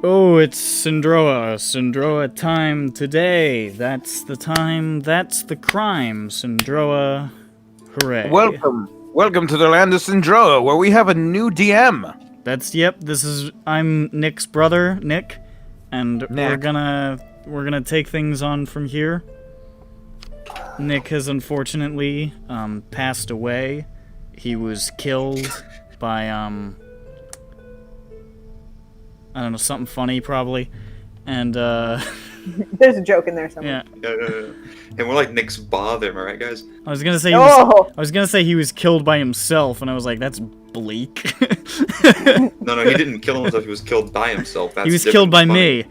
Oh, it's SINDROA. SINDROA time today. That's the time, that's the crime. SINDROA, hooray. Welcome to the land of SINDROA, where we have a new DM. I'm Nick's brother, Nick, and Nick. we're gonna take things on from here. Nick has unfortunately, passed away. He was killed by, I don't know, something funny, probably. And, There's a joke in there somewhere. yeah. And we're like Nick's bother, am I right, guys? I was gonna say he was killed by himself, and I was like, that's bleak. No, he didn't kill himself, he was killed by himself. That's he was killed by me.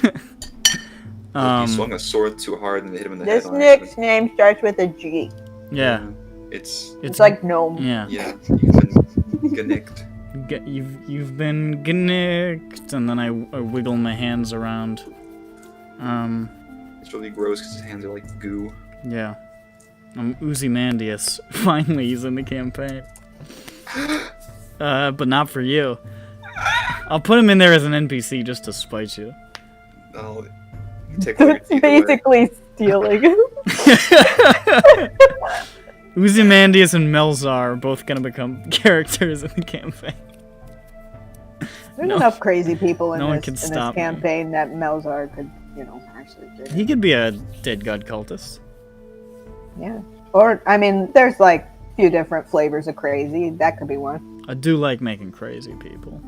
He swung a sword too hard and hit him in the This head. Nick's name starts with a G. Yeah. It's like gnome. Yeah. Yeah, you've been gnicked. You've been gnicked, and then I wiggle my hands around. It's really gross because his hands are like goo. Yeah. I'm Ozymandias. Finally, he's in the campaign. But not for you. I'll put him in there as an NPC just to spite you. Oh, take all your It's teeth away. basically stealing. Ozymandias and Melzar are both gonna become characters in the campaign. There's enough crazy people in no one this can in this stop me. campaign that Melzar could, actually do. He could be a dead god cultist. Yeah. Or, I mean, there's like a few different flavors of crazy. That could be one. I do like making crazy people.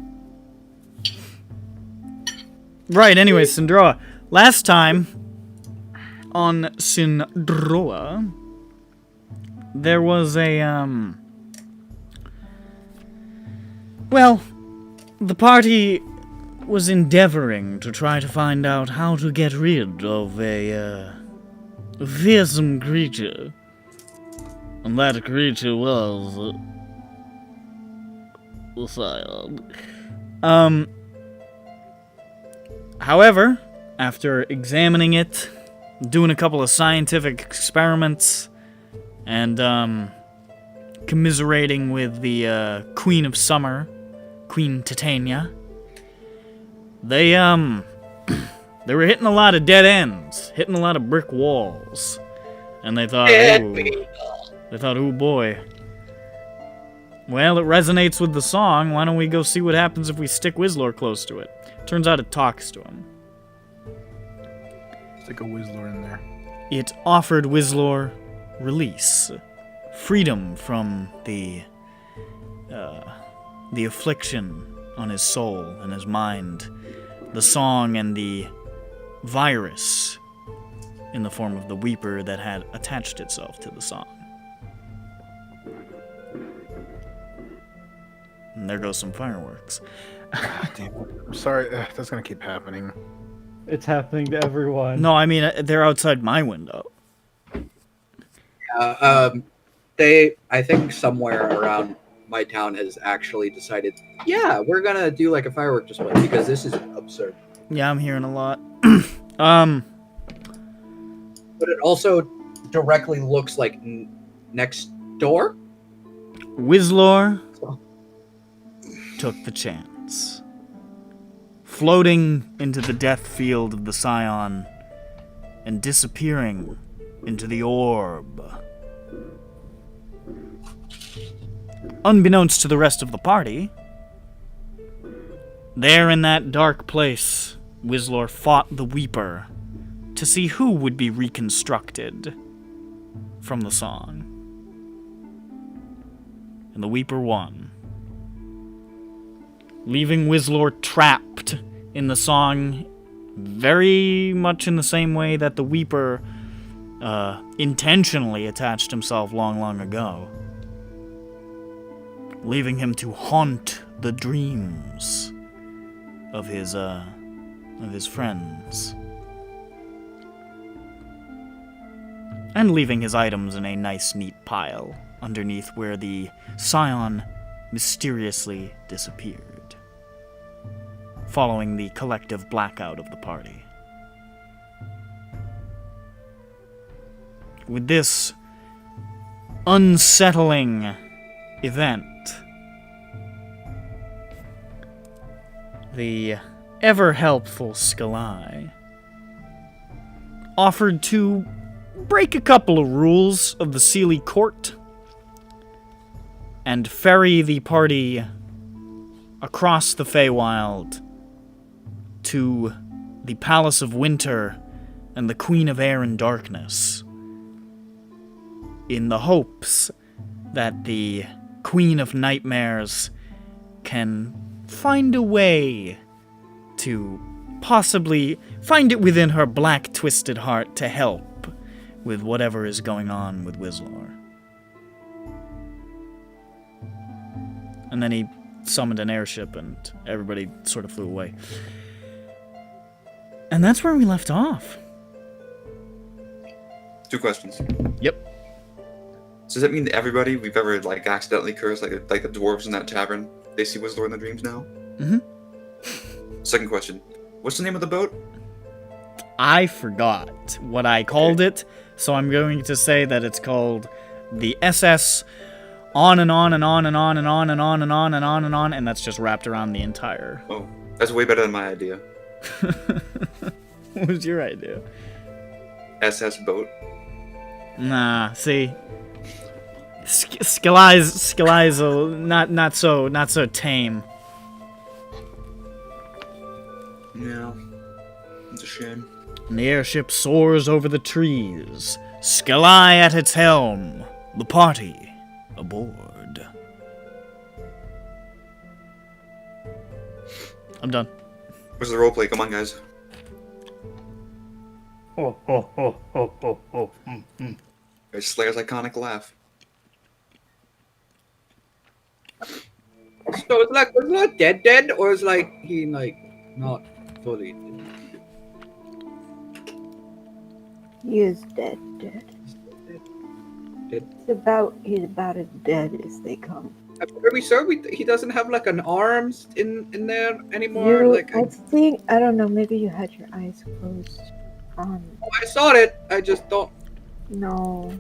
Right, anyways, SINDROA. Last time on SINDROA, there was a, well, the party was endeavoring to try to find out how to get rid of a, fearsome creature. And that creature was the Scion. However, after examining it, doing a couple of scientific experiments, and, commiserating with the, Queen of Summer, Queen Titania, they were hitting a lot of dead ends, hitting a lot of brick walls, and they thought, oh boy. Well, it resonates with the song. Why don't we go see what happens if we stick Whizlor close to it? Turns out it talks to him. Stick a Whizlor in there. It offered Whizlor release, freedom from the affliction on his soul and his mind, the song and the virus in the form of the Weeper that had attached itself to the song. And there goes some fireworks. Damn, I'm sorry, that's gonna keep happening. It's happening to everyone. No, I mean, they're outside my window. I think somewhere around my town has actually decided, yeah, we're gonna do like a firework display because this is absurd. Yeah, I'm hearing a lot. But it also directly looks like next door. Whizlor took the chance. Floating into the death field of the Scion and disappearing into the orb. Unbeknownst to the rest of the party, there in that dark place, Whizlor fought the Weeper to see who would be reconstructed from the song. And the Weeper won, leaving Whizlor trapped in the song very much in the same way that the Weeper intentionally attached himself long ago, leaving him to haunt the dreams of his friends, and leaving his items in a nice, neat pile underneath where the Scion mysteriously disappeared, following the collective blackout of the party. With this unsettling event, the ever-helpful Skalai offered to break a couple of rules of the Sealy court and ferry the party across the Feywild to the Palace of Winter and the Queen of Air and Darkness, in the hopes that the Queen of Nightmares can find a way to possibly find it within her black, twisted heart to help with whatever is going on with Wizlor. And then he summoned an airship and everybody sort of flew away. And that's where we left off. 2 questions. Yep. So does that mean that everybody we've ever like accidentally cursed, like the dwarves in that tavern, they see Wizlor in their dreams now? Mm-hmm. Second question. What's the name of the boat? I forgot what I called it, so I'm going to say that it's called the SS on and on and on and on and on and on and on and on and on, and that's just wrapped around the entire... Oh, that's way better than my idea. What was your idea? SS boat. Nah, see... Skalai's not so tame. Yeah. It's a shame. And the airship soars over the trees. Skalai at its helm. The party aboard. I'm done. Where's the roleplay? Come on, guys. Oh, oh, oh, oh, oh, oh. There's Slayer's iconic laugh. So it's like, was not dead, or is like he like not fully dead? He is dead. Dead. He's about as dead as they come. Are we sure he doesn't have like an arm in there anymore? I don't know, maybe you had your eyes closed. I saw it. I just don't No.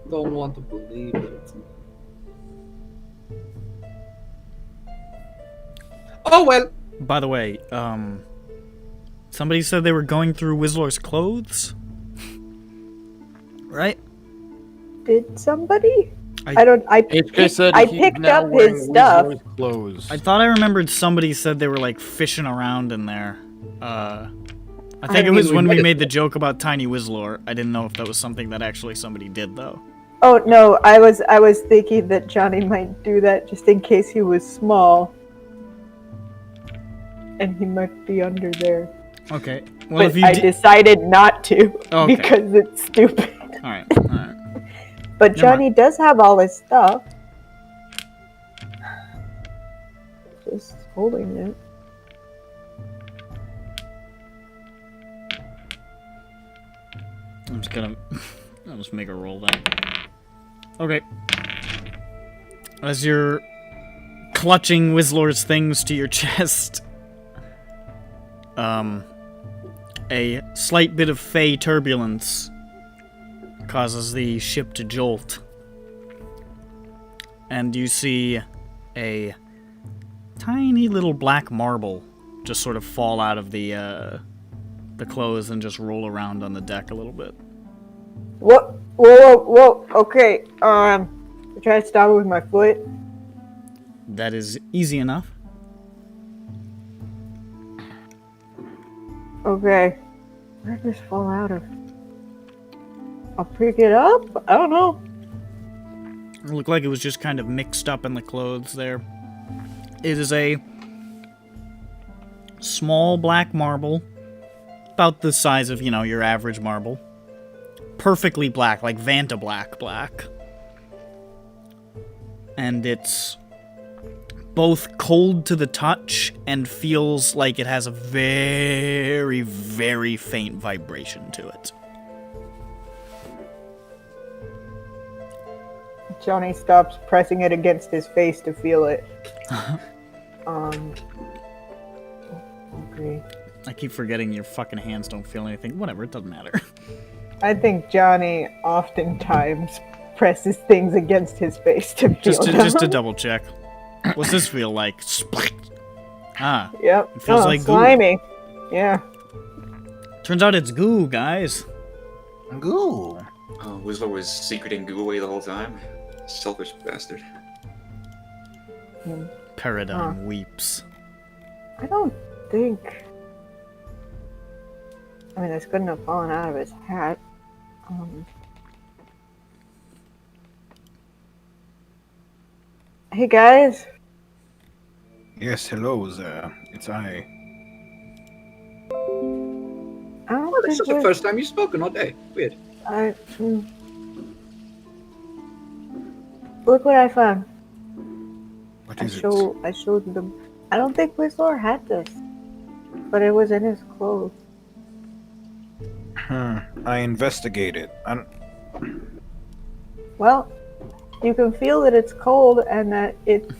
want to believe it. Oh well. By the way, somebody said they were going through Wizlor's clothes? Right? Did somebody? I- I picked up his stuff. Clothes. I thought I remembered somebody said they were like fishing around in there. I think it was when we made the joke about Tiny Wizlor. I didn't know if that was something that actually somebody did though. Oh no, I was thinking that Johnny might do that just in case he was small. And he might be under there. Okay. Well, But I decided not to Okay. because it's stupid. All right. But Never Johnny does have all his stuff. Just holding it. I'm just gonna... I'll just make a roll then. Okay. As you're clutching Wizlor's things to your chest, a slight bit of Fey turbulence causes the ship to jolt. And you see a tiny little black marble just sort of fall out of the clothes and just roll around on the deck a little bit. What? Whoa, okay. I try to stop it with my foot. That is easy enough. Okay. Where did this fall out of? I'll pick it up? I don't know. It looked like it was just kind of mixed up in the clothes there. It is a small black marble, about the size of, your average marble. Perfectly black, like Vanta black. And it's both cold to the touch and feels like it has a very, very faint vibration to it. Johnny stops pressing it against his face to feel it. Okay. I keep forgetting your fucking hands don't feel anything. Whatever, it doesn't matter. I think Johnny oftentimes presses things against his face to feel Just them. to double check. What's this feel like? Ah, Yep. It feels Oh, like goo. slimy. Yeah. turns out it's goo, guys. Goo. Oh, Whistler was secreting goo away the whole time. Selfish bastard. Paradigm weeps. I don't think. I mean, this couldn't have fallen out of his hat. Hey guys. Yes, hello, it's I. I don't Oh, this think is the first time you've spoken all day. Weird. Look what I found. What I is showed them. I don't think Whistler had this, but it was in his clothes. it? I investigated. Well, you can feel that it's cold and that it's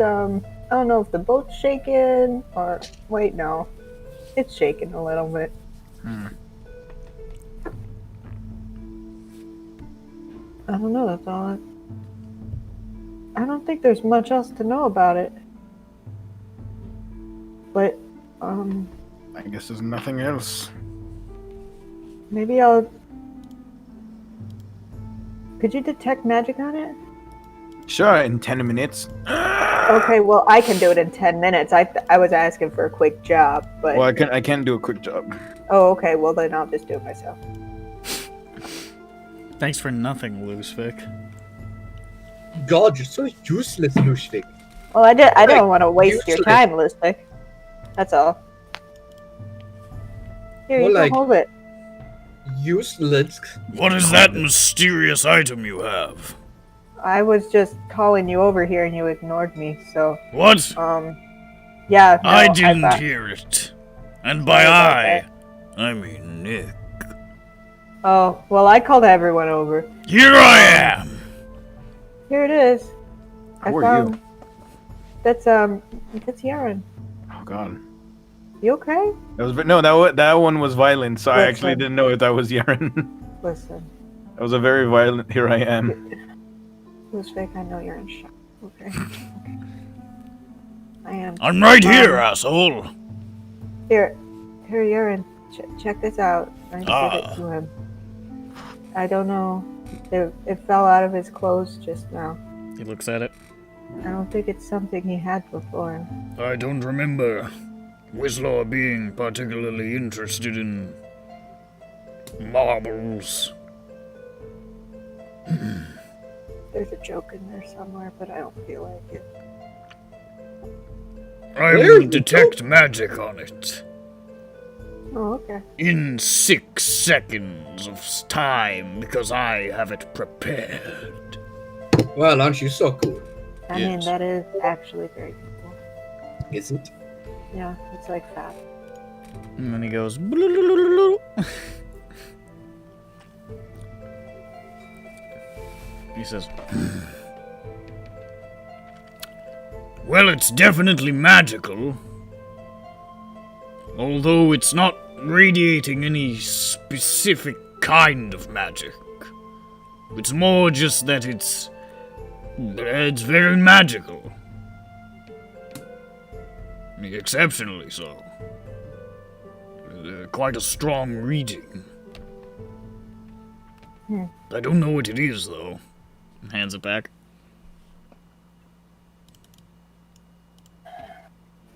I don't know if the boat's shaking or wait, no. It's shaking a little bit. I don't know, that's all I don't think there's much else to know about it. But I guess there's nothing else. maybe I'll Could you detect magic on it? Sure, in 10 minutes. Okay, well, I can do it in 10 minutes. I was asking for a quick job, but... Well, I can't do a quick job. Oh, okay, well then I'll just do it myself. Thanks for nothing, Lucifer. God, you're so useless, Lushvik. Well, I don't Like, want to waste your useless. time, Lustig. That's all. Here, More you like- can hold it. Useless. What is that mysterious item you have? I was just calling you over here and you ignored me, so, What? yeah, no, I didn't thought- hear it. And by Sorry about I mean Nick. Oh, well, I called everyone over. Here I am! Here it is. Who are you? That's Yaren. Oh god. You okay? That was that one was violent, so I actually Listen. didn't know if that was Yaren. Listen, That was a very violent. Here I am. Lustig, I know you're in shock. Okay. Okay. I am. I'm right here, asshole! Here, Yaren. Check this out. I give Ah. it to him. I don't know. It fell out of his clothes just now. He looks at it. I don't think it's something he had before. I don't remember Whistler being particularly interested in marbles. There's a joke in there somewhere, but I don't feel like it. I will detect magic on it Oh, okay. in 6 seconds of time because I have it prepared. Well, aren't you so cool? I mean, Yes. that is actually very cool. Is it? Yeah, it's like fat. And then he goes. "Blulululu." He says, well, it's definitely magical. Although it's not radiating any specific kind of magic. It's more just that it's very magical. Exceptionally so. Quite a strong reading. I don't know what it is, though. Hands it back.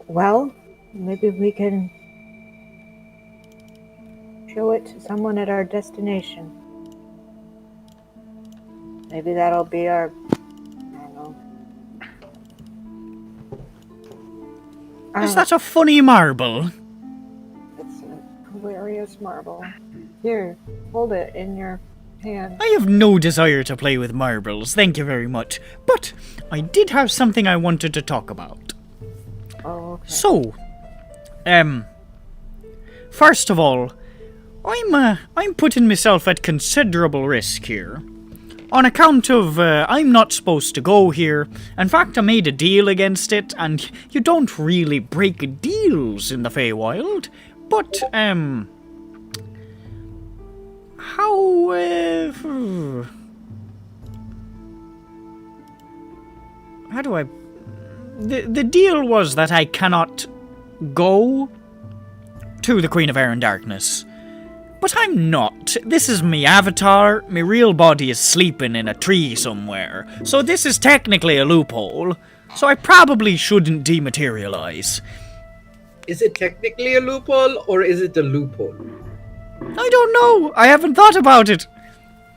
Well, maybe we can show it to someone at our destination. Maybe that'll be our, I don't know. Is that a funny marble? It's a hilarious marble. Here, hold it in your hand. I have no desire to play with marbles, thank you very much. But I did have something I wanted to talk about. Oh, okay. So, first of all, I'm putting myself at considerable risk here. On account of, I'm not supposed to go here. In fact, I made a deal against it, and you don't really break deals in the Feywild. But, how do I... the deal was that I cannot go to the Queen of Air and Darkness. But I'm not. This is me avatar. My real body is sleeping in a tree somewhere. So this is technically a loophole. So I probably shouldn't dematerialize. Is it technically a loophole or is it a loophole? I don't know. I haven't thought about it.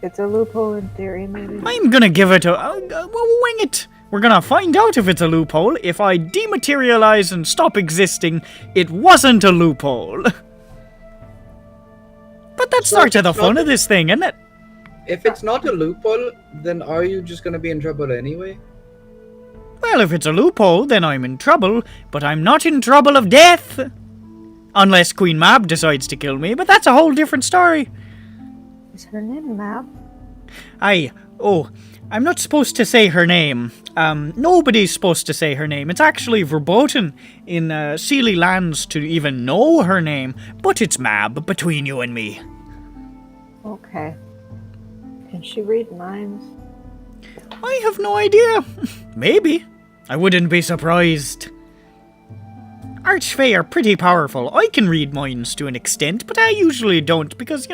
It's a loophole in theory, maybe. I'm gonna give it we'll wing it. We're gonna find out if it's a loophole. If I dematerialize and stop existing, it wasn't a loophole. But that's part of the fun of this thing, isn't it? If it's not a loophole, then are you just gonna be in trouble anyway? Well, if it's a loophole, then I'm in trouble, but I'm not in trouble of death. Unless Queen Mab decides to kill me, but that's a whole different story. Is her name Mab? I'm not supposed to say her name. Nobody's supposed to say her name. It's actually verboten in Sealy lands to even know her name, but it's Mab between you and me. Okay. Can she read minds? I have no idea. Maybe. I wouldn't be surprised. Archfey are pretty powerful. I can read minds to an extent, but I usually don't because,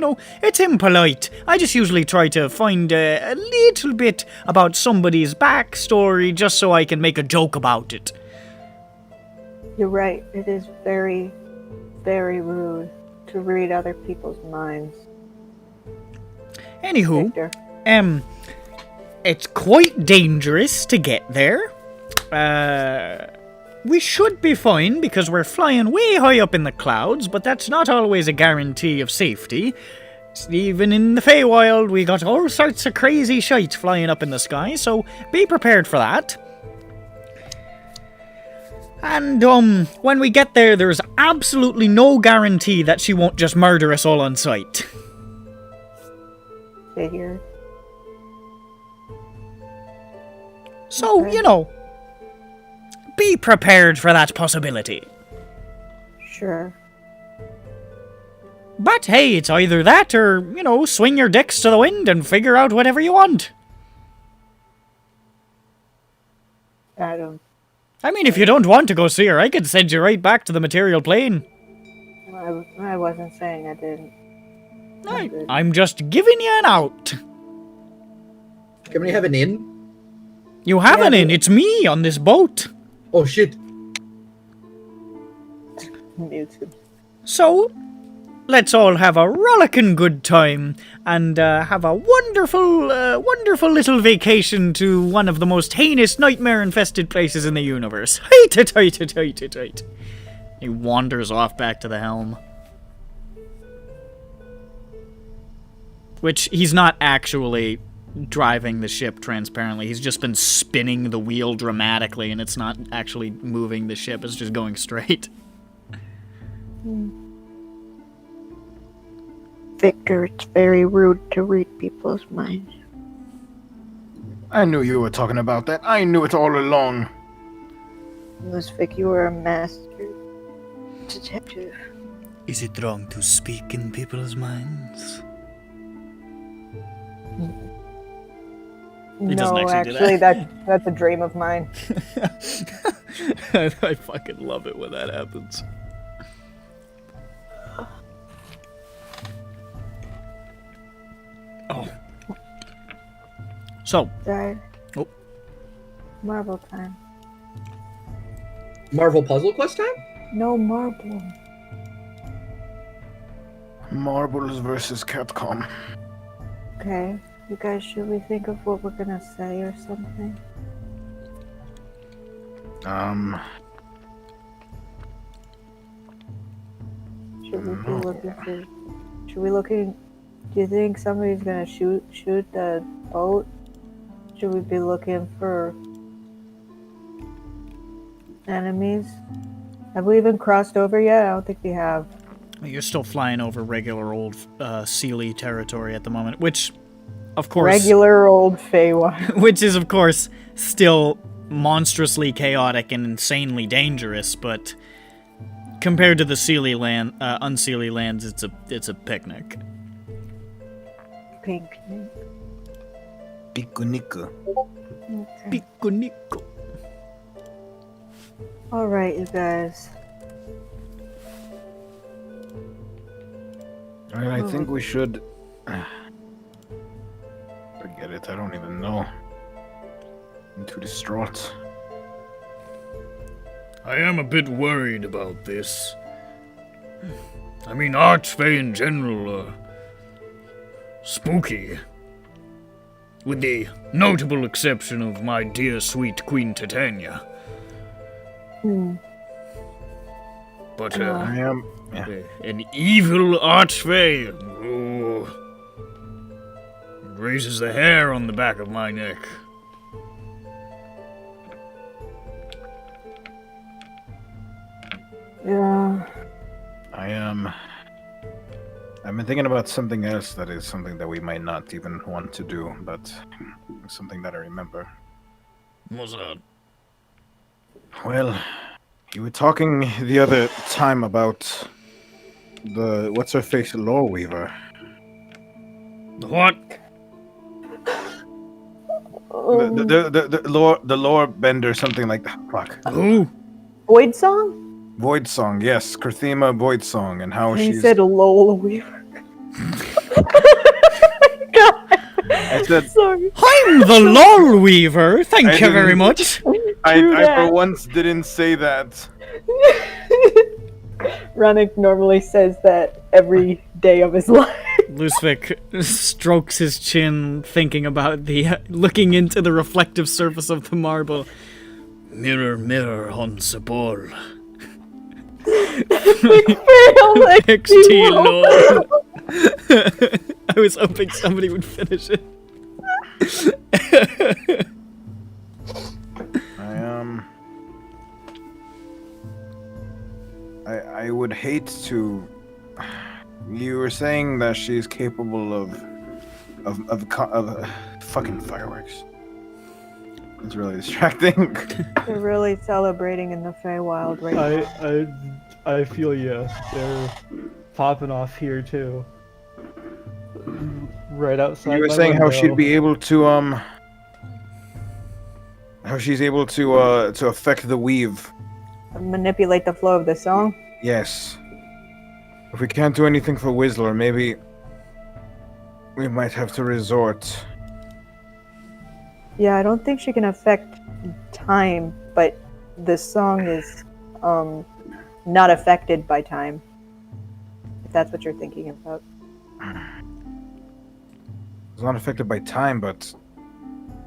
it's impolite. I just usually try to find a little bit about somebody's backstory just so I can make a joke about it. You're right. It is very, very rude to read other people's minds. Anywho, Victor. It's quite dangerous to get there. We should be fine because we're flying way high up in the clouds, but that's not always a guarantee of safety. Even in the Feywild, we got all sorts of crazy shite flying up in the sky, so be prepared for that. And, when we get there, there's absolutely no guarantee that she won't just murder us all on sight. Figure. So, Okay. Be prepared for that possibility. Sure. But hey, it's either that or, swing your dicks to the wind and figure out whatever you want. I don't. I mean, if you don't want to go see her, I could send you right back to the material plane. I wasn't saying I didn't. I'm just giving you an out. Can we have an in? You have an in. It's me on this boat. Oh shit. Muted. So, let's all have a rollicking good time and have a wonderful, wonderful little vacation to one of the most heinous, nightmare-infested places in the universe. Height. He wanders off back to the helm. Which, he's not actually driving the ship transparently. He's just been spinning the wheel dramatically, and it's not actually moving the ship. It's just going straight. Victor, it's very rude to read people's minds. I knew you were talking about that. I knew it all along. Unless, Vic, you were a master detective. Is it wrong to speak in people's minds? He doesn't No, actually do actually, that's a dream of mine. I fucking love it when that happens. Oh. So. Sorry. Oh. Marble time. Marvel Puzzle Quest time? No marble. Marbles versus Capcom. Okay. You guys, should we think of what we're gonna say or something? Should we be looking for? Should we looking? Do you think somebody's gonna shoot the boat? Should we be looking for enemies? Have we even crossed over yet? I don't think we have. You're still flying over regular old Sealy territory at the moment, which, of course... Regular old Feywild. Which is, of course, still monstrously chaotic and insanely dangerous, but compared to the Sealy land, unsealy lands, it's a picnic. Picnic. Picunico. Okay. Picunico. Alright, you guys. I think we should... Forget it, I don't even know. I'm too distraught. I am a bit worried about this. I mean, Archfey in general are spooky. With the notable exception of my dear sweet Queen Titania. But, I am... an evil Archfey. Oh, it raises the hair on the back of my neck. Yeah. I've been thinking about something else that is something that we might not even want to do, but something that I remember. What's that? Well, you were talking the other time about the what's-her-face lore weaver. The what? The lore bender, something like that. Fuck. Who? Void Song? Void Song, yes, Kerthema Void Song, and how He she's. said Lola Weaver. I said Sorry. I'm the lore weaver. Thank I you very didn't- much. I that. for once didn't say that. Ronick normally says that every day of his life. Lusvik strokes his chin, thinking about looking into the reflective surface of the marble. Mirror, mirror on the ball. XT lore. I was hoping somebody would finish it. I would hate to. You were saying that she's capable of fucking fireworks. It's really distracting. They're really celebrating in the Feywild right now. I feel you. They're popping off here too. Right outside. You were my saying how window. she'd be able to how she's able to affect the weave. Manipulate the flow of the song. Yes. If we can't do anything for Whistler, maybe we might have to resort. Yeah, I don't think she can affect time, but the song is not affected by time. If that's what you're thinking about. It's not affected by time, but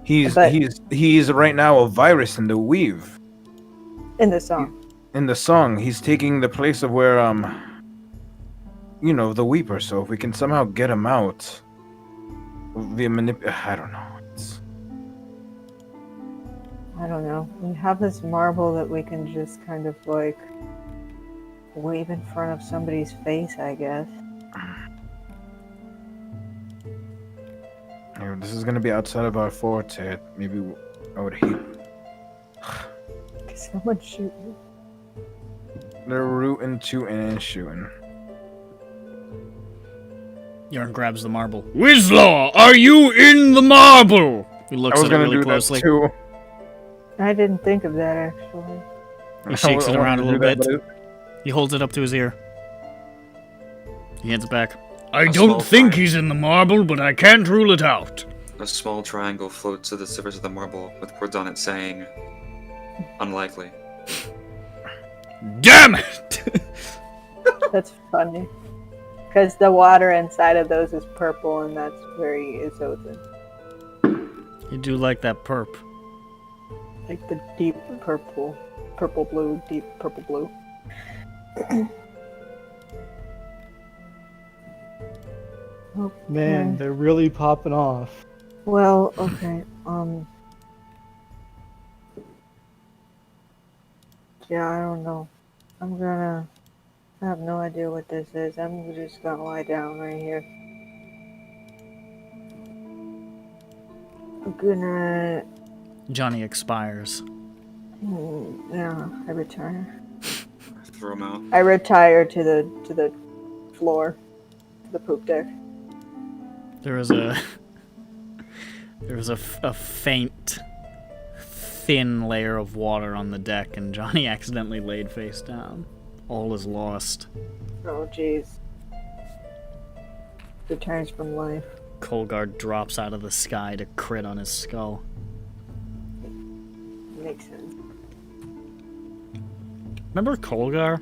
he's But- he's right now a virus in the weave. In the song. In the song, he's taking the place of where you know, the Weeper. So if we can somehow get him out via I don't know. I don't know. We have this marble that we can just kind of like wave in front of somebody's face, I guess. You know, this is gonna be outside of our forte. Maybe I would hate. Someone shoot you. They're rooting, shooting, and shooting. Yarn grabs the marble. Whistler, are you in the marble? He I looks was at it gonna really do closely. that too. I didn't think of that actually. He shakes it I around a wanted little to do bit. He holds it up to his ear. He hands it back. I A don't small think fire. he's in the marble, but I can't rule it out. A small triangle floats to the surface of the marble with words on it saying, unlikely. Damn it! That's funny. Because the water inside of those is purple, and that's where he is Odin. You do like that perp. Like the deep purple. Purple blue, deep purple blue. Man, Okay. they're really popping off. Well, okay. Yeah, I don't know. I have no idea what this is. I'm just gonna lie down right here. I'm gonna. Johnny expires. Yeah, I retire. Throw him out. I retire to the floor, to the poop deck. There was a faint thin layer of water on the deck, and Johnny accidentally laid face down. All is lost. Oh, jeez. Returns from life. Colgar drops out of the sky to crit on his skull. Makes sense. Remember Colgar?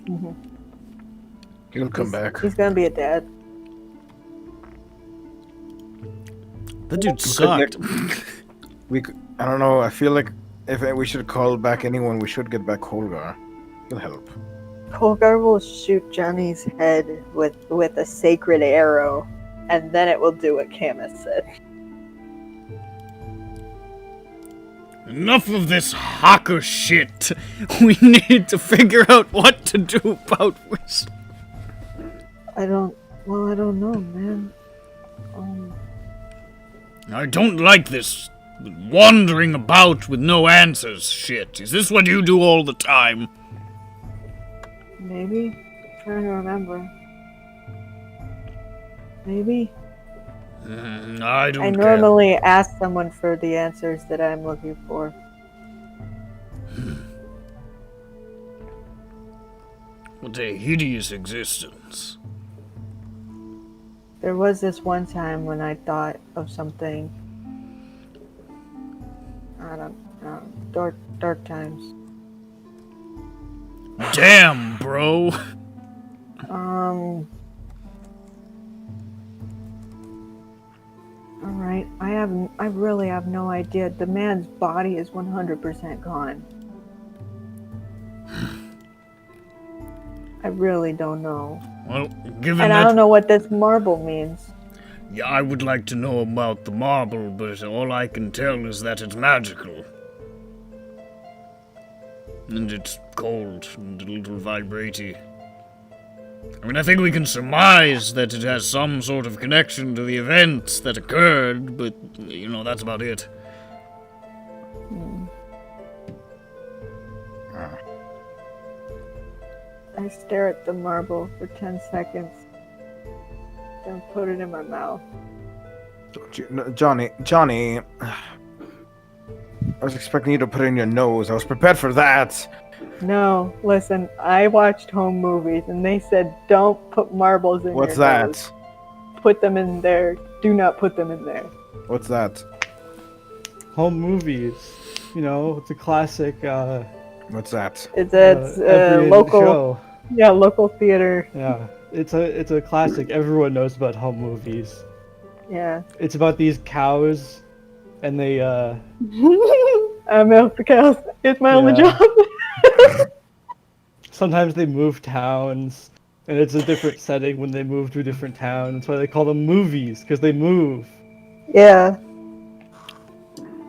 Mm-hmm. He'll come back. He's gonna be a dad. The dude sucked. I don't know. I feel like if we should call back anyone, we should get back Holgar. He'll help. Colgar will shoot Johnny's head with a sacred arrow, and then it will do what Camus said. Enough of this hacker shit. We need to figure out what to do about Whistler. I don't know, man. I don't like this wandering about with no answers shit. Is this what you do all the time? Maybe? I'm trying to remember. Maybe? I don't I care. normally ask someone for the answers that I'm looking for. What a hideous existence. There was this one time when I thought of something. I don't know. Dark times. Damn, bro. Alright. I really have no idea. The man's body is 100% gone. I really don't know. Well, given And that... I don't know what this marble means. Yeah, I would like to know about the marble, but all I can tell is that it's magical. And it's cold and a little vibratey. I mean, I think we can surmise that it has some sort of connection to the events that occurred, but, you know, that's about it. I stare at the marble for 10 seconds. Then put it in my mouth. Don't you, no, Johnny. I was expecting you to put it in your nose. I was prepared for that. No, listen, I watched home movies and they said don't put marbles in What's your that? nose. Put them in there. Do not put them in there. What's that? Home movies. You know, it's a classic. What's that? It's every local, show. yeah, local theater. Yeah, it's a classic. Everyone knows about home movies. Yeah. It's about these cows, and they I milk the cows. It's my only Yeah. job. sometimes they move towns, and it's a different setting when they move to a different town. That's why they call them movies, because they move. Yeah.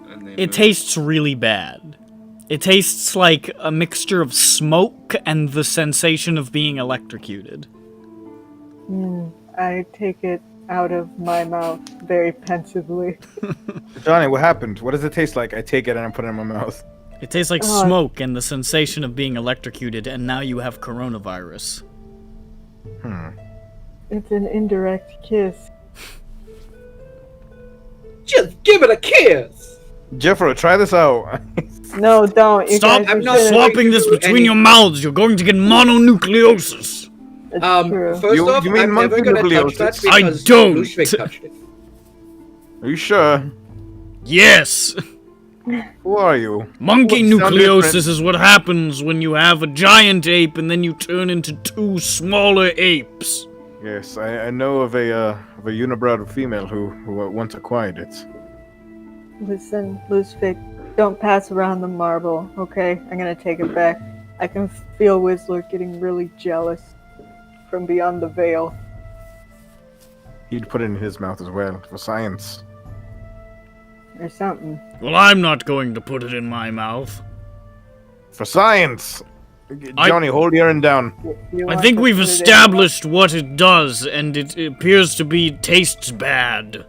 And they It move. tastes really bad. It tastes like a mixture of smoke and the sensation of being electrocuted. I take it out of my mouth very pensively. Johnny, what happened? What does it taste like? I take it and I put it in my mouth. It tastes like Oh. smoke and the sensation of being electrocuted, and now you have coronavirus. It's an indirect kiss. Just give it a kiss. Jeffro, try this out. No, don't. You Stop guys, you not shouldn't. swapping this do between any- your mouths. You're going to get mononucleosis. It's true. First You- off, you mean I'm never monkey gonna touch that nucleosis? I because don't. Ludwig touched it. Are you sure? Yes. Who are you? Monkey Well, sound nucleosis different. is what happens when you have a giant ape and then you turn into two smaller apes. Yes, I know of a unibrow female who once acquired it. Listen, Ludwig, don't pass around the marble, okay? I'm gonna take it back. I can feel Whistler getting really jealous from beyond the veil. He'd put it in his mouth as well for science. Or something. Well, I'm not going to put it in my mouth. For science! Johnny, hold your end down. You I want think to we've put it in- established what it does, and it appears to be tastes bad.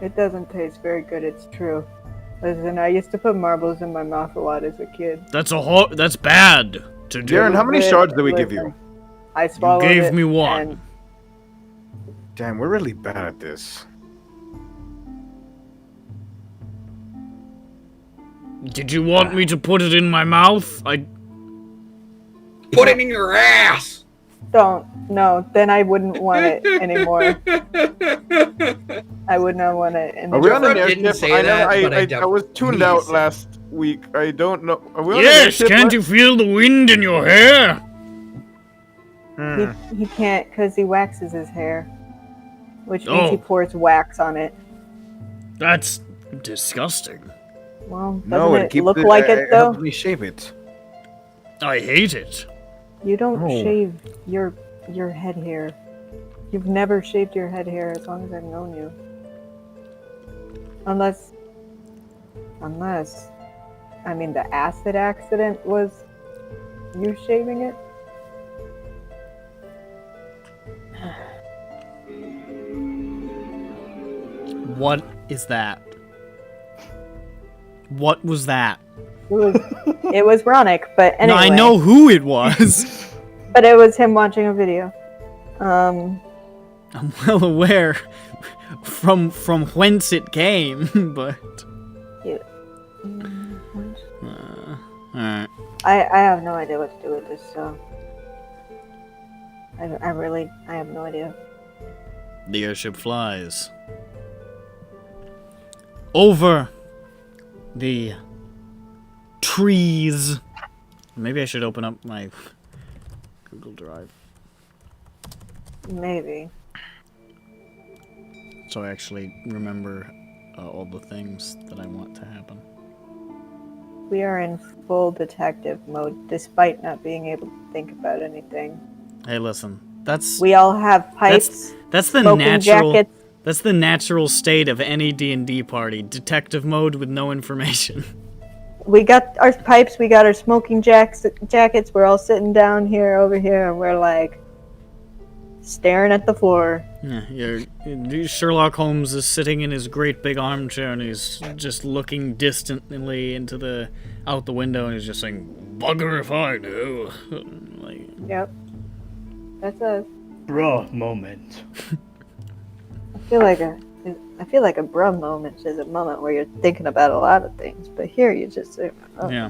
It doesn't taste very good, it's true. Listen, I used to put marbles in my mouth a lot as a kid. That's bad to do. Darren, how many Listen, shards did we give you? listen. I swallowed gave it, me one. and Damn, we're really bad at this. Did you want me to put it in my mouth? Put it in your ass! Don't. No, then I wouldn't want it anymore. I would not want it Are we on anymore. an Didn't airship? say I, that, but I I was tuned please. out last week. I don't know. Are we on an Yes, airship? can't you feel the wind in your hair? Hmm. He can't because he waxes his hair, which means he Oh. pours wax on it. That's disgusting. Well, doesn't No, it keeps look like it though? helps me shape it. I hate it. You don't No. shave your head hair. You've never shaved your head hair as long as I've known you. Unless, I mean, the acid accident was you shaving it. What is that? What was that? It was Ronick, but anyway. No, I know who it was. But it was him watching a video. I'm well aware from whence it came, but alright. I have no idea what to do with this, so I have no idea. The airship flies over the trees. Maybe I should open up my Google Drive Maybe. so I actually remember all the things that I want to happen. We are in full detective mode, despite not being able to think about anything. Hey, listen. That's We all have pipes, that's the smoking natural jackets. that's the natural state of any D&D party. Detective mode with no information. We got our pipes, we got our smoking jackets. We're all sitting down here, over here, and we're like staring at the floor. Yeah, Sherlock Holmes is sitting in his great big armchair and he's just looking distantly out the window and he's just saying, "Bugger if I know." Like, Yep. That's us. Bruh moment. I feel like a bruh moment is a moment where you're thinking about a lot of things, but here you just say, oh. yeah.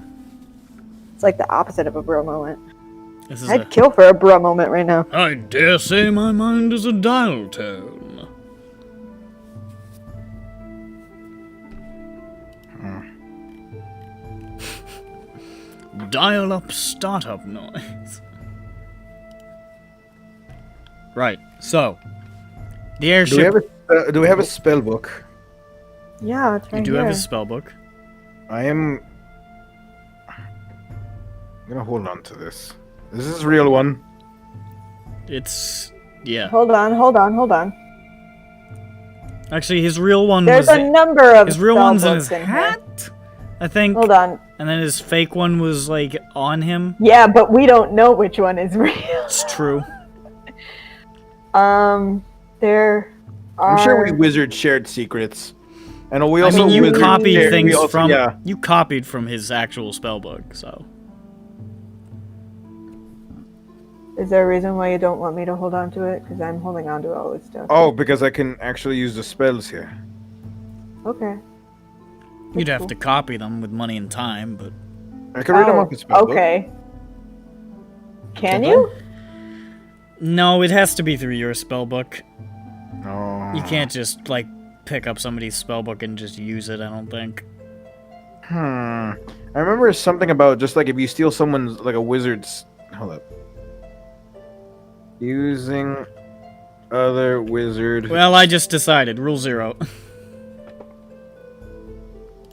It's like the opposite of a bruh moment. This is I'd kill for a bruh moment right now. I dare say my mind is a dial tone. dial up startup noise. Right. So, the airship. Do we have a spell book? Yeah, it's You right do here. have a spell book. I'm gonna hold on to this. This is a real one. It's yeah. Hold on. Actually, his real one There's was a number of his real spell one's in books his here. hat, I think. Hold on. And then his fake one was like on him. Yeah, but we don't know which one is real. It's true. There are... I'm sure we wizards shared secrets. And we I also mean, you wizards copied shared- we things also- from yeah. you copied from his actual spell book, so. Is there a reason why you don't want me to hold on to it? Because I'm holding on to all this stuff. Oh, because I can actually use the spells here. Okay. You'd have cool. to copy them with money and time, but I can read them off the spell book. Okay. Can Can you? no, it has to be through your spell book. No. You can't just like pick up somebody's spell book and just use it, I don't think. I remember something about just like if you steal someone's like a wizard's. Hold up. Using other wizard. Well, I just decided. Rule 0.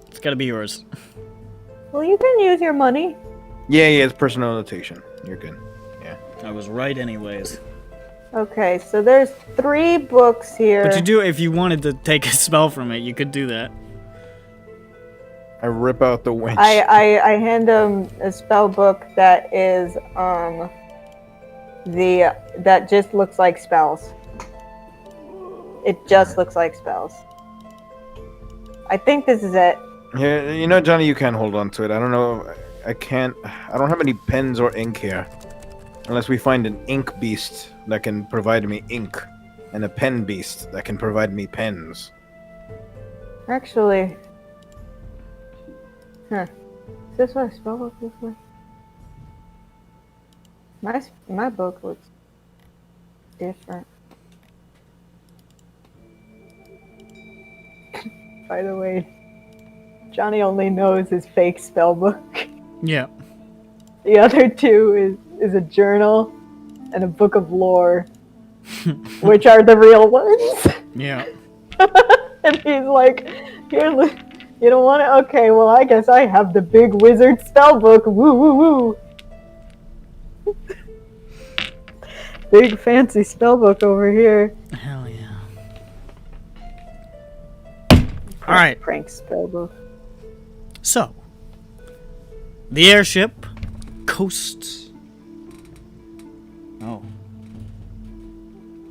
It's gotta be yours. Well, you can use your money. Yeah, it's personal notation. You're good. I was right anyways. Okay, so there's 3 books here. But you do, if you wanted to take a spell from it, you could do that. I rip out the winch. I hand him a spell book that is that just looks like spells. It just looks like spells. I think this is it. Yeah, you know, Johnny, you can't hold on to it. I don't know. I can't. I don't have any pens or ink here. Unless we find an ink beast that can provide me ink. And a pen beast that can provide me pens. Actually, Is this what a spellbook looks like? My book looks different. By the way, Johnny only knows his fake spellbook. Yeah. The other two is a journal and a book of lore, which are the real ones. Yeah. And he's like, "Here, you don't want it? Okay, well, I guess I have the big wizard spellbook. Woo, woo, woo." Big fancy spellbook over here. Hell yeah. All right. Prank spellbook. So, the airship coasts. Oh.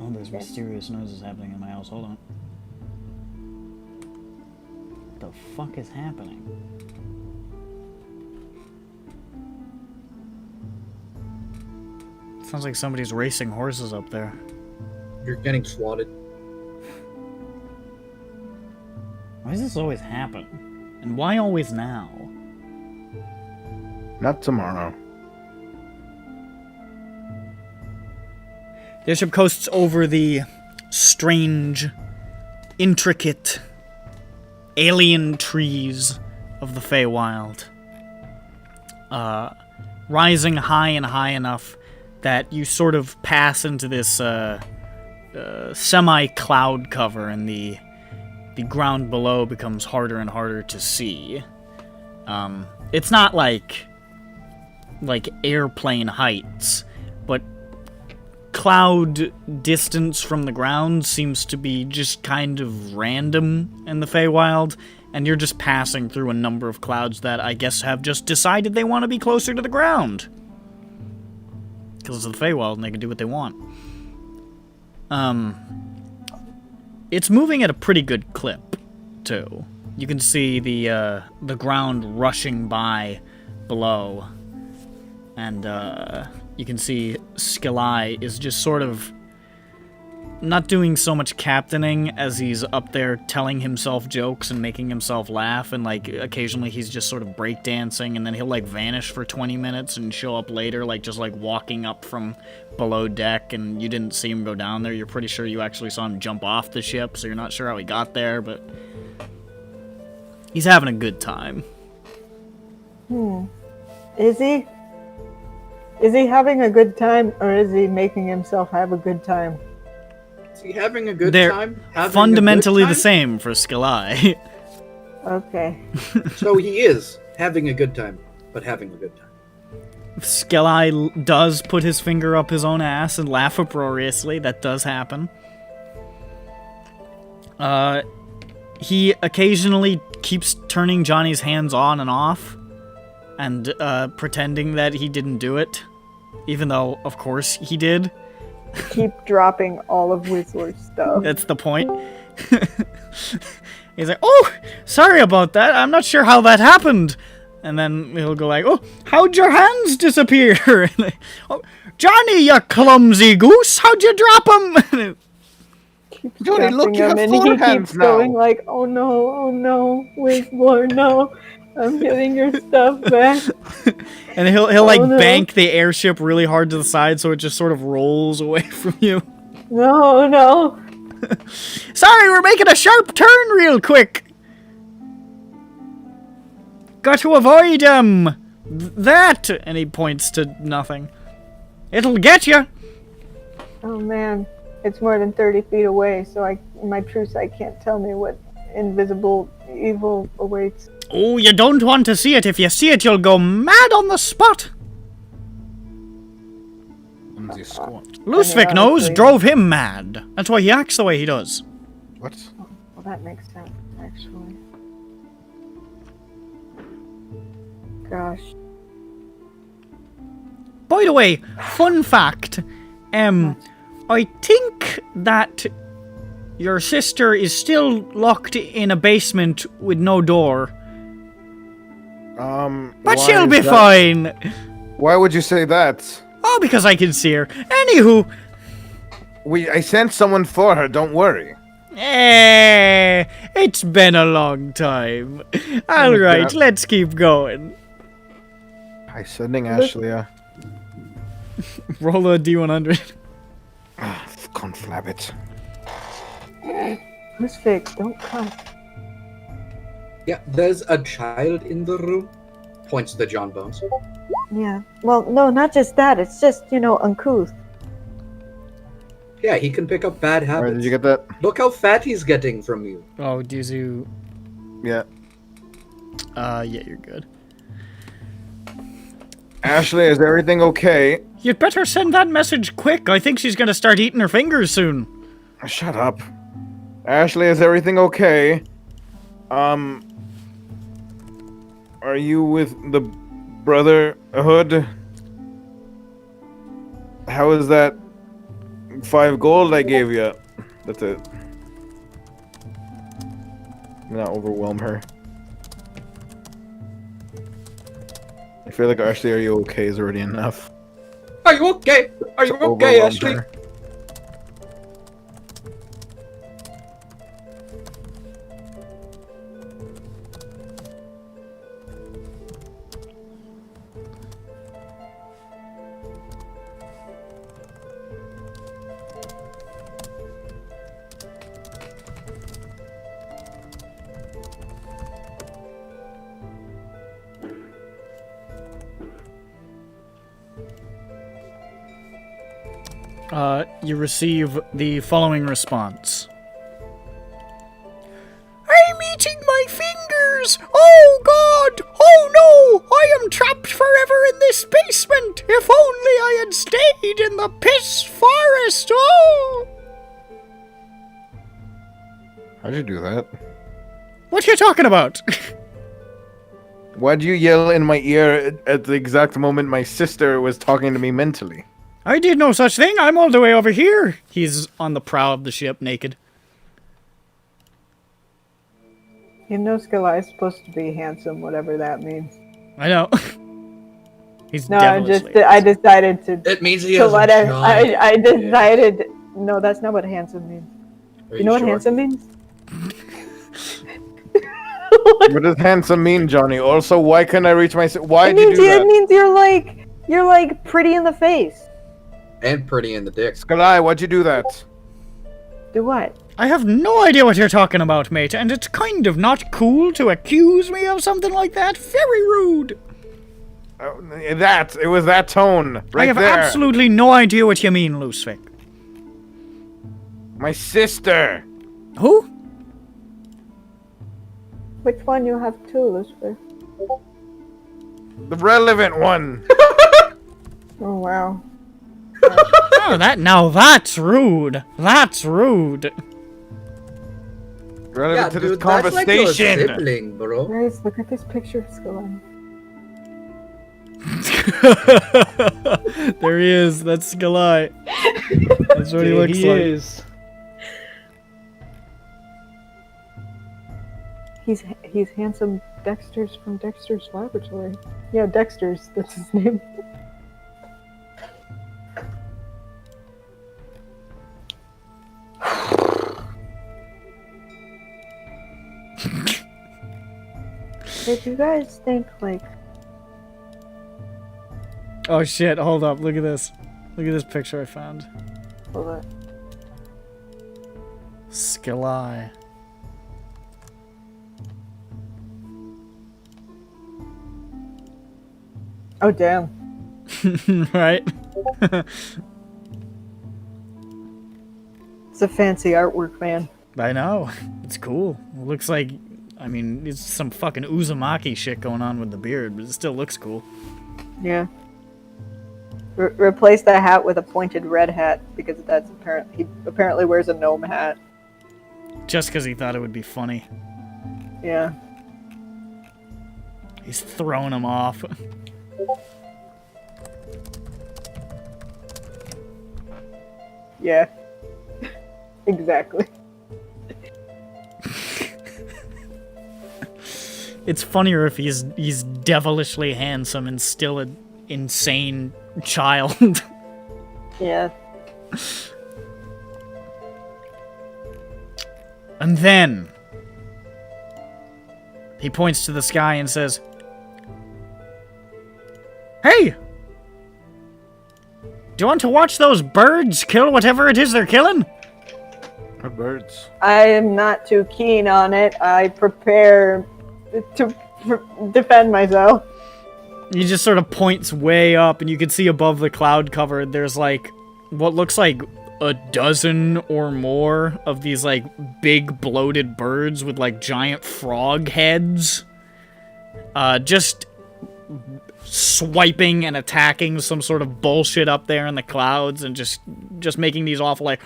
Oh, there's mysterious noises happening in my house. Hold on. What the fuck is happening? Sounds like somebody's racing horses up there. You're getting swatted. Why does this always happen? And why always now? Not tomorrow. The airship coasts over the strange, intricate, alien trees of the Feywild. Rising high and high enough that you sort of pass into this semi-cloud cover, and the ground below becomes harder and harder to see. It's not like airplane heights, but cloud distance from the ground seems to be just kind of random in the Feywild, and you're just passing through a number of clouds that I guess have just decided they want to be closer to the ground. Because it's the Feywild and they can do what they want. It's moving at a pretty good clip, too. You can see the ground rushing by below. And you can see Skillai is just sort of not doing so much captaining as he's up there telling himself jokes and making himself laugh, and like occasionally he's just sort of breakdancing, and then he'll like vanish for 20 minutes and show up later, like just like walking up from below deck, and you didn't see him go down there. You're pretty sure you actually saw him jump off the ship, so you're not sure how he got there, but he's having a good time. Is he? Is he having a good time, or is he making himself have a good time? Is he having a good They're time? Having fundamentally a good the time? same for Skillai. Okay. So he is having a good time, but having a good time. Skillai does put his finger up his own ass and laugh uproariously. That does happen. He occasionally keeps turning Johnny's hands on and off and pretending that he didn't do it, even though, of course, he did. Keep dropping all of Whistler's stuff. That's the point. He's like, "Oh, sorry about that. I'm not sure how that happened." And then he'll go like, "Oh, how'd your hands disappear?" "Oh, Johnny, you clumsy goose, how'd you drop them?" Johnny, look, you have and four he hands keeps now. going like, oh no, Whistler, no, I'm getting your stuff back. And he'll like no. bank the airship really hard to the side so it just sort of rolls away from you. No. Sorry, we're making a sharp turn real quick. Got to avoid that. And he points to nothing. It'll get you. Oh man, it's more than 30 feet away, so my true sight can't tell me what invisible evil awaits. Oh, you don't want to see it. If you see it, you'll go mad on the spot. Lusvik knows honestly- drove him mad. That's why he acts the way he does. What? Well, that makes sense, actually. Gosh. By the way, fun fact, I think that your sister is still locked in a basement with no door. But But she'll be fine. Why would you say that? Oh, because I can see her. Anywho, I sent someone for her, don't worry. It's been a long time. All right, let's keep going. Hi, sending Ashley a... Roll a D100. Conflab it. Who's fake? Don't cut. Yeah, there's a child in the room. Points to John Bones. Yeah. Well, no, not just that. It's just, uncouth. Yeah, he can pick up bad habits. Alright, did you get that? Look how fat he's getting from you. Oh, did you? Yeah. Yeah, you're good. Ashley, is everything okay? You'd better send that message quick. I think she's gonna start eating her fingers soon. Shut up. Ashley, is everything okay? Are you with the Brotherhood? How is that 5 gold I gave you? That's it. Not overwhelm her. I feel like Ashley, are you okay is already enough. Are you okay? Are you okay, Overwhelm Ashley? her. You receive the following response. I'm eating my fingers! Oh god! Oh no! I am trapped forever in this basement! If only I had stayed in the piss forest! Oh! How'd you do that? What are you talking about? Why'd you yell in my ear at the exact moment my sister was talking to me mentally? I did no such thing. I'm all the way over here. He's on the prow of the ship, naked. Skalai is supposed to be handsome, whatever that means. I know. He's No, devilishly I decided to. It means he To has let a it, giant I dick. decided. No, that's not what handsome means. Are You know what sure? handsome means? What does handsome mean, Johnny? Also, why couldn't I reach my... Why It did you means do it that? means you're like pretty in the face. And pretty in the dick. Skalai, why'd you do that? Do what? I have no idea what you're talking about, mate, and it's kind of not cool to accuse me of something like that. Very rude. It was that tone, right I have there. absolutely no idea what you mean, Lucifer. My sister. Who? Which one you have two, Lucifer? The relevant one. Oh wow. Oh, that's rude. That's rude. Relevant to this dude, that's like your conversation. sibling, bro. Guys, look at this picture of Skalai. There he is. That's Skalai. That's what he There looks he like. is. He's handsome Dexter's from Dexter's Laboratory. Yeah, Dexter's, that's his name. Did you guys think like Oh shit, hold up. Look at this. Look at this picture I found. hold on. Skalai. Oh damn. Right? It's a fancy artwork, man. I know. It's cool. It looks like, I mean, it's some fucking Uzumaki shit going on with the beard, but it still looks cool. Yeah. Replace the hat with a pointed red hat because that's he apparently wears a gnome hat. Just because he thought it would be funny. Yeah. He's throwing him off. Yeah. Exactly. It's funnier if he's devilishly handsome and still an insane child. Yeah. And then he points to the sky and says, "Hey! Do you want to watch those birds kill whatever it is they're killing?" What birds? I am not too keen on it. I prepare to defend myself. He just sort of points way up, and you can see above the cloud cover, there's like what looks like a dozen or more of these like big bloated birds with like giant frog heads. Just swiping and attacking some sort of bullshit up there in the clouds, and just making these awful like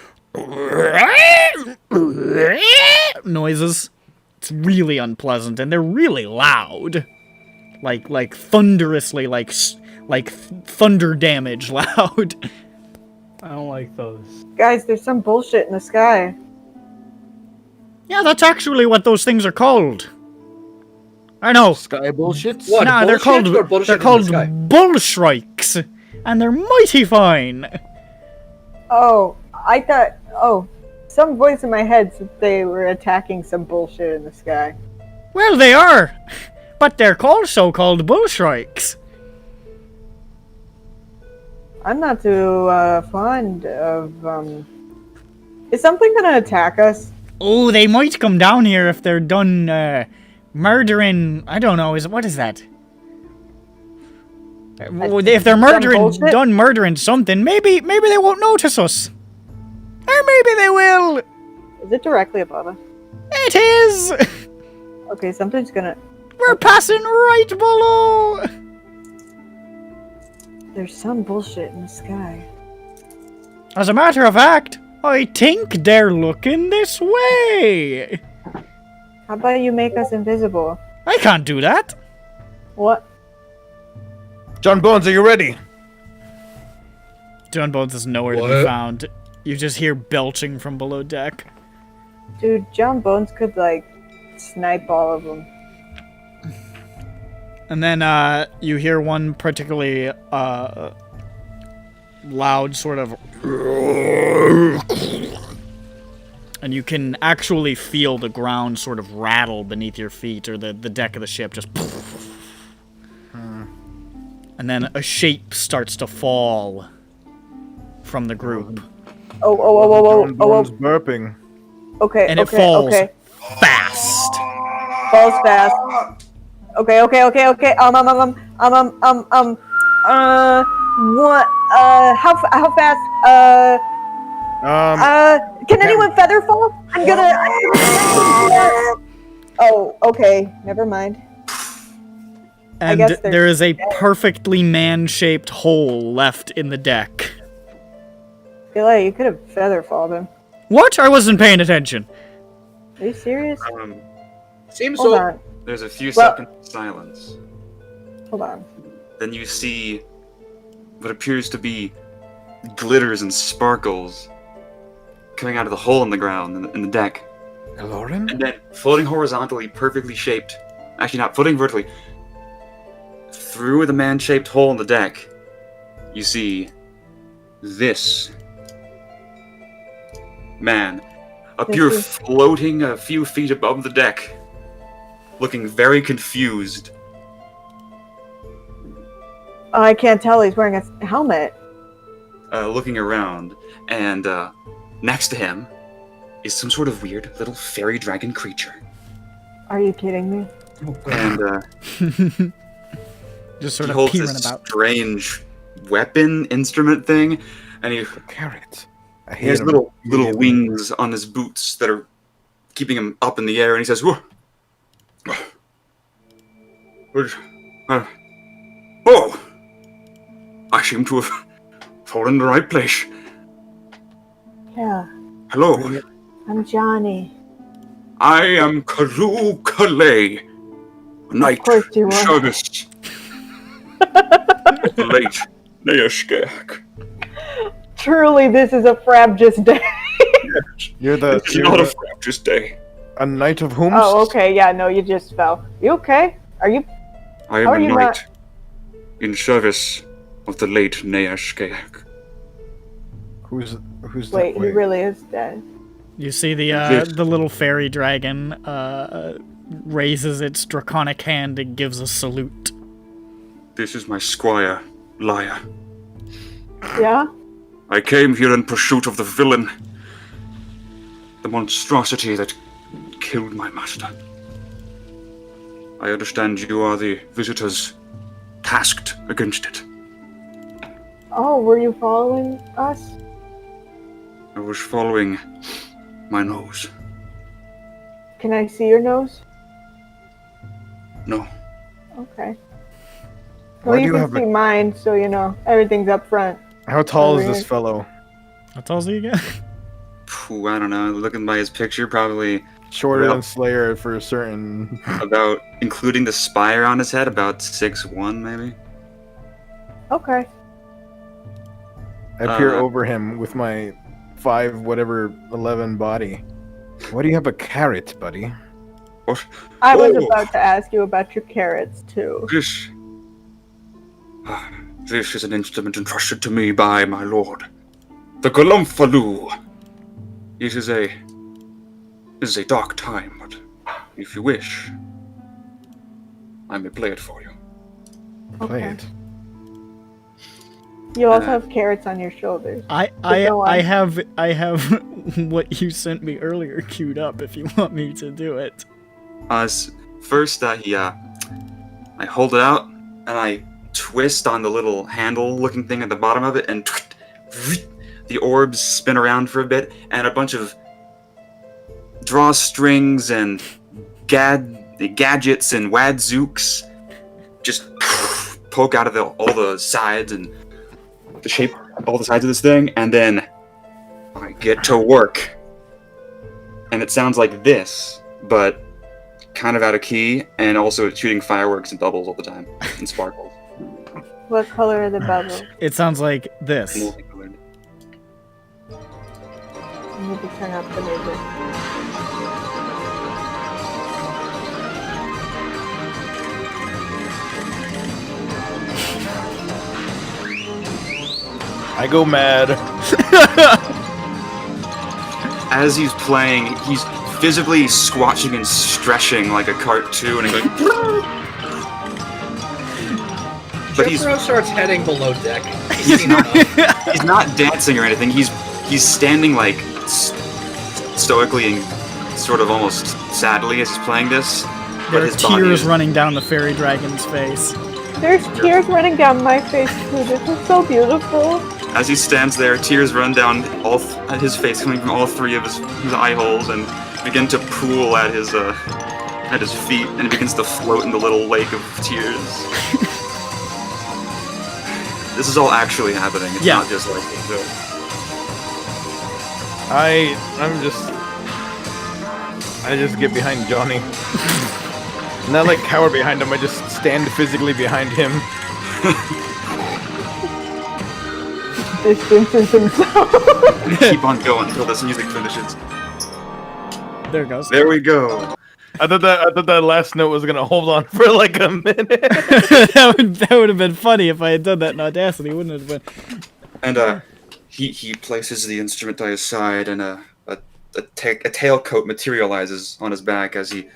noises. It's really unpleasant, and they're really loud, like thunderously, like thunder damage loud. I don't like those. Guys, there's some bullshit in the sky. Yeah, that's actually what those things are called. I know. Sky bullshits? What? Nah, they're bullshit called or bullshit they're in the called sky? bull shrikes, and they're mighty fine. Oh, I thought. Oh, some voice in my head said they were attacking some bullshit in the sky. Well, they are, but they're called so-called bull shrikes. I'm not too fond of. Is something gonna attack us? Oh, they might come down here if they're done murdering. I don't know. What is that? If they're bullshit? done murdering something, maybe they won't notice us, or maybe they will. Is it directly above us? It is. Okay, something's gonna. We're passing right below. There's some bullshit in the sky. As a matter of fact, I think they're looking this way. How about you make us invisible? I can't do that. What? John Bones, are you ready? John Bones is nowhere to be What? found. You just hear belching from below deck. Dude, John Bones could, like, snipe all of them. And then you hear one particularly loud sort of, and you can actually feel the ground sort of rattle beneath your feet, or the deck of the ship just. And then a shape starts to fall from the group, John Bones burping. Okay, and okay, it falls okay. fast. Falls fast. Okay. What? How fast? Can anyone feather fall? I'm gonna. Oh, okay. Never mind. And guess they're there is a perfectly man-shaped hole left in the deck. I feel like you could have feather falled him. What? I wasn't paying attention. Are you serious? Seems Hold so. on. There's a few Well- seconds of silence. Hold on. Then you see what appears to be glitters and sparkles coming out of the hole in the ground in the deck. Lauren? And then floating horizontally, perfectly shaped. Actually, not floating vertically. Through the man-shaped hole in the deck, you see this man appear This is- floating a few feet above the deck, looking very confused. Oh, I can't tell. He's wearing a helmet. Looking around, and next to him is some sort of weird little fairy dragon creature. Are you kidding me? And Just he sort of holds peering this about. strange weapon instrument thing, and he Carrot. I he hate has him. little wings on his boots that are keeping him up in the air, and he says, "Whoa. Oh, I seem to have fallen in the right place. Yeah. Hello, I'm Johnny. I am Karu Kalei, knight course you in are. service. Late Neashkak. Truly, this is a frabjous day. You're It's not a fractious day. a knight of whom? Oh, okay. Yeah, no, you just fell. You okay? Are you? I am How are a you knight not- in service of the late Neashkak. Who's Wait, that? he really is dead. You see the little fairy dragon raises its draconic hand and gives a salute. This is my squire, Liar. Yeah? I came here in pursuit of the villain. The monstrosity that killed my master. I understand you are the visitors tasked against it. Oh, were you following us? I was following my nose. Can I see your nose? No. Okay. Why Well, do you you can have see a- mine, so you know everything's up front. How tall Oh, is this really? fellow? How tall is he again? Phew, I don't know. Looking by his picture, probably Shorter Well- than Slayer for a certain. about, including the spire on his head, about 6'1", maybe. Okay. I peer Uh, over him with my 5'11" body. Why do you have a carrot, buddy? What? I was Oh. about to ask you about your carrots too. This. This is an instrument entrusted to me by my lord, the Galumfalu. This is a dark time, but if you wish, I may play it for you. Play Okay. it. You also have carrots on your shoulders. I go on. have what you sent me earlier queued up if you want me to do it. First, I hold it out and I twist on the little handle-looking thing at the bottom of it, and the orbs spin around for a bit, and a bunch of drawstrings and gadgets and wadzooks just poke out of all the sides and the shape, all the sides of this thing, and then I get to work. And it sounds like this, but kind of out of key, and also it's shooting fireworks and bubbles all the time, and sparkles. What color are the bubbles? It sounds like this. Multicolored. I need to turn up the music. I go mad. As he's playing, he's visibly squatching and stretching like a cartoon, and going. But Jethro starts heading below deck. he's not dancing or anything. He's standing like stoically and sort of almost sadly as he's playing this. There But are his body tears is running down the fairy dragon's face. There's tears running down my face too. This is so beautiful. As he stands there, tears run down his face, coming from all three of his eye holes, and begin to pool at his feet, and he begins to float in the little lake of tears. This is all actually happening. It's Yeah. not just like a joke. I just get behind Johnny. Not like cower behind him, I just stand physically behind him. Distances himself. Keep on going until this music finishes. There it goes. There we go. I thought that last note was gonna hold on for like a minute. that would have been funny if I had done that in Audacity, wouldn't it have been? And he places the instrument by his side, and a tailcoat materializes on his back as he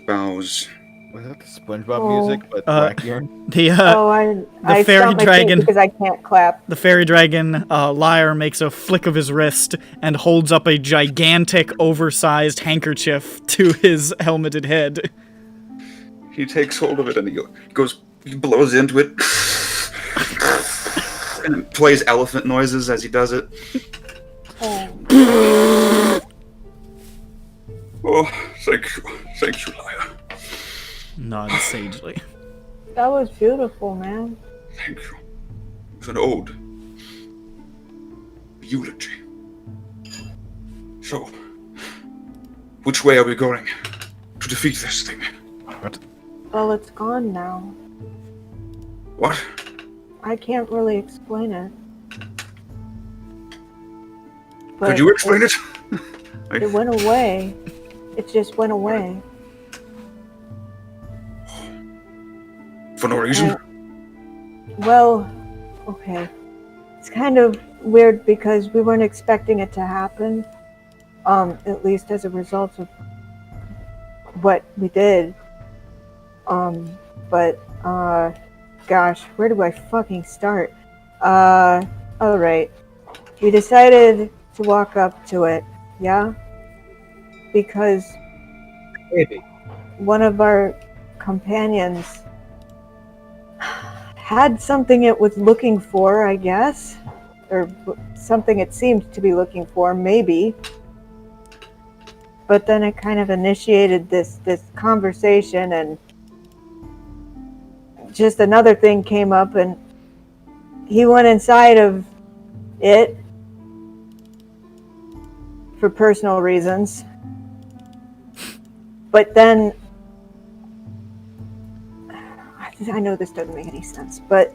bows. Was that the SpongeBob Oh. music, but Uh, wackier? The Oh, I fairy stomped my feet dragon- because I can't clap. The fairy dragon, Lyre, makes a flick of his wrist and holds up a gigantic, oversized handkerchief to his helmeted head. He takes hold of it and he blows into it, and plays elephant noises as he does it. Oh. Oh, thank you, Liar. Nods sagely. That was beautiful, man. Thank you. It's an ode. Eulogy. So, which way are we going to defeat this thing? Well, it's gone now. What? I can't really explain it. But Could you explain it? It went away. It just went away. For no reason? Well, okay. It's kind of weird because we weren't expecting it to happen. At least as a result of what we did. Gosh, where do I fucking start? Alright. We decided to walk up to it, yeah? Because Maybe. one of our companions had something it was looking for, I guess. Or something it seemed to be looking for, maybe. But then it kind of initiated this conversation, and just another thing came up, and he went inside of it for personal reasons. But then I know this doesn't make any sense, but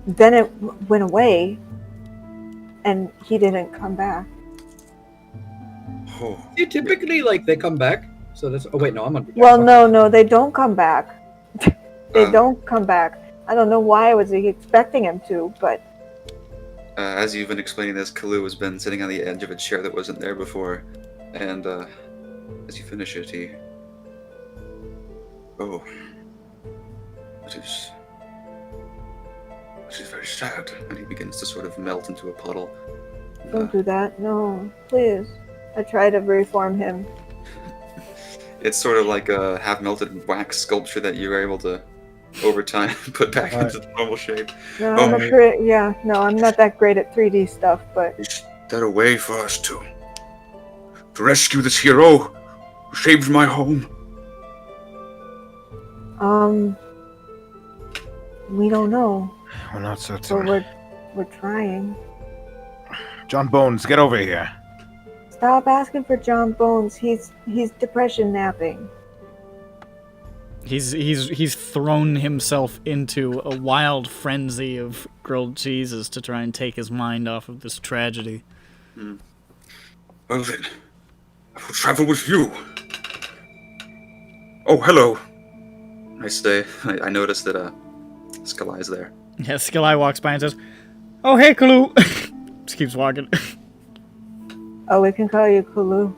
then it went away and he didn't come back. Oh, You typically they come back. So that's. Oh wait, no, I'm on. Well, no, they don't come back. They Uh. don't come back. I don't know why I was expecting him to, but as you've been explaining this, Kalu has been sitting on the edge of a chair that wasn't there before, and as you finish it, he. Oh, it is very sad, and he begins to sort of melt into a puddle. don't do that. No, please. I try to reform him. It's sort of like a half-melted wax sculpture that you were able to, over time, put back into the normal shape. No, Oh, I'm not that great at 3D stuff, but Is there a way for us to rescue this hero who saved my home? we don't know. We're not certain. But we're trying. John Bones, get over here. Stop asking for John Bones. He's depression napping. He's thrown himself into a wild frenzy of grilled cheeses to try and take his mind off of this tragedy. Well then, I will travel with you. Oh, hello. I say, I noticed that Skalai's there. Yeah, Skillai walks by and says, "Oh, hey, Kalu." Just keeps walking. Oh, we can call you Kulu.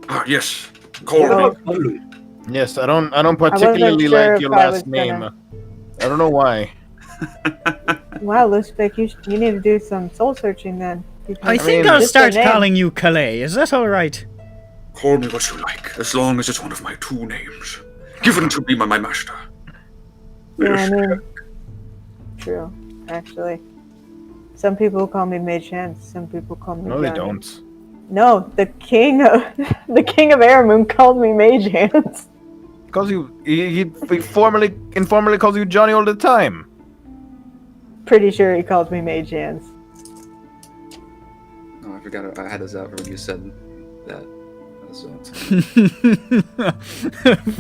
Ah, yes. Call Oh. me. Yes, I don't particularly sure like your if I last was name. gonna- I don't know why. Wow, Lusvik, you need to do some soul searching then. because I think mean, I'll just start their name- calling you Calais. Is that all right? Call me what you like, as long as it's one of my two names. Given to me by my master. Yeah, I mean, true, actually. Some people call me Mage Hand, some people call me No, they Johnny. don't. No, the king of Airmoon called me Mage Hands. Because he informally calls you Johnny all the time. Pretty sure he called me Mage Hands. Oh, I forgot I had this out for when you said that. So,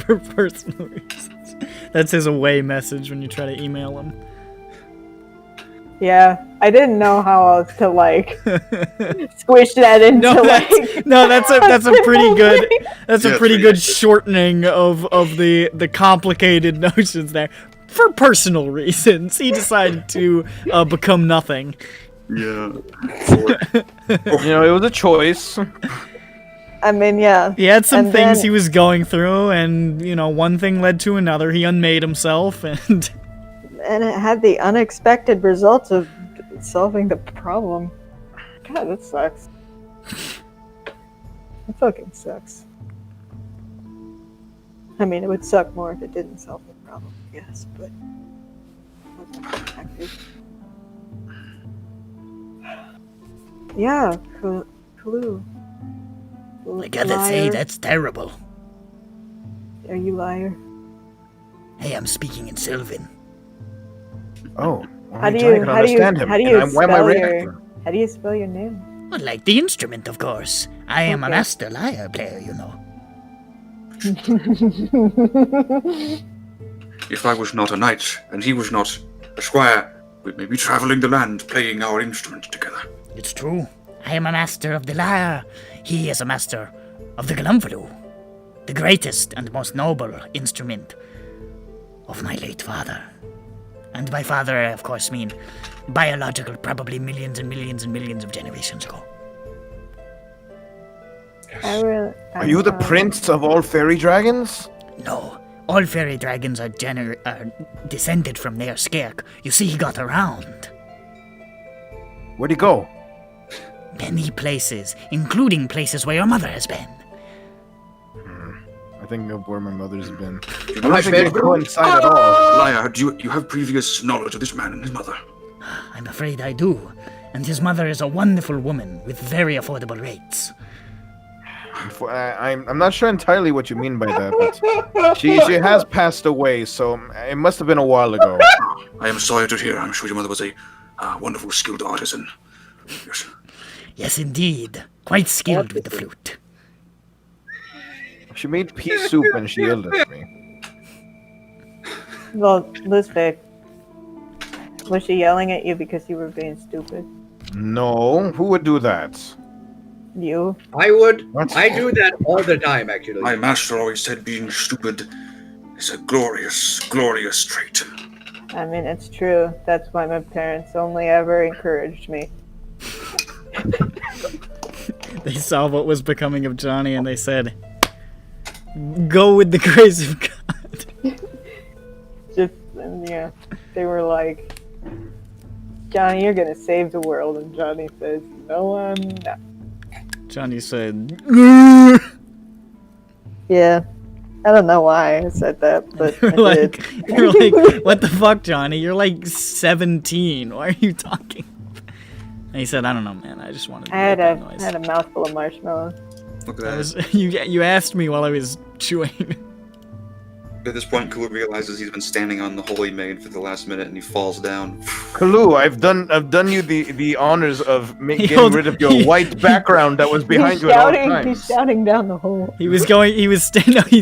For personal reasons. That's his away message when you try to email him. Yeah, I didn't know how else to squish that into That's a pretty good Yeah, pretty it's good pretty shortening of the complicated notions there. For personal reasons, he decided to become nothing. yeah. It was a choice. I mean, yeah. He had some And things then- he was going through, and one thing led to another. He unmade himself, and And it had the unexpected results of solving the problem. God, that sucks. It fucking sucks. I mean, it would suck more if it didn't solve the problem, yes, but... Yeah, Clue. I gotta say, Liar. that's terrible. Are you liar? Hey, I'm speaking in Sylvan. Oh, well, How I'm do trying you to understand him. how do and you why am I spell reacting? your how do you spell your name? Well, like the instrument, of course. I am a Okay. master lyre player, you know. If I was not a knight, and he was not a squire, we may be traveling the land, playing our instruments together. It's true. I am a master of the lyre. He is a master of the Glumvalu, the greatest and most noble instrument of my late father. And by father, I of course mean biological, probably millions and millions and millions of generations ago. Are you the prince of all fairy dragons? No, all fairy dragons are descended from their scark. You see, he got around. Where'd he go? Many places, including places where your mother has been. I think of where my mother's been. You I know, don't think they coincide at all. Liar, do you have previous knowledge of this man and his mother? I'm afraid I do. And his mother is a wonderful woman with very affordable rates. I'm not sure entirely what you mean by that, but she has passed away, so it must have been a while ago. I am sorry to hear. I'm sure your mother was a wonderful, skilled artisan. Yes. Yes, indeed. Quite skilled with the flute. She made pea soup and she yelled at me. Well, Lizvick, was she yelling at you because you were being stupid? No, who would do that? You? I would. What? I do that all the time, actually. My master always said being stupid is a glorious, glorious trait. I mean, it's true. That's why my parents only ever encouraged me. They saw what was becoming of Johnny and they said, go with the grace of God. Just, yeah. They were like, Johnny, you're gonna save the world. And Johnny says, no, I'm not. Johnny said, Yeah. I don't know why I said that, but I like, did. you're like, what the fuck, Johnny? You're like 17. Why are you talking? And he said, I don't know, man. I just wanted to I had make that noise. a mouthful of marshmallows. Look at I that. was, you asked me while I was chewing. At this point, Kulu realizes he's been standing on the Holy Maid for the last minute, and he falls down. Kalu, I've done you the honors of getting Hold- rid of your white background that was behind He's you at all shouting, times. he's shouting down the hole. He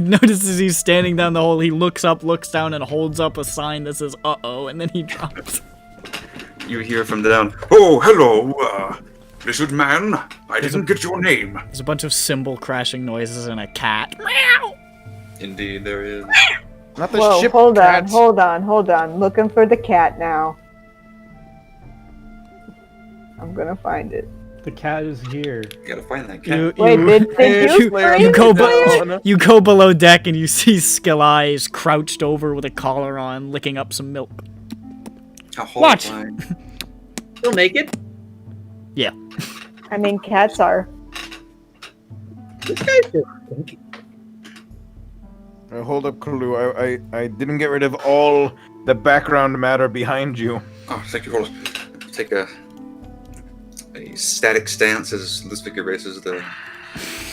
notices he's standing down the hole. He looks up, looks down, and holds up a sign that says, uh-oh, and then he drops. You hear from down. Oh, hello, lizard man. I didn't get your name. There's a bunch of cymbal crashing noises and a cat. Meow! Indeed, there is. Not the Whoa, ship hold cats. on. Looking for the cat now. I'm gonna find it. The cat is here. You gotta find that cat. Wait, did you scream? you go below deck and you see Skill Eyes crouched over with a collar on, licking up some milk. How Watch. horrifying. Still naked? Yeah. I mean, cats are. This guy's just stinky. Hold up, Kalu. I didn't get rid of all the background matter behind you. Oh, thank you. Hold on. Take a static stance as Lisvik erases the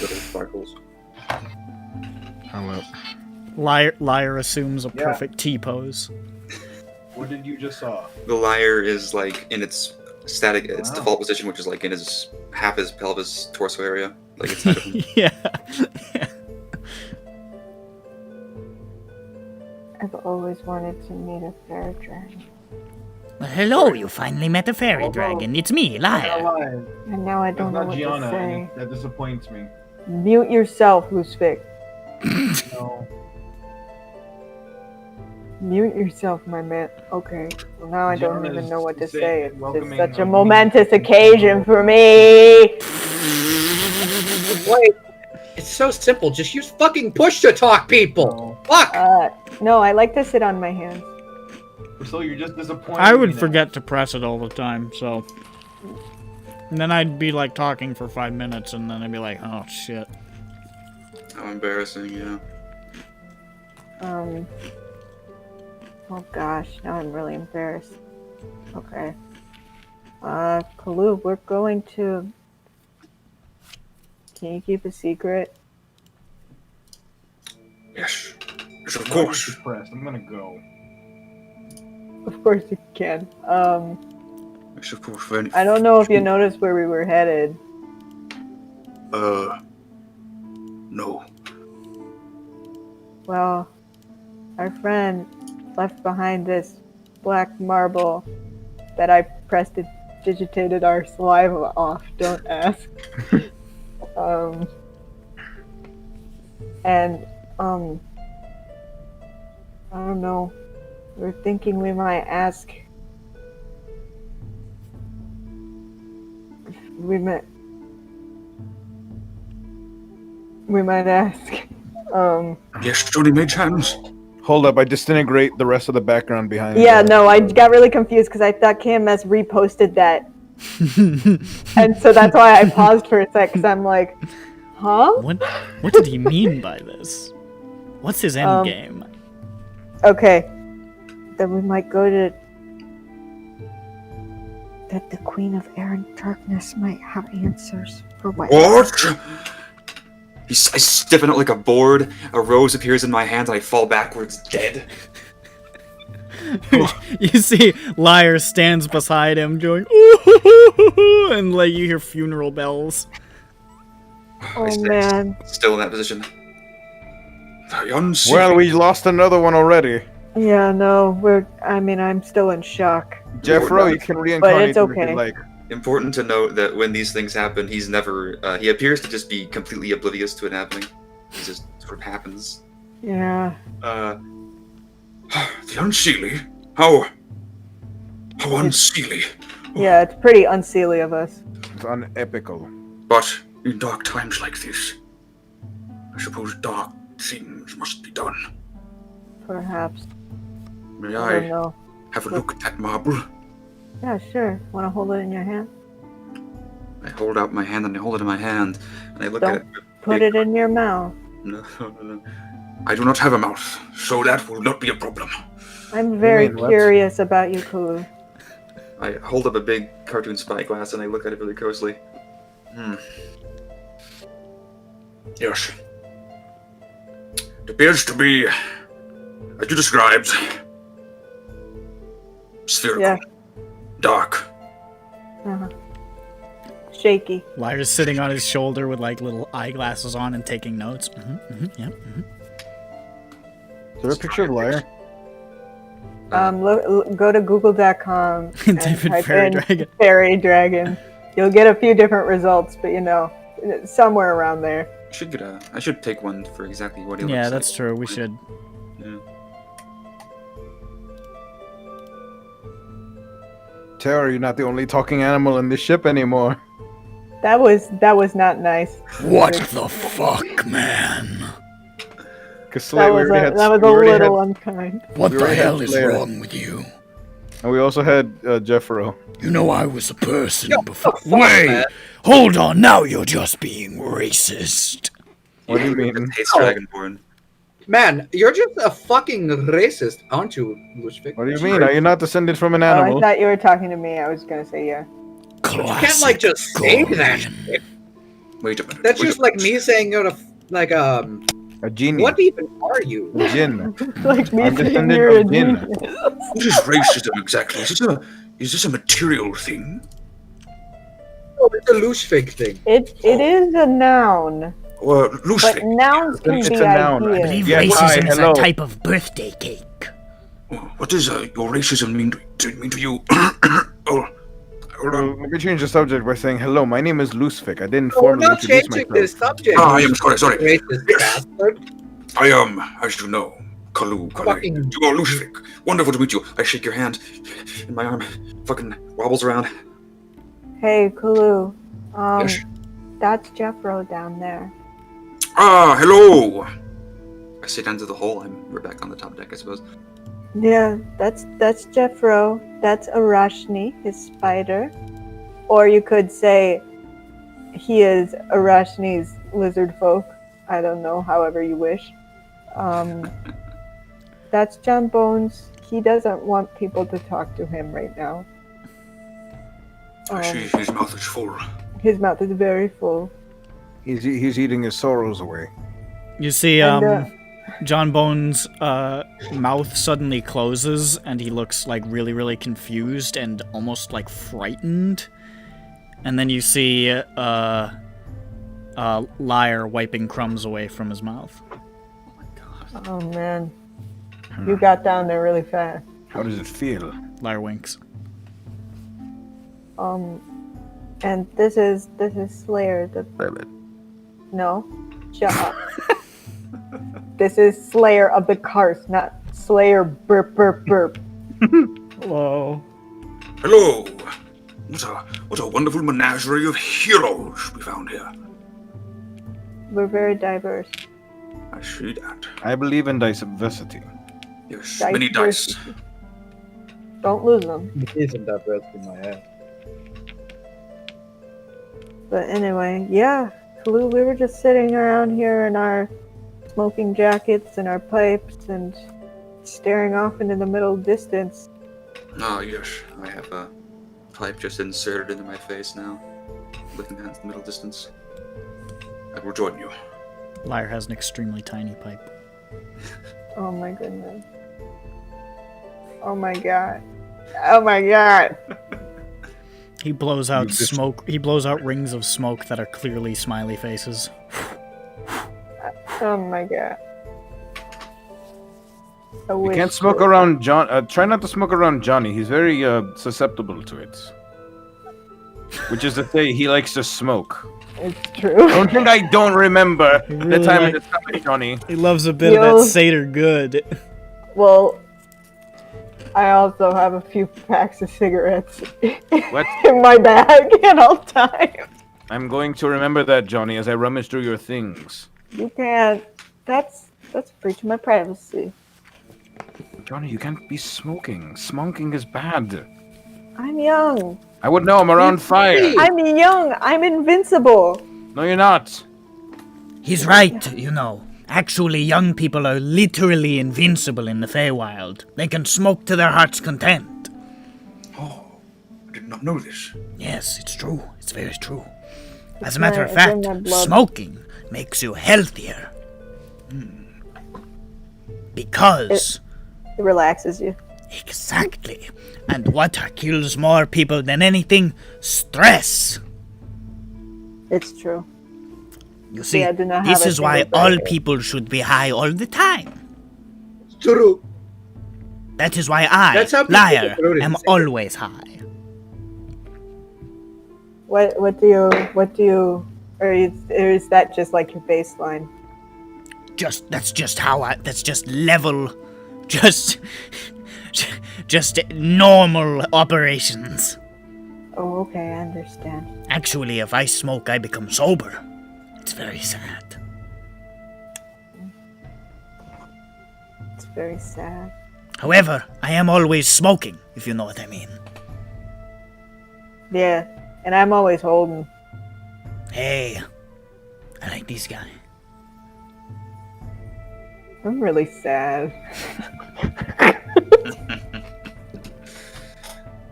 little sparkles. Hello. Liar assumes a Yeah. perfect T-pose. What did you just saw? The lyre is like in its static, its Wow. default position, which is like in his half his pelvis torso area, like inside of him. Yeah. I've always wanted to meet a fairy dragon. Well, hello, you finally met a fairy dragon. It's me, Liar. lying. And now I don't know what to say. That disappoints me. Mute yourself, Luzvik. No. Mute yourself, my man. Okay. Well, now I don't even know what to say. It's just welcoming such a of me. momentous occasion for me. Wait, it's so simple. Just use fucking push to talk, people. Fuck! No, I like to sit on my hands. So you're just disappointed. I would forget to press it all the time, so... And then I'd be, like, talking for 5 minutes, and then I'd be like, oh, shit. How embarrassing, yeah. Oh gosh, now I'm really embarrassed. Okay. Kalu, we're going to... Can you keep a secret? Yes. Yes, of course. I'm gonna go. Of course you can. Yes, of course. Very... I don't know if you noticed where we were headed. No. Well, our friend left behind this black marble that I prestidigitated our saliva off. Don't ask. I don't know. We're thinking we might ask. We might ask. Yes, Johnny Mage Hands. Hold up, I disintegrate the rest of the background behind. Yeah, no, I got really confused because I thought KMS reposted that. And so that's why I paused for a sec, because I'm like, huh? What did he mean by this? What's his end game? Okay. Then we might go to... That the Queen of Air and Darkness might have answers for what? What? I stiffen it like a board. A rose appears in my hand, and I fall backwards dead. You see Liar stands beside him going, ooh, and like you hear funeral bells. Oh, man. Still in that position. The unseen. Well, we lost another one already. Yeah, no, I'm still in shock. Jeffro, you can reincarnate it's him if okay. you like. Important to note that when these things happen, he's never. He appears to just be completely oblivious to it happening. It just sort of happens. Yeah. The unseelie? How unseelie? Yeah, it's pretty unseelie of us. It's unepical. But in dark times like this, I suppose dark things must be done. Perhaps. May I don't I know. have a look at that marble? Yeah, sure. Want to hold it in your hand? I hold out my hand and I hold it in my hand, and I look at it. Put it in your mouth. No. I do not have a mouth, so that will not be a problem. I'm very mean what? curious about you, Kulu. I hold up a big cartoon spyglass and I look at it really closely. Yes. It appears to be, as you described, spherical, Yeah. dark. Uh-huh. Shaky. Liar's sitting on his shoulder with like little eyeglasses on and taking notes. Yeah. Is there a picture of Liar? Go to google.com and Type in type fairy in dragon. fairy dragon. You'll get a few different results, but somewhere around there. I should take one for exactly what he looks Yeah, like. that's true. We should. Yeah. Terror, you're not the only talking animal in this ship anymore. That was not nice. What the fuck, man? Because That was a little unkind. What We the already had hell is Blair. wrong with you? And we also had Jeffro. You know I was a person before. fuck, Wait! man. Hold on, now you're just being racist. What do you mean? Hates Oh. Dragonborn. Man, you're just a fucking racist, aren't you, Lushvik? What do you mean? Are you not descended from an Oh, I animal? thought you were talking to me. I was gonna say yeah. You can't just say that shit. Wait a minute. That's wait just a like minute. me saying you're A genie. what even are you? A jinn. Like me I'm saying descended you're a from Jinn. genius. What is racism exactly? Is this a material thing? Oh, it's a Lushvik thing. It is a noun, Or but loose thing? nouns can It's be a noun. I ideas. believe Yeah, hi, racism is hello. a type of birthday cake. What does your racism mean to you? Oh, hold on. Let me change the subject by saying, hello, my name is Lucefik. I didn't Oh, we're formally not introduce changing myself. this subject. Ah, I am sorry. Racist bastard. I am, as you know, Kalu. Fucking- You are Lushvik. Wonderful to meet you. I shake your hand, and my arm fucking wobbles around. Hey, Kulu. Yes. That's Jeffro down there. Ah, hello. I sit down to the hole. We're back on the top deck, I suppose. Yeah, that's Jeffro. That's Arashni, his spider. Or you could say he is Arashni's lizard folk. I don't know, however you wish. That's John Bones. He doesn't want people to talk to him right now. I see his mouth is full. His mouth is very full. He's eating his sorrows away. You see, And, John Bones' mouth suddenly closes, and he looks like really, really confused and almost like frightened. And then you see Liar wiping crumbs away from his mouth. Oh man, you got down there really fast. How does it feel? Liar winks. And this is Slayer. No, shut up. This is Slayer of the Karst, not Slayer burp burp burp. Hello. Hello. What a wonderful menagerie of heroes we found here. We're very diverse. I see that. I believe in diversity. Yes, many dice. Don't lose them. Isn't that breath in my head? But anyway, yeah, Kalu, we were just sitting around here in our smoking jackets and our pipes and staring off into the middle distance. Ah, yes. I have a pipe just inserted into my face now, looking at the middle distance. I will join you. Lyre has an extremely tiny pipe. Oh my goodness. Oh my god. Oh my god. He blows out You just- smoke. He blows out rings of smoke that are clearly smiley faces. Oh my god. I You wish can't smoke around John. Try not to smoke around Johnny. He's very susceptible to it. Which is to say, he likes to smoke. It's true. Don't think I don't remember He the really time like- of the summer, Johnny. He loves a bit of Yo. that Seder good. Well, I also have a few packs of cigarettes What? in my bag at all times. I'm going to remember that, Johnny, as I rummage through your things. You can't. That's breaching my privacy. Johnny, you can't be smoking. Smoking is bad. I'm young. I would know. I'm around fire. I'm young. I'm invincible. No, you're not. He's right, you know. Actually, young people are literally invincible in the Feywild. They can smoke to their heart's content. Oh, I did not know this. Yes, it's true. It's very true. As It's a matter of it's in fact, my blood. smoking makes you healthier. Because... It relaxes you. Exactly. And what kills more people than anything? Stress. It's true. You see, I do not this have a is why single all bracket. people should be high all the time. True. That is why I, That's how people liar, get through to am the always high. What do you, or is that just like your baseline? That's just level, just normal operations. Oh, okay, I understand. Actually, if I smoke, I become sober. It's very sad. It's very sad. However, I am always smoking, if you know what I mean. Yeah, and I'm always holding. Hey, I like this guy. I'm really sad.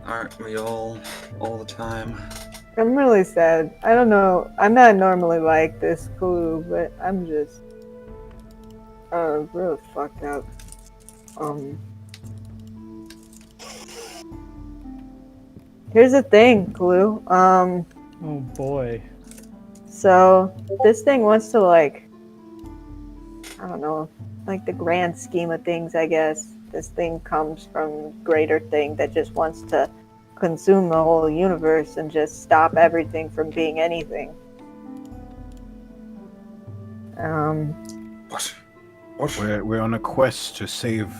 Aren't we all the time? I'm really sad. I don't know. I'm not normally like this, Clue, but I'm just really fucked up. Here's the thing, Clue. Oh boy. So this thing wants to I don't know, like the grand scheme of things, I guess. This thing comes from greater thing that just wants to consume the whole universe and just stop everything from being anything. What? We're on a quest to save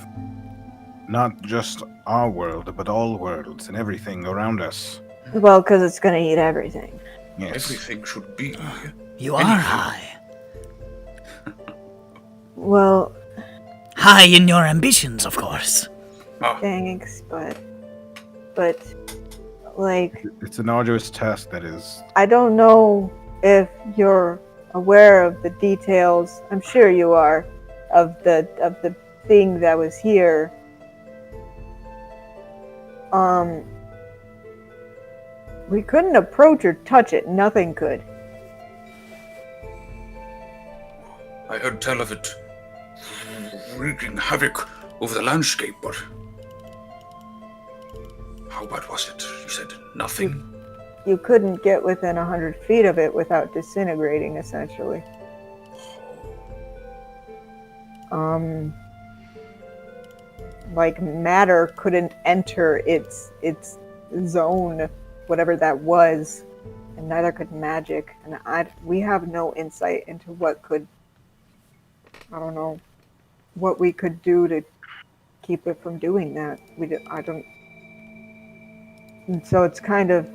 not just our world, but all worlds and everything around us. Well, because it's gonna eat everything. Yes. Everything should be. You are high. Well, High in your ambitions, of course. thanks, but like, It's an arduous task that is. I don't know if you're aware of the details. I'm sure you are of the thing that was here. We couldn't approach or touch it. Nothing could. I heard tell of it wreaking havoc over the landscape, but how bad was it? You said nothing? You couldn't get within 100 feet of it without disintegrating, essentially. Like matter couldn't enter its zone, whatever that was, and neither could magic. And we have no insight into what could, I don't know, what we could do to keep it from doing that. I don't. And so it's kind of.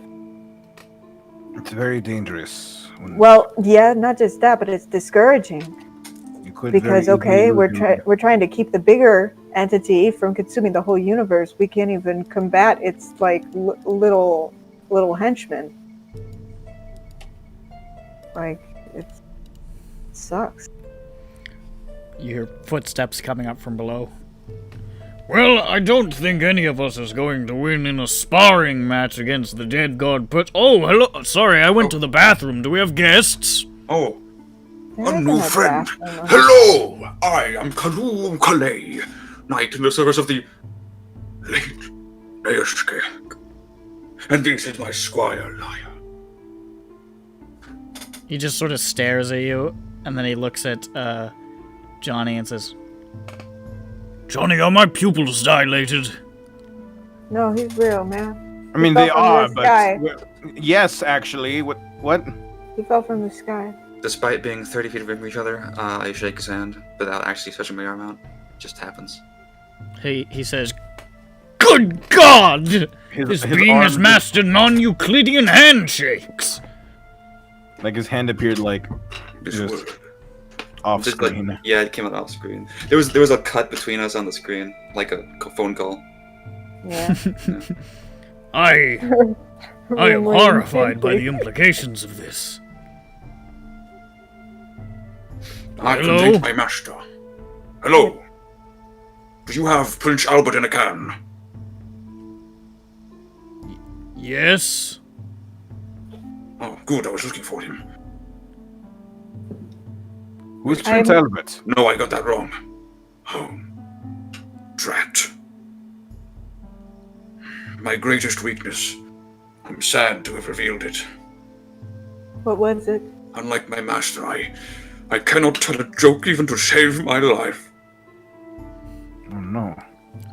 It's very dangerous. Well, yeah, not just that, but it's discouraging. You could Because very okay, easily we're trying to keep the bigger entity from consuming the whole universe. We can't even combat its like little henchmen. Like it sucks. You hear footsteps coming up from below. Well, I don't think any of us is going to win in a sparring match against the dead god Oh, hello. Sorry, I went to the bathroom. Do we have guests? Oh, There a isn't new a friend. bathroom. Hello, I am Kalu Kalei, knight in the service of the late Eoske. And this is my squire, Liar. He just sort of stares at you, and then he looks at Johnny and says, Johnny, are my pupils dilated? No, he's real, man. I mean, fell they from are, the but sky. yes, actually. What? He fell from the sky. Despite being 30 feet away from each other, I shake his hand without actually touching my arm out. It just happens. he says, "Good God! His This being has arm mastered non-Euclidean handshakes." like his hand appeared like This just word. off Just like, screen. yeah, it came out off screen. There was a cut between us on the screen, like a phone call. Yeah. I am Really horrified by the intensely. implications of this. I Hello? can thank my master. Hello. Do you have Prince Albert in a can? Yes? Oh, good. I was looking for him. Who's Prince Albert? No, I got that wrong. Oh, drat. My greatest weakness. I'm sad to have revealed it. What was it? Unlike my master, I cannot tell a joke even to save my life. Oh no.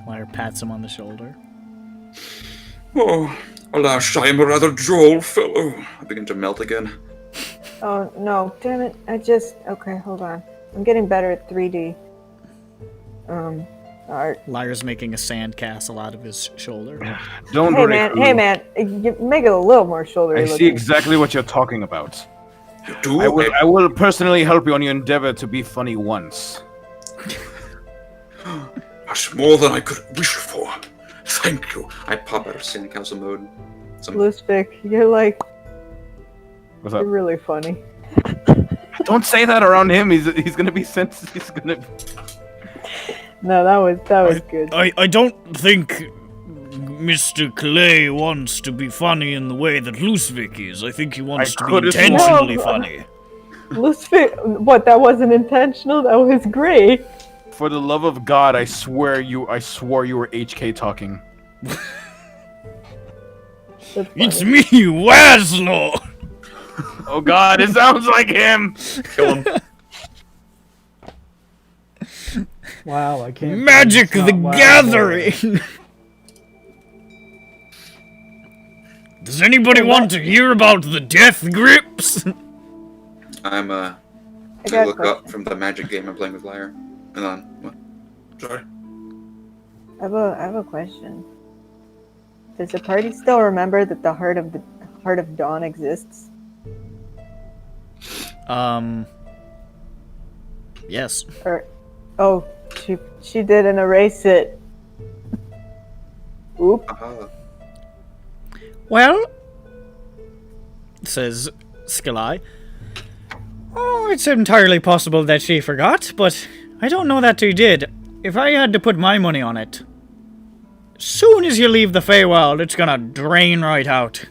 Liar pats him on the shoulder. Oh, alas, I am a rather droll fellow. I begin to melt again. Oh no, damn it! Okay, hold on. I'm getting better at 3D. Art. Liar's making a sandcastle out of his shoulder. Don't Hey worry. man, Kalu. hey man, you make it a little more shouldery I looking. see exactly what you're talking about. You do? I will personally help you on your endeavor to be funny once. That's more than I could wish for. Thank you. I pop out of sandcastle mode. Lusvik, you're like, What's you're up? really funny. Don't say that around him. He's gonna be sensitive. He's gonna. No, that was good. I don't think Mr. Clay wants to be funny in the way that Lusvik is. I think he wants I to be could've sworn- intentionally No, funny. Lusvik, what? That wasn't intentional. That was great. For the love of God, I swore you were HK talking. That's It's funny. me, Waslow! Oh God, it sounds like him. Kill him. Wow, I can't. Magic it's the not WoW. Gathering! Does anybody want to hear about the death grips? I'm I I got a look up question. from the magic game I'm playing with Liar. And then what? Sorry. I have a question. Does the party still remember that the Heart of Dawn exists? Yes. Or, oh, she didn't erase it. Oop. Aha. Well, says Skillai. Oh, it's entirely possible that she forgot, but I don't know that she did. If I had to put my money on it, soon as you leave the Feywild, it's gonna drain right out.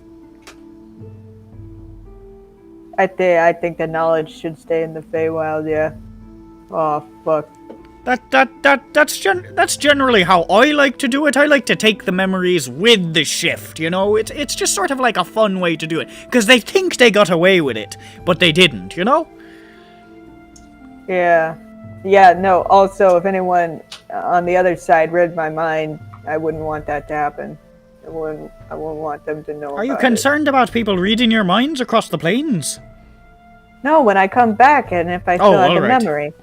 I think the knowledge should stay in the Feywild, yeah. Oh, fuck. That's generally how I like to do it. I like to take the memories with the shift, you know? It's just sort of like a fun way to do it. Because they think they got away with it, but they didn't, you know? Yeah. Yeah, no, also, if anyone on the other side read my mind, I wouldn't want that to happen. I wouldn't want them to know Are you about concerned about people reading your minds across the plains? it. No, when I come back and if I still have the alright. memory.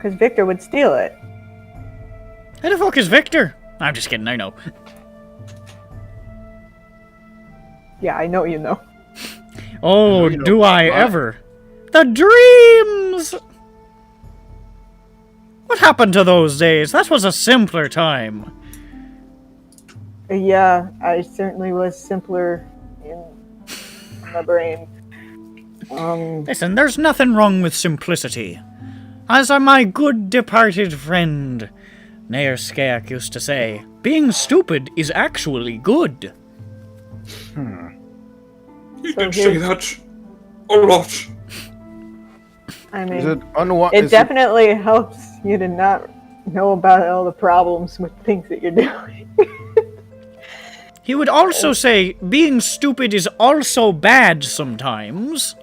Because Victor would steal it. Who the fuck is Victor? I'm just kidding, I know. Yeah, I know you know. Oh, you know do I what? ever? The dreams! What happened to those days? That was a simpler time. Yeah, I certainly was simpler in my brain. Listen, there's nothing wrong with simplicity. As my good departed friend, Nair Skeak used to say, being stupid is actually good. He So did say here's- that a lot. I Is mean, it unwise? it definitely helps you to not know about all the problems with things that you're doing. He would also say, being stupid is also bad sometimes.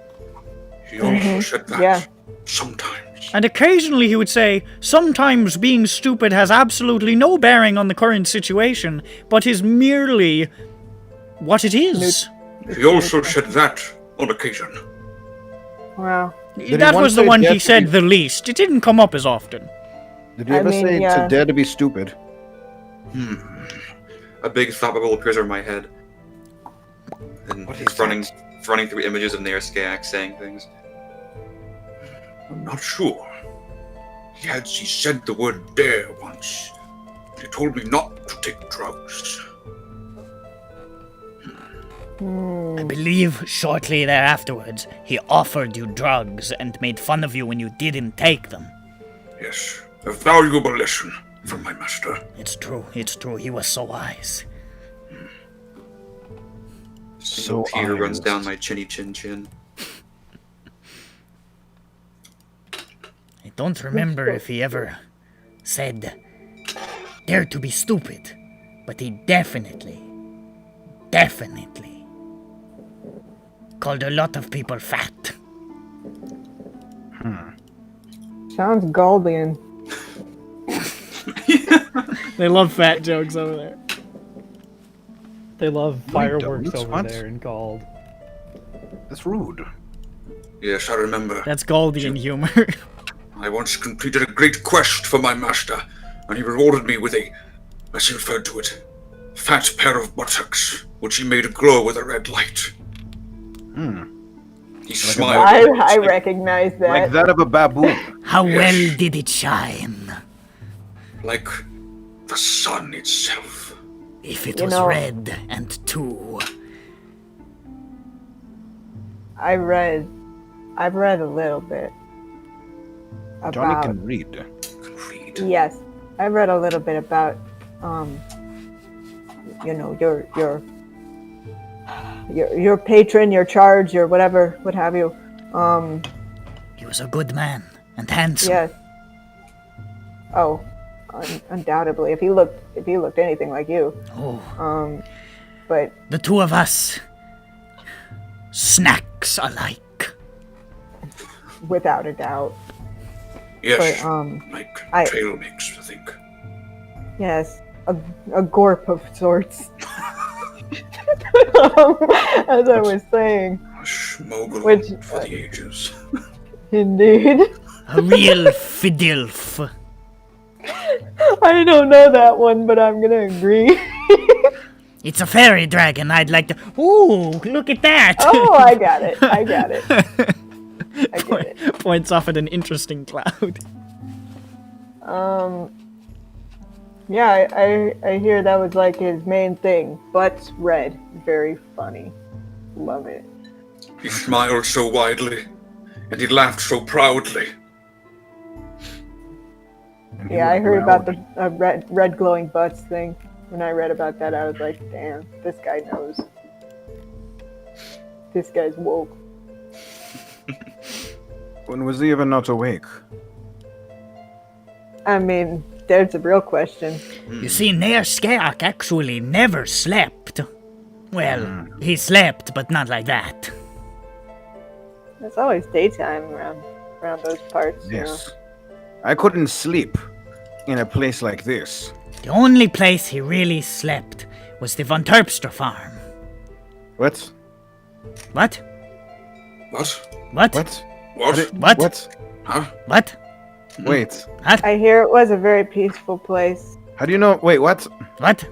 He also said that Yeah. sometimes. And occasionally he would say, sometimes being stupid has absolutely no bearing on the current situation, but is merely what it is. He also said that on occasion. Wow. he That once was the say one death he to said be- the least. It didn't come up as often. Did you I ever mean, say yeah. to dare to be stupid? A big thought bubble appears over my head. And What he's is running through images of Nair Skeak saying things. I'm not sure. He said the word dare once. He told me not to take drugs. I believe shortly thereafterwards, he offered you drugs and made fun of you when you didn't take them. Yes, a valuable lesson from my master. It's true, he was so wise. So a tear runs honest. down my chinny chin chin. I don't remember if he ever said, dare to be stupid, but he definitely called a lot of people fat. Sounds Galdian. They love fat jokes over there. They love fireworks don't. over What? there in Gald. That's rude. Yes, I remember. That's Galdian humor. I once completed a great quest for my master, and he rewarded me with a, as he referred to it, fat pair of buttocks, which he made glow with a red light. He smiled. I recognize that. Like that of a baboon. How Yes. well did it shine? Like the sun itself. If it You was know- red and two. I've read a little bit Johnny about. can read. Read. Yes, I've read a little bit about, your patron, your charge, your whatever, what have you. He was a good man and handsome. Yes. Oh, undoubtedly. If he looked anything like you. Oh, But the two of us, snacks alike. without a doubt. Yes, But like I- trail mix, I think. yes, a gorp of sorts. As I was saying, A schmogel Which- for the ages. indeed. A real fidilf. I don't know that one, but I'm gonna agree. It's a fairy dragon. I'd like to. Ooh, look at that! Oh, I got it. I get it. Points off at an interesting cloud. Yeah, I hear that was like his main thing. Butts red. Very funny. Love it. He smiled so widely, and he laughed so proudly. And he Yeah, I was heard about the proud. red glowing butts thing. When I read about that, I was like, damn, this guy knows. This guy's woke. When was he even not awake? I mean, there's a real question. You see, Nair Skeak actually never slept. Well, he slept, but not like that. It's always daytime around those parts. you know. Yes. I couldn't sleep in a place like this. The only place he really slept was the Von Terpstra farm. What? What? What? What? What? What? What? What? Huh? What? Wait. I hear it was a very peaceful place. How do you know? Wait, what? What?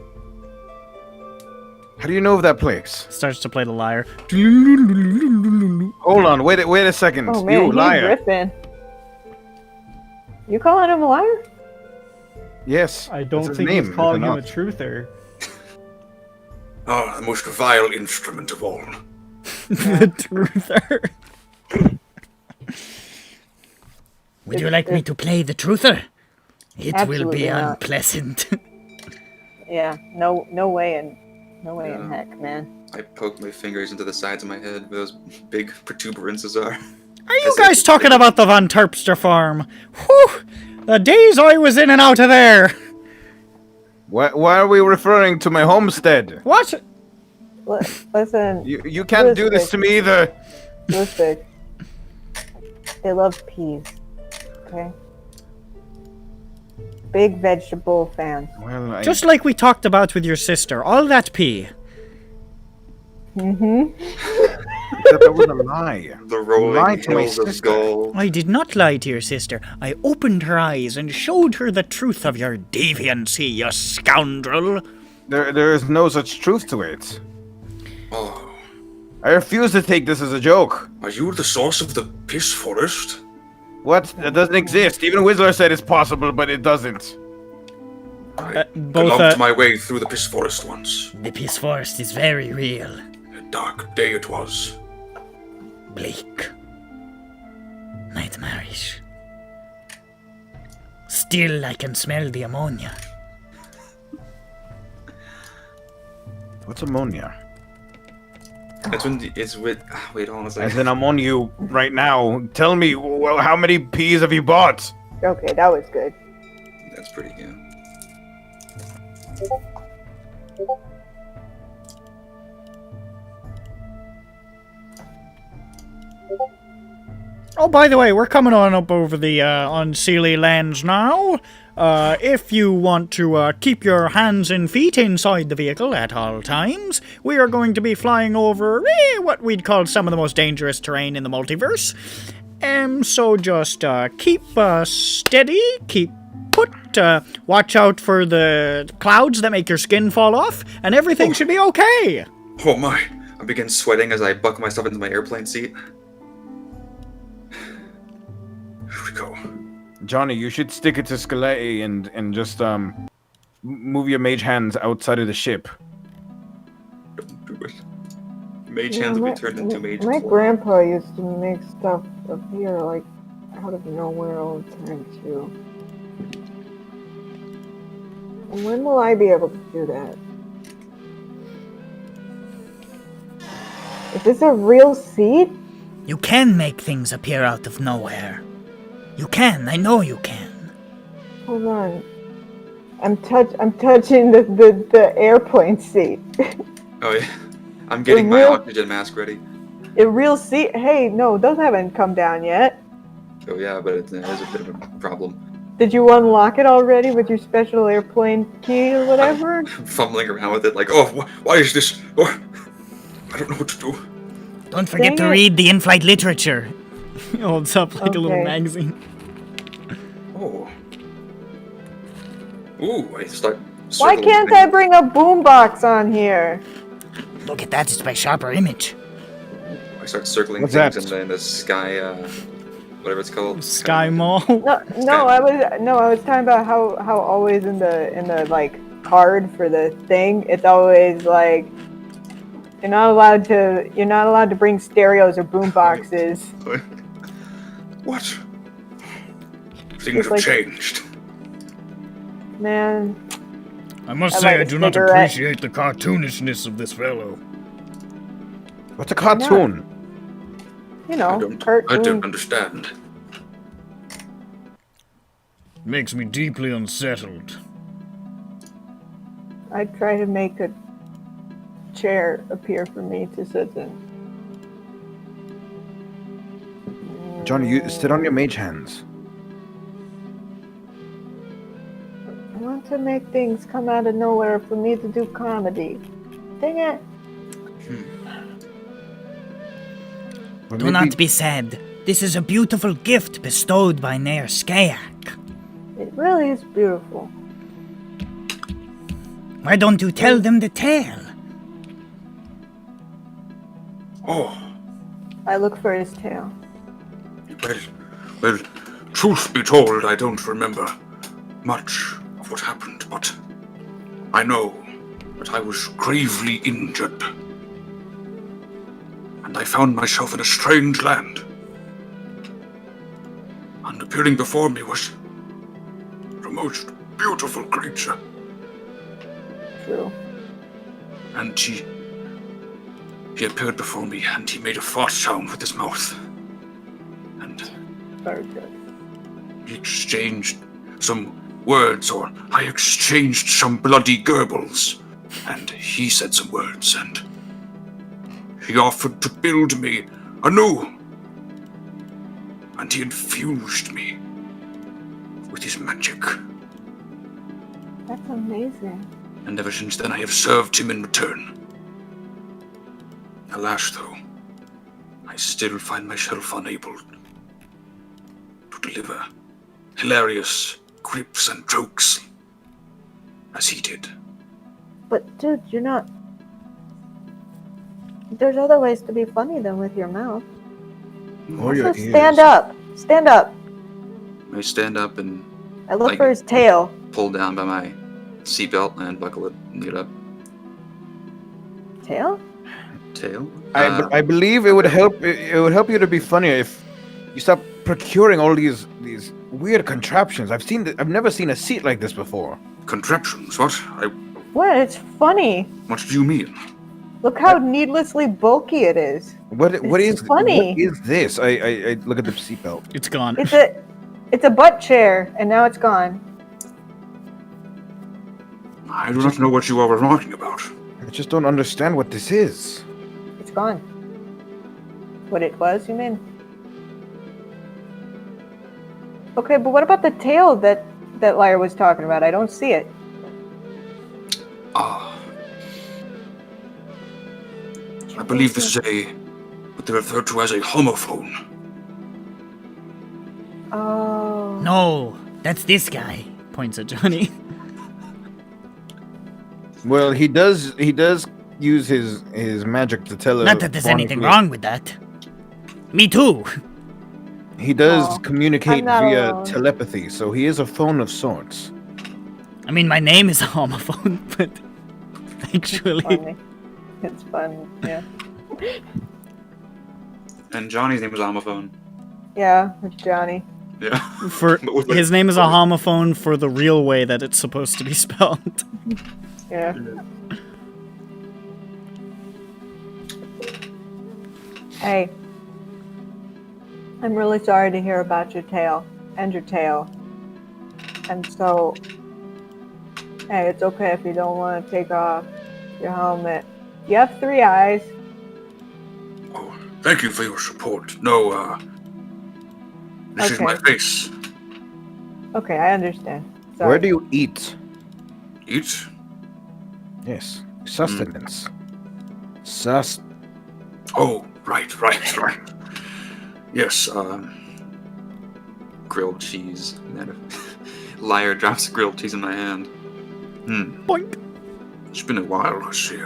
How do you know of that place? Starts to play the lyre. Hold on. Wait a second. Oh man, You he's liar. ripping. You calling him a liar? Yes. I that's don't his think name, he's is calling it him a not? truther. Ah, the most vile instrument of all. The truther. Would you like me to play the truther? It will Absolutely be not. unpleasant. Yeah, no way in heck, man. I poke my fingers into the sides of my head where those big protuberances are. Are you guys talking about the Von Terpster farm? Whew! The days I was in and out of there! Why are we referring to my homestead? What? Listen, You can't do this to me either. listen. They love peas. Okay. Big vegetable fans. Well, Just like we talked about with your sister, all that pee. that was a lie. The Lie rolling to my hills of sister. gold. I did not lie to your sister. I opened her eyes and showed her the truth of your deviancy, you scoundrel. There is no such truth to it. Oh, I refuse to take this as a joke. are you the source of the piss forest? What? That doesn't exist. Even Whistler said it's possible, but it doesn't. I Both, lumped my way through the piss forest once. The Peace Forest is very real. A dark day it was. Bleak. Nightmarish. Still, I can smell the ammonia. What's ammonia? That's when it's with. Wait, hold on a As second. in, I'm on you right now. Tell me, well, how many peas have you bought? Okay, that was good. That's pretty good. Oh, by the way, we're coming on up over the unseelie lands now. If you want to keep your hands and feet inside the vehicle at all times, we are going to be flying over what we'd call some of the most dangerous terrain in the multiverse. So just keep steady, keep put, watch out for the clouds that make your skin fall off, and everything should be okay. Oh my. I begin sweating as I buckle myself into my airplane seat. Here we go. Johnny, you should stick it to Skeletti and just move your mage hands outside of the ship. Don't do it. Mage hands will be turned into mage. My grandpa used to make stuff up here, like, out of nowhere all the time, too. And when will I be able to do that? Is this a real seed? You can make things appear out of nowhere. You can, I know you can. Hold on. I'm touching the airplane seat. Oh yeah. I'm getting my oxygen mask ready. A real seat? Hey, no, those haven't come down yet. Oh yeah, but it is a bit of a problem. Did you unlock it already with your special airplane key or whatever? I'm fumbling around with it like, oh, why is this? Oh, I don't know what to do. Don't forget Dang to it. read the in-flight literature. He holds up like a little Okay. magazine. Oh. Ooh, I start. Why circling can't things. I bring a boombox on here? Look at that, it's by sharper image. I start circling What's things that? in the sky, whatever it's called. Sky Mall. No, I was talking about how always in the like card for the thing, it's always like you're not allowed to bring stereos or boomboxes. What? Things It's have like- changed. Man, I must I say, like I a do not cigarette. appreciate the cartoonishness of this fellow. What's a cartoon? you know, I don't cartoon. understand. Makes me deeply unsettled. I try to make a chair appear for me to sit in. Johnny, you sit on your mage hands. I want to make things come out of nowhere for me to do comedy. Dang it. Well, Do maybe- not be sad. This is a beautiful gift bestowed by Nair Skayak. really is beautiful. Why don't you tell them the tale? Oh, I look for his tail. well, truth be told, I don't remember much of what happened, but I know that I was gravely injured. And I found myself in a strange land. And appearing before me was the most beautiful creature. True. And he appeared before me and he made a fart sound with his mouth. And Very good. he exchanged some words, or I exchanged some bloody gurbles. And he said some words, and he offered to build me anew. And he infused me with his magic. That's amazing. And ever since then I have served him in return. Alas, though, I still find myself unable to deliver hilarious quips and jokes as he did. But dude, you're not. There's other ways to be funny than with your mouth. Or your Also, ears. stand up. Stand up. I stand up and I look Like- for his tail. pull down by my seatbelt and buckle it and get up. Tail? Tail? I believe it would help. It would help you to be funnier if you stop procuring all these weird contraptions. I've never seen a seat like this before. Contraptions, what? What? It's funny. What do you mean? Look how needlessly bulky it is. What It's is funny. What is this? I look at the seatbelt. It's gone. It's a butt chair, and now it's gone. I do not know what you are remarking about. I just don't understand what this is. It's gone. What it was, you mean? Okay, but what about the tail that Lyre was talking about? I don't see it. Ah. I believe this is what they refer to as a homophone. Oh. No, that's this guy. Points at Johnny. Well, he does use his magic to tell. Not that there's anything phonically. wrong with that. Me too. He does Oh, communicate I'm not via alone. telepathy, so he is a phone of sorts. I mean, my name is a homophone, but actually, Funny. It's fun, yeah. And Johnny's name was Homophone. Yeah, it's Johnny. Yeah. for But with- his name is a homophone for the real way that it's supposed to be spelled. Yeah. Hey. I'm really sorry to hear about your tail. And your tail. And so, hey, it's okay if you don't want to take off your helmet. You have 3 eyes. Oh, thank you for your support. No, this is Okay. my face. Okay, I understand. Sorry. Where do you eat? Eat? Yes, sustenance. Oh, right. Yes, Grilled cheese. Liar drops grilled cheese in my hand. Boink. it's been a while, I see.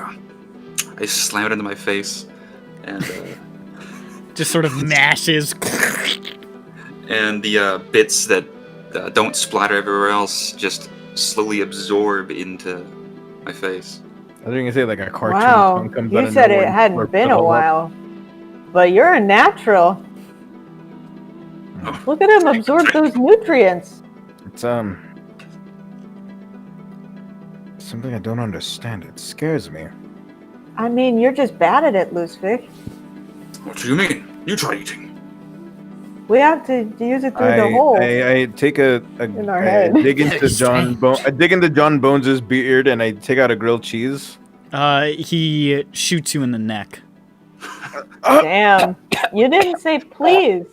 I slam it into my face, and Just sort of mashes. and the bits that don't splatter everywhere else just slowly absorb into my face. I think you say like a cartoon. Wow, song comes out you of said nowhere it and hadn't slurps been it a all up. while. But you're a natural. Look at him absorb those nutrients. It's something I don't understand. It scares me. I mean, you're just bad at it, Lucifer. What do you mean? You try eating. We have to use it through the hole. I take a In our I head. dig into John I dig into John Bones' beard and I take out a grilled cheese. He shoots you in the neck. Damn. You didn't say please.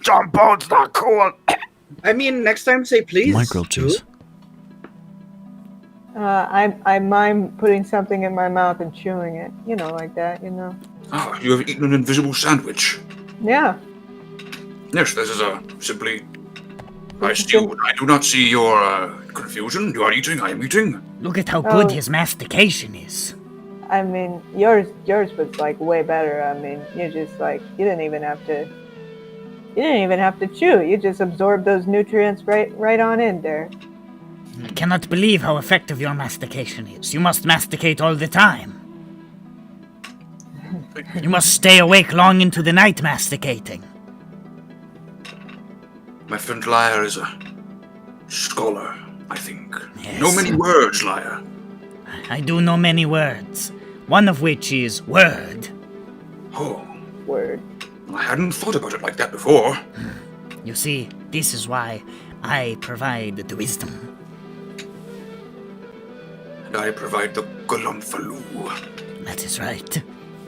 John Bones, not cool. I mean, next time say please. My grilled cheese. I mime putting something in my mouth and chewing it. You know, like that, you know. Ah, you have eaten an invisible sandwich. Yeah. Yes, this is simply I do not see your confusion. You are eating, I am eating. Look at how Oh. good his mastication is. I mean, yours was like way better. I mean, you just like you didn't even have to chew. You just absorbed those nutrients right on in there. I cannot believe how effective your mastication is. You must masticate all the time. You must stay awake long into the night masticating. My friend Liar is a scholar, I think. Yes. No many words, Liar. I do know many words, one of which is word. Oh, Word. I hadn't thought about it like that before. You see, this is why I provide the wisdom. And I provide the galumphalloo. That is right.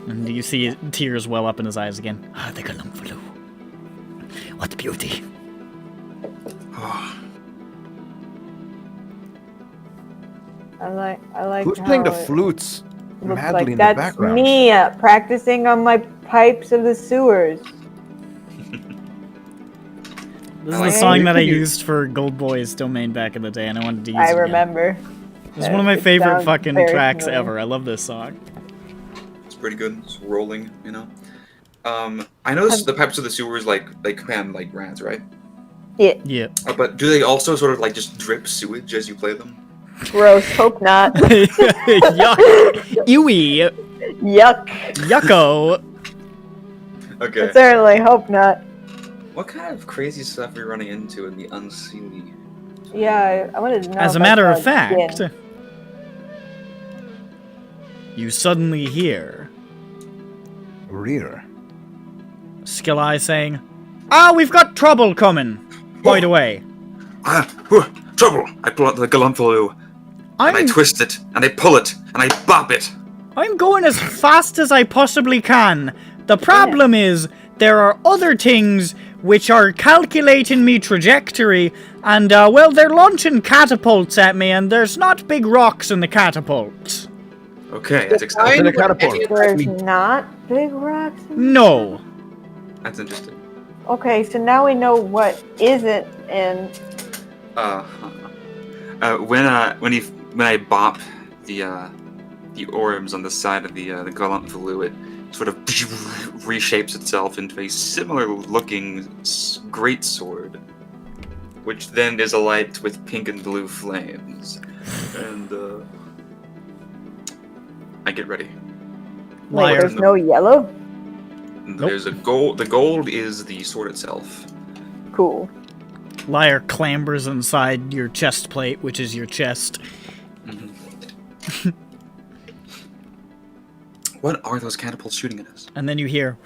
And you see tears well up in his eyes again. Ah, the galumphalloo. What beauty. Oh, I like. Who's how playing the it flutes looks madly like in the that's background? me practicing on my pipes of the sewers. This is I the like song it. that I used for Gold Boy's domain back in the day, and I wanted to use I it again. remember. This is one of my It favorite sounds fucking very tracks familiar. ever. I love this song. It's pretty good. It's rolling, you know. I noticed the pipes of the sewers they command like grants, right? Yeah, Yeah. But do they also sort of like just drip sewage as you play them? gross. Hope not. Yuck. Ewy. Yuck. Yucko. Okay. I certainly hope not. What kind of crazy stuff are you running into in the Unseelie? Yeah, I wanted to know. As a if I matter saw of fact, skin. you suddenly hear Rear. Skill Eye saying, "Ah, we've got trouble coming. By the way, Trouble! I pull out the galumphalloo, and I I'm twist it, and I pull it, and I bop it. I'm going as fast as I possibly can. The problem is there are other things which are calculating me trajectory, and well, they're launching catapults at me, and there's not big rocks in the catapults. Okay, that's What's in exciting. a catapult? There's not big rocks. No. That's interesting. Okay, so now we know what isn't in. When I bop the orbs on the side of the galumphalloo, it sort of reshapes itself into a similar-looking greatsword, which then is alight with pink and blue flames. And I get ready. Wait, Liar. there's no yellow. There's a gold. The gold is the sword itself. Cool. Liar clambers inside your chest plate, which is your chest. What are those catapults shooting at us? And then you hear,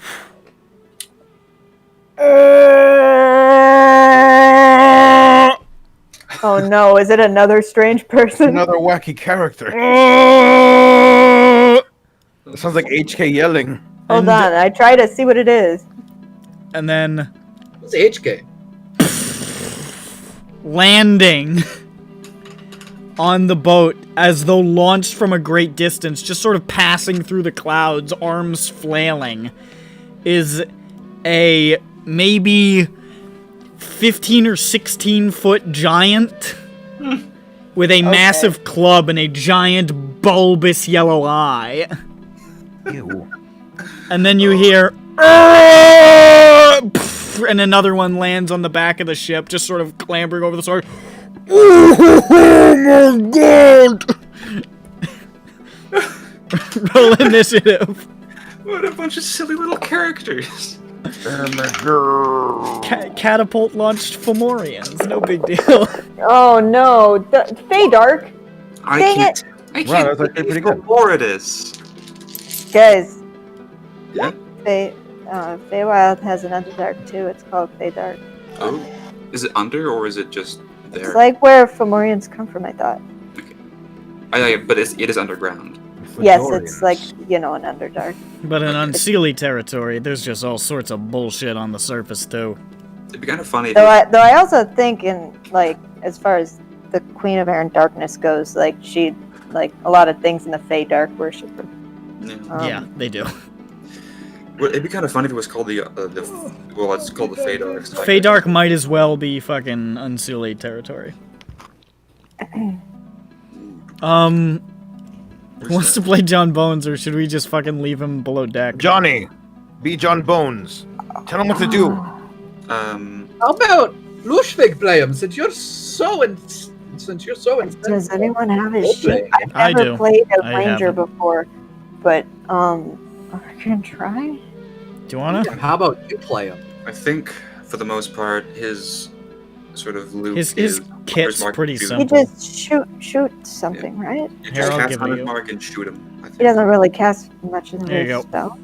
Oh no, is it another strange person? Another wacky character. It sounds like HK yelling. Hold on, I try to see what it is. and then It's HK. landing on the boat as though launched from a great distance, just sort of passing through the clouds, arms flailing, is a maybe 15 or 16 foot giant with a massive club and a giant bulbous yellow eye. Ew. And then you hear, "Pff," and another one lands on the back of the ship, just sort of clambering over the sword. Oh my god! Roll initiative. What a bunch of silly little characters. Catapult launched Fomorians, no big deal. Oh no, Fey Dark. I Dang can't. I Wow, can't that's actually pretty good. before it is. Guys, Yeah. Feywild has an Underdark too. It's called Fey Dark. Oh, is it under or is it just there? It's like where Fomorians come from, I thought. But it is underground. Yes, it's like, an Underdark. But in Unseelie territory, there's just all sorts of bullshit on the surface, too. It'd be kind of funny. If Though I also think in, as far as the Queen of Air and Darkness goes, she, a lot of things in the Fey Dark worship her. Yeah. Um, Yeah, they do. Well, it'd be kind of funny if it was called well, it's called the Feydark. so I could- Feydark might as well be fucking unsealed territory. Who wants to play John Bones, or should we just fucking leave him below deck? Johnny, be John Bones. Tell him what to do. How about Lushvig play him since you're so Does anyone have his sheep? I I've never do. played a I ranger haven't. before, but I can try. Do you wanna? How about you play him? I think for the most part, his sort of loot His is kit's Hunter's Mark pretty and shoot. He simple. just shoot something, right? You Here, just I'll cast give it Hunter's you. Mark and shoot him. I think. He doesn't really cast much of There you his go. spell.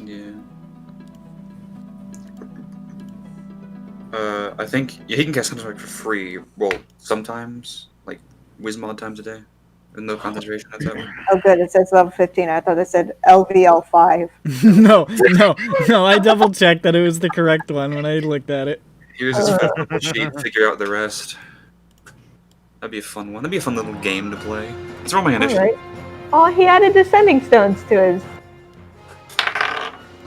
Yeah. I think he can cast Hunter's Mark for free. Well, sometimes, like Wizmod times a day, with no concentration. That's how. Oh, good. It says level 15. I thought it said LVL 5. no. I double checked that it was the correct one when I looked at it. Here's his full sheet. Figure out the rest. That'd be a fun one. That'd be a fun little game to play. Let's roll my All initiative. right. Oh, he added descending stones to his.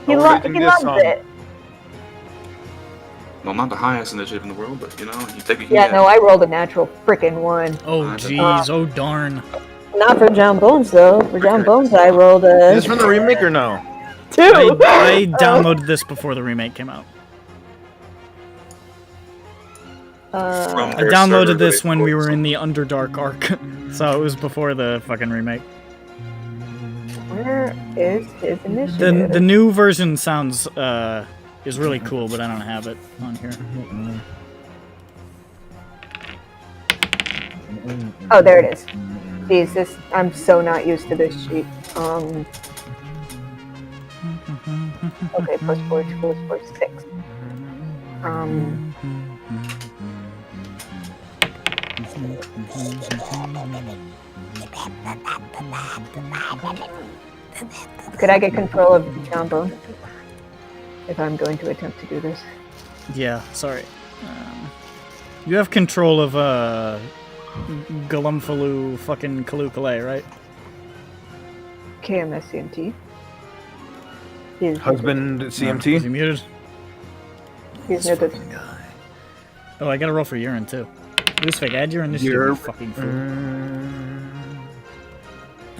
He, Oh, lo- we can he get loves some. it. Well, not the highest initiative in the world, but you know, you take it. Yeah, no, I rolled a natural frickin' 1. Oh jeez, oh darn. Not for John Bones, though. For John Bones, I rolled Is a this from the remake or no? 2. I downloaded this before the remake came out. From I their downloaded server, this but when we were it's- in the Underdark arc, so it was before the fucking remake. Where is his initiative? The new version sounds is really cool, but I don't have it on here. Oh, there it is. Jesus, I'm so not used to this sheet. Okay, plus 4, 6. Could I get control of John Bones if I'm going to attempt to do this? Yeah, sorry. You have control of Galumfalu fucking Kalukale, right? KMSCMT. Husband Is CMT? he muted? He's near the. Oh, I gotta roll for urine too. Loosefig, add your initiative, you You're- fucking fool.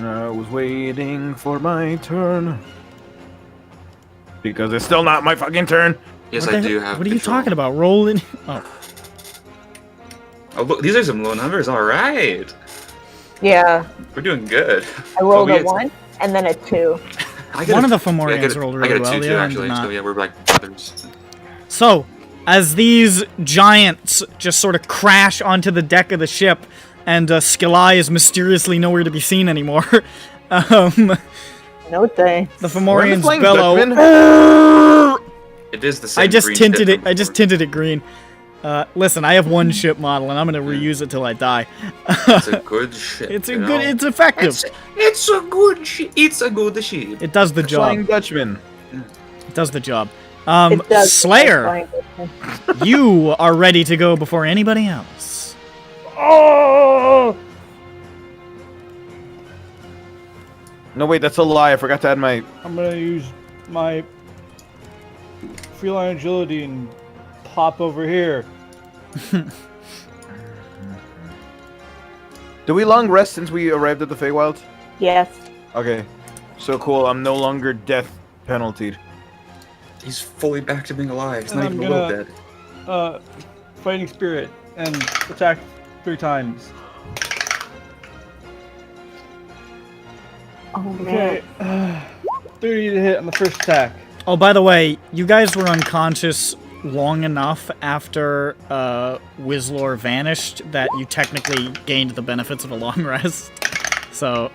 I was waiting for my turn. Because it's still not my fucking turn. Yes, What I the do hell- have. What are you control. talking about? Rolling? Oh, Oh, look, these are some low numbers. All right, Yeah, we're doing good. I rolled Oh, we a had- 1 and then a 2. I got one a- of the I Fomorians got a- rolled I really got a well. 2 The too, other one actually. did So not. yeah, we're like brothers. So, as these giants just sort of crash onto the deck of the ship, and Skillai is mysteriously nowhere to be seen anymore, No thanks. the Where are the Fomorians flying bellow. Dutchman? It is the same. I just green tinted ship it. I just before. tinted it green. Listen, I have one ship model, and I'm gonna reuse it till I die. It's a good ship. It's a you good. know? It's effective. It's a good ship. It's a good ship. It does the Flying job. Dutchman. It does the job. It does Slayer, you are ready to go before anybody else. Oh! No, wait, that's a lie. I forgot to add my... I'm gonna use my feline agility and pop over here. Did we long rest since we arrived at the Feywild? Yes. Okay. So cool, I'm no longer death penaltied. He's fully back to being alive. He's And not I'm even a little gonna- dead. Fighting spirit and attack 3 times. Oh man. Okay. 30 to hit on the first attack. Oh, by the way, you guys were unconscious long enough after Wizlor vanished that you technically gained the benefits of a long rest. So,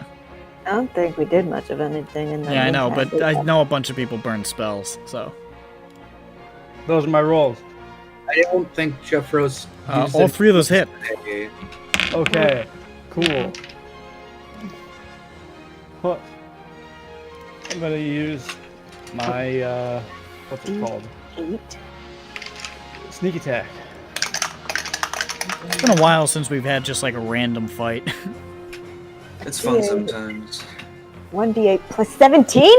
I don't think we did much of anything in that. yeah, I know, but I know a bunch of people burn spells, so. Those are my rolls. I don't think Jeff Rose. used All it 3 of those hit. today. Okay. Cool. Huh. I'm gonna use my what's it called? 8. Sneak attack. It's been a while since we've had just like a random fight. It's fun Yeah. sometimes. 1d8 plus 17?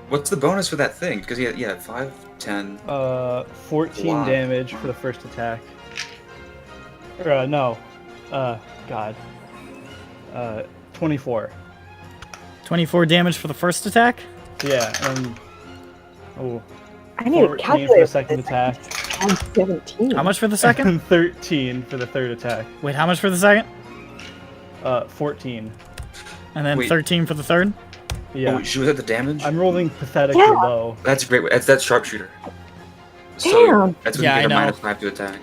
What's the bonus for that thing? Because yeah, 5, 10. 14 Wow. damage for the first attack. Or, no. God. 24. 24 damage for the first attack? Yeah, and... Oh. I need a 14 for calculator the second attack. I'm 17. How much for the second? And 13 for the third attack. Wait, how much for the second? 14. And then Wait. 13 for the third? Yeah. Oh, she was at the damage? I'm rolling pathetically Yeah. low. That's great. That's sharpshooter. So Damn. that's when Yeah, you get I a know. -5 to attack.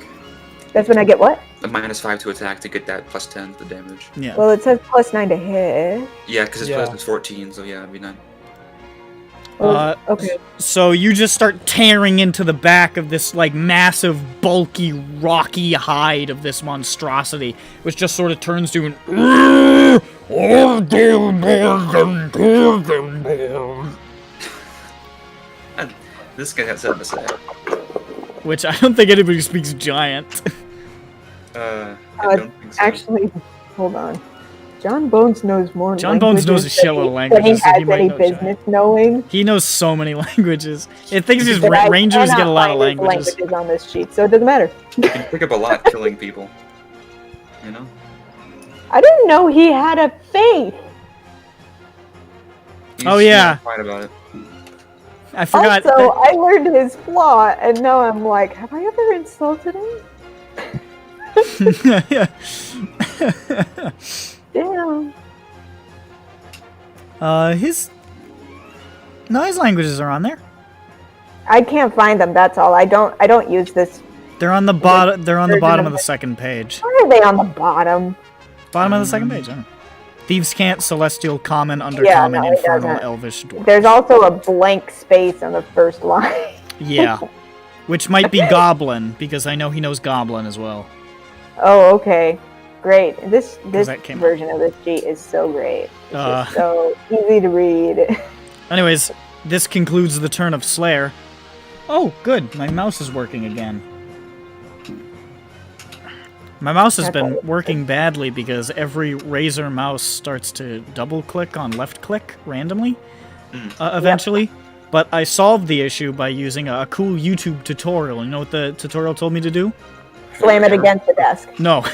That's when I get what? A -5 to attack to get that +10 to the damage. Yeah. Well, it says +9 to hit. Yeah, because it's Yeah. plus 14, so yeah, it'd be 9. Well, okay. So you just start tearing into the back of this, like, massive, bulky, rocky hide of this monstrosity, which just sort of turns to an... And this guy has something to say. Which I don't think anybody speaks giant. I Uh, don't think so. Actually, hold on. John Bones knows more John Bones knows a languages than shitload of he- languages, so than he he might has know any business knowing. He knows so many languages. It thinks just But I rangers get a cannot lot of find his languages. on this sheet, so it doesn't matter. You can pick up a lot killing people. You know? I didn't know he had a face. Oh, He's yeah. fine about it. I forgot. Also, I learned his flaw, and now I'm like, have I ever insulted him? Damn. His languages are on there. I can't find them. That's all. I don't use this. They're on the bottom. They're on the version bottom of of the it. second page. Why are they on the bottom? Bottom of the second page. I don't know. Thieves' Cant, Celestial, Common, Undercommon, Yeah, no, it Infernal, doesn't. Elvish, Dwarf. There's also a blank space on the first line. Yeah, which might be Goblin because I know he knows Goblin as well. Oh, okay. Great. This that came- version of this sheet is so great. It's Uh. just so easy to read. Anyways, this concludes the turn of Slayer. Oh, good. My mouse is working again. My mouse has been working badly because every Razer mouse starts to double click on left click randomly, eventually. But I solved the issue by using a cool YouTube tutorial. You know what the tutorial told me to do? Slam it against the desk. No,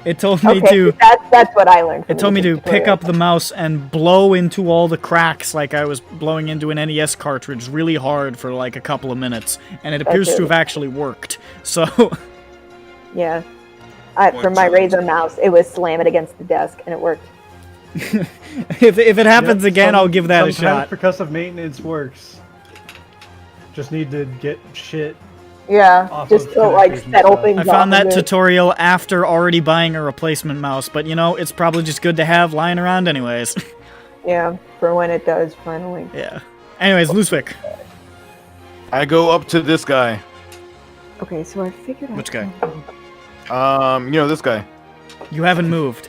it told me Okay, to. that's what I learned. It told me to pick up the mouse and blow into all the cracks like I was blowing into an NES cartridge really hard for like a couple of minutes, and it appears to have actually worked. So, Yeah. For my Razer mouse, it was slam it against the desk, and it worked. if it happens Yep, again, I'll give that a sometimes shot. percussive maintenance works. Just need to get shit. Yeah, Off just of to like connectors and settle stuff. things. I found off that a bit. tutorial after already buying a replacement mouse, but you know, it's probably just good to have lying around anyways. Yeah, for when it does finally. Yeah. Anyways, Lusvik. I go up to this guy. Okay, so I figured out. Which guy? You know this guy. You haven't moved.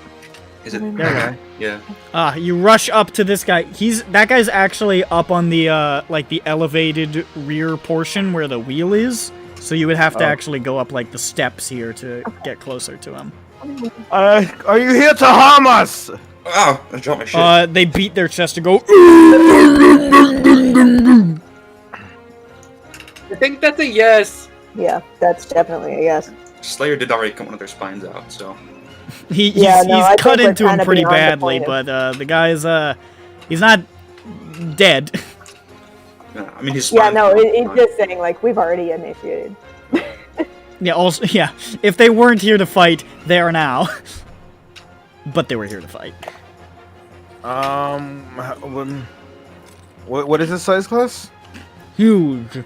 Is it? There Yeah. You rush up to this guy. That guy's actually up on the like the elevated rear portion where the wheel is. So you would have to actually go up like the steps here to get closer to him. Are you here to harm us? Oh, I dropped my shit. They beat their chest to go. I think that's a yes. Yeah, that's definitely a yes. Slayer did already cut one of their spines out, so. He's Yeah, no, I cut think we're into him kinda pretty beyond the badly, point but the guy's he's not dead. Yeah, I mean, his Yeah, spines no, were it's fine. just saying like we've already initiated. Yeah, also, yeah. If they weren't here to fight, they are now. But they were here to fight. What is his size class? Huge.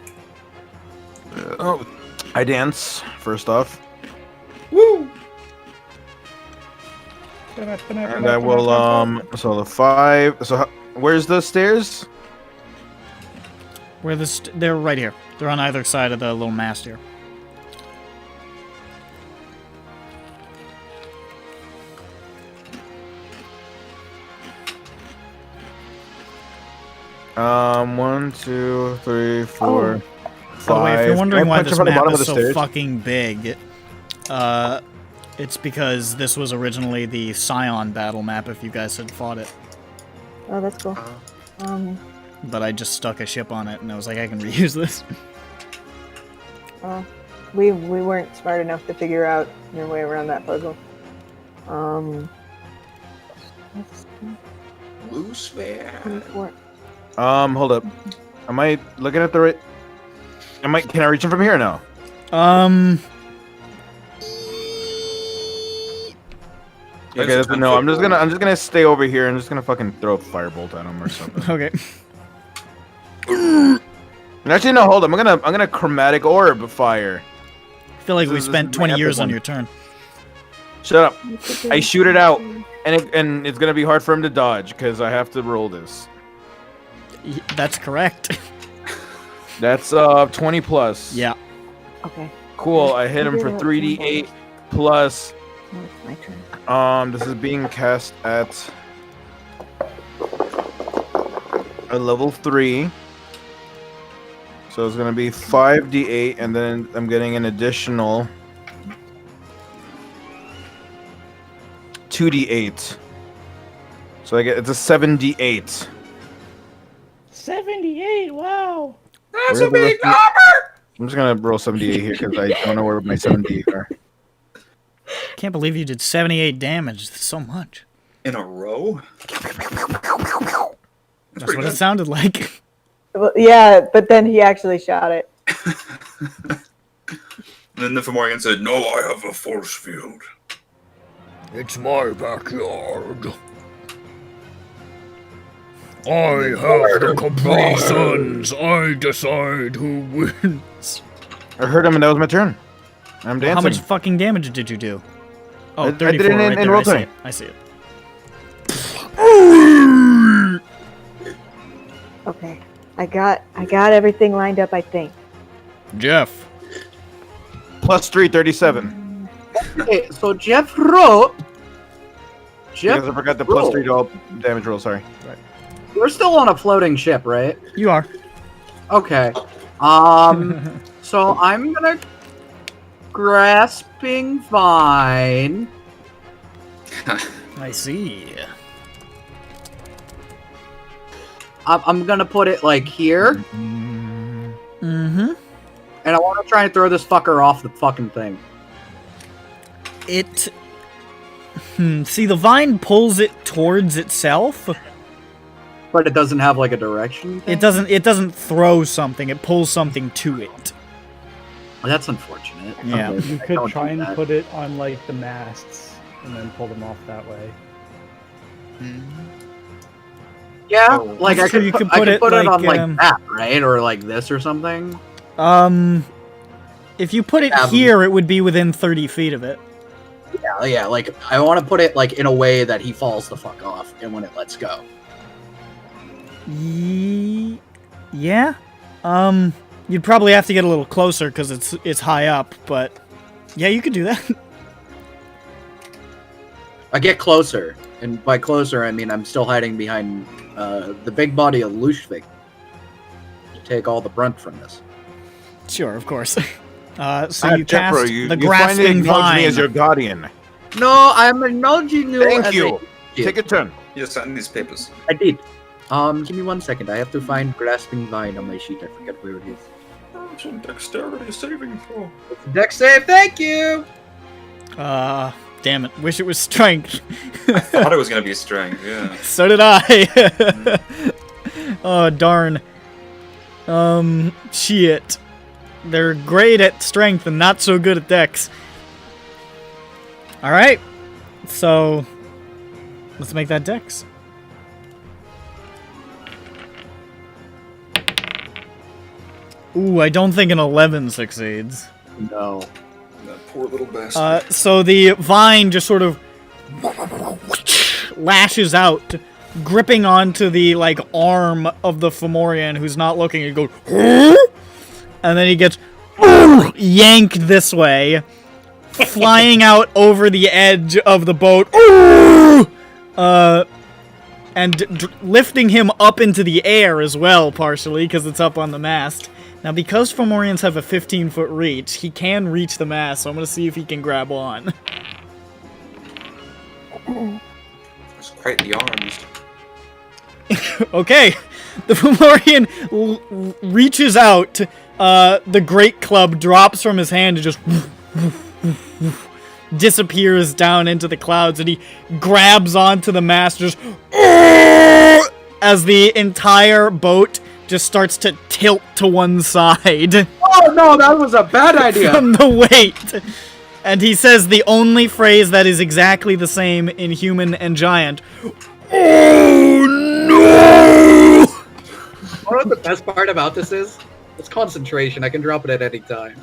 Oh, I dance first off, Woo! and I will So the 5. So where's the stairs? Where they're right here. They're on either side of the little mast here. One, two, three, four, By five. the way, if you're wondering Can I why punch this him on the map bottom of is the so stairs? fucking big, it's because this was originally the Scion battle map. If you guys had fought it, Oh, that's cool. but I just stuck a ship on it, and I was like, I can reuse this. Well, we weren't smart enough to figure out your way around that puzzle. Loose bear. 24. Hold up. Am I looking at the right? Can I reach him from here or no? Okay, no. I'm just gonna stay over here and just gonna fucking throw a firebolt at him or something. Okay. Actually, no. Hold up. I'm gonna chromatic orb fire. I feel like we This is spent my 20 epic years on one. your turn. Shut up. I shoot it out, and it's gonna be hard for him to dodge because I have to roll this. That's correct. That's 20 plus. Yeah. Okay. Cool. I hit him for 3d8 plus. No, it's my turn. This is being cast at a level 3. So it's gonna be 5d8, and then I'm getting an additional 2d8. So it's a 7d8. 78. Wow. That's a big number. I'm just gonna roll 7d8 here because I don't know where my 7d8 are. Can't believe you did 78 damage. That's so much. In a row? That's what it sounded like. Well, yeah, but then he actually shot it. Then the Fomorian said, "No, I have a force field." It's my backyard. I have the Capri Suns. I decide who wins. I heard him, and that was my turn. I'm dancing. How much fucking damage did you do? Oh, I 34 did it in right there. roll I see 20. it. I see it. Okay. I got everything lined up, I think. Jeff. Plus 3, 37. Okay, so Jeff wrote. Because I forgot the plus 3 to all damage roll. Sorry. We're still on a floating ship, right? You are. Okay. So I'm gonna grasping vine. I see. I'm gonna put it like here, Mm-hmm. and I want to try and throw this fucker off the fucking thing. It... See, the vine pulls it towards itself. But it doesn't have like a direction thing? It doesn't throw something. It pulls something to it. Well, that's unfortunate. Yeah. You I could don't try do and that. put it on like the masts and then pull them off that way. Yeah, Oh. like I That's true, could, you could I put could it put it like, on like that, right? Or like this or something. If you put it Yeah, here, it would be within 30 feet of it. Yeah, like I want to put it like in a way that he falls the fuck off, and when it lets go. Yeah. You'd probably have to get a little closer because it's high up, but yeah, you could do that. I get closer, and by closer I mean I'm still hiding behind the big body of Lushvik to take all the brunt from this. Sure, of course. So you Jeffro, cast you the finally grasping acknowledged me vine. as your guardian. No, I'm acknowledging you. Thank as you. a- Take a turn. You just signed these papers. I did. Give me 1 second. I have to find grasping vine on my sheet. I forget where it is. That's what dexterity is saving for. Dex save. Thank you. Damn it. Wish it was strength. I thought it was gonna be strength, yeah. So did I. Oh, darn. Shit. They're great at strength and not so good at dex. Alright. So, let's make that dex. Ooh, I don't think an 11 succeeds. No. That poor little bastard. So the vine just sort of lashes out, gripping onto the, like, arm of the Fomorian who's not looking. It goes, and then he gets yanked this way, flying out over the edge of the boat, and lifting him up into the air as well, partially, because it's up on the mast. Now, because Fomorians have a 15-foot reach, he can reach the mast, so I'm going to see if he can grab on. It's quite the arms. Okay, The Fomorian reaches out. The great club drops from his hand and just disappears down into the clouds, and he grabs onto the mast, just as the entire boat just starts to tilt to one side Oh no, that was a bad idea. from the weight. And he says the only phrase that is exactly the same in human and giant. Oh no! You know what the best part about this is? It's concentration. I can drop it at any time.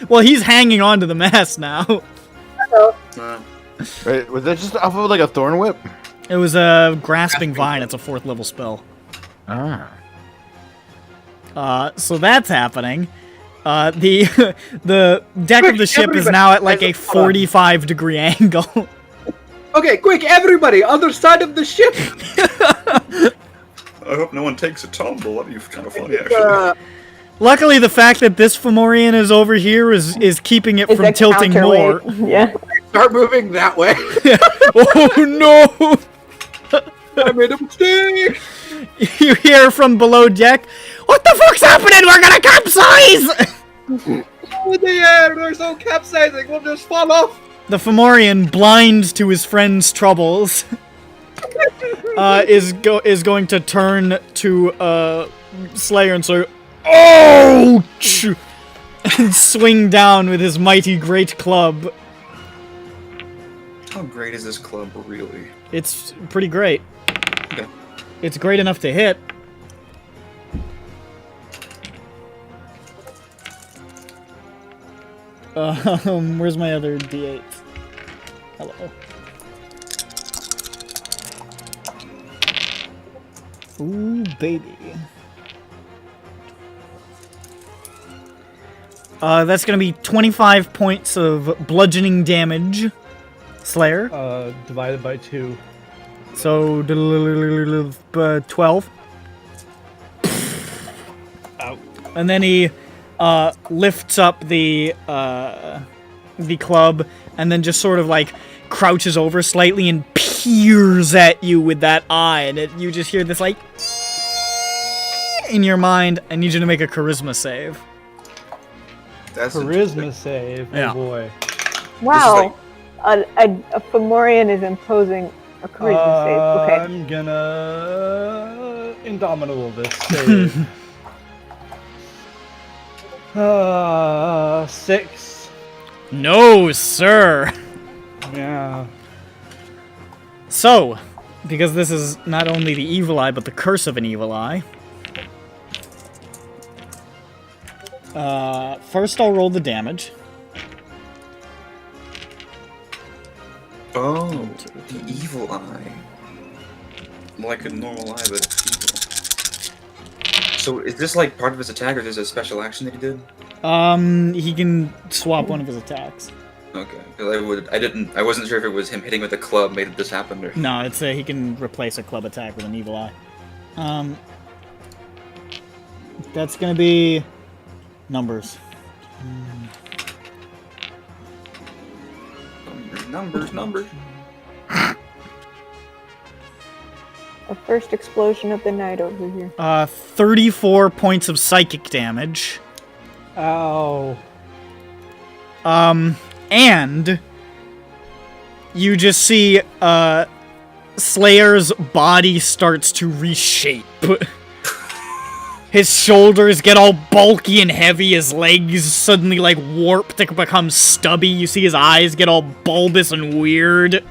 Well, he's hanging on to the mast now. Wait, was that just off of like a thorn whip? It was a grasping vine. It's a 4th level spell. Ah. So that's happening. The deck of the ship is now at like a 45-degree angle. Okay, quick, everybody, other side of the ship. I hope no one takes a tumble. That'd be kind of funny, actually. Luckily, the fact that this Fomorian is over here is keeping it Is from a tilting more. counterweight. Yeah. Start moving that way. Oh no! I made a mistake. You hear from below deck, "What the fuck's happening? We're gonna capsize!" Oh, in the air, there's no capsizing. We'll just fall off. The Fomorian, blind to his friend's troubles, is going to turn to Slayer and say, "Ouch!" and swing down with his mighty great club. How great is this club, really? It's pretty great. Okay. It's great enough to hit. Where's my other D8? Hello. Ooh, baby. That's gonna be 25 points of bludgeoning damage. Slayer. Divided by 2. So, 12. Out. And then he lifts up the club and then just sort of like crouches over slightly and peers at you with that eye, and you just hear this like in your mind. I need you to make a charisma save. That's Charisma save. Yeah. Oh boy. Wow. A Fomorian is imposing a charisma save. Okay. I'm gonna indomitable this save. 6. No, sir. Yeah. So, because this is not only the evil eye, but the curse of an evil eye. First I'll roll the damage. Oh, the evil eye. Like a normal eye, but it's evil. So is this like part of his attack, or is this a special action that he did? He can swap one of his attacks. Okay, because I wasn't sure if it was him hitting with a club made this happen, or... No, it's he can replace a club attack with an evil eye. That's gonna be numbers. Numbers. A first explosion of the night over here. 34 points of psychic damage. Ow. And you just see Slayer's body starts to reshape. His shoulders get all bulky and heavy, his legs suddenly like warp to become stubby. You see his eyes get all bulbous and weird.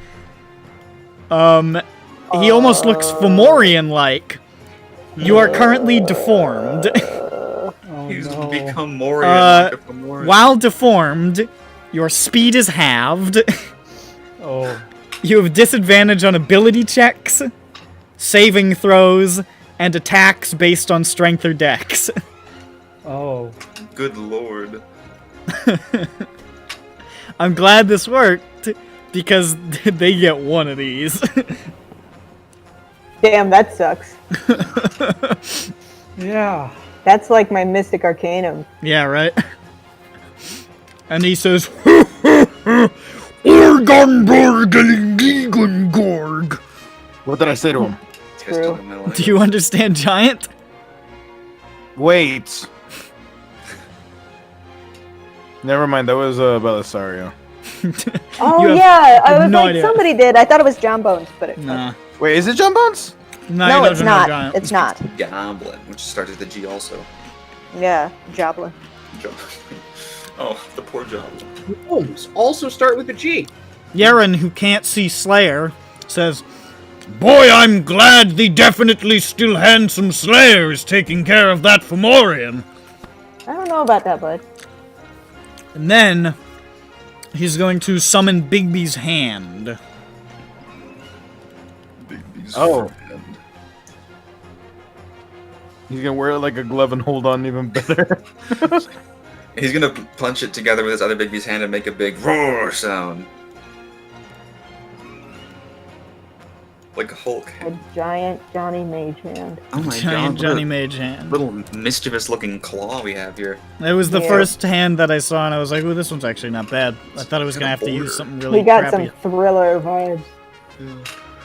He almost looks Fomorian-like. You are currently deformed. He's no. become more like a Fomorian. While deformed, your speed is halved. Oh. You have disadvantage on ability checks, saving throws, and attacks based on strength or dex. Oh. Good lord. I'm glad this worked, because they get one of these. Damn, that sucks. Yeah. That's like my Mystic Arcanum. Yeah, right? And he says, Organgorg. What did I say to him? True. Do you understand Giant? Wait. Never mind. That was Belisario. Oh You have yeah, I was no like, idea. somebody did. I thought it was John Bones, but it Nah. Wait, is it John Bones? Nah, no, he it's doesn't have not. giant. It's not. Goblin, which starts with a G also. Yeah, Joblin. Oh, the poor Goblin. Gnomes also start with a G. Yaren, who can't see Slayer, says, "Boy, I'm glad the definitely still handsome Slayer is taking care of that Fomorian." I don't know about that, bud. And then he's going to summon Bigby's hand. Oh. He's gonna wear it like a glove and hold on even better. He's gonna punch it together with his other Bigby's hand and make a big roar sound. Like a Hulk. A giant Johnny Mage hand. Oh my Giant god. Johnny what Mage a hand. little mischievous looking claw we have here. It was the Yeah. first hand that I saw, and I was like, "Oh, this one's actually not bad." I thought I was gonna have to use something really We got crappy. some thriller vibes.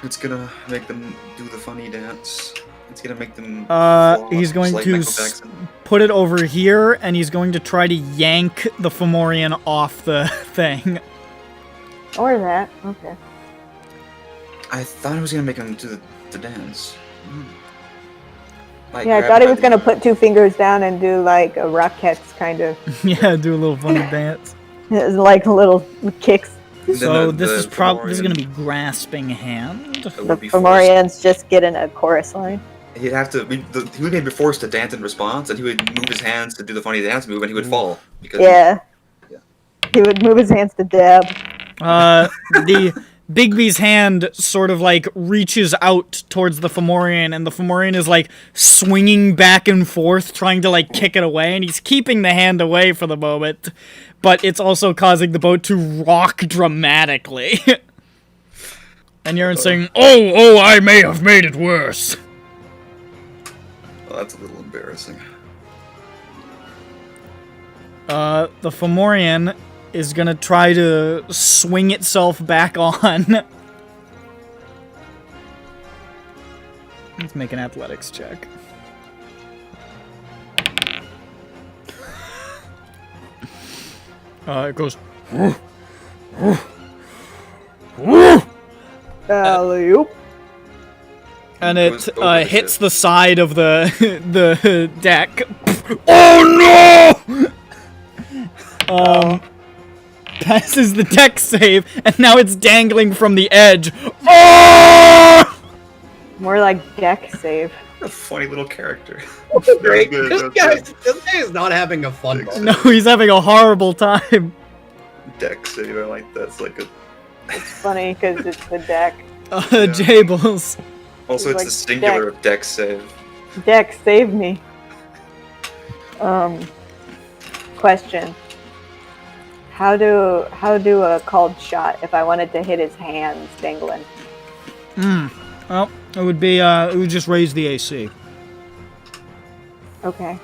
It's gonna make them do the funny dance. It's gonna make them. He's going like to Michael Jackson. put it over here, and he's going to try to yank the Fomorian off the thing. Or that. Okay. I thought I was gonna make him do the dance. Like, Yeah, I grab thought he by was gonna put two fingers down and do like a Rockettes kind of, Yeah, do a little funny dance. like little kicks. Then So the this is Fomorian- this is gonna be grasping hand. it The would be forced- Fomorians just get in a chorus line. He'd have to. He would be forced to dance in response, and he would move his hands to do the funny dance move, and he would fall because. Yeah. Yeah. He would move his hands to dab. The Bigby's hand sort of like reaches out towards the Fomorian, and the Fomorian is like swinging back and forth, trying to like kick it away, and he's keeping the hand away for the moment, but it's also causing the boat to rock dramatically. And you're saying, Oh, I may have made it worse. Well, that's a little embarrassing. the Fomorian is gonna try to swing itself back on. Let's make an athletics check. It goes. Alley-oop. And Goes it over the hits ship. the side of the the deck. Oh no! Passes the deck save, and now it's dangling from the edge. Oh! More like deck save. What a funny little character. Great. good, This that's guy is not having a fun Six. moment. No, he's having a horrible time. Deck save, I like that. It's like a. It's funny because it's the deck. Jables. Also, it's Like the singular deck. of deck save. Deck, save me. Question. How do a called shot if I wanted to hit his hands dangling? Well, it would be it would just raise the AC. Okay.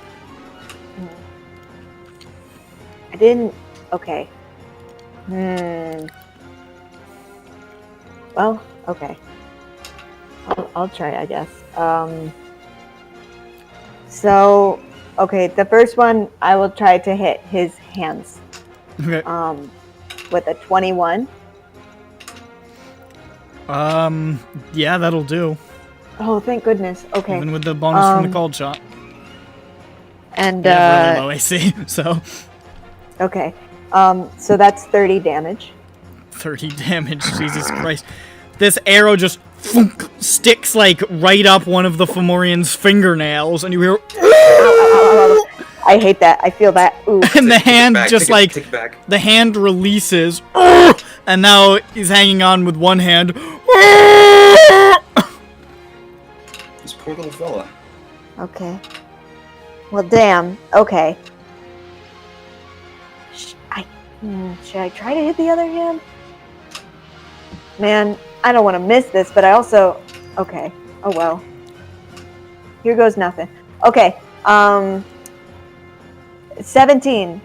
I didn't. Okay. Well, okay. I'll try, I guess. So, okay, the first one I will try to hit his hands. Okay. With a 21. Yeah, that'll do. Oh, thank goodness. Okay. Even with the bonus from the Um, cold shot. And We have really low AC, so okay. So that's 30 damage. 30 damage. Jesus Christ. This arrow just thunk, sticks like right up one of the Fomorian's fingernails, and you hear, I hate that. I feel that. Ooh. and the Take it hand back, just take it- like take it back. the hand releases, and now he's hanging on with one hand. This poor little fella. Okay. Well, damn. Okay. Should I try to hit the other hand? Man, I don't want to miss this, but I also... Okay. Oh, well. Here goes nothing. Okay. 17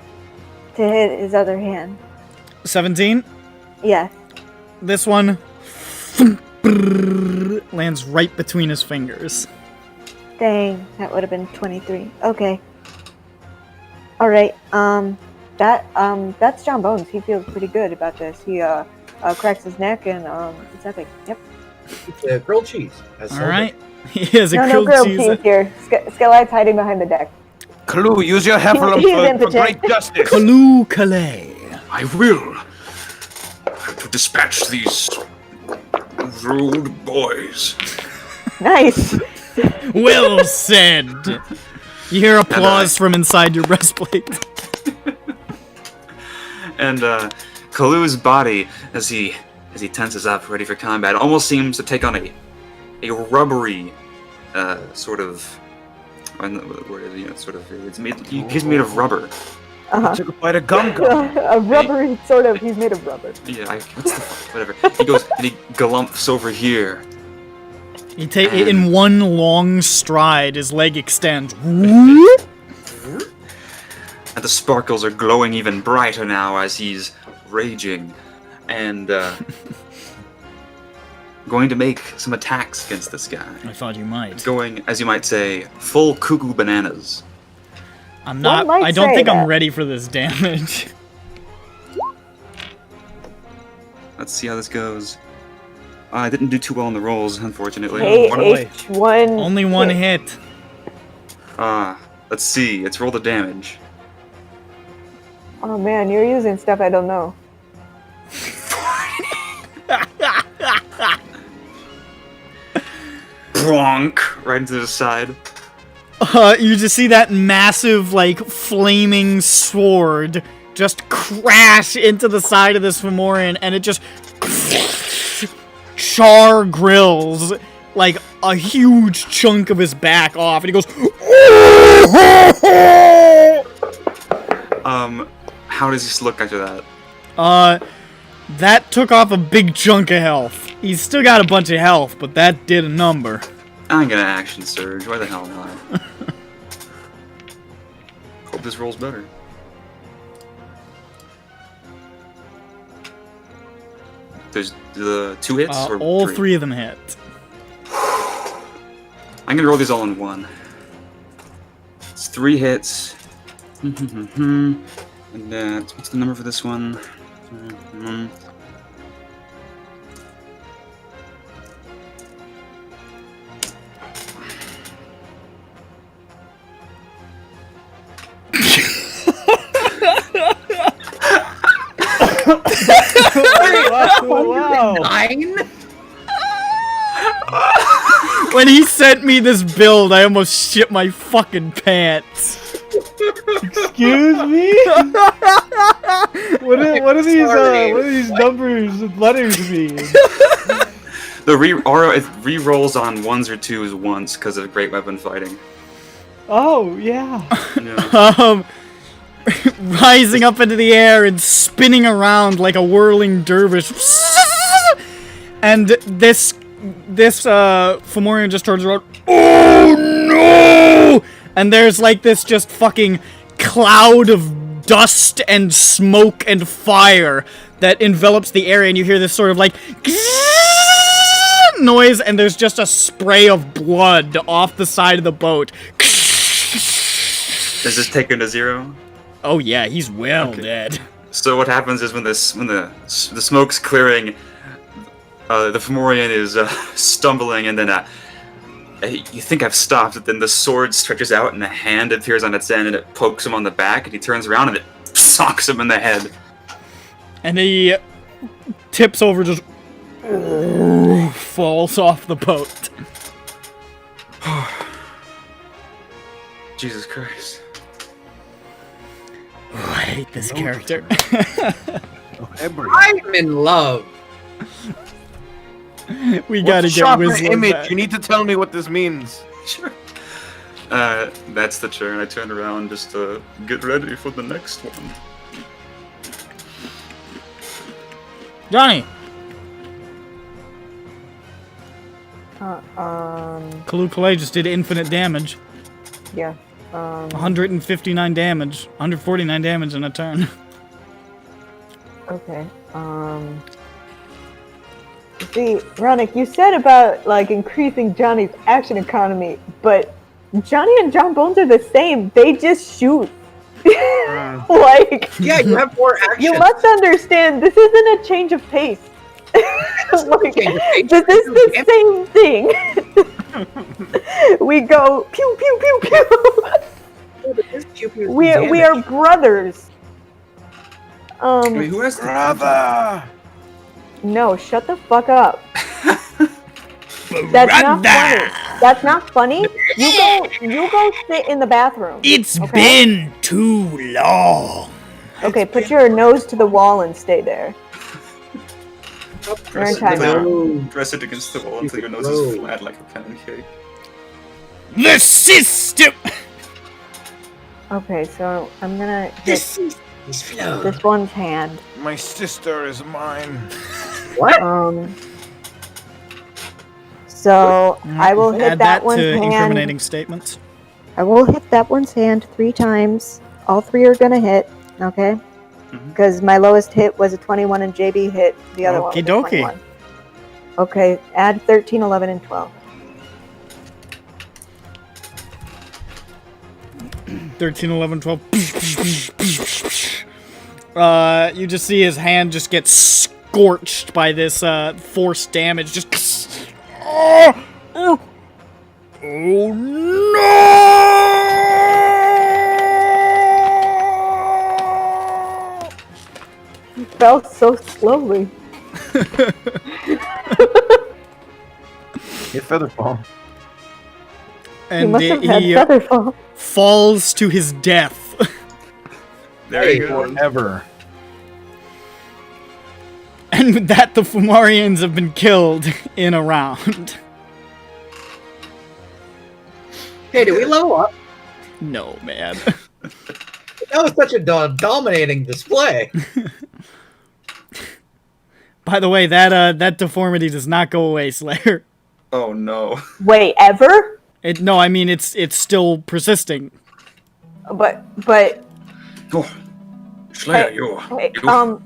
to hit his other hand. 17. Yeah. This one lands right between his fingers. Dang, that would have been 23. Okay. All right. That's John Bones. He feels pretty good about this. He cracks his neck and it's epic. Yep. It's grilled cheese. All right. He has a No grilled cheese cheese. here. Skelet's hiding behind the deck. Clue, use your heffalump He's for impotent. great justice. Kaloo Kalay. I will. I have to dispatch these rude boys. Nice. Well said. You hear applause from inside your breastplate. And Kalu's body, as he tenses up, ready for combat, almost seems to take on a rubbery sort of. I don't know what the word is, you know, sort of. It's made. He's made of rubber. Took a bite of gum gum. A rubbery sort of. He's made of rubber. Yeah, whatever. He goes and he galumps over here. He in one long stride, his leg extends. And the sparkles are glowing even brighter now as he's raging, and going to make some attacks against this guy. I thought you might. Going, as you might say, full cuckoo bananas. I'm not. might I don't say think I'm that. ready for this damage. Let's see how this goes. I didn't do too well on the rolls, unfortunately. H1. Only one hit. Let's see. Let's roll the damage. Oh man, you're using stuff I don't know. Bronk! Right into the side. You just see that massive, like, flaming sword just crash into the side of this Fomorian, and it just char grills, like, a huge chunk of his back off, and he goes, how does he look after that? That took off a big chunk of health. He's still got a bunch of health, but that did a number. I'm gonna action surge. Why the hell not? Hope this rolls better. There's the 2 hits or All 3? 3 of them hit. I'm gonna roll these all in one. It's 3 hits. And what's the number for this one? Wow. 9? When he sent me this build, I almost shit my fucking pants. Excuse me? What are these numbers and letters mean? The aura re-rolls on 1s or 2s once because of great weapon fighting. Oh, yeah. Yeah. Rising up into the air and spinning around like a whirling dervish. And this Fomorian just turns around. Oh no! And there's like this just fucking cloud of dust and smoke and fire that envelops the area, and you hear this sort of like noise, and there's just a spray of blood off the side of the boat. Does this take him to 0? Oh yeah, he's well dead. So what happens is when the smoke's clearing, the Fomorian is stumbling, and then you think I've stopped, but then the sword stretches out and a hand appears on its end and it pokes him on the back, and he turns around and it socks him in the head. And he tips over, just falls off the boat. Jesus Christ. Oh, I hate this character. I'm in love. We gotta get Sharper Whistler image. back. You need to tell me what this means. Sure. That's the turn. I turned around just to get ready for the next one. Johnny! Kalu Kalay just did infinite damage. Yeah. 159 damage. 149 damage in a turn. Okay. See, Ronick, you said about like increasing Johnny's action economy, but Johnny and John Bones are the same. They just shoot. Mm. Like, Yeah, you have more action. you must understand, this isn't a change of pace. Like, change of pace. this is the same thing. We go pew pew pew pew. We are brothers. Wait, who has the Brother! No, shut the fuck up. That's not funny. That's not funny. You go sit in the bathroom. It's Okay. been too long. Okay, put your nose to the wall and stay there. You're in time. Press it against the wall until your nose is flat like a pancake. The system. Okay, so I'm gonna hit this one's hand. My sister is mine. So I will hit Add that that one's to hand. incriminating statements. I will hit that one's hand 3 times. All 3 are gonna hit, okay? Because my lowest hit was a 21 and JB hit the other one. Okie with a dokie. 21. Okay, add 13, 11, and 12. 13, 11, 12. You just see his hand just get scorched by this force damage. Just. Oh no! You fell so slowly. Get Featherfall. You And must have had he featherfall. falls to his death. There you go. Forever. And with that, the Fumarians have been killed in a round. Hey, did we level up? No, man. That was such a dominating display. By the way, that deformity does not go away, Slayer. Oh no. Wait, ever? No, I mean it's still persisting. But Oh, Slayer, Hey, you. hey, Jeffro,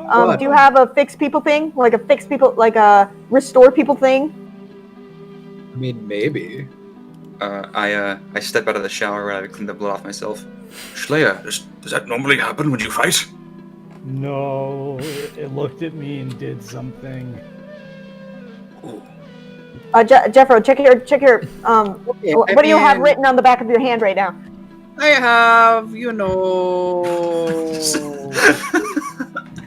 What? do you have a fix people thing? Like a fix people, like a restore people thing? I mean, maybe. I step out of the shower where I cleaned the blood off myself. Slayer, does that normally happen when you fight? No, it looked at me and did something. Oh, Jeffro, check your Okay, what do you have written on the back of your hand right now? I have, you know.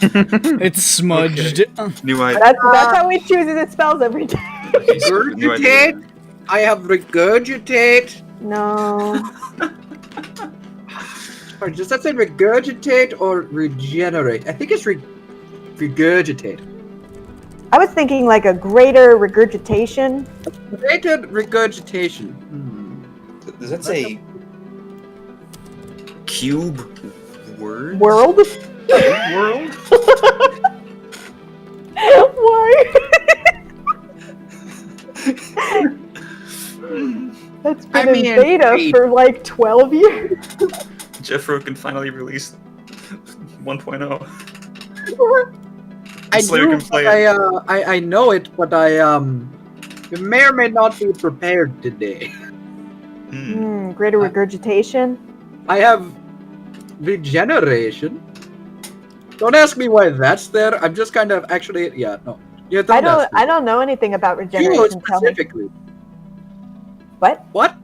It's smudged. Knew I. That's how he chooses his spells every day. Knew I did. Regurgitate. I have regurgitate. No. Or does that say regurgitate or regenerate? I think it's regurgitate. I was thinking like a greater regurgitation. Greater regurgitation. Does that say cube word? World? World? Why? That's been I mean, in beta wait. for like 12 years. Jeffro can finally release 1.0. I Slayer do, can play but I know it, but you may or may not be prepared today. Greater regurgitation. I have regeneration. Don't ask me why that's there. I'm just kind of actually, yeah, no. Yeah, I don't know anything about You regeneration. Tell me. specifically. What? What?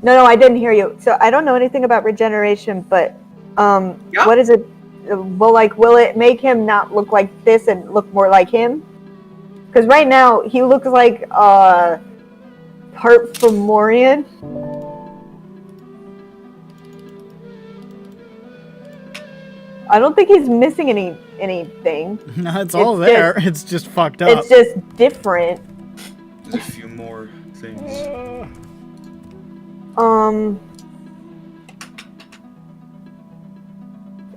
No, I didn't hear you. So I don't know anything about regeneration, but Yeah. what is it? Will it make him not look like this and look more like him? Because right now he looks like part Fomorian. I don't think he's missing anything. No, it's all It's there. It's just fucked up. It's just different. There's a few more things.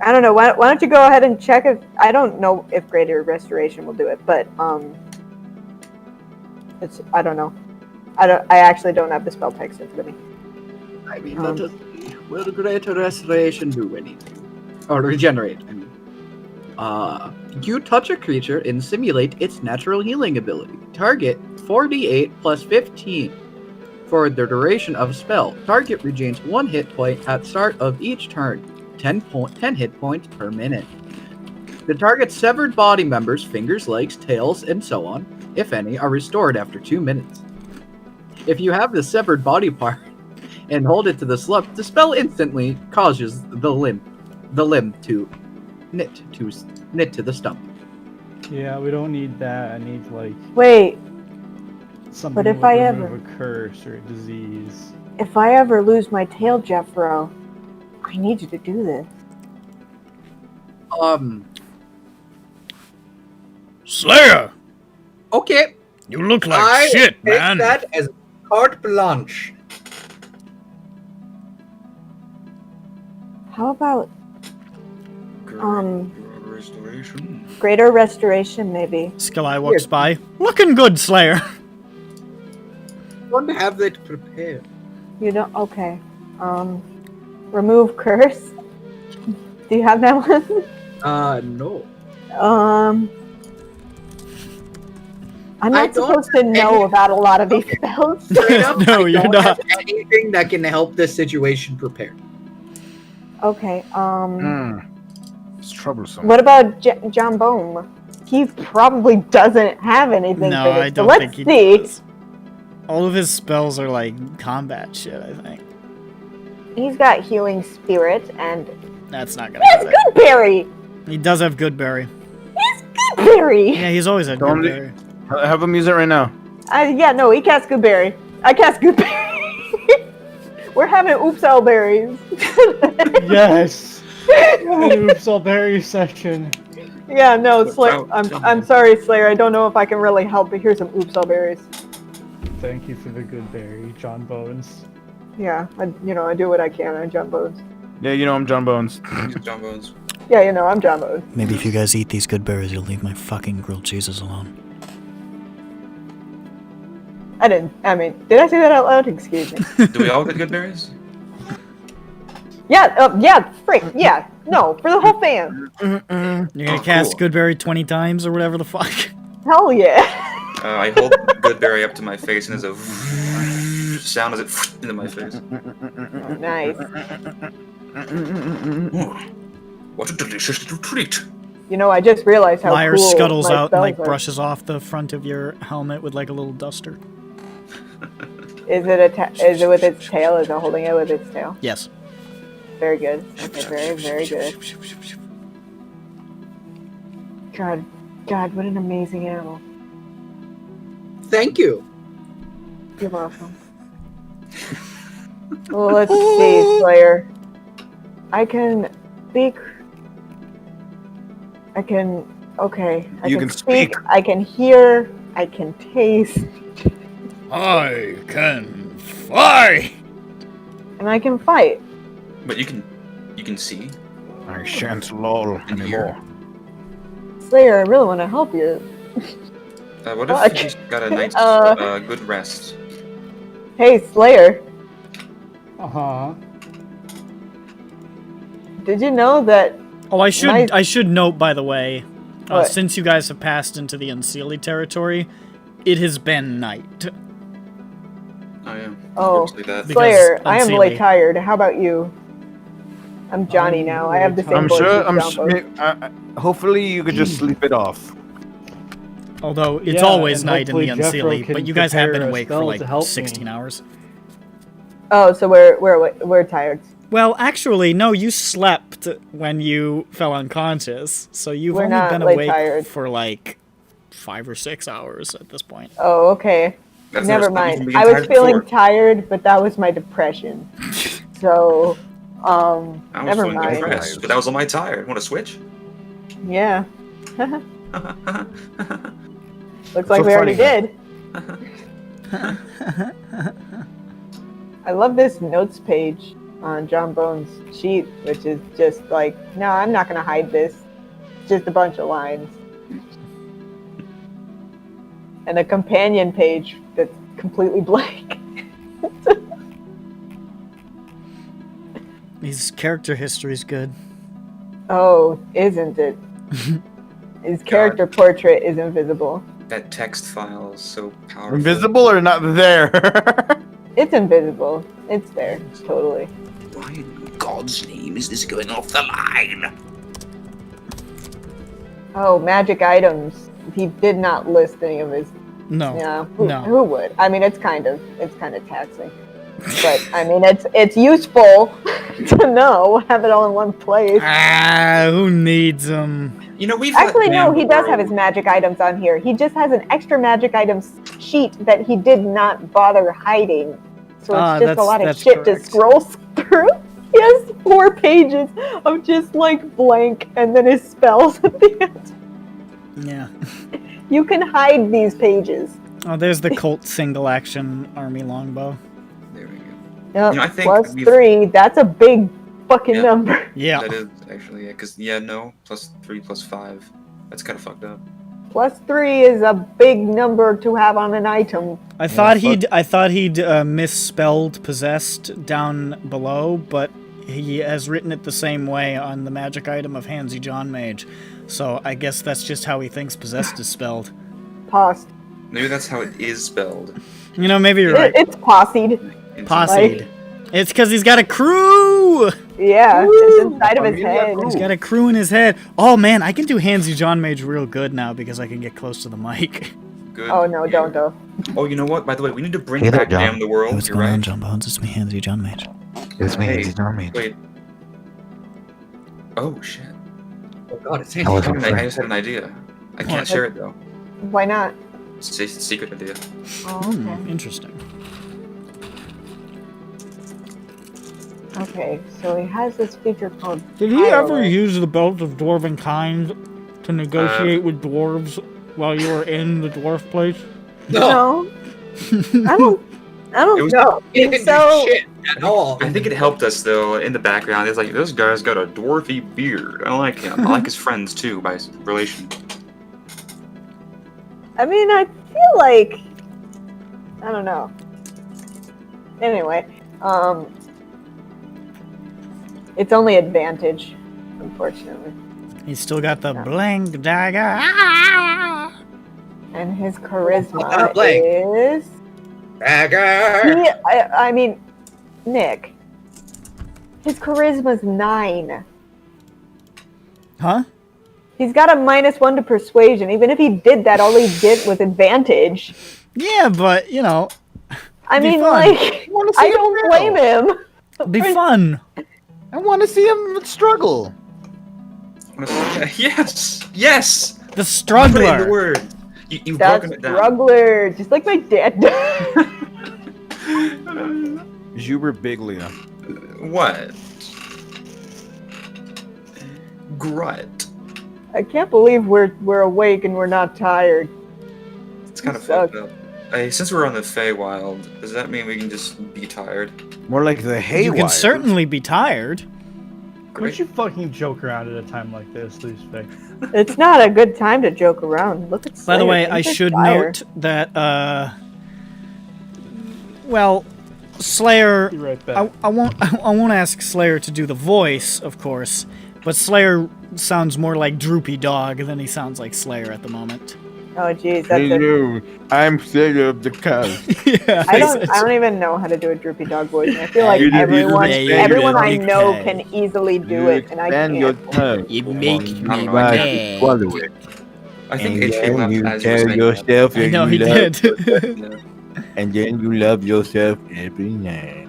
I don't know. Why don't you go ahead and check if I don't know if Greater Restoration will do it, but I don't know. I actually don't have the spell text in front of me. I mean, let us see. Will greater restoration do anything? Or regenerate, I mean. You touch a creature and simulate its natural healing ability. Target 4d8 plus 15. For the duration of spell, target regains 1 hit point at start of each turn, 10 hit points per minute. The target's severed body members, fingers, legs, tails, and so on, if any, are restored after 2 minutes. If you have the severed body part and hold it to the spell instantly causes the limb to knit to the stump. Yeah, we don't need that. I need like Wait, something But if that I would ever- remove a curse or a disease. if I ever lose my tail, Jeffro, I need you to do this. Slayer! Okay, You look like I shit, take man. that as carte blanche. How about Restoration. greater restoration, maybe? Skeleye walks by. Looking good, Slayer. Don't have that prepared. You don't. Okay. Remove curse. Do you have that one? No. I'm I not don't supposed to know any- about a lot of these spells. Straight up, No, I you're don't not. have anything that can help this situation prepared. Okay. It's troublesome. What about John Bohm? He probably doesn't have anything No, for this. I so don't let's think he see. does. All of his spells are like combat shit, I think. He's got healing spirit and That's not gonna yes, cut it. Goodberry. He does have Goodberry. Goodberry. Yeah, he's always had Don't do- Goodberry. Have him use it right now. Yeah, no, he cast Goodberry. I cast Goodberry. We're having oops all berries. Yes! An oops all berry section. Yeah, no, Slayer. Without I'm sorry, Slayer. I don't know if I can really help, but here's some oops all berries. Thank you for the good berry, John Bones. Yeah, I do what I can. I'm John Bones. Yeah, you know I'm John Bones. John Bones. Yeah, I'm John Bones. Maybe if you guys eat these good berries, you'll leave my fucking grilled cheeses alone. Did I say that out loud? Excuse me. Do we all get good berries? Yeah, freak. Yeah, no, for the whole fam. You're gonna Oh, cast cool. Goodberry 20 times or whatever the fuck. Hell yeah. I hold Goodberry up to my face and there's a sound as it into my face. Nice. Oh, what a delicious little treat. I just realized how Liar cool scuttles my out and like spells are. brushes off the front of your helmet with like a little duster. Is it with its tail? Is it holding it with its tail? Yes. Very good. Okay, very, very good. God, what an amazing animal. Thank you. You're welcome. Well, let's see, Slayer. I can speak. Okay. You can speak. I can hear. I can taste. I can fly! And I can fight. But you can see. I shan't lol And anymore. Slayer, I really want to help you. What Fuck. if he's got a night's good rest? Hey, Slayer, Uh-huh. did you know that? Oh, I should Nice. I should note, by the way, What? since you guys have passed into the Unseelie territory, it has been night. Oh yeah. Oh. Works like that. Because Slayer, I am really Unseelie. tired. How about you? I'm Johnny I'm now. I have the same I'm voice sure. as I'm John Bones. hopefully you could just sleep it off. Although it's Yeah, always and night in the hopefully Jeffro Unseelie, can but you guys have been prepare a awake for spell like to help me. 16 hours. Oh, so we're tired. Well, actually, no, you slept when you fell unconscious, so you've We're only not, been like, awake tired. for like 5 or 6 hours at this point. Oh, okay. That's Never not- you can mind. be I was tired feeling before. tired, but that was my depression. So, I was never feeling mind. depressed, but that was on my tired. Want to switch? Yeah. That's Looks like So we already funny. did. I love this notes page on John Bones' sheet, which is just like, no, I'm not going to hide this. It's just a bunch of lines. And a companion page that's completely blank. His character history's good. Oh, isn't it? His character portrait is invisible. That text file is so powerful. Invisible or not there? It's invisible. It's there, totally. Why in God's name is this going off the line? Oh, magic items. He did not list any of his. No. Yeah. No. Who would? I mean, it's kind of taxing. But I mean, it's useful to know. Have it all in one place. Who needs them? You know, we've Actually, no, he does have his. his magic items on here. He just has an extra magic items sheet that he did not bother hiding. So it's just a lot of shit to scroll through. He has 4 pages of just like blank and then his spells at the end. Yeah. You can hide these pages. Oh, there's the Colt single action army longbow. There we go. Yep. You know, I think plus we've- 3. That's a big fucking Yeah. number. Yeah. That is actually, yeah, because, plus 3 plus 5. That's kind of fucked up. Plus 3 is a big number to have on an item. I thought he'd misspelled possessed down below, but he has written it the same way on the magic item of Handsy John Mage. So I guess that's just how he thinks possessed is spelled. Possed. Maybe that's how it is spelled. You know, maybe you're right. It's posseed. Posseed. It's because he's got a crew! Yeah, it's inside of his Familia head. crew. He's got a crew in his head. Oh man, I can do Handsy John Mage real good now because I can get close to the mic. Good. Oh no, Yeah. don't though. Oh, you know what? By the way, we need to bring Hey there, back John. Damn the World. You're right. John Bones? It's me, Handsy John Mage. It's me, Hey, Handsy John Mage. Wait. Oh shit. Oh god, it's How was Handy. it? I just had an idea. I can't share it though. Why not? It's a secret idea. Oh, okay. Interesting. Okay, so he has this feature called. Did he ever Tireless. use the Belt of Dwarven Kind to negotiate with dwarves while you were in the dwarf place? No. I don't It was- know. He didn't So do shit at all. I think it helped us though in the background. It's like this guy's got a dwarfy beard. I like him. I like his friends too by relation. I mean, I feel like I don't know. Anyway, it's only advantage, unfortunately. He's still got the blank dagger. And his charisma Not blank. is. Dagger. I mean, Nick. His charisma's 9. Huh? He's got a -1 to persuasion. Even if he did that, all he did was advantage. Yeah, but, you know, I Be mean, fun. like, I don't blame him. be fun. I want to see him struggle. Yes, yes. The Put it in the struggler. word. You've That's broken it down. struggler, just like my dad. Zuber Biglia. What? Grut. I can't believe we're awake and we're not tired. It's kind of You suck. fucked up. Hey, since we're on the Feywild, does that mean we can just be tired? More like the Haywire. You can certainly be tired. Don't you fucking joke around at a time like this, Lucifer? It's not a good time to joke around. Look at. By the Slayer. way, I He's on should fire. note that, well, Slayer. Be right back. I won't ask Slayer to do the voice, of course, but Slayer sounds more like Droopy Dog than he sounds like Slayer at the moment. Oh jeez, that's a, Hello, I'm Slayer of the Cow. Yeah. I don't even know how to do a droopy dog voice. And I feel like You do- you do everyone the same. everyone I You know can. can easily do it, and I expand your can't. tongue. You make me Try to mad. swallow it. I think And HK then left you as you were tell saying that. yourself I that know you he love, did. Yeah. and then you love yourself every night.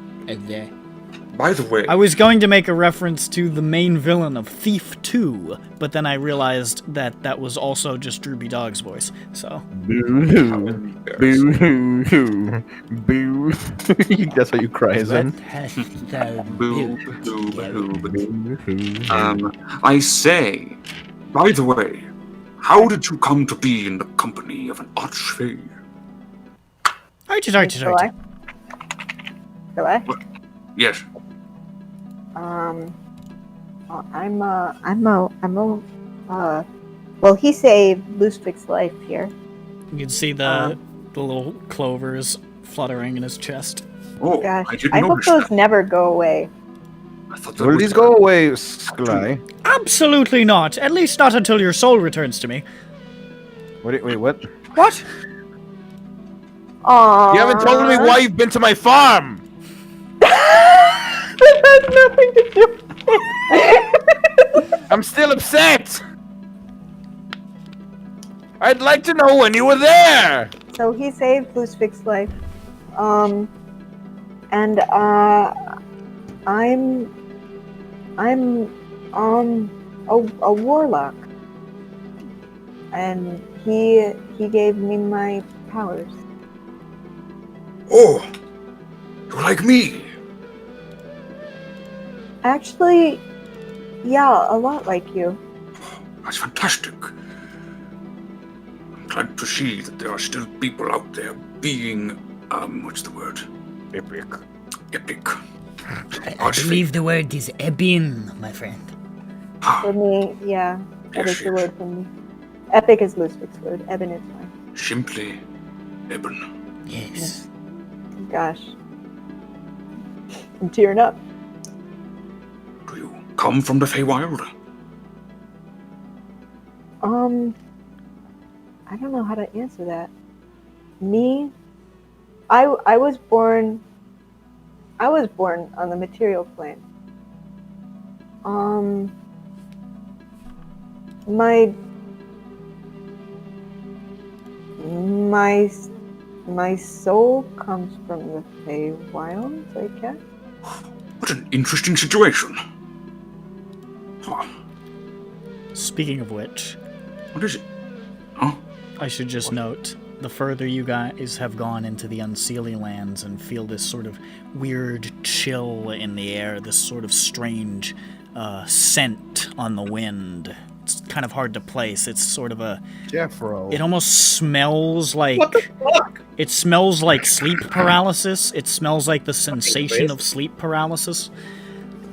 By the way, I was going to make a reference to the main villain of Thief 2, but then I realized that that was also just Droopy Dog's voice. So, Boo-hoo. how embarrassing. Boo-hoo. Boo. That's how you cry, isn't Boo, boo, boo, boo. Boo-hoo. I say, by the way, how did you come to be in the company of an archfey? Shall I? Shall I? Yes. Well, he saved Lusvik's life here. you can see the little clovers fluttering in his chest. Oh, Gosh, I didn't I hope notice those that. never go away. I thought that Will was these go away, Sky? Absolutely not. At least not until your soul returns to me. Wait, what? What? Aww. You haven't told me why you've been to my farm. That has nothing to do with it. I'm still upset. I'd like to know when you were there. So he saved Lucific's life. And I'm a warlock. And he gave me my powers. Oh, you're like me. Actually, yeah, a lot like you. That's fantastic. I'm glad to see that there are still people out there being, what's the word? Epic. Epic. I believe the word is ebin, my friend. For me, yeah, that Yes, is the yes. word for me. Epic is Lucific's word. Eben is mine. Simply Eben. Yes. Gosh. I'm tearing up. Do you come from the Feywild? I don't know how to answer that. Me, I was born on the material plane. My soul comes from the Feywild, I guess. What an interesting situation. Huh. Speaking of which, What is it? Huh? I should just note, the further you guys have gone into the Unseelie lands and feel this sort of weird chill in the air, this sort of strange scent on the wind. It's kind of hard to place. It's sort of a... Jeffro. It almost smells like... What the fuck? It smells like sleep paralysis. It smells like the sensation of sleep paralysis.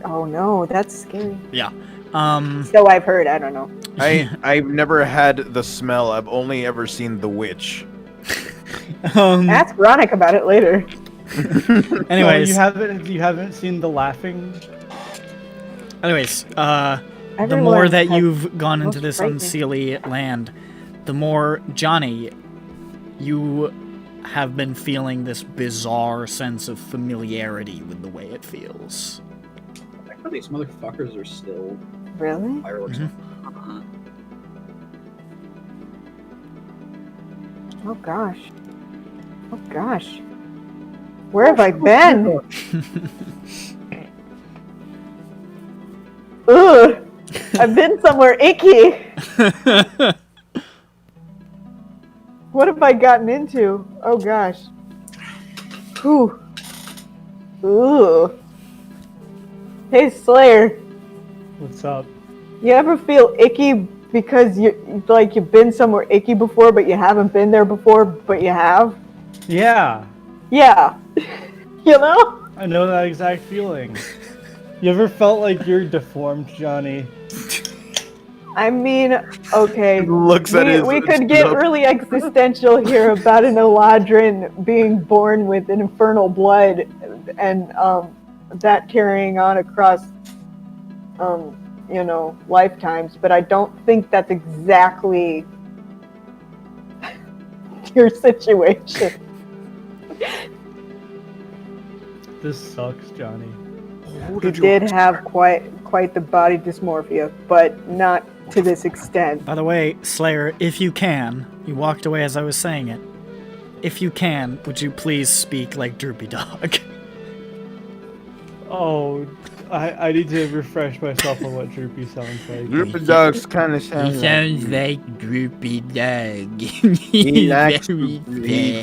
Oh no, that's scary. Yeah. So I've heard, I don't know. I've never had the smell. I've only ever seen The Witch. Ask Ronick about it later. Anyways, you haven't seen the laughing. anyways, the Everyone more that has you've gone into most this frightening. Unseelie land, the more, Johnny, you have been feeling this bizarre sense of familiarity with the way it feels. I heard these motherfuckers are still Really? fireworks. Oh gosh. Oh gosh. Where have I been? Ugh. I've been somewhere icky. What have I gotten into? Oh gosh. Whew. Ooh. Hey Slayer, What's up? you ever feel icky because you've been somewhere icky before, but you haven't been there before, but you have? Yeah, Yeah. You know? I know that exact feeling. You ever felt like you're deformed, Johnny? I mean, okay. Looks at his We could get look. really existential here about an Eladrin being born with infernal blood and that carrying on across lifetimes, but I don't think that's exactly your situation. This sucks, Johnny. You did have quite the body dysmorphia, but not to this extent. By the way, Slayer, if you can, you walked away as I was saying it. If you can, would you please speak like Droopy Dog? Oh, I need to refresh myself on what Droopy sounds like. Droopy Dog's kind of sounds like Droopy Dog. he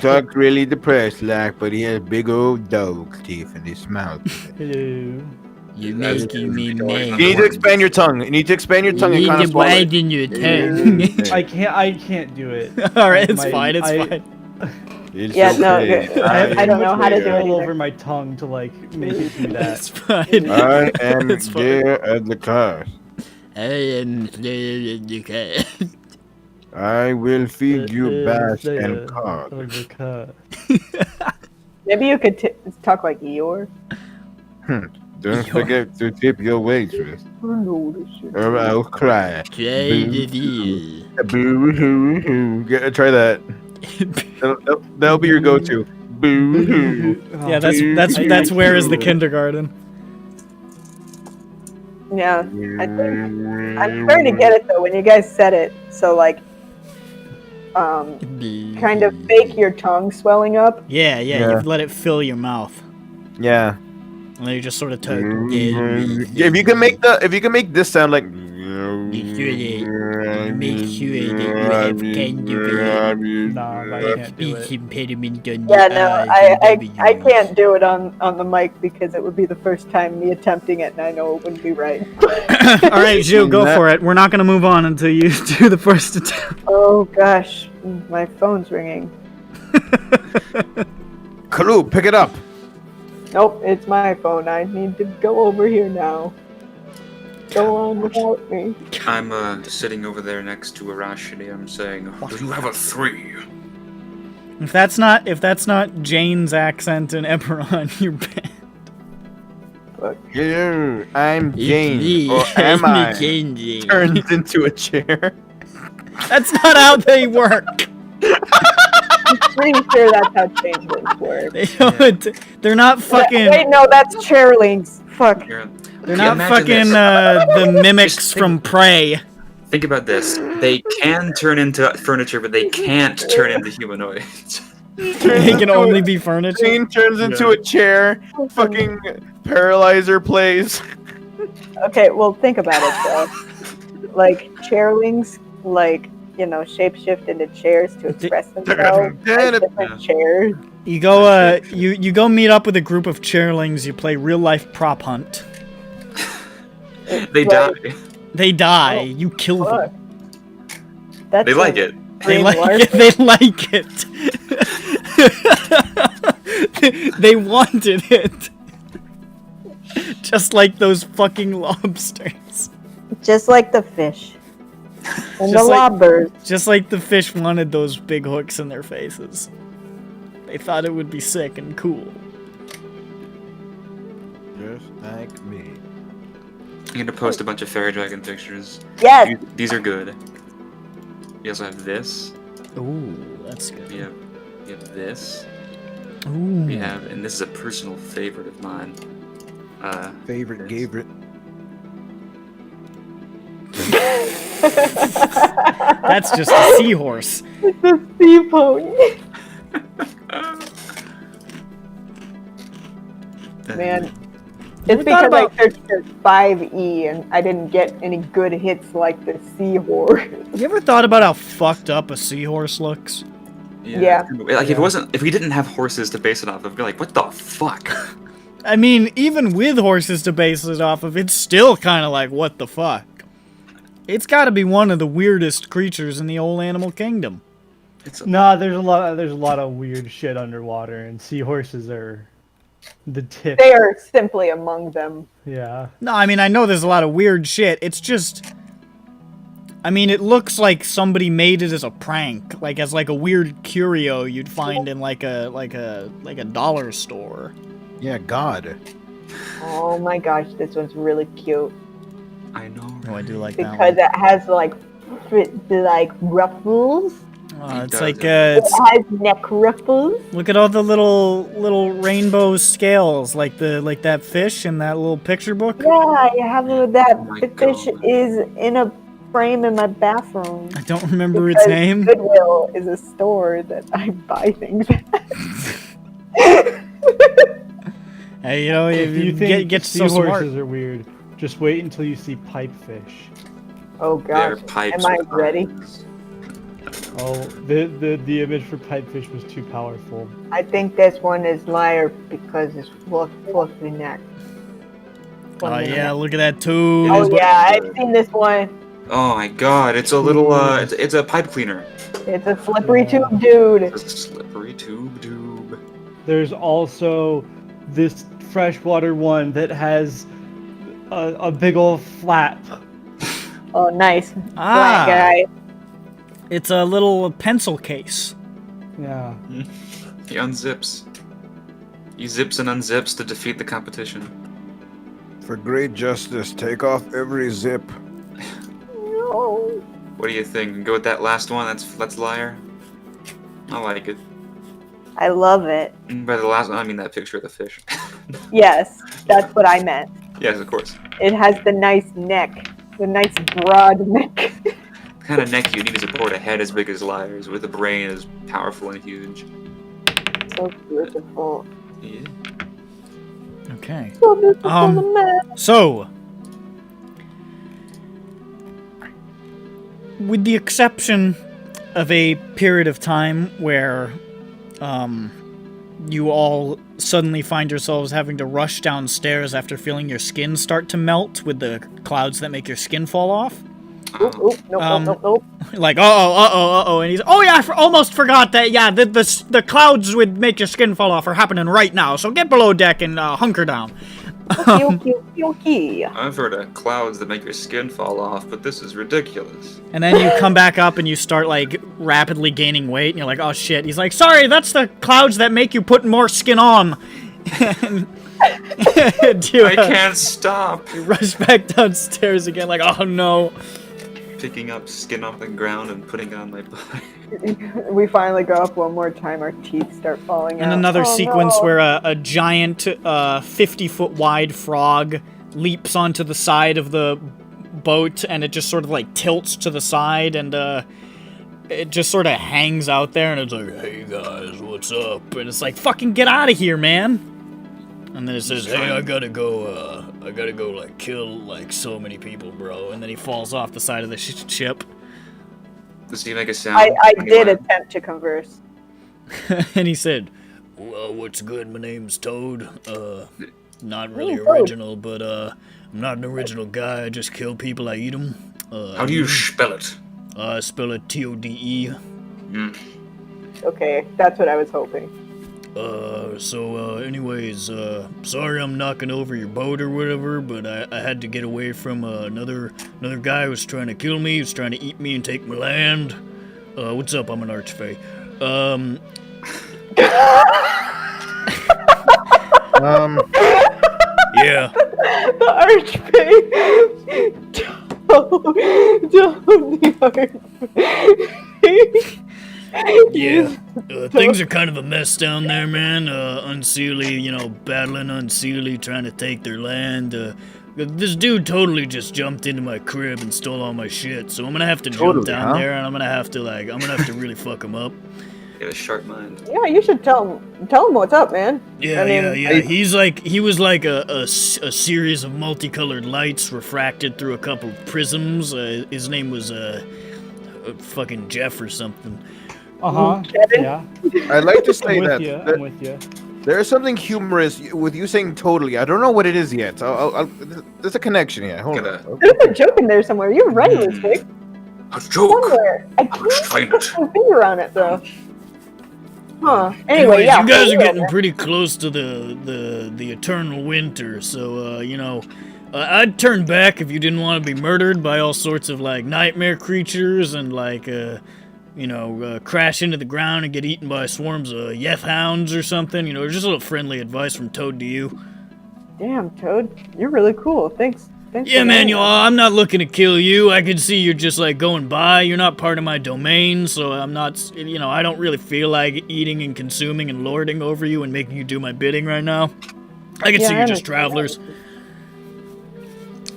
talks really depressed like, but he has big old dog teeth in his mouth. Hello. You're making me mad. You need to expand your tongue. You need to expand your tongue and kind of swallow it. widen your tongue. I can't do it. Alright, it's My- fine, it's I- fine. It's Yeah, no, okay. I don't know how to do it all either. over my tongue to like make it do that. It's fine. I am It's fine. there at the car. I am Slayer of the Cat. I will feed you bass Slayer and cod. of the cat. Maybe you could talk like Eeyore. Don't forget to tip your waitress, Boo or I'll cry. Try the deal. Boo hoo hoo. Try that. That'll be your go-to. Boo-hoo. Yeah, that's where is the kindergarten. Yeah, I think I'm starting to get it though when you guys said it. So like, kind of fake your tongue swelling up. Yeah, Yeah. you let it fill your mouth, Yeah. and then you just sort of talk. If you can make this sound like. Make sure that you have kind of Nah, I can't do speech it. impediment on Yeah, the no, I's and I W's. can't do it on the mic because it would be the first time me attempting it, and I know it wouldn't be right. All right, Zhu, go for it. We're not gonna move on until you do the first attempt. Oh gosh, my phone's ringing. Kalu, pick it up. Nope, it's my phone. I need to go over here now. Go on without me. I'm sitting over there next to Arashide. I'm saying, Do you have a 3? If that's not Jane's accent in Eberron, you're bad. Hello, I'm Jane. Or am I? Jane. Turns into a chair. That's not how they work. I'm pretty sure that's how changelings work. They don't. They're not fucking. Wait, no, that's chairlings. Fuck. here, They're not imagine fucking this. the mimics Just from Prey. Think about this. They can turn into furniture, but they can't turn into humanoids. They can only be furniture. Jane turns into a chair. Fucking paralyzer plays. Okay, well, think about it though. Like chairlings, like shapeshift into chairs to express themselves. Like different chairs. You go you go meet up with a group of chairlings. You play real life prop hunt. They die. They die. You kill them. Fuck. That's They like it. They Green like Lark. it. They like it. They wanted it. Just like those fucking lobsters. Just like the fish. And Just the like- lobbers. Just like the fish wanted those big hooks in their faces. They thought it would be sick and cool. Just like me. I'm gonna post a bunch of fairy dragon pictures. Yes. These are good. You also have this. Ooh, that's good. You have this. Ooh. We have, and this is a personal favorite of mine. Favorite, this. favorite. That's just a seahorse. It's a sea pony. Man. It's thought because I about- searched for 5E and I didn't get any good hits like the seahorse. You ever thought about how fucked up a seahorse looks? Yeah. Like if we didn't have horses to base it off of, we'd be like, what the fuck? I mean, even with horses to base it off of, it's still kind of like, what the fuck? It's got to be one of the weirdest creatures in the old animal kingdom. It's a, Nah, there's a lot of weird shit underwater, and seahorses are the tip. They are simply among them. Yeah. No, I mean, I know there's a lot of weird shit. It's just... I mean, it looks like somebody made it as a prank, like as like a weird curio you'd find in like a dollar store. Yeah, God. Oh my gosh, this one's really cute. I know. Oh, I do like that Because one. it has like ruffles. It's does, like yeah. It has neck ruffles. look at all the little rainbow scales, like that fish in that little picture book. Yeah, you have that. Oh my The fish God. is in a frame in my bathroom. I don't remember its Because name. Goodwill is a store that I buy things at. Hey, you know, If you think get so smart. seahorses are weird, just wait until you see pipefish. Oh They're gosh, pipes. am I with ready? eyes. Oh, the image for pipefish was too powerful. I think this one is liar because it's fluffy neck. Oh yeah, look at that tube. Oh yeah, I've seen this one. Oh my god, it's a little, it's a pipe cleaner. It's a slippery tube dude. It's a slippery tube. There's also this freshwater one that has a big old flap. Oh nice. Ah. Black guy. It's a little pencil case. Yeah. He unzips. He zips and unzips to defeat the competition. For great justice, take off every zip. No. What do you think? Go with that last one? That's liar? I like it. I love it. By the last one, I mean that picture of the fish. Yes, that's what I meant. Yes, of course. It has the nice neck, the nice broad neck. The kind of neck you need to support a head as big as Liar's, with a brain as powerful and huge. So beautiful. Yeah. Okay. So beautiful, the man. So, with the exception of a period of time where you all suddenly find yourselves having to rush downstairs after feeling your skin start to melt with the clouds that make your skin fall off. Nope, nope. Like, and he's, oh yeah, almost forgot that, yeah, the clouds would make your skin fall off are happening right now, so get below deck and hunker down. Okay. I've heard of clouds that make your skin fall off, but this is ridiculous. And then you come back up and you start, like, rapidly gaining weight, and you're like, oh shit. He's like, sorry, that's the clouds that make you put more skin on. I can't stop. You rush back downstairs again, like, oh no. Picking up skin off the ground and putting it on my body. We finally go up one more time, our teeth start falling out. And another sequence no. where a giant 50-foot wide frog leaps onto the side of the boat, and it just sort of like tilts to the side, and it just sort of hangs out there, and it's like, hey guys, what's up? And it's like, fucking get out of here, man. And then it says, hey, I gotta go, like, kill, like, so many people, bro. And then he falls off the side of the ship. Does he make a sound? I did attempt to converse. And he said, Well, what's good? My name's Toad. Not really Toad. original, but I'm not an original guy. I just kill people. I eat them. How do you spell it? I spell it T-O-D-E. Okay, that's what I was hoping. Anyways, sorry I'm knocking over your boat or whatever, but I had to get away from another guy who was trying to kill me. He was trying to eat me and take my land. What's up? I'm an archfey. Yeah. The archfey. Don't the archfey. Yeah, things are kind of a mess down there, man. Unseelie, battling Unseelie, trying to take their land. This dude totally just jumped into my crib and stole all my shit, so I'm gonna have to jump down there, and I'm gonna have to really fuck him up. He had a sharp mind. Yeah, you should tell him what's up, man. Yeah, he was like a series of multicolored lights refracted through a couple of prisms. His name was fucking Jeff or something. Kevin? Yeah. I'd like to say I'm that, with you. there is something humorous with you saying totally. I don't know what it is yet. There's a connection here. Hold on. There's a joke in there somewhere. You're right, Lipstick. A joke? Somewhere. I Explain can't it. put my finger on it, though. Huh. Anyway, Anyways, yeah. you guys are for real, getting man. pretty close to the eternal winter, so I'd turn back if you didn't want to be murdered by all sorts of like nightmare creatures and like crash into the ground and get eaten by swarms of yeth hounds or something. Just a little friendly advice from Toad to you. Damn, Toad. You're really cool. Thanks. Yeah, man, I'm not looking to kill you. I can see you're just like going by. You're not part of my domain, so I'm not, I don't really feel like eating and consuming and lording over you and making you do my bidding right now. I can see you're just travelers.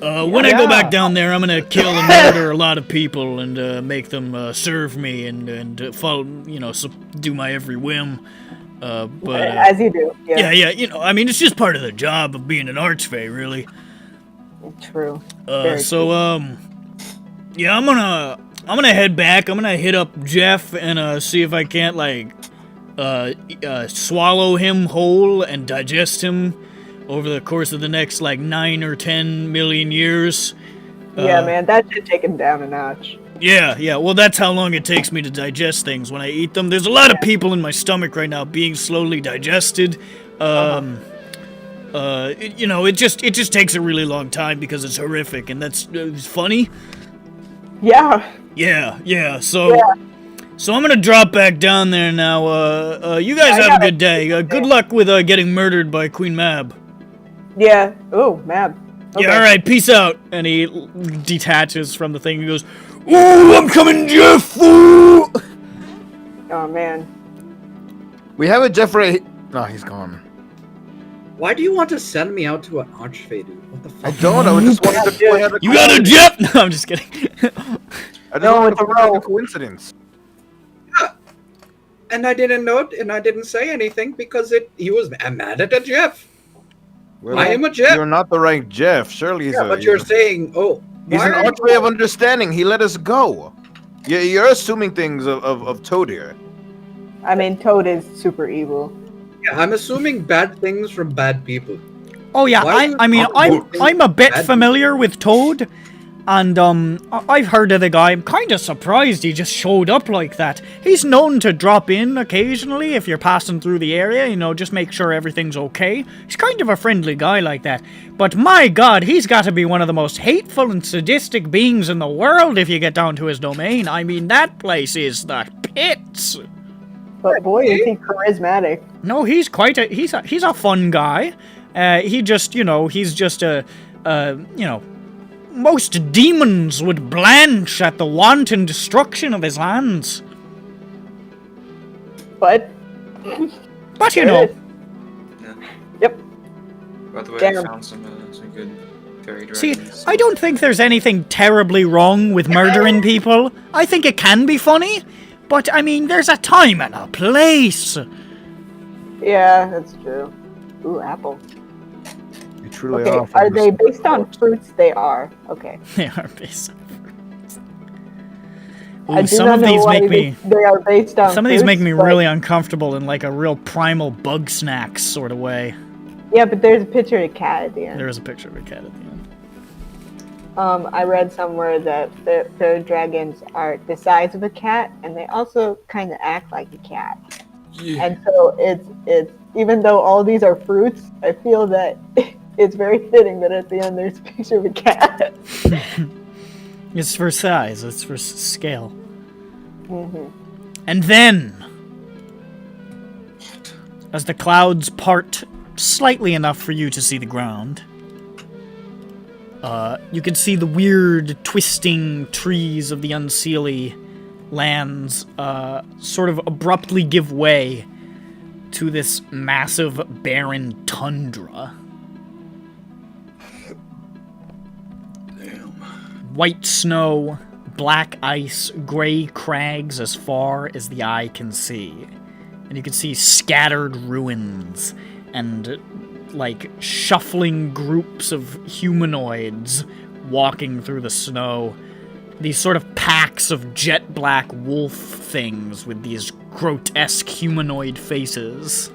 When I go back down there, I'm gonna kill and murder a lot of people and make them serve me and follow, do my every whim. But as you do. Yeah. yeah, it's just part of the job of being an archfey, really. True. Yeah, I'm gonna head back. I'm gonna hit up Jeff and see if I can't swallow him whole and digest him over the course of the next 9 or 10 million years. Yeah, man, that should take him down a notch. Yeah. Well, that's how long it takes me to digest things when I eat them. There's a lot of people in my stomach right now being slowly digested. It just takes a really long time because it's horrific, and that's it's funny. Yeah. Yeah. So I'm gonna drop back down there now. You guys have a good day. Good luck with getting murdered by Queen Mab. Yeah. Oh, Mab. Okay. Yeah. All right. Peace out. And he detaches from the thing and goes, "Ooh, I'm coming, Jeff!" Ooh! Oh man. We have a Jeffrey. No, he's gone. Why do you want to send me out to an archfey, dude? What the fuck? I don't. I just wanted to point out a You got a Jeff? No, I'm just kidding. I just No, wanted it's to a point out row. a coincidence. And I didn't know it, and I didn't say anything because he was mad at a Jeff. Well, I am a Jeff. You're not the right Jeff. Surely he's Yeah, a. but you're saying, oh, He's why an are you- archway of understanding. He let us go. You're assuming things of Toad here. I mean, Toad is super evil. Yeah, I'm assuming bad things from bad people. Oh yeah, Why would- I'm a bit Bad familiar with Toad, and I've heard of the guy. I'm kind of surprised he just showed up like that. He's known to drop in occasionally if you're passing through the area, you know, just make sure everything's okay. He's kind of a friendly guy like that. But my god, he's got to be one of the most hateful and sadistic beings in the world if you get down to his domain. I mean, that place is the pits. But boy, is he charismatic. No, he's he's a fun guy. He just, you know, he's just you know, most demons would blanch at the wanton destruction of his hands. But But you there know, it is. Yep. By the way, Damn. I found some good fairy see, dragons. I don't think there's anything terribly wrong with murdering people. I think it can be funny, but I mean, there's a time and a place. Yeah, that's true. Ooh, apple. You truly Okay, are. are they based on fruits? They are. Okay. They are based on fruits. I Ooh, do some not of know these why make me. they are based on Some of these make fruits, me but- really uncomfortable in like a real primal bug snacks sort of way. Yeah, but there's a picture of a cat at the end. There is a picture of a cat at the end. I read somewhere that fairy dragons are the size of a cat, and they also kind of act like a cat. Yeah. And so it's even though all these are fruits, I feel that it's very fitting that at the end there's a picture of a cat. It's for size, it's for scale. hmm And then, as the clouds part slightly enough for you to see the ground, you can see the weird, twisting trees of the Unseelie lands sort of abruptly give way to this massive, barren tundra. Damn. White snow, black ice, gray crags as far as the eye can see. And you can see scattered ruins and, like, shuffling groups of humanoids walking through the snow. These sort of packs of jet black wolf things with these grotesque humanoid faces.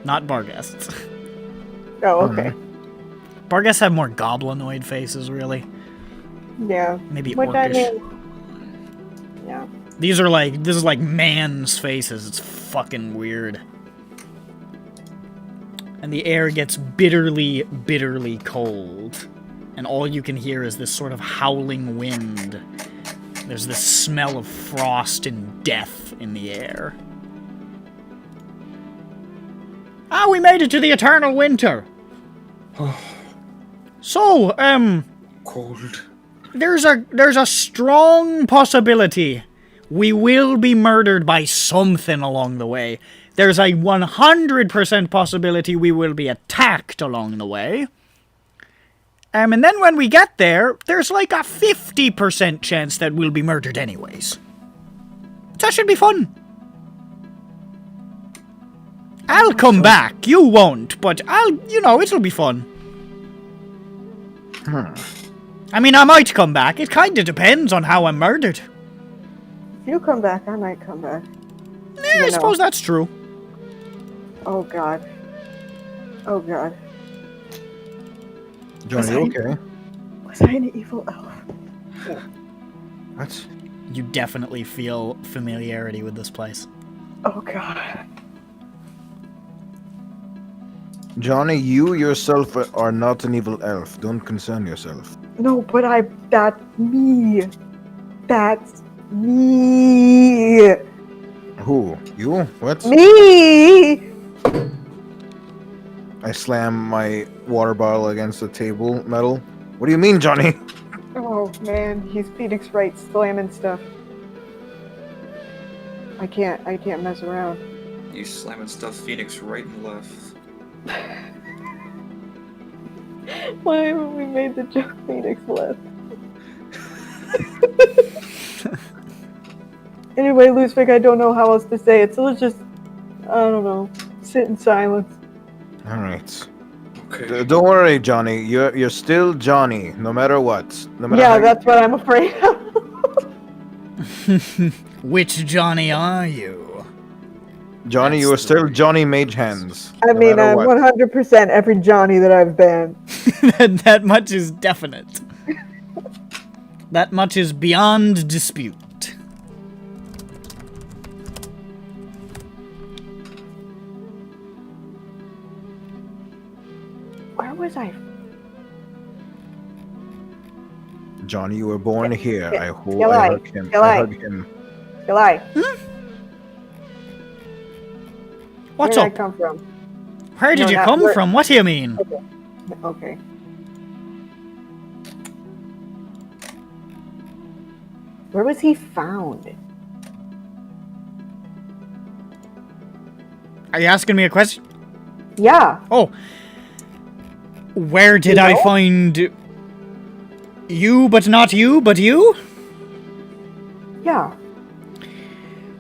Not Barghests. Oh, okay. Barghests have more goblinoid faces, really. Yeah. Maybe Which I orcish. mean, yeah. This is like man's faces. It's fucking weird. And the air gets bitterly, bitterly cold. And all you can hear is this sort of howling wind. There's this smell of frost and death in the air. Ah, we made it to the eternal winter. So, Cold. there's a strong possibility we will be murdered by something along the way. There's a 100% possibility we will be attacked along the way. And then when we get there, there's like a 50% chance that we'll be murdered anyways. That should be fun. I'll come back. You won't, but it'll be fun. I mean, I might come back. It kind of depends on how I'm murdered. If you come back, I might come back. I know. suppose that's true. Oh god. Oh god. Johnny, you okay? Was I an evil elf? What? You definitely feel familiarity with this place. Oh god. Johnny, you yourself are not an evil elf. Don't concern yourself. No, but that's me. That's me. Who? You? What? Me. I slam my water bottle against the table metal. What do you mean, Johnny? Oh man, he's Phoenix Wright slamming stuff. I can't mess around. You slamming stuff Phoenix right and left. Why haven't we made the joke Phoenix left? Anyway, Luzvik, I don't know how else to say it, so let's just, I don't know, sit in silence. All right. Okay. Don't worry, Johnny. You're still Johnny, no matter what. No matter Yeah, how that's what I'm afraid of. Which Johnny are you? Johnny, you are That's still the- Johnny Mage Hands. I no mean, matter I'm what. 100% every Johnny that I've been. That much is definite. That much is beyond dispute. Where was I? Johnny, you were born here. I Eli, hug him. Eli. I hug him. Eli, What's where up? did I come from? Where did No, you not come where- from? What do you mean? Okay. Where was he found? Are you asking me a question? Yeah. Oh. Where did You I know? find you, but not you, but you? Yeah.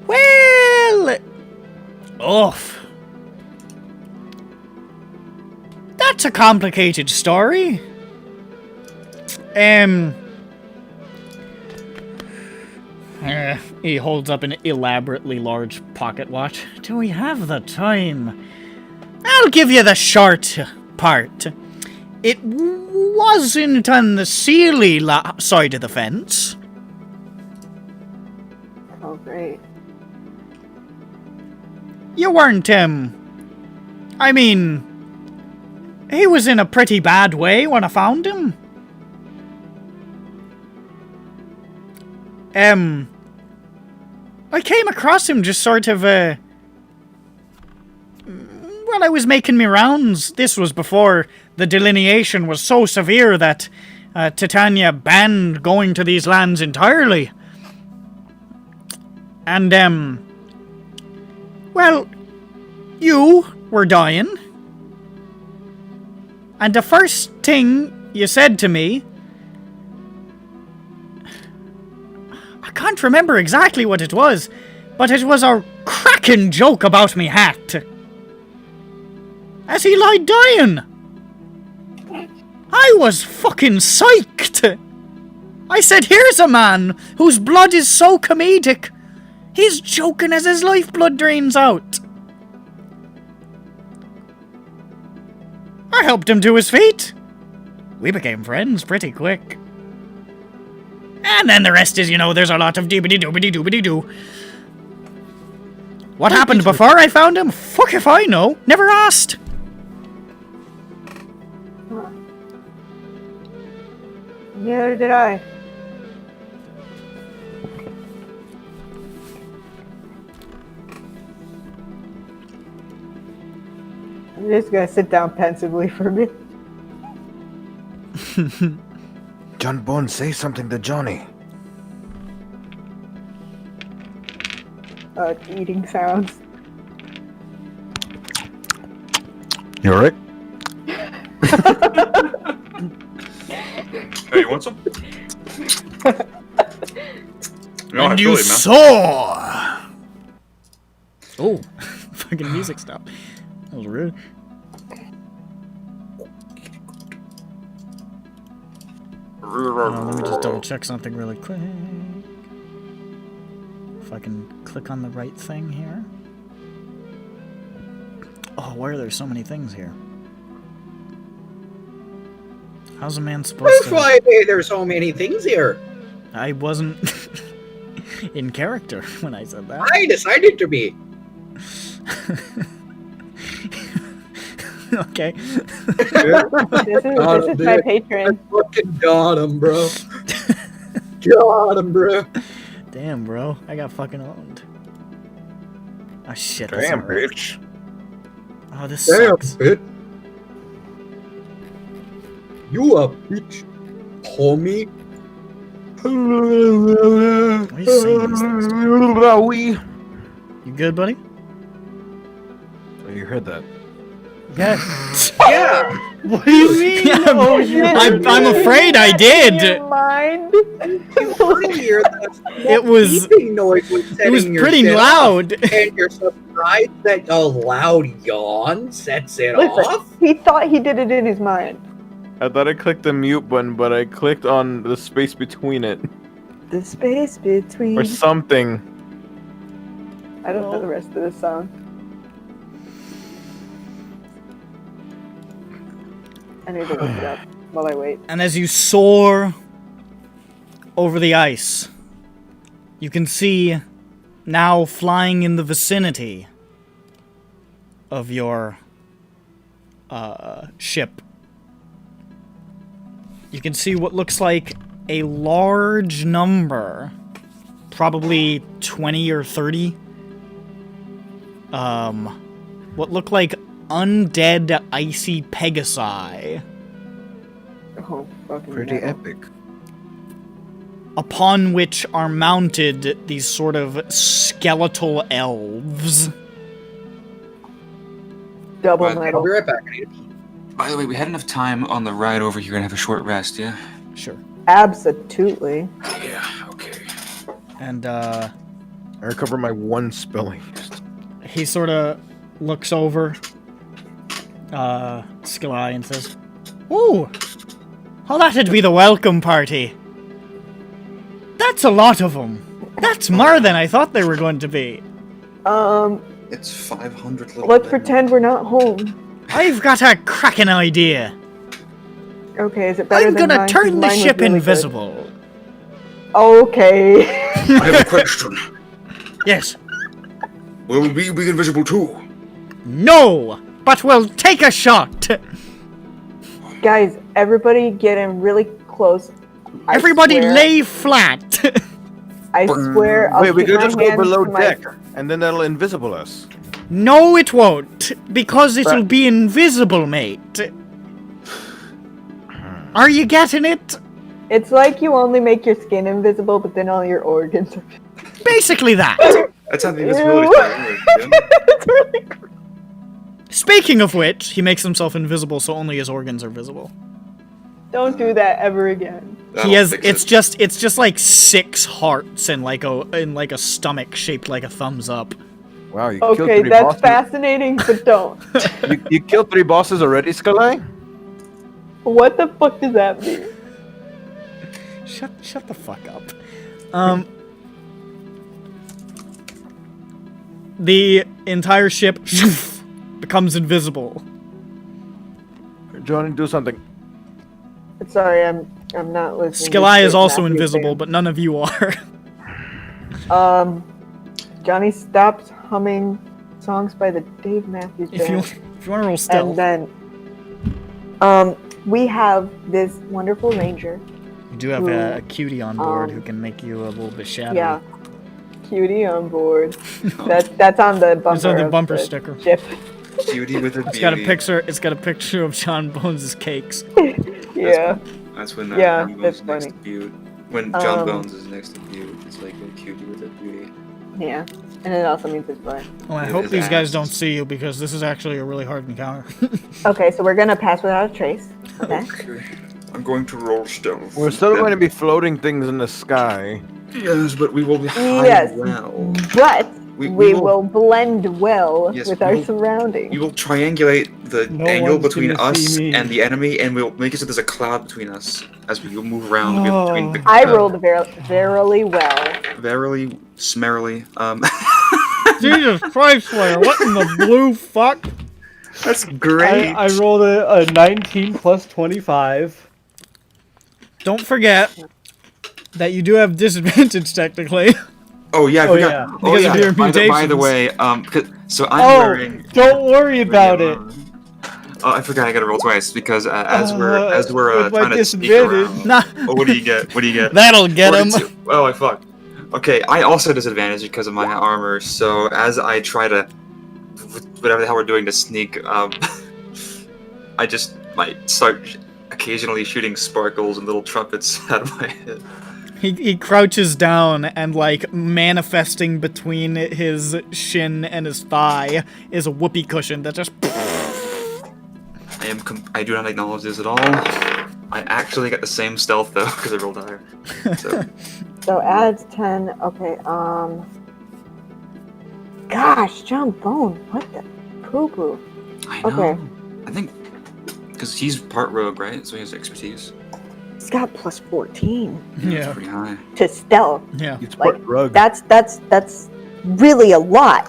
Well, that's a complicated story. He holds up an elaborately large pocket watch. Do we have the time? I'll give you the short part. It wasn't on the Sealy side of the fence. Oh, great. You weren't, I mean, he was in a pretty bad way when I found him. I came across him just sort of, well, I was making me rounds. This was before the delineation was so severe that Titania banned going to these lands entirely. And, well, you were dying. And the first thing you said to me, I can't remember exactly what it was, but it was a cracking joke about me hat. As he lied dying. I was fucking psyched. I said, here's a man whose blood is so comedic. He's joking as his lifeblood drains out. I helped him to his feet. We became friends pretty quick. And then the rest is, you know, there's a lot of doobity-doobity-doobity-doo. What happened before I found him? Fuck if I know. Never asked. Neither did I. I'm just gonna sit down pensively for a bit. John Bone, say something to Johnny. Eating sounds. You alright? Hey, you want some? No, And I you feel it, man. saw. Oh, fucking music stopped. That was rude. Let me just double check something really quick. If I can click on the right thing here. Oh, why are there so many things here? How's a man supposed That's to... why there's so many things here. I wasn't in character when I said that. I decided to be. Okay. This is my dude. patron. I fucking got him, bro. Got him, bro. Damn, bro. I got fucking owned. Oh, shit. That's Damn, not right. bitch. Oh, this Damn, sucks. bitch. You a bitch, homie. Why are you saying these things? You good, buddy? Oh, you heard that? Yes. Yeah. What do you mean? Yeah, Oh, you I'm afraid I In did. your mind. Earlier, the It was- beeping noise was setting It was your pretty shit loud. off, and you're surprised that a loud yawn sets it Listen, off. he thought he did it in his mind. I thought I clicked the mute button, but I clicked on the space between it. The space between. Or something. I don't know the rest of the song. I need to look it up while I wait. And as you soar over the ice, you can see now flying in the vicinity of your ship. You can see what looks like a large number, probably 20 or 30, what look like undead icy pegasi, Oh, fucking Pretty hell. epic. upon which are mounted these sort of skeletal elves. Double Well, I'll metal. be right back. I need to pee. By the way, we had enough time on the ride over here and have a short rest, yeah? Sure. Absolutely. Yeah, okay. And I recover my one spell I used. he sort of looks over Skilleye and says, "Ooh, oh, that'd be the welcome party. That's a lot of them. That's more than I thought they were going to be. It's 500 little. Let's men. pretend we're not home. I've got a cracking idea. Okay, is it better I'm than gonna mine? 'Cause turn the mine was ship really good. invisible." Okay. I have a question. Yes. Will we be invisible too? No, but we'll take a shot. Guys, everybody get in really close. I Everybody swear- lay flat. I swear I'll Wait, we keep could my just go hands below to my- deck, and then that'll invisible us. No, it won't, because it'll But- be invisible, mate. Are you getting it? It's like you only make your skin invisible, but then all your organs are. Basically that. That's how the invisibility Ew. thing works. Yeah? It's really gross. Speaking of which, he makes himself invisible so only his organs are visible. Don't do that ever again. That'll He has fix it's it. just like 6 hearts and like a stomach shaped like a thumbs up. Wow, you killed Okay, 3 that's bosses. fascinating, but don't. You killed 3 bosses already, Skalai? What the fuck does that mean? Shut the fuck up. The entire ship becomes invisible. Johnny, do something. Sorry, I'm not listening. to Skillai shit is also Matthew's invisible, saying. but none of you are. Johnny stopped humming songs by the Dave Matthews if you Band, want to roll and stealth, then we have this wonderful ranger. you do have a cutie on board who can make you a little bit shadowy. Yeah, cutie on board. That's on the bumper. It's on the of bumper the sticker. Ship. Beauty with a beauty. It's got a picture of John Bones' cakes. Yeah. That's when Yeah, John Bones that's is next funny. to Butte. When John Um, Bones is next to Butte, it's like a cutie with a beauty. Yeah, and it also means it's fun. Well, I It hope is these guys ass. don't see you because this is actually a really hard encounter. Okay, so we're gonna pass without a trace. Okay. Okay. I'm going to roll stealth. We're still going to be floating things in the sky. Yes, but we will be hide Yes. well. But We we will- will blend well Yes, with we our will- surroundings. We will triangulate the No angle one's between gonna see us me. and the enemy, and we'll make it so there's a cloud between us as we move around Oh. between the I rolled verily well. verily, smerrily. Jesus Christ, Slayer! What in the blue fuck? That's great. I rolled a 19 plus 25. Don't forget that you do have disadvantage technically. Oh yeah, I Oh, forgot. yeah. Oh Because yeah. of your By the mutations. way, so I'm Oh, wearing. don't worry about it. Oh, I forgot I got to roll twice because as we're with my trying to sneak disadvantage. around. Nah, Oh, what do you get? What do you get? that'll get him. 42. Oh, I fuck. Okay, I also have disadvantage because of my armor. So as I try to, whatever the hell we're doing to sneak, I just might start occasionally shooting sparkles and little trumpets out of my head. He crouches down and, like, manifesting between his shin and his thigh is a whoopee cushion that just... I do not acknowledge this at all. I actually got the same stealth though because I rolled higher. So adds 10. Okay. Gosh, John Bone. What the poo poo? I know. Okay. I think because he's part rogue, right? So he has expertise. He's got plus 14 It's Yeah. pretty high. to stealth. Yeah. It's Like, part rug. That's really a lot.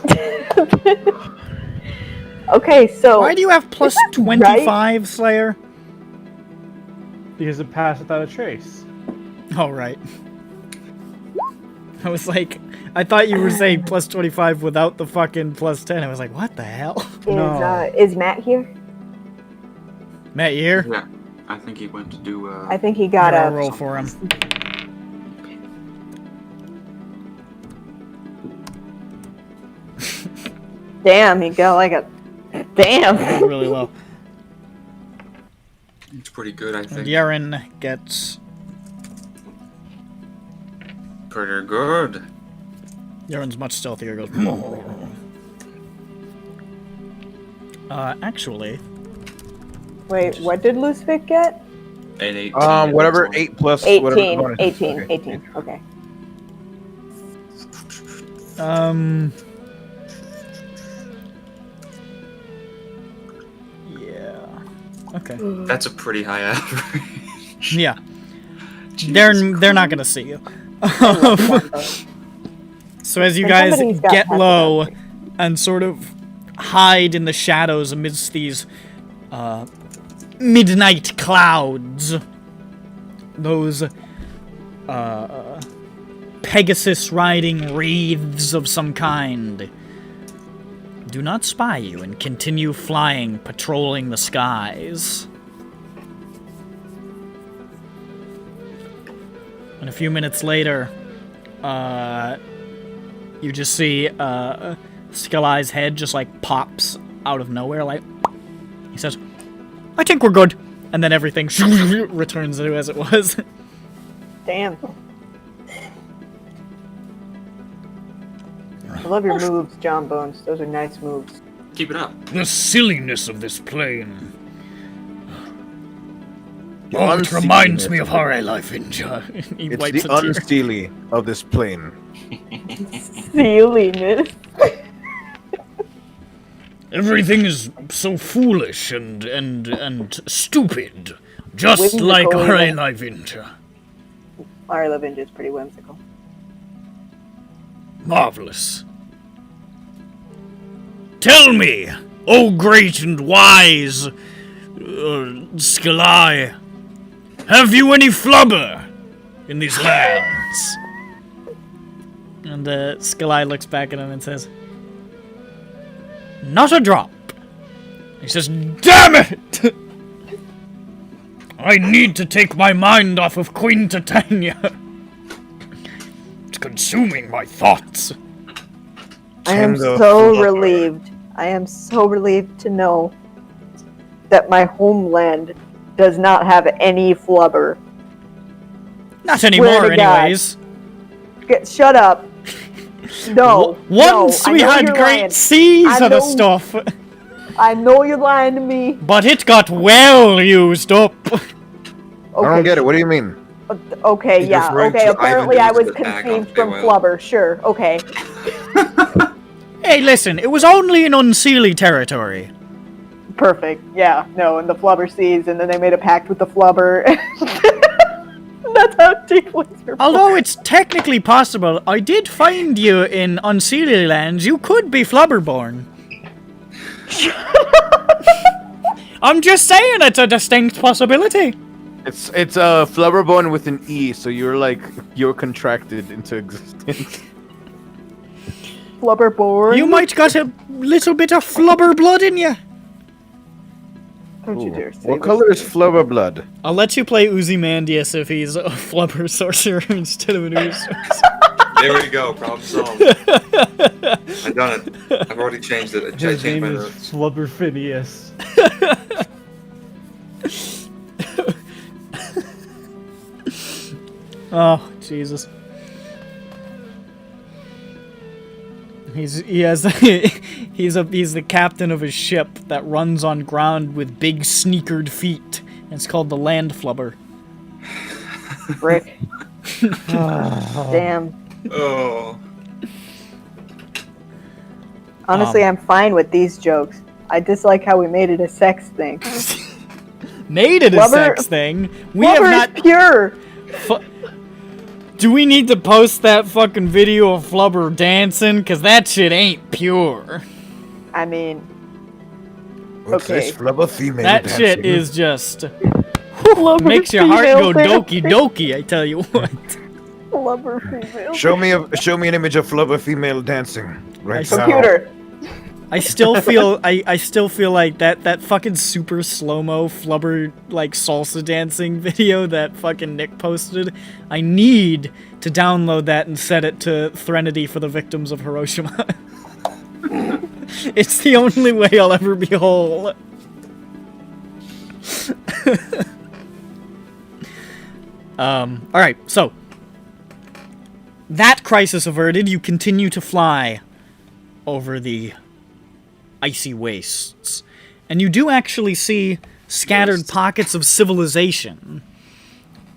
Okay, so Why do you have plus 25, Slayer? Because it passed without a trace. Oh, right. I was like, I thought you were saying plus 25 without the fucking plus 10. I was like, what the hell? is Matt here? Matt, you here? Yeah, I think he went to do. I think he got I'll a roll for him. damn. He got like a damn. Really low. It's pretty good, I And think. Yaren gets... Pretty good. Yaren's much stealthier. Goes... actually... Wait, what did Lucifer get? An 18. Whatever 8 plus 18. whatever bonus is. 18. Okay. 18. Okay. Yeah. Okay. That's a pretty high average. Yeah. Jesus They're not gonna see you. So as you And guys somebody's got get passive low attack. and sort of hide in the shadows amidst these midnight clouds, those Pegasus riding wreaths of some kind do not spy you and continue flying, patrolling the skies. And a few minutes later, you just see Skull Eye's head just like pops out of nowhere. Like he says, "I think we're good," and then everything returns to as it was. Damn. I love your moves, John Bones. Those are nice moves. Keep it up. The silliness of this plane. Oh, it unseeliness reminds me of of how I life in He It's wipes the a tear. unsteely of this plane. Silliness. Everything is so foolish and stupid, just Whimsical, like our even. life Inter. Our Lavinja is pretty whimsical. Marvelous. Tell me, O great and wise Skalai, have you any flubber in these lands? And Skull Eye looks back at him and says, "Not a drop." He says, "Damn it! I need to take my mind off of Queen Titania. It's consuming my thoughts." I am Tender so flubber. relieved. I am so relieved to know that my homeland does not have any flubber. Not anymore, to God. anyways. Shut up. No. no, Once I we know had you're great lying. seas I of the know- stuff, I know you're lying to me. but it got well used up. Okay. I don't get it. What do you mean? Okay, He's yeah. referring Okay, to apparently I Ivan was Do's attack conceived on from Farewell. flubber. Sure. Okay. Hey, listen, it was only in unseelie territory. Perfect. Yeah. No, and the flubber sees, and then they made a pact with the flubber. That's how tieflings are. Although it's technically possible, I did find you in unseelie lands. You could be flubberborn. I'm just saying it's a distinct possibility. It's a flubberbone with an E, so you're contracted into existence. Flubber born. You might got a little bit of flubber blood in you. Don't you Ooh. dare say What this. color is flubber blood? I'll let you play Ozymandias if he's a flubber sorcerer instead of an ooze. There we go. Problem solved. I've done it. I've already changed it. I His changed name my is notes. Flubber Phineas. Oh, Jesus. He's the captain of a ship that runs on ground with big sneakered feet. It's called the Land Flubber. Frick. Damn. Oh. Honestly, I'm fine with these jokes. I dislike how we made it a sex thing. Made it a Flubber- sex thing. We Flubber have not. is pure. Do we need to post that fucking video of Flubber dancing? Cause that shit ain't pure. I mean, What's Okay. this flubber female That dancing? shit is just Flubber makes your heart female go dancing. doki doki. I tell you what. Flubber female. Show me an image of flubber female dancing right now. Computer. I still feel like that fucking super slow-mo Flubber like salsa dancing video that fucking Nick posted. I need to download that and set it to Threnody for the victims of Hiroshima. It's the only way I'll ever be whole. Alright, so that crisis averted, you continue to fly over the icy wastes. And you do actually see scattered pockets of civilization.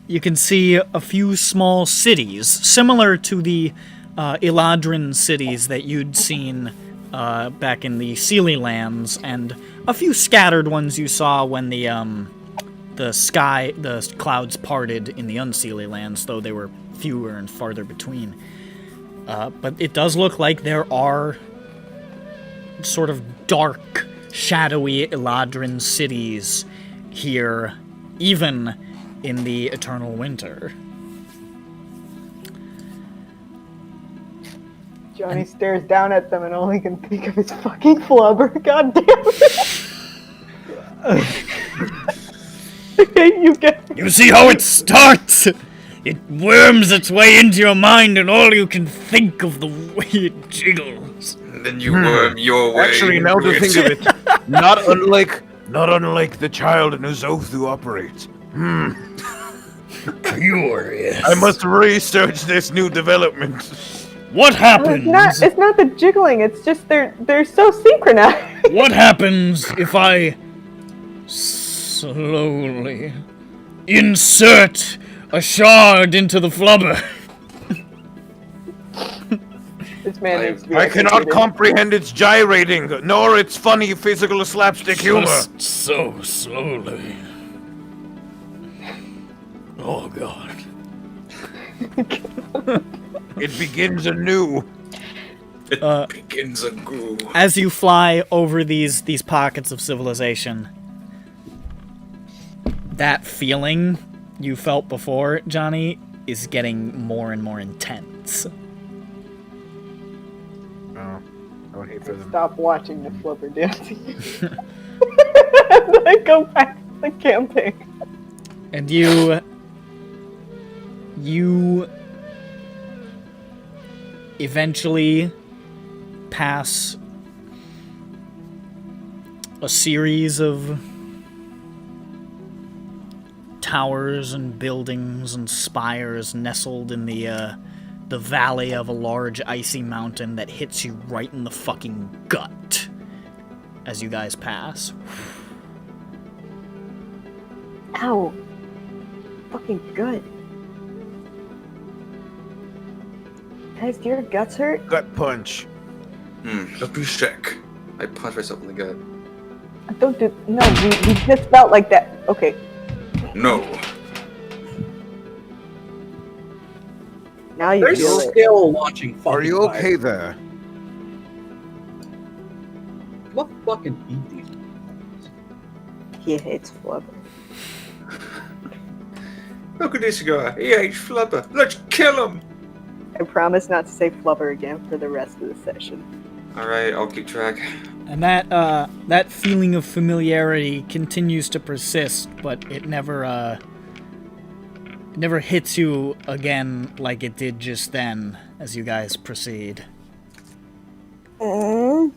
You can see a few small cities, similar to the Eladrin cities that you'd seen back in the Sealy lands, and a few scattered ones you saw when the clouds parted in the Unseelie lands, though they were fewer and farther between. But it does look like there are sort of dark, shadowy Eladrin cities here, even in the eternal winter. Johnny stares down at them and all he can think of is fucking Flubber. God damn it. You get. You see how it starts? It worms its way into your mind, and all you can think of the way it jiggles. And then you worm your way. Actually, now into to think of it, not unlike the child in Uzothu operates. Curious. I must research this new development. What happens? It's not the jiggling, it's just they're so synchronized. What happens if I slowly insert a shard into the flubber? This man needs to be I cannot executed. comprehend its gyrating, nor its funny physical slapstick humor. Just so slowly. Oh god. It begins anew. It begins a goo. As you fly over these pockets of civilization, that feeling you felt before, Johnny, is getting more and more intense. Oh, I would hate for them. Stop watching the Flubber dancing. And then go back to the campaign. And you eventually pass a series of towers and buildings and spires nestled in the valley of a large icy mountain that hits you right in the fucking gut as you guys pass. Ow. Fucking good. Guys, do your guts hurt? Gut punch. Let me check. I punch myself in the gut. Don't do. No, we just felt like that. Okay. No. Now you They're feel it. still launching fucking Are you fire. okay there? What fucking eat these? He hates Flubber. Look at this guy. He hates Flubber. Let's kill him. I promise not to say Flubber again for the rest of the session. Alright, I'll keep track. And that feeling of familiarity continues to persist, but it never hits you again like it did just then as you guys proceed. Wait,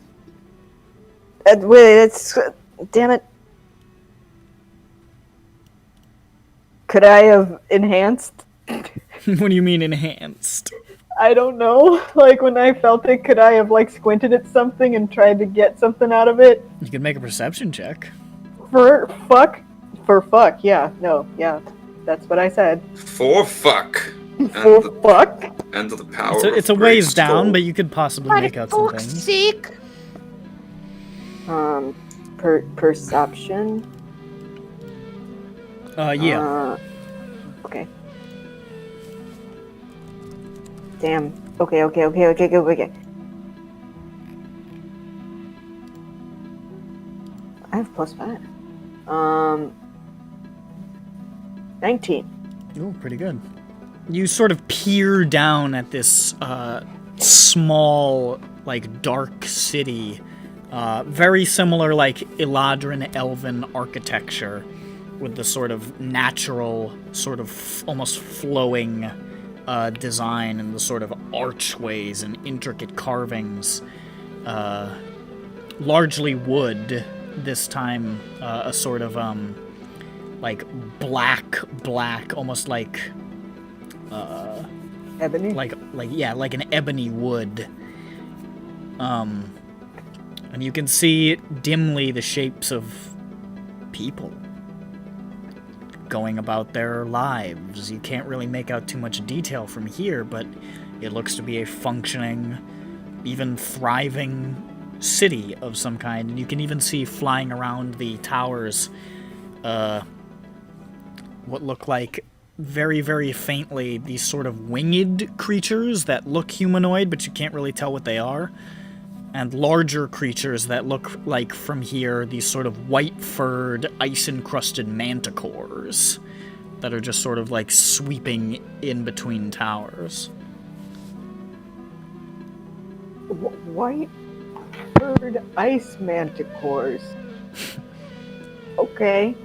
it's... Damn it. Could I have enhanced? What do you mean enhanced? I don't know. Like when I felt it, could I have like squinted at something and tried to get something out of it? You can make a perception check. For fuck? For fuck, yeah. No, yeah. That's what I said. For fuck. For fuck? And the power. It's a of ways Grace down, Toll. but you could possibly make out some things. Perception? Yeah. Okay. Damn. Okay. I have +5. 19. Ooh, pretty good. You sort of peer down at this small, like, dark city. Very similar, like, Eladrin elven architecture, with the sort of natural, sort of almost flowing design and the sort of archways and intricate carvings. Largely wood, this time a sort of, like, black, almost like... Ebony? like an ebony wood. And you can see dimly the shapes of people going about their lives. You can't really make out too much detail from here, but it looks to be a functioning, even thriving city of some kind. And you can even see flying around the towers what look like very, very faintly these sort of winged creatures that look humanoid, but you can't really tell what they are. And larger creatures that look like, from here, these sort of white-furred, ice-encrusted manticores that are just sort of like sweeping in between towers. White-furred ice manticores. Okay.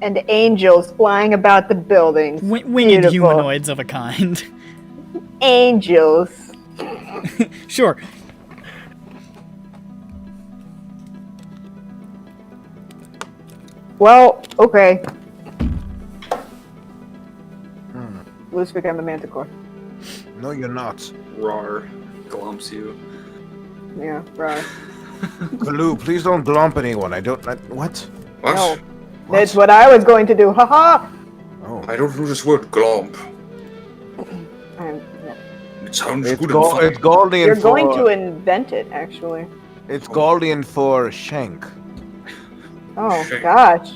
And angels flying about the buildings. Winged Beautiful. humanoids of a kind. Angels. Sure. Well, okay. Lucifer, I'm a manticore. No, you're not. Rar glumps you. Yeah, right. Baloo, please don't glomp anyone. What? What? No. That's what I was going to do. Haha! Oh. I don't know this word glomp. No. It sounds It's, good and fun. it's Galdian You're for... going to invent it, actually. It's Galdian for shank. Oh, Shame. gosh.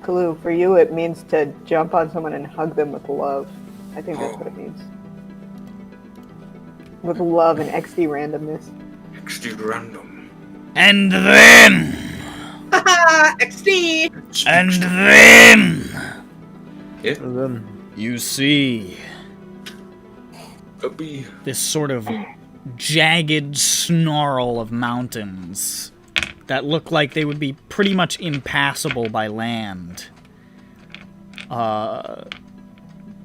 Kalu, for you it means to jump on someone and hug them with love. I think that's what it means. With love and XD randomness. XD random. And then, XD! and then, And then you see A bee. This sort of jagged snarl of mountains that look like they would be pretty much impassable by land.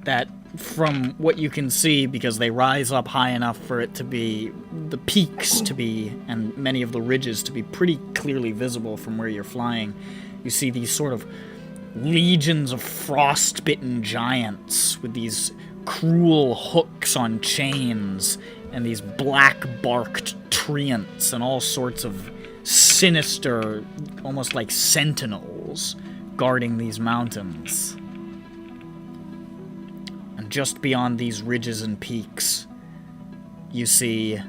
That, from what you can see, because they rise up high enough for it to be, the peaks to be, and many of the ridges to be pretty clearly visible from where you're flying, you see these sort of legions of frostbitten giants with these cruel hooks on chains and these black-barked treants and all sorts of sinister, almost like sentinels, guarding these mountains. And just beyond these ridges and peaks, you see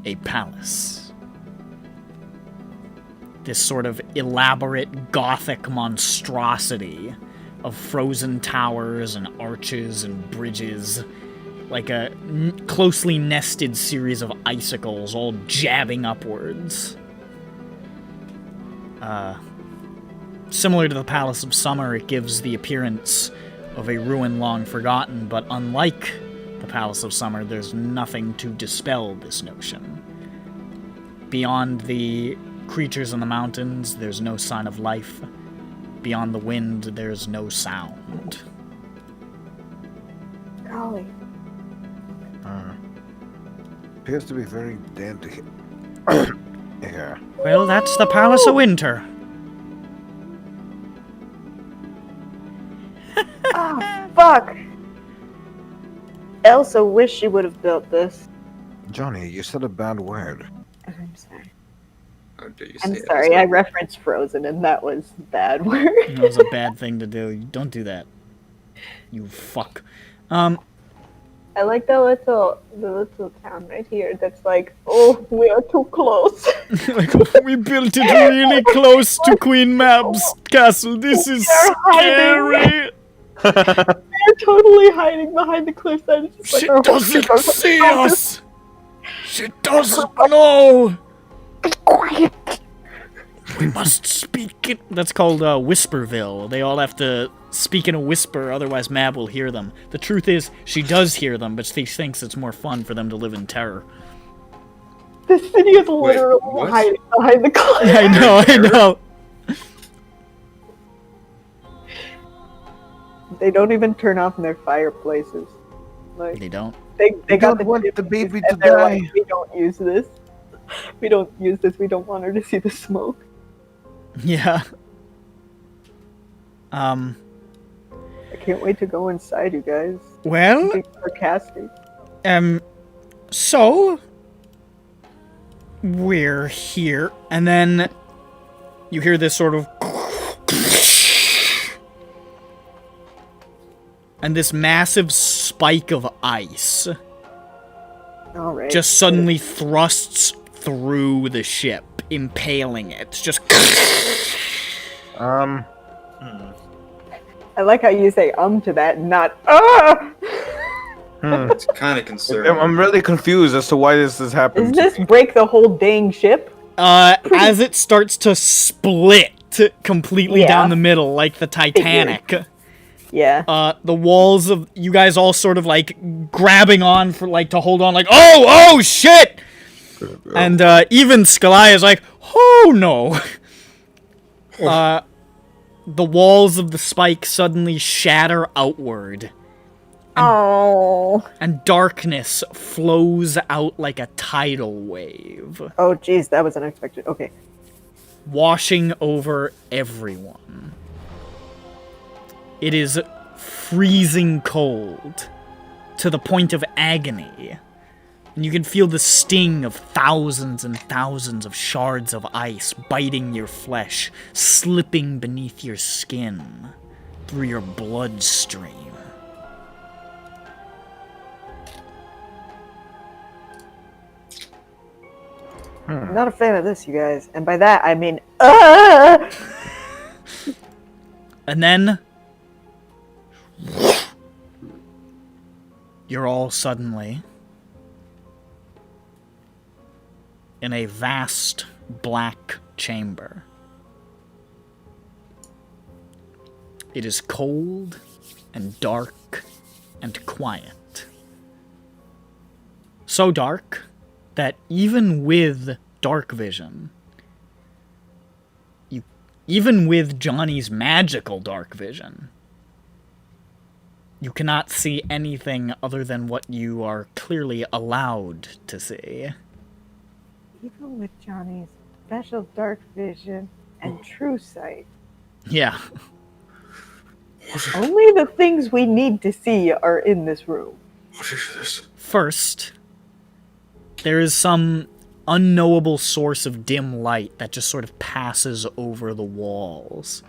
a palace. This sort of elaborate Gothic monstrosity of frozen towers and arches and bridges, like a closely nested series of icicles all jabbing upwards. Similar to the Palace of Summer, it gives the appearance of a ruin long forgotten, but unlike the Palace of Summer, there's nothing to dispel this notion. Beyond the creatures in the mountains, there's no sign of life. Beyond the wind, there's no sound. Golly. appears to be very damp to here. Well, that's the Palace of Winter. fuck! Elsa wished she would have built this. Johnny, you said a bad word. I'm sorry. How dare you I'm say it, sorry, Elsa? I referenced Frozen and that was a bad word. That was a bad thing to do. Don't do that. You fuck. I like the little town right here that's like, oh, we are too close. Like, we built it really close to Queen Mab's castle. This is scary. They're totally hiding behind the cliffside. It's just She like, doesn't see us! She doesn't know! Be quiet. We must speak it. That's called Whisperville. They all have to speak in a whisper, otherwise Mab will hear them. The truth is, she does hear them, but she thinks it's more fun for them to live in terror. The city is literally what? hiding behind the cliff. I know. They don't even turn off their fireplaces. Like They don't. they got don't want the chimneys baby and to they're die. like, we don't use this. We don't use this. We don't want her to see the smoke. Yeah. I can't wait to go inside, you guys. Well, Being sarcastic. so we're here, and then you hear this sort of, and this massive spike of ice All right. just suddenly thrusts through the ship, impaling it. Just I like how you say to that, not ah. It's kind of concerning. I'm really confused as to why this has happened. Does this break the whole dang ship? as it starts to split completely Yeah. down the middle, like the Titanic. Yeah. The walls of you guys all sort of like grabbing on for like to hold on, like oh shit, and even Skalai is like oh no. The walls of the spike suddenly shatter outward, Oh. and darkness flows out like a tidal wave, Oh, jeez, that was unexpected. Okay. washing over everyone. It is freezing cold, to the point of agony. And you can feel the sting of thousands and thousands of shards of ice biting your flesh, slipping beneath your skin, through your bloodstream. I'm not a fan of this, you guys. And by that, I mean, And then you're all suddenly in a vast black chamber. It is cold and dark and quiet. So dark that even with dark vision, even with Johnny's magical dark vision, you cannot see anything other than what you are clearly allowed to see. even with Johnny's special dark vision and true sight, Yeah. only the things we need to see are in this room. What is this? First, there is some unknowable source of dim light that just sort of passes over the walls.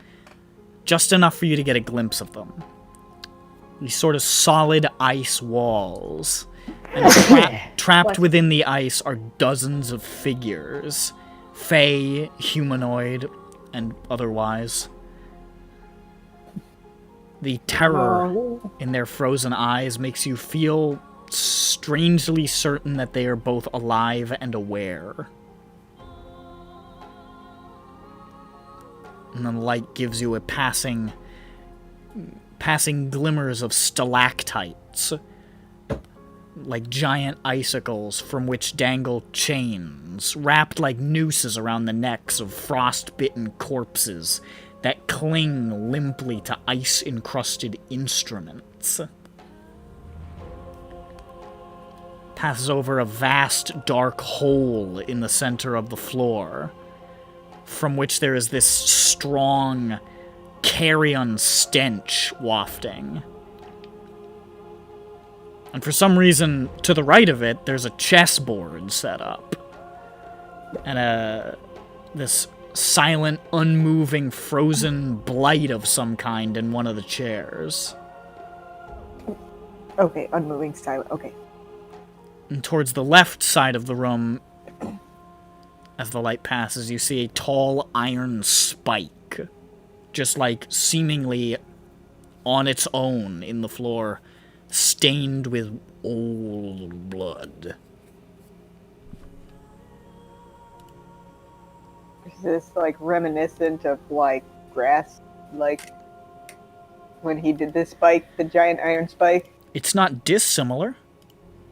Just enough for you to get a glimpse of them. These sort of solid ice walls. And trapped within the ice are dozens of figures. Fey, humanoid, and otherwise. The terror in their frozen eyes makes you feel strangely certain that they are both alive and aware. And the light gives you a passing glimmers of stalactites, like giant icicles from which dangle chains, wrapped like nooses around the necks of frost-bitten corpses that cling limply to ice-encrusted instruments. Passes over a vast dark hole in the center of the floor, from which there is this strong carrion stench wafting. And for some reason, to the right of it, there's a chessboard set up. And this silent, unmoving, frozen blight of some kind in one of the chairs. Okay, unmoving, silent. Okay. And towards the left side of the room, as the light passes, you see a tall iron spike. Just like seemingly on its own in the floor, stained with old blood. Is this like reminiscent of like grass, like when he did this spike, the giant iron spike? It's not dissimilar.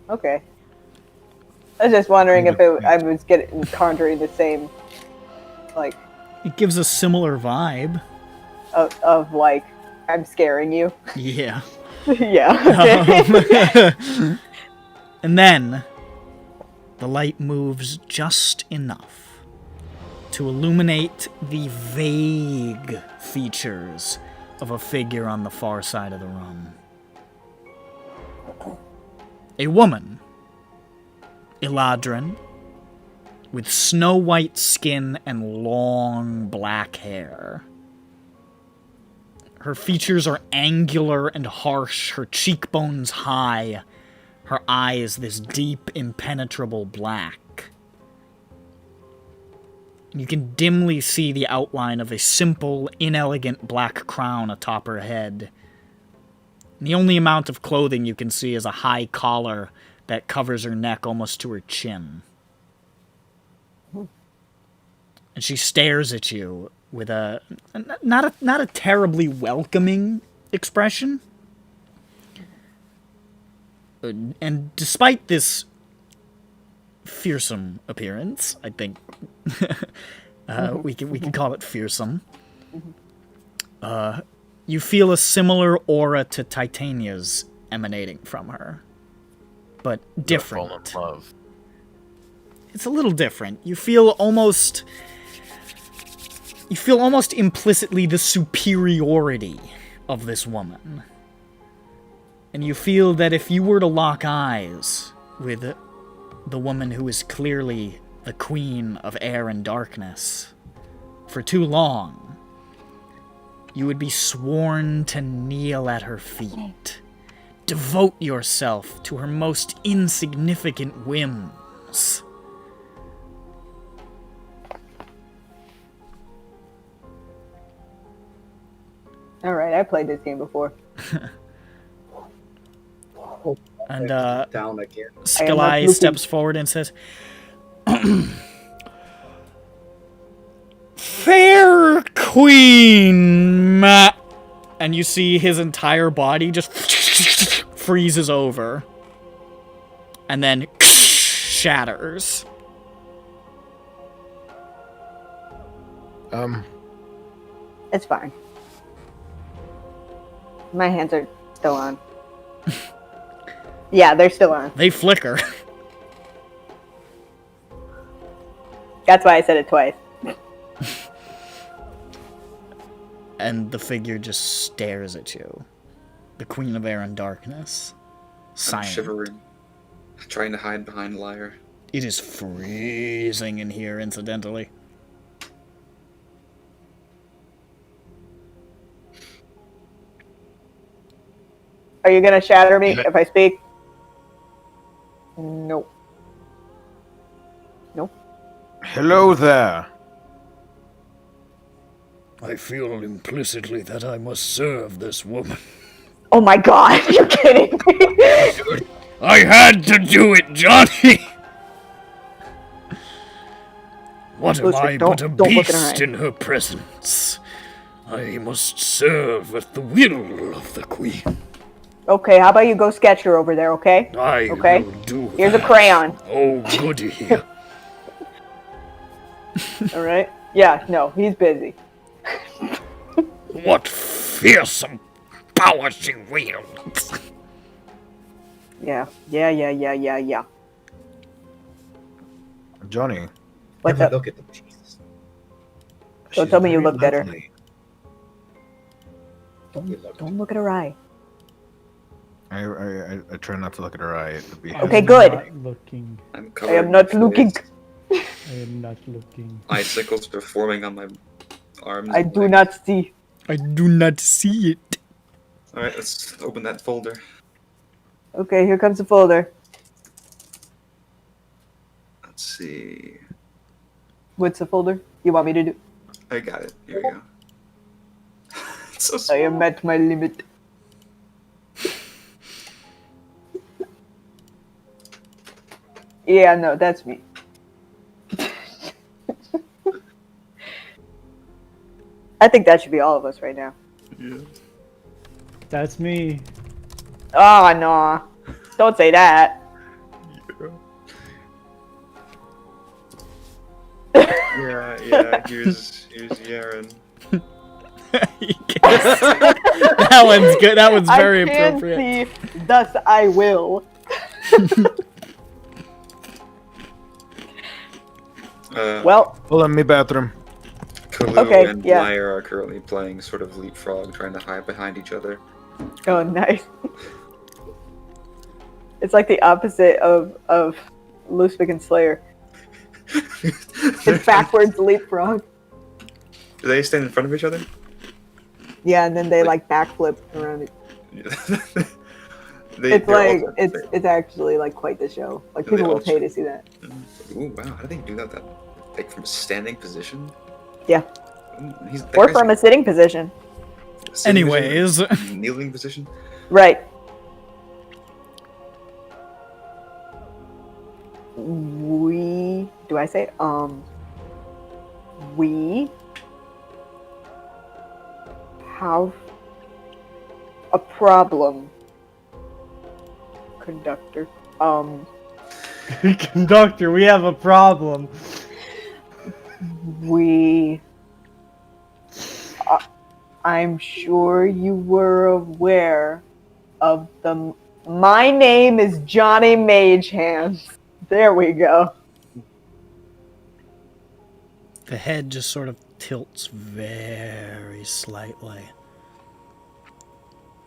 Okay. I was just wondering if I was conjuring the same, like, It gives a similar vibe. of like, I'm scaring you. Yeah. Yeah. Okay. And then, the light moves just enough to illuminate the vague features of a figure on the far side of the room. A woman, Eladrin, with snow-white skin and long black hair. Her features are angular and harsh, her cheekbones high, her eyes this deep, impenetrable black. You can dimly see the outline of a simple, inelegant black crown atop her head. And the only amount of clothing you can see is a high collar that covers her neck almost to her chin. And she stares at you with a not a terribly welcoming expression. And despite this fearsome appearance, I think we can call it fearsome. You feel a similar aura to Titania's emanating from her, but different. Fall in love. It's a little different. You feel almost implicitly the superiority of this woman. And you feel that if you were to lock eyes with the woman who is clearly the queen of air and darkness for too long, you would be sworn to kneel at her feet. Devote yourself to her most insignificant whims. Alright, I played this game before. And Down again. Skalai steps forward and says, Fair Queen, and you see his entire body just freezes over. And then shatters. It's fine. My hands are still on. Yeah, they're still on. They flicker. That's why I said it twice. And the figure just stares at you. The Queen of Air and Darkness. I'm Silent. shivering, trying to hide behind Lyre. It is freezing in here, incidentally. Are you gonna shatter me if I speak? Nope. Nope. Hello there. I feel implicitly that I must serve this woman. Oh my god, you're kidding me. I had to do it, Johnny! What am Listen, I don't- but a don't look in her beast eyes. in her presence? I must serve at the will of the queen. Okay, how about you go sketch her over there, okay? I Okay. will do Here's a that. crayon. Oh, goody. Alright? Yeah, no, he's busy. What fearsome power she wields! Yeah. Johnny. What's Never up? look at them, Jesus. Don't she's tell me you very looked at her. lovely. Don't you look Don't look at her eye. I try not to look at her eye. It would be Okay, I'm good. Not looking. I'm I covered am not in looking. fluids. I am not looking. Icicles are forming on my arms. I and do legs. not see. I do not see it. All right, let's open that folder. Okay, here comes the folder. Let's see. What's the folder you want me to do? I got it. Here we go. It's so I small. am at my limit. Yeah, no, that's me. I think that should be all of us right now. Yeah. That's me. Oh, no. Don't say that. Yeah. Here's Yaren. That one's good. That one's very I can appropriate. see, thus I will. Well, Hold on, me bathroom. Kalu Okay, and yeah. Lyre are currently playing sort of leapfrog, trying to hide behind each other. oh, nice. It's like the opposite of Lusvik and Slayer. It's backwards leapfrog. Do they stand in front of each other? Yeah, and then they like backflip around it. It's they're like also- it's actually like quite the show. Like They people will also- pay to see that. Ooh, wow! How do they do that? Like from a standing position? Yeah. Ooh, that Or guy's from a sitting position. sitting Anyways, position, kneeling position. Right. We have a problem, conductor. Conductor, we have a problem. I'm sure you were aware of the. My name is Johnny Magehands. There we go. the head just sort of tilts very slightly.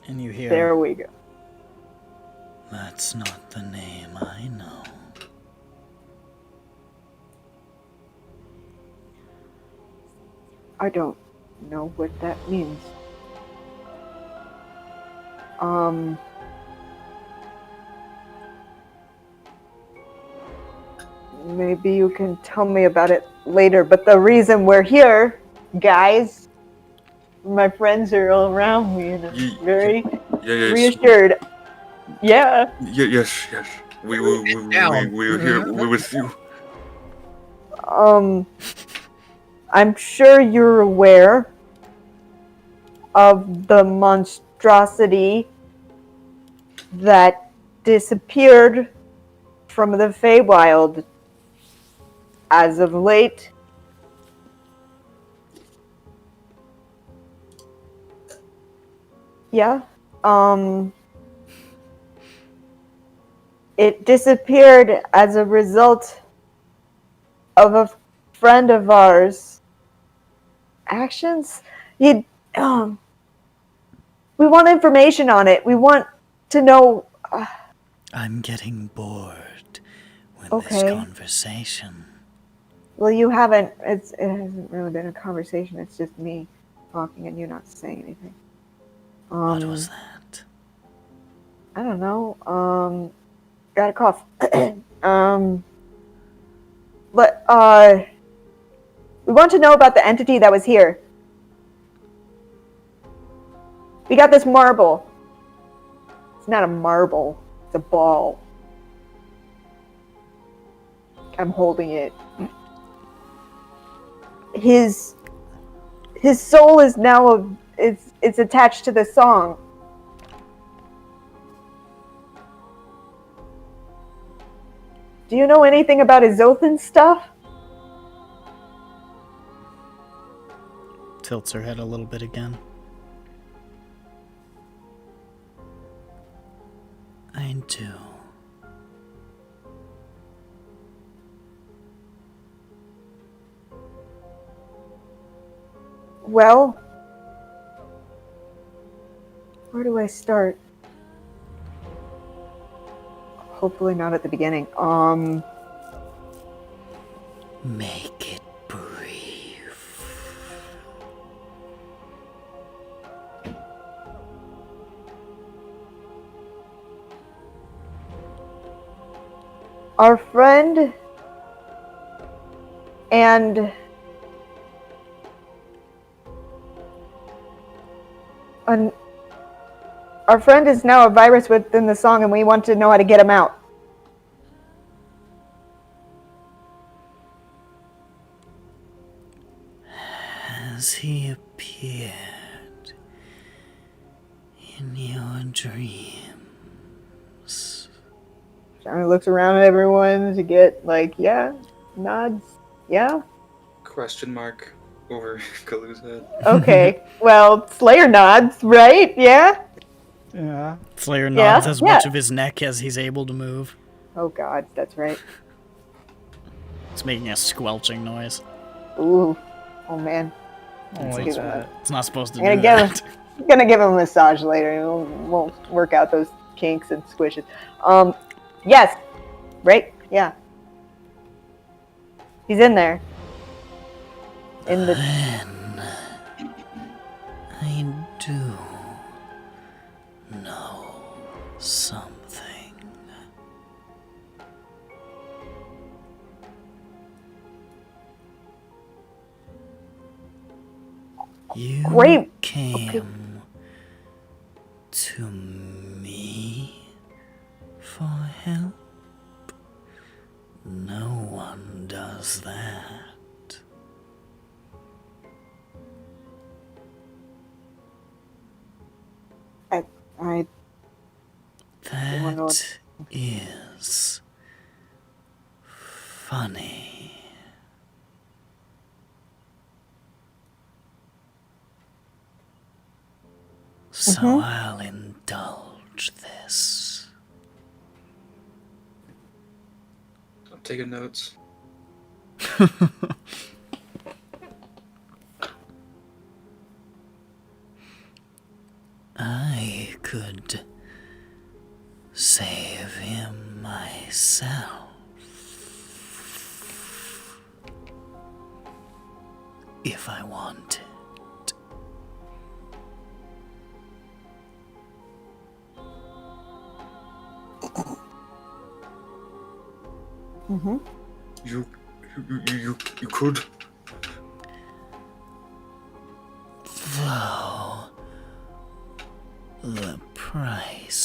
And you hear, There we go. "That's not the name I know." I don't know what that means. Maybe you can tell me about it later, but the reason we're here, guys, my friends are all around me and I'm very Yes. reassured. Yeah. Yes. We were here. We're with you. I'm sure you're aware of the monstrosity that disappeared from the Feywild as of late. Yeah. It disappeared as a result of a friend of ours' actions. We want information on it. We want to know. I'm getting bored with Okay. this conversation. Well, you haven't. It hasn't really been a conversation. It's just me talking and you not saying anything. What was that? I don't know. Got a cough. But we want to know about the entity that was here. We got this marble. It's not a marble. It's a ball. I'm holding it. His soul is now it's attached to the song. Do you know anything about Azothan stuff? Tilts her head a little bit again. I do. Well, where do I start? hopefully not at the beginning. Make it brief. Our friend and our friend is now a virus within the song, and we want to know how to get him out. Has he appeared in your dreams? Johnny looks around at everyone to get nods. Yeah. Question mark over Kalu's head. Okay. Well, Slayer nods, right? Yeah. Yeah. Slayer nods Yeah, as yeah. much of his neck as he's able to move. Oh God, that's right. It's making a squelching noise. Ooh. Oh man. I don't like that. It's not supposed to I'm gonna do give that. him. I'm gonna give him a massage later. We'll work out those kinks and squishes. Yes. Right. Yeah. He's in there. In the. Then I do know something. You Great. came to me for help. No one does that. I. That is funny. So I'll indulge this. I'm taking notes. I could save him myself. If I wanted. Mm-hmm. You could. Though the price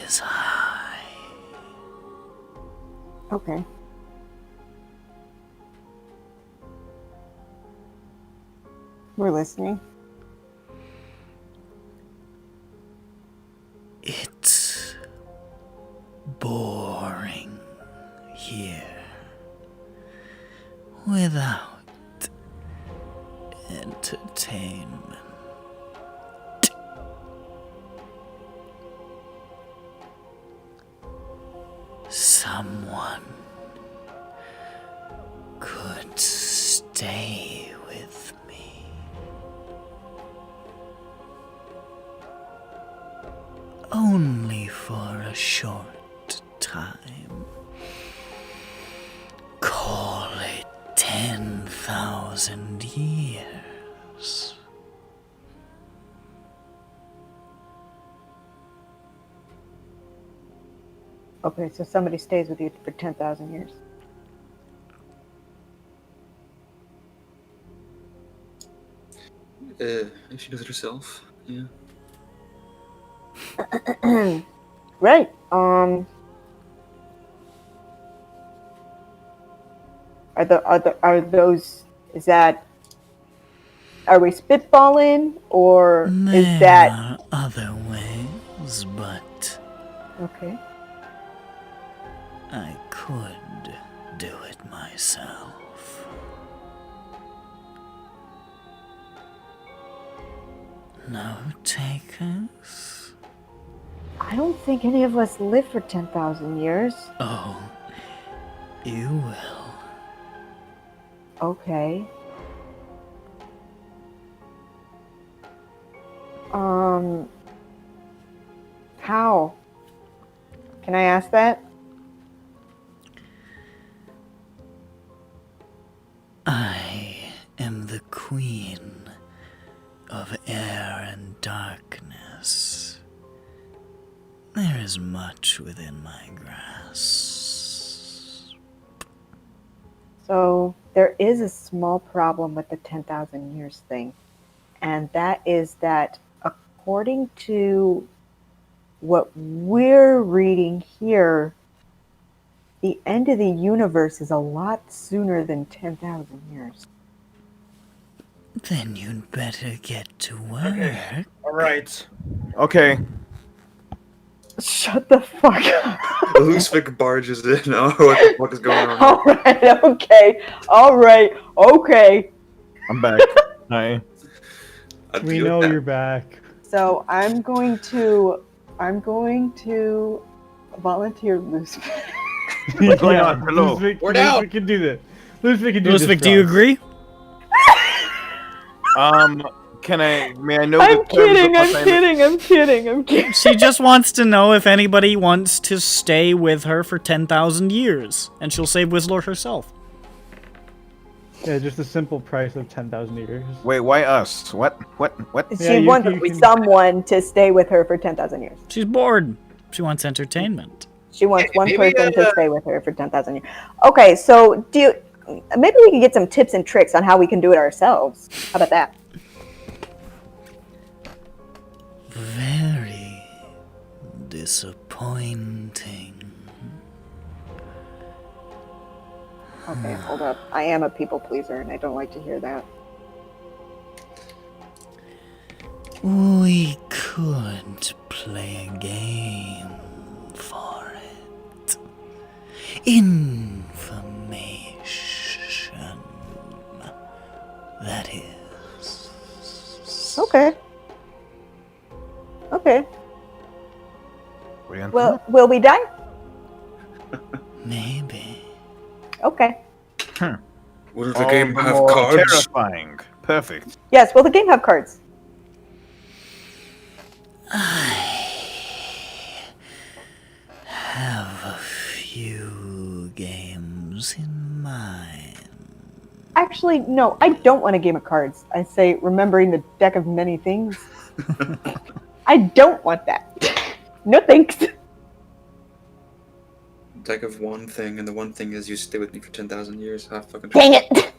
is high. Okay. We're listening. It's boring here without entertainment. Someone could stay with me. Only for a short time. Call it 10,000 years. Okay, so somebody stays with you for 10,000 years. If she does it herself, yeah. Right. Are those? Is that? Are we spitballing, or is There that? are other ways, but Okay. I could do it myself. No takers? I don't think any of us live for 10,000 years. Oh, you will. Okay. How? Can I ask that? I am the queen of air and darkness. There is much within my grasp. So there is a small problem with the 10,000 years thing. And that is that according to what we're reading here, the end of the universe is a lot sooner than 10,000 years. Then you'd better get to work. All right. Okay. Shut the fuck up. Lusvik barges in. Oh, what the fuck is going on? All right, okay. All right, okay. I'm back. Hi. I'd We be know with that. you're back. So I'm going to volunteer loose. What's going on? Hello. We're down. Ludwig can do this. Ludwig can do this. Lusvik, for do you us. agree? May I know the I'm terms kidding, of I'm assignment? kidding, I'm kidding, I'm kidding. She just wants to know if anybody wants to stay with her for 10,000 years. And she'll save Whistler herself. Yeah, just the simple price of 10,000 years. Wait, why us? What? She Yeah, wants you can- someone to stay with her for 10,000 years. She's bored. She wants entertainment. She wants one Maybe, person to stay with her for 10,000 years. Okay, so maybe we can get some tips and tricks on how we can do it ourselves. How about that? Very disappointing. Okay, hold up. I am a people pleaser, and I don't like to hear that. We could play a game for it. Information. That is. Okay. Okay. Brilliant. Well, will we die? Maybe. Okay. Will the All game the have more cards? Terrifying. Perfect. Yes, will the game have cards? Have a few games in mind. Actually, no, I don't want a game of cards. I say remembering the deck of many things. I don't want that. No thanks. Deck of one thing, and the one thing is you stay with me for 10,000 years. Ah, fucking. Dang it.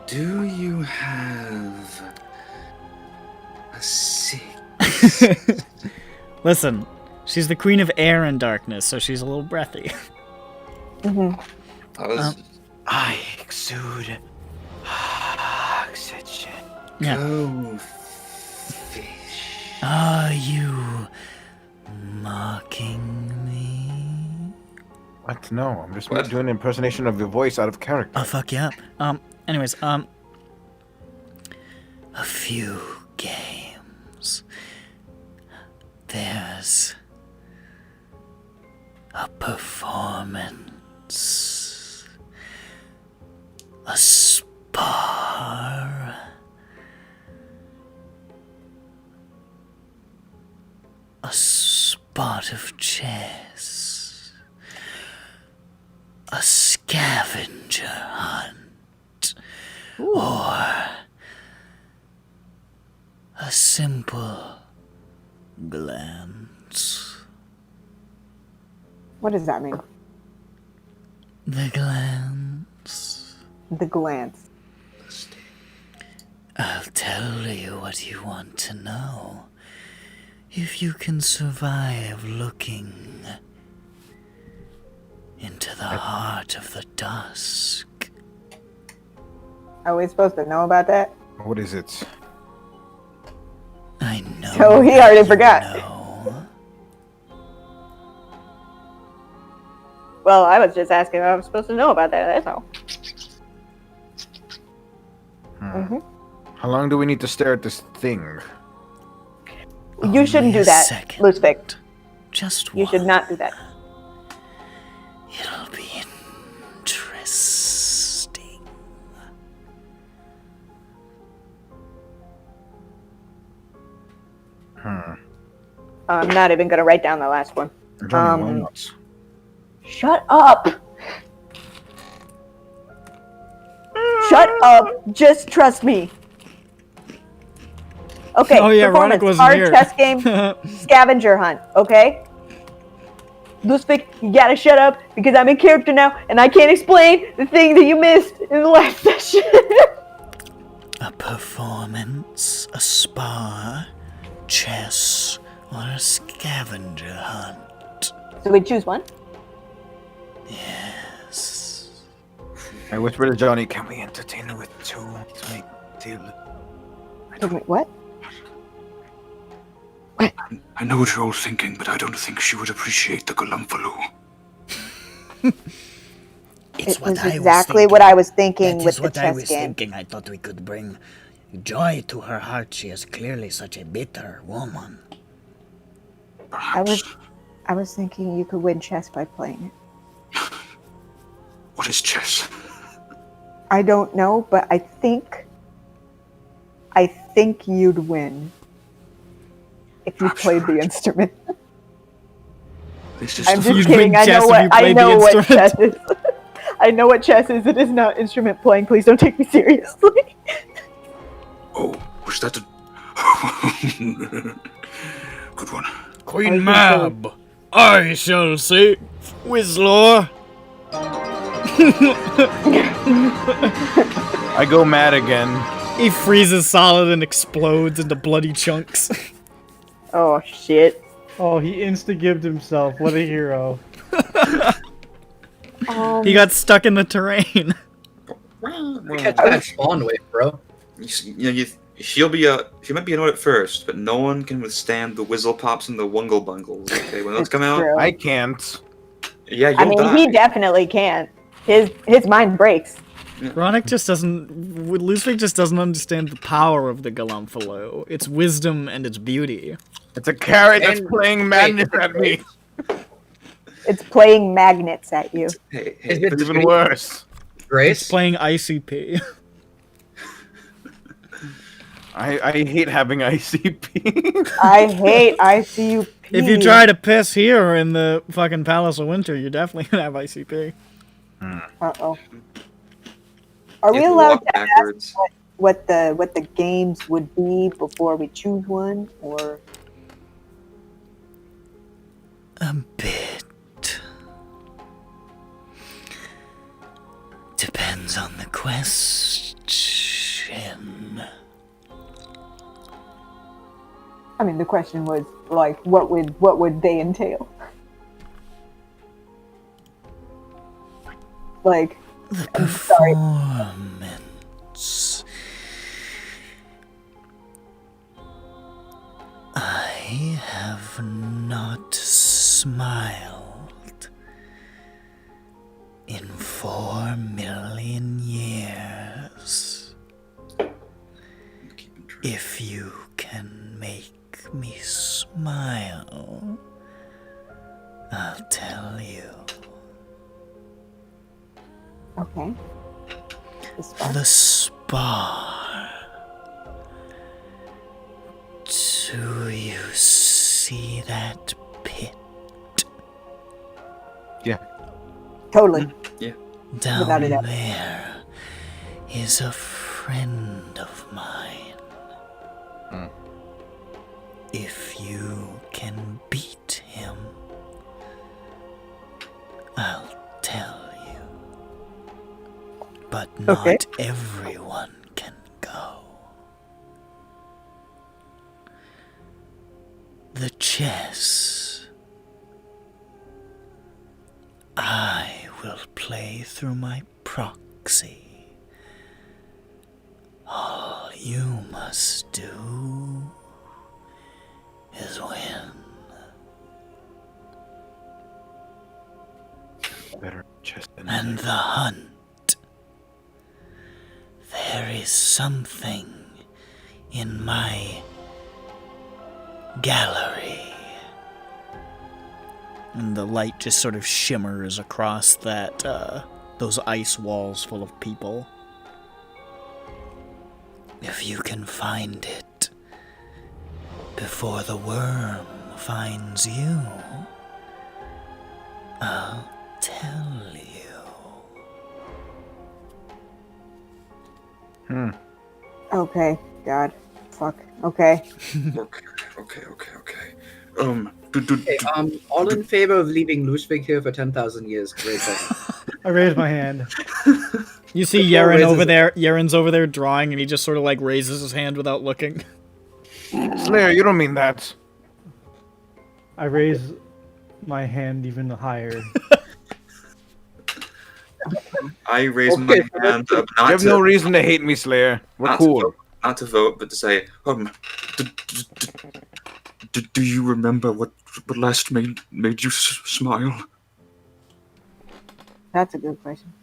Do you have a six? Listen, she's the queen of air and darkness, so she's a little breathy. Mm-hmm. I was. I exude oxygen. Yeah. Go fish. Are you mocking me? What? No, I'm just What? doing an impersonation of your voice out of character. I'll fuck you up. Anyways, a few games. There's a performance. A spar. A spot of chess. A scavenger hunt. Or a simple glance. What does that mean? The glance. The glance. I'll tell you what you want to know. If you can survive looking into the heart of the dusk. Are we supposed to know about that? What is it? I know. So he that already you forgot. know. Well, I was just asking if I was supposed to know about that, that's all. Mhm. How long do we need to stare at this thing? You shouldn't do that, Second. Lusvik. Just You should one. not do that. It'll be interesting. I'm not even gonna write down the last one. There's only one once. Shut up! Shut up! Just trust me. Okay. Oh, yeah, Ronick performance, wasn't hard here. chess game, scavenger hunt. Okay. Lusvik, you gotta shut up because I'm in character now and I can't explain the thing that you missed in the last session. A performance, a spa, chess, or a scavenger hunt. So we choose one. Yes. I whispered to Johnny, can we entertain her with two to make deal? What? I know what you're all thinking, but I don't think she would appreciate the Galumphalo. It was exactly what I was thinking with the what I chess was game. thinking. I thought we could bring joy to her heart. She is clearly such a bitter woman. Perhaps. I was thinking you could win chess by playing it. What is chess? I don't know, but I think you'd win if you Perhaps played you're the right. instrument. This is I'm the just You'd kidding. win I chess know if you what I played the know what chess instrument. is. I know what chess is. It is not instrument playing. Please don't take me seriously. Oh, was that a... Good one. Queen Mab, I shall say, Whistler. I go mad again. He freezes solid and explodes into bloody chunks. Oh shit. Oh, he insta-gibbed himself. What a hero. He got stuck in the terrain. Catch that spawn wave, bro. She might be annoyed at first, but no one can withstand the whizzle pops and the wungle bungles. Okay, when those come out, True. I can't. yeah, you'll I mean, die. he definitely can't. His mind breaks. Ronick just doesn't... Lusvik just doesn't understand the power of the Galumphalo. Its wisdom and its beauty. It's a carrot that's And- playing madness at me. It's playing magnets at you. Hey, Is hey, it It's even worse. Grace? Playing ICP. I hate having ICP. I hate ICUP. If you try to piss here in the fucking Palace of Winter, you're definitely gonna have ICP. Uh-oh. Are we you have to allowed walk to ask backwards. what the games would be before we choose one, or A bit. Depends on the question. I mean, the question was like, what would they entail? Like, The I'm sorry. performance. I have not smiled in 4 million years. If you can make me smile, I'll tell you. Okay. This one. The spar. Do you see that pit Totally. down Without a doubt. there? Is a friend of mine. If you can beat him, I'll tell you. But not Okay. everyone can go. The chess. I will play through my proxy. All you must do is win. Better chest than And the hunt. There is something in my gallery. And the light just sort of shimmers across that, those ice walls full of people. If you can find it before the worm finds you, I'll tell you. Okay. God. Fuck. Okay. Okay. Okay, all in favor of leaving Lusvik here for 10,000 years? Raise their hand. I raised my hand. You see Before Yeren raises- over there. Yeren's over there drawing, and he just sort of like raises his hand without looking. Slayer, you don't mean that. I raise my hand even higher. I raise Okay, my so hand up You not have to, no reason to hate me, Slayer. We're not cool. to vote, not to vote, but to say, do you remember what last made you smile? That's a good question.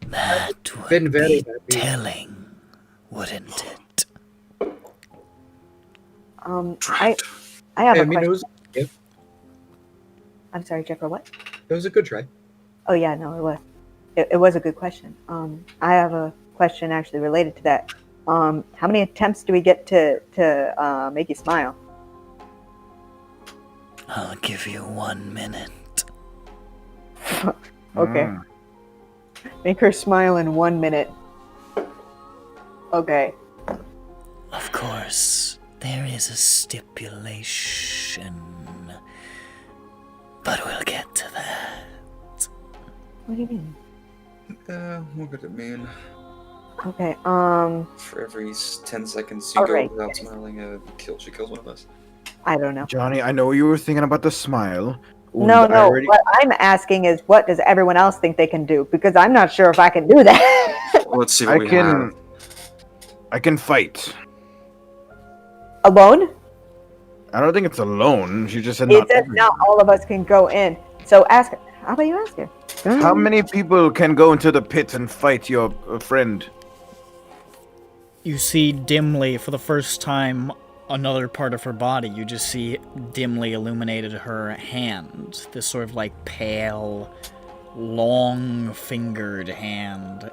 That would Been very be happy. telling, wouldn't it? I have Hey, a I mean, question. it I'm sorry, Jeffrey. What? was a good try. Oh yeah, no, it was. It was a good question. I have a question actually related to that. How many attempts do we get to make you smile? I'll give you 1 minute. Okay. Mm. Make her smile in 1 minute. Okay. Of course, there is a stipulation. But we'll get to that. What do you mean? What could it mean? Okay. For every 10 seconds you go Alright. without smiling, she kills one of us. I don't know. Johnny, I know you were thinking about the smile. No, and I no. already- What I'm asking is, what does everyone else think they can do? Because I'm not sure if I can do that Well, let's see what we have. I can fight. alone. I don't think it's alone. She just said It not says everyone. not all of us can go in. So ask her. How about you ask her? How many people can go into the pit and fight your friend? You see dimly, for the first time, another part of her body. You just see dimly illuminated her hand. This sort of like pale, long-fingered hand.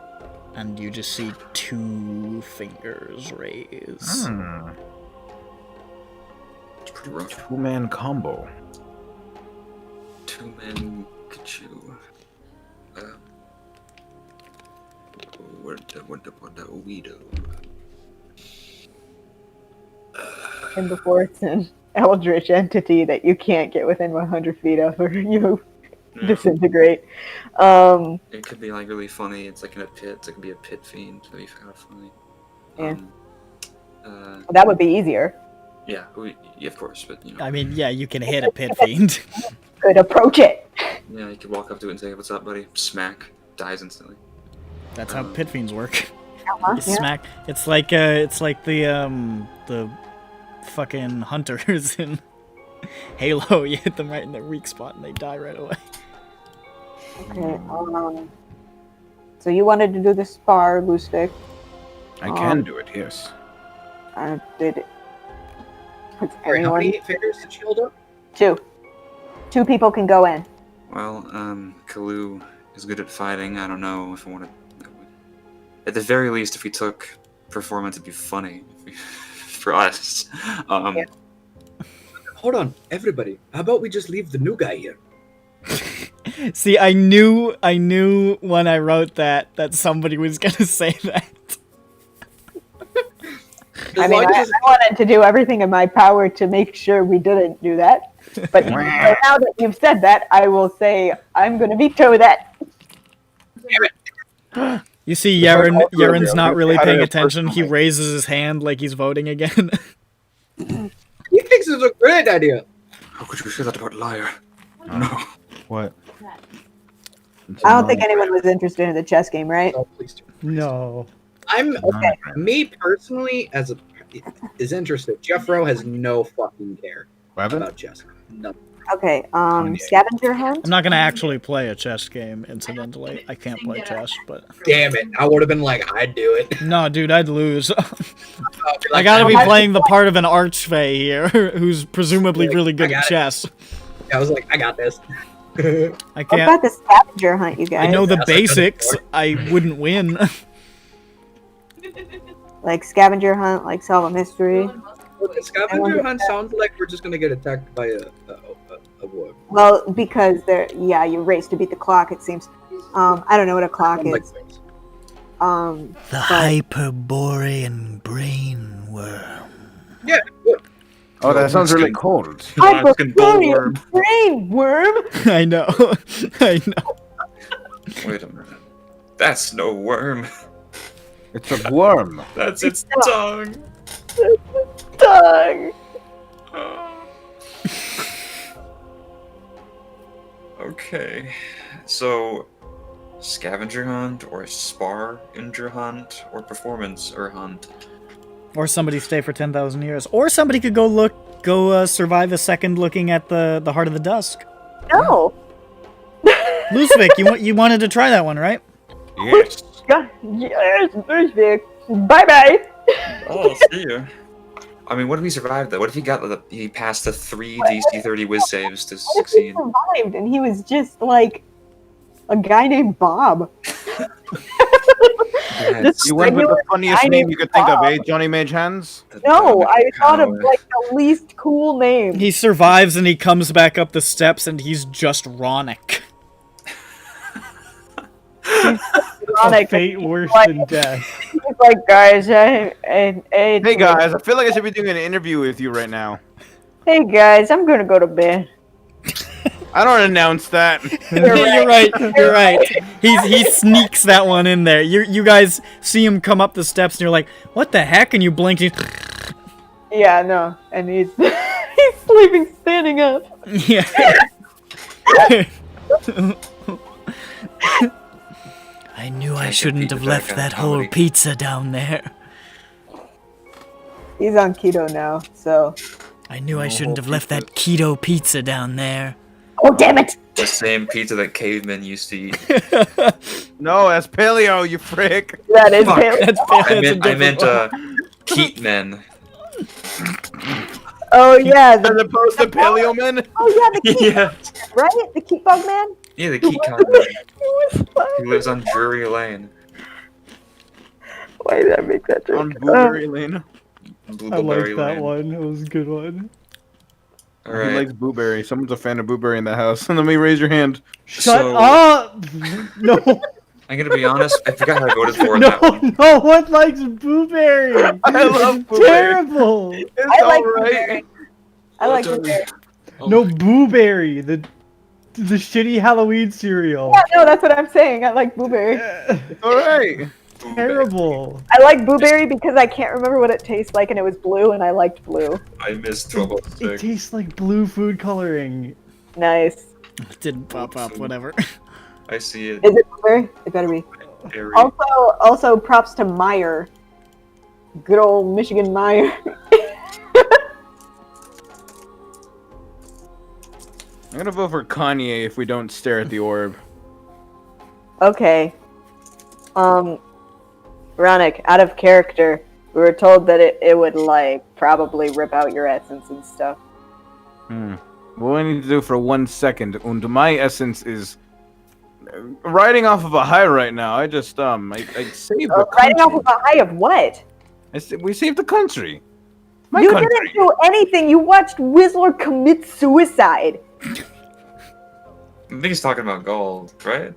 And you just see 2 fingers raised. It's pretty rough. 2-man combo. 2-man Kachu. What the Weedo. And before it's an eldritch entity that you can't get within 100 feet of, or you disintegrate. It could be like really funny. It's like in a pit. It could be a pit fiend. It'd be kind of funny. Yeah. That would be easier. Yeah, of course, but you know. I mean, yeah, you can hit a pit fiend. Could approach it. Yeah, you could walk up to it and say, "What's up, buddy?" Smack, dies instantly. That's how pit fiends work. Uh-huh, You smack. It's like the fucking hunters in Halo. You hit them right in their weak spot and they die right away. Okay. So you wanted to do the spar, Lusvik. I can do it, yes. Did it? Does Sorry, how anyone? many fingers did she hold up? 2. 2 people can go in. Well, Kalu is good at fighting. I don't know if I want to. At the very least, if we took performance, it'd be funny for us. Yeah. Hold on, everybody. How about we just leave the new guy here? See, I knew when I wrote that somebody was gonna say that. I mean, I wanted to do everything in my power to make sure we didn't do that. But so now that you've said that, I will say I'm going to veto that. You see, It's like all Yaren's not Gabriel. really How did paying it attention. He personally? raises his hand like he's voting again. He thinks it's a great idea. How could you say that about liar? No. What? I don't think anyone was interested in the chess game, right? Oh, please do. No. I'm Okay. me personally is interested. Jeff Rowe has no fucking care Weapon? about chess. No. Okay. Scavenger hunt. I'm not gonna actually play a chess game, incidentally. I can't play chess, but Damn it! I would have been like, I'd do it. no, dude, I'd lose. I'll be I like, gotta be I playing the part of an archfey here, who's presumably really good I at got it. chess. was like, I got this. I What can't. about the scavenger hunt, you guys? I know the That's what I'm basics. for. I wouldn't win. Like scavenger hunt, like solve a mystery. The scavenger hunt sounds like we're just gonna get attacked by a wolf. Well, because you race to beat the clock. It seems. I don't know what a clock Like, is. The But- Hyperborean brainworm. yeah. Oh, that sounds really cold. Alaskan bullworm. brain worm. I know. I know. Wait a minute. That's no worm. It's a worm. That's its tongue. Tongue. Okay. So, scavenger hunt, or spar-inger hunt, or performance-er hunt. Or somebody stay for 10,000 years. Or somebody could go survive a second looking at the Heart of the Dusk. No. Lusvik, you wanted to try that one, right? Yes. Yes, Vic. Bye bye. Oh, see you. I mean, what if he survived though? What if he passed the 3 DC 30 whiz saves to He succeed? survived, and he was just like a guy named Bob. That's You went with the funniest I name you could think of, Bob. eh? Johnny Mage Hands? No, I thought of Power. like the least cool name. He survives and he comes back up the steps and he's just Ronick. A Ironic. fate worse like- than death. He's like, guys, hey Guys, I feel like I should be doing an interview with you right now. Hey guys, I'm gonna go to bed. I don't announce that. You're right. You're right. He sneaks that one in there. You guys see him come up the steps and you're like, what the heck? And you blink. And Yeah, no, and he's he's sleeping standing up. yeah. I knew I get shouldn't pizza have back left on that whole comedy. pizza down there. He's on keto now, so. I knew I shouldn't have left that keto pizza down there. Oh damn it! the same pizza that cavemen used to eat. No, that's paleo, you frick. That is Fuck. paleo. That's I meant keat men. Oh yeah, As the, opposed to paleo men. oh yeah, the keep, Yeah. right? The keep bug man. Yeah, the keat man. It was fun. He lives on Drury Lane. Why did I make that joke? On Blueberry Lane. I Blueberry liked that Lane. one. It was a good one. All He right. likes Blueberry. Someone's a fan of Blueberry in the house. Let me raise your hand. Shut So- up! No, I'm gonna be honest. I forgot how I voted for no, that one. no one likes Blueberry. I love It's Blueberry. terrible. It's I like alright. Blueberry. I like Blueberry. No, Blueberry, the shitty Halloween cereal. Yeah, no, that's what I'm saying. I like Blueberry. It's alright. Terrible. I like Blueberry because I can't remember what it tastes like, and it was blue, and I liked blue. I missed It 1206. tastes like blue food coloring. Nice. Didn't pop up, whatever. I see it. Is it Blueberry? It better be. Very. Also, props to Meyer. Good old Michigan Meyer. I'm gonna vote for Kanye if we don't stare at the orb. Okay. Ronick, out of character, we were told that it would, like, probably rip out your essence and stuff. What I need to do for 1 second, and my essence is riding off of a high right now. I just I saved the Riding off country. of a high of what? We saved the country. My You country. didn't do anything. You watched Whistler commit suicide. I think he's talking about gold, right?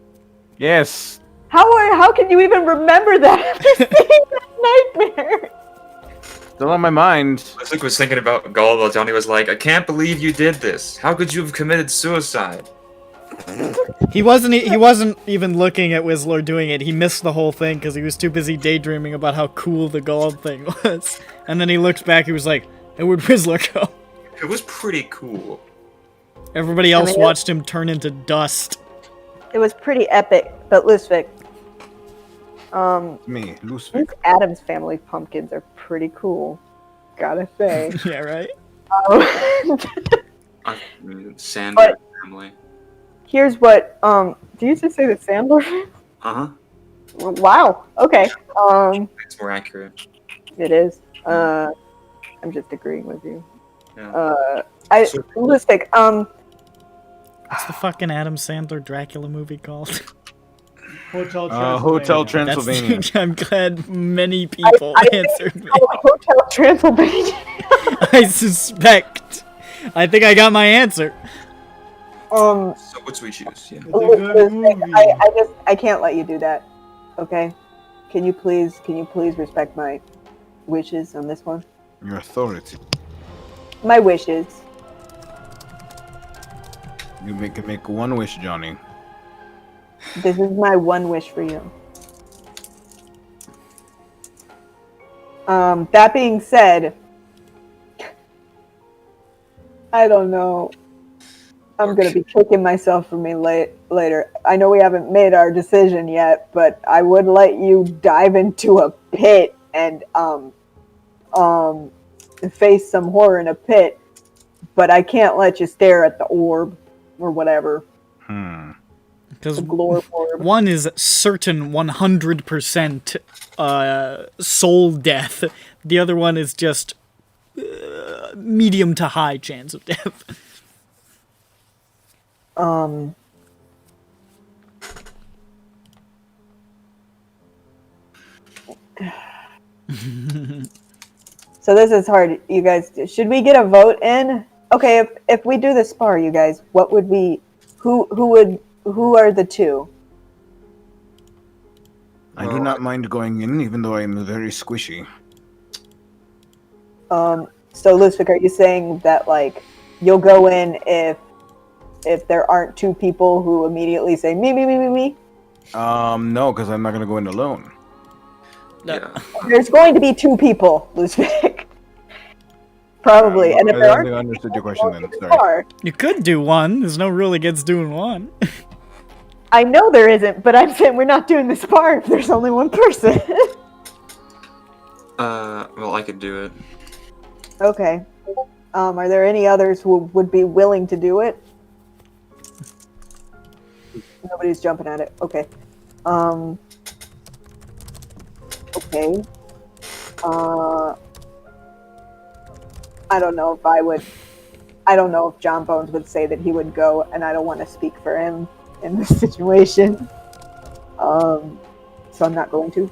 Yes. How can you even remember that after seeing that nightmare? Still on my mind. I think was thinking about gold while Johnny was like, "I can't believe you did this. How could you have committed suicide?" He wasn't even looking at Whistler doing it. He missed the whole thing because he was too busy daydreaming about how cool the gold thing was. And then he looked back. He was like, "Hey, where'd Whistler go?" It was pretty cool. Everybody else mean, watched him turn into dust. It was pretty epic, but Lusvik, Me, loose. these Adams Family pumpkins are pretty cool. Gotta say. Yeah, right? Sandra family. Here's what, do you just say the Sandler? Uh huh. Wow, okay. It's more accurate. It is. I'm just agreeing with you. Yeah. Lusvik, What's the fucking Adam Sandler Dracula movie called? Hotel Hotel Transylvania. Transylvania. I'm glad many people I think answered me. Hotel Transylvania. I suspect. I think I got my answer. So what's we choose? Yeah. It's a good movie. I can't let you do that. Okay? Can you please respect my wishes on this one? Your authority. My wishes. You can make one wish, Johnny. This is my one wish for you. That being said, I don't know. I'm gonna be kicking myself for me later. I know we haven't made our decision yet, but I would let you dive into a pit and face some horror in a pit, but I can't let you stare at the orb or whatever. Because The glory orb. one is certain 100% soul death. The other one is just medium to high chance of death. So this is hard, you guys. Should we get a vote in? Okay, if we do the spar, you guys, what would we? Who are the two? I do not mind going in, even though I am very squishy. So Lucifer, are you saying that like you'll go in if there aren't two people who immediately say me? No, because I'm not gonna go in alone. Yeah. There's going to be two people, Lucifer. Probably, and if I there don't aren't, think I understood your question then. Sorry. spar. You could do one. There's no rule against doing one. I know there isn't, but I'm saying we're not doing the spar if there's only one person. Well, I could do it. Okay. Are there any others who would be willing to do it? Nobody's jumping at it. Okay. Okay. I don't know if I would. I don't know if John Bones would say that he would go, and I don't want to speak for him in this situation. So I'm not going to.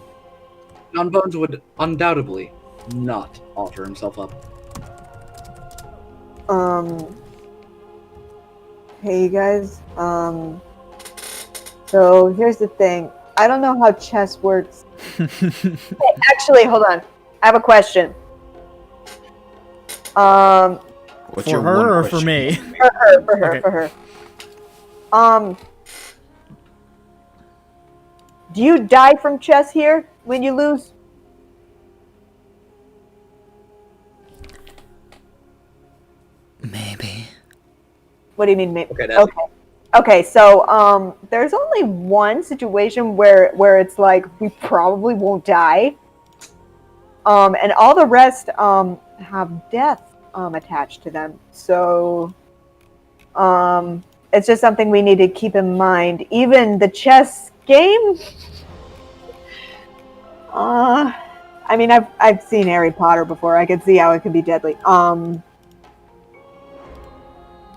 John Bones would undoubtedly not offer himself up. Hey you guys. So here's the thing. I don't know how chess works. Hey, actually, hold on. I have a question. What's For your her one or question? for me? For her. Do you die from chess here when you lose? Maybe. What do you mean, maybe? Okay, that's Okay, so there's only one situation where it's like we probably won't die. And all the rest have death attached to them. So it's just something we need to keep in mind. Even the chess game. I mean, I've seen Harry Potter before. I could see how it could be deadly.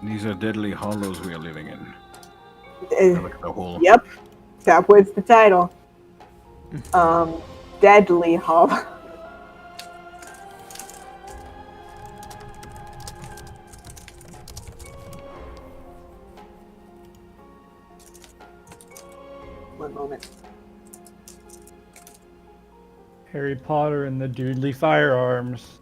These are deadly hollows we are living in. Look at the hole. Yep, that was the title. Deadly Hollow. One moment. Harry Potter and the Deadly Firearms.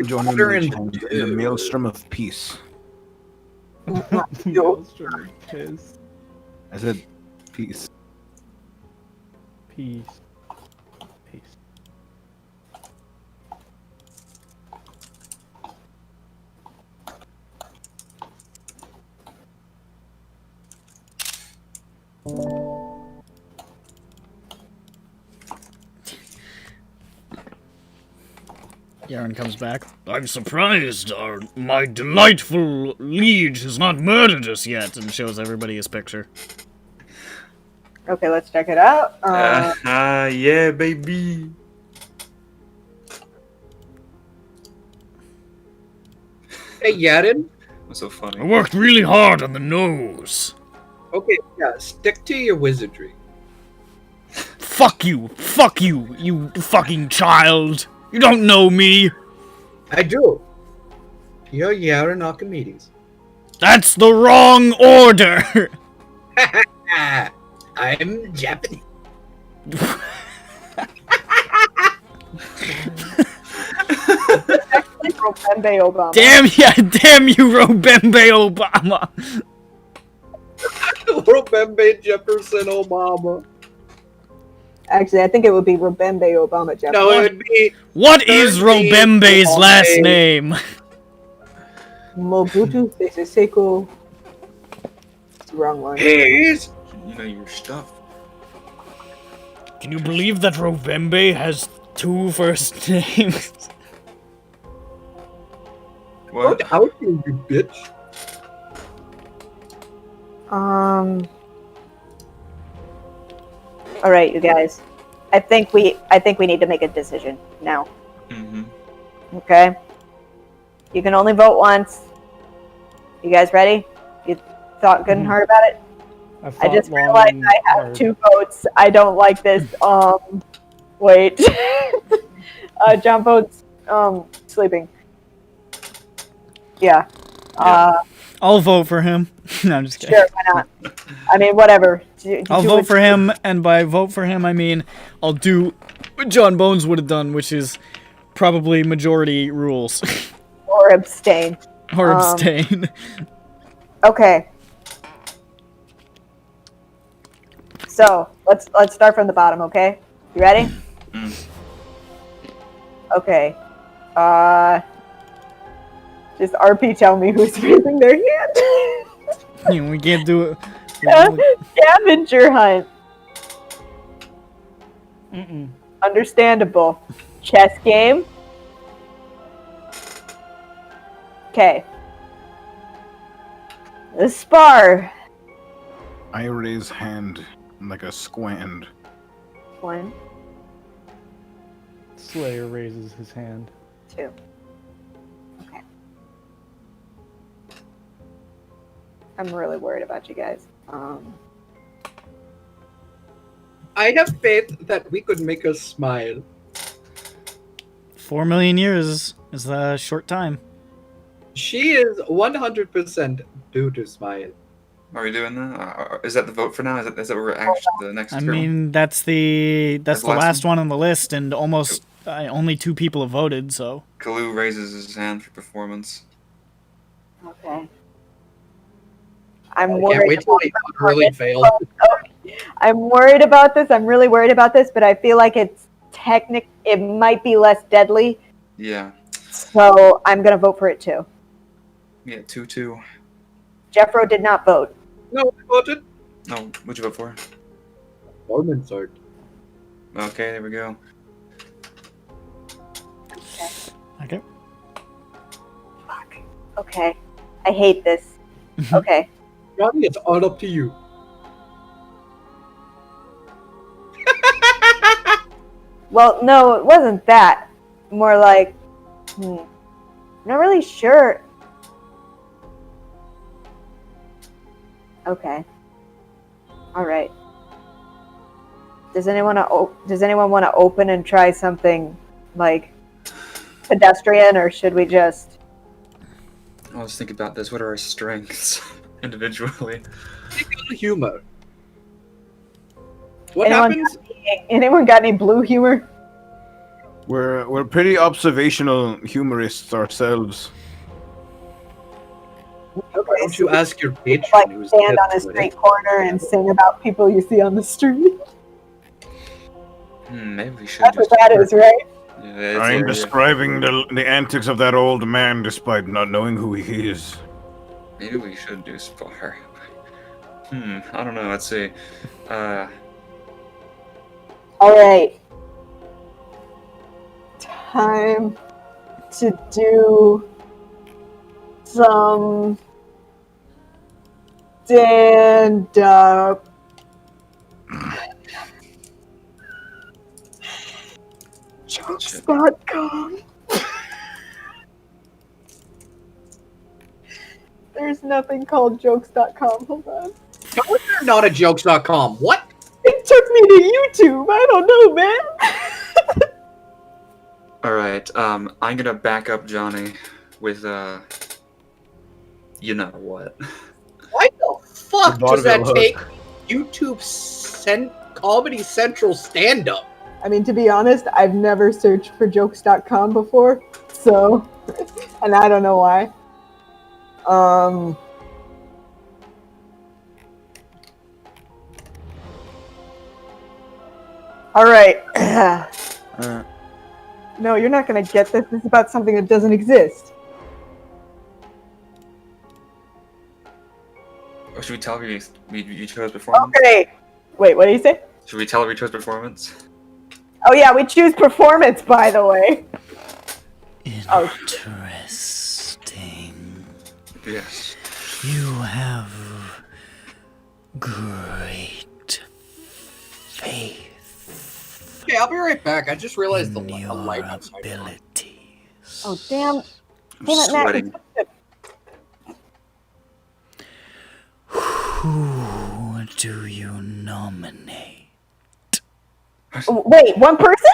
Joining Potter the and- challenge in the maelstrom of peace. Maelstrom of Piss. I said peace. Peace. Peace. Yaren comes back. I'm surprised my delightful liege has not murdered us yet. And shows everybody his picture. Okay, let's check it out. Yeah, baby. Hey, Yadin. That's so I funny. worked really hard on the nose. Okay, yeah, stick to your wizardry. Fuck you, you fucking child. You don't know me. I do. You're Yaron Archimedes. That's the wrong order. I'm Japanese. Actually, Robembe Obama. Damn you, Robembe Obama. Robembe Jefferson Obama. Actually, I think it would be Robembe Obama Jefferson. No, it would be What is Robembe's last name? Mobutu Sese Seko. It's the wrong one. He's You know your stuff. Can you believe that Robembe has 2 first names? What? How you bitch? All right, you guys. I think we need to make a decision now. Mm-hmm. Okay. You can only vote once. You guys ready? You thought good and hard about it? I just realized I have 2 votes. I don't like this. Wait. John votes sleeping. Yeah. I'll vote for him. No, I'm just kidding. Sure, why not? I mean, whatever. I'll vote for him, and by vote for him, I mean I'll do what John Bones would have done, which is probably majority rules. Or abstain. Or abstain. Okay. So let's start from the bottom, okay? You ready? Okay. Just RP tell me who's raising their hand. We can't do it. Scavenger hunt. Understandable. Chess game. Okay. The spar. I raise hand like a squand. One, Slayer raises his hand. 2. Okay. I'm really worried about you guys. I have faith that we could make her smile. 4 million years is a short time. She is 100% due to smile. Are we doing that? Is that the vote for now? Is that what we're actually the next I girl? mean, that's the That's the last last one on the list, and almost only 2 people have voted. So Kalu raises his hand for performance. Okay. I'm Can't worried. wait till he really fails. I'm worried about this. I'm really worried about this, but I feel like it's it might be less deadly. Yeah. So I'm gonna vote for it too. Yeah, 2-2. Jeffro did not vote. No, I voted. No, what'd you vote for? Mormon sword. Okay, there we go. okay. Fuck. Okay. I hate this. Okay. Johnny, it's all up to you. Well, no, it wasn't that. More like, I'm not really sure. Okay. All right. Does anyone want to open and try something like pedestrian, or should we just? I'll just think about this. What are our strengths individually? Humor. What happens? Anyone got any blue humor? We're pretty observational humorists ourselves. Why don't you ask your patron? Like who's stand dead on a to it? street corner and sing about people you see on the street. Maybe we should. That's what that is, right? Yeah, I'm describing the antics of that old man despite not knowing who he is. Maybe we should do spar. I don't know. Let's see. All right. Time to do some stand-up. Jokes.com. There's nothing called jokes.com. Hold on. How is there not a jokes.com? What? It took me to YouTube. I don't know, man. All right. I'm gonna back up Johnny with you know what? Why the fuck The does that vaudeville take hook. YouTube Comedy Central stand-up? I mean, to be honest, I've never searched for jokes.com before, so, and I don't know why. All right. No, you're not gonna get this. This is about something that doesn't exist. Or should we tell her you chose performance? Okay. Wait, what do you say? Should we tell her we chose performance? Oh yeah, we choose performance, by the way. Interesting. Yes. You have great faith Okay, I'll be right back. I just realized the in light your outside. abilities. Oh damn! I'm Damn it, Matt. sweating. Who do you nominate? Wait, one person?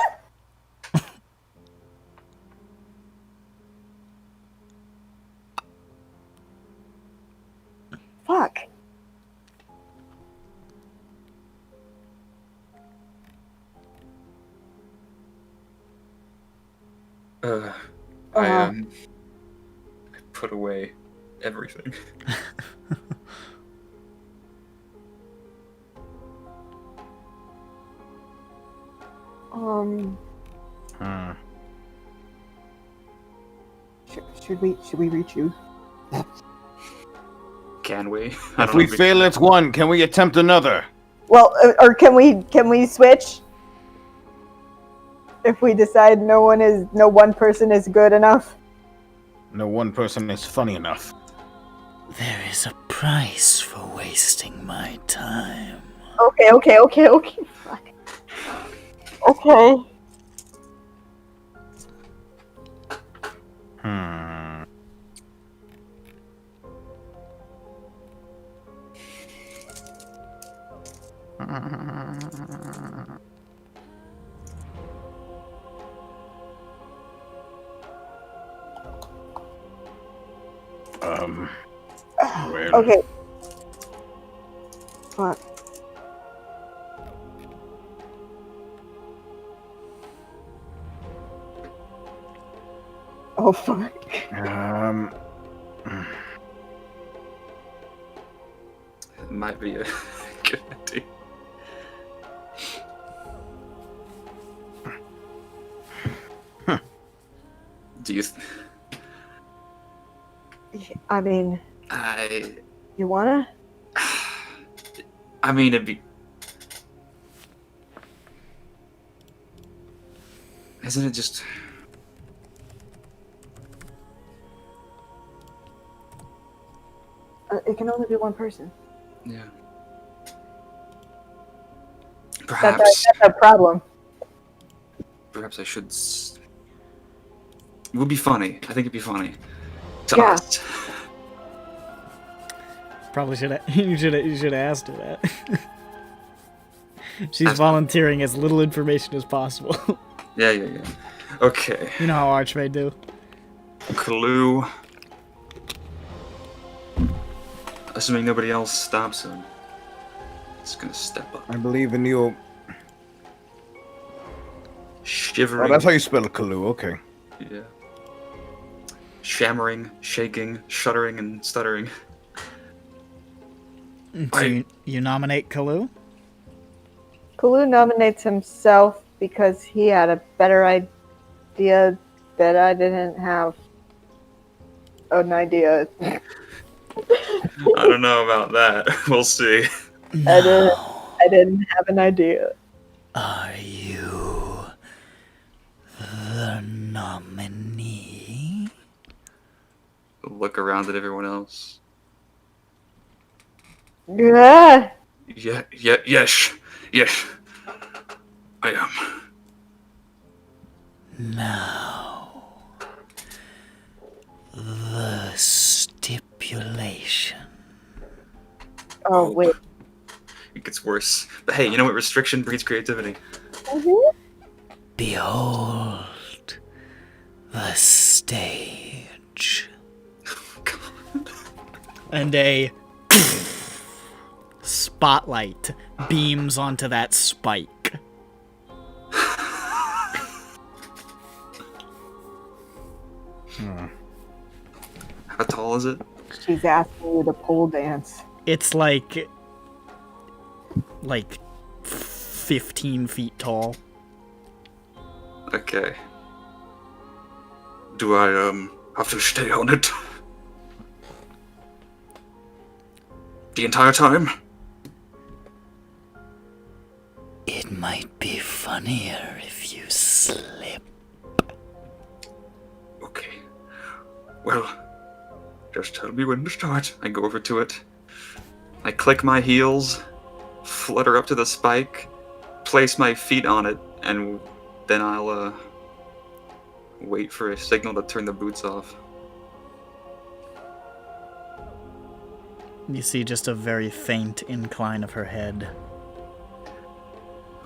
Fuck. I put away everything. Should we re-choose? Can we? If we fail at one, can we attempt another? Well, or can we switch? If we decide no one person is good enough. No one person is funny enough. There is a price for wasting my time. Okay. Fuck. Okay. Well, Okay. Fuck. Oh fuck. It might be a good idea. Do you? I mean, you wanna? I mean, it'd be. Isn't it just? It can only be one person. Yeah. That's Perhaps. a problem. Perhaps I should. It would be funny. I think it'd be funny. To Yeah. us. Probably should have. You should have asked her that. She's volunteering as little information as possible. Yeah. Okay. You know how Archmage do. Clue. Assuming nobody else stops him. It's gonna step up. I believe in you. Shivering. Oh, that's how you spell Kalu, okay. Yeah. Shammering, shaking, shuddering, and stuttering. So you nominate Kalu? Kulu nominates himself because he had a better idea that I didn't have an idea. I don't know about that. We'll see. I didn't have an idea. Are you the nominee? Look around at everyone else. Yeah. Yes. I am. Now, the stipulation. Oh wait. It gets worse. But hey, you know what? Restriction breeds creativity. Behold the stage. And a spotlight beams onto that spike. How tall is it? She's asking you to pole dance. It's like 15 feet tall. Okay. Do I have to stay on it the entire time? It might be funnier if you slip. Okay. Well, just tell me when to start. I go over to it. I click my heels, flutter up to the spike, place my feet on it, and then I'll wait for a signal to turn the boots off. You see just a very faint incline of her head.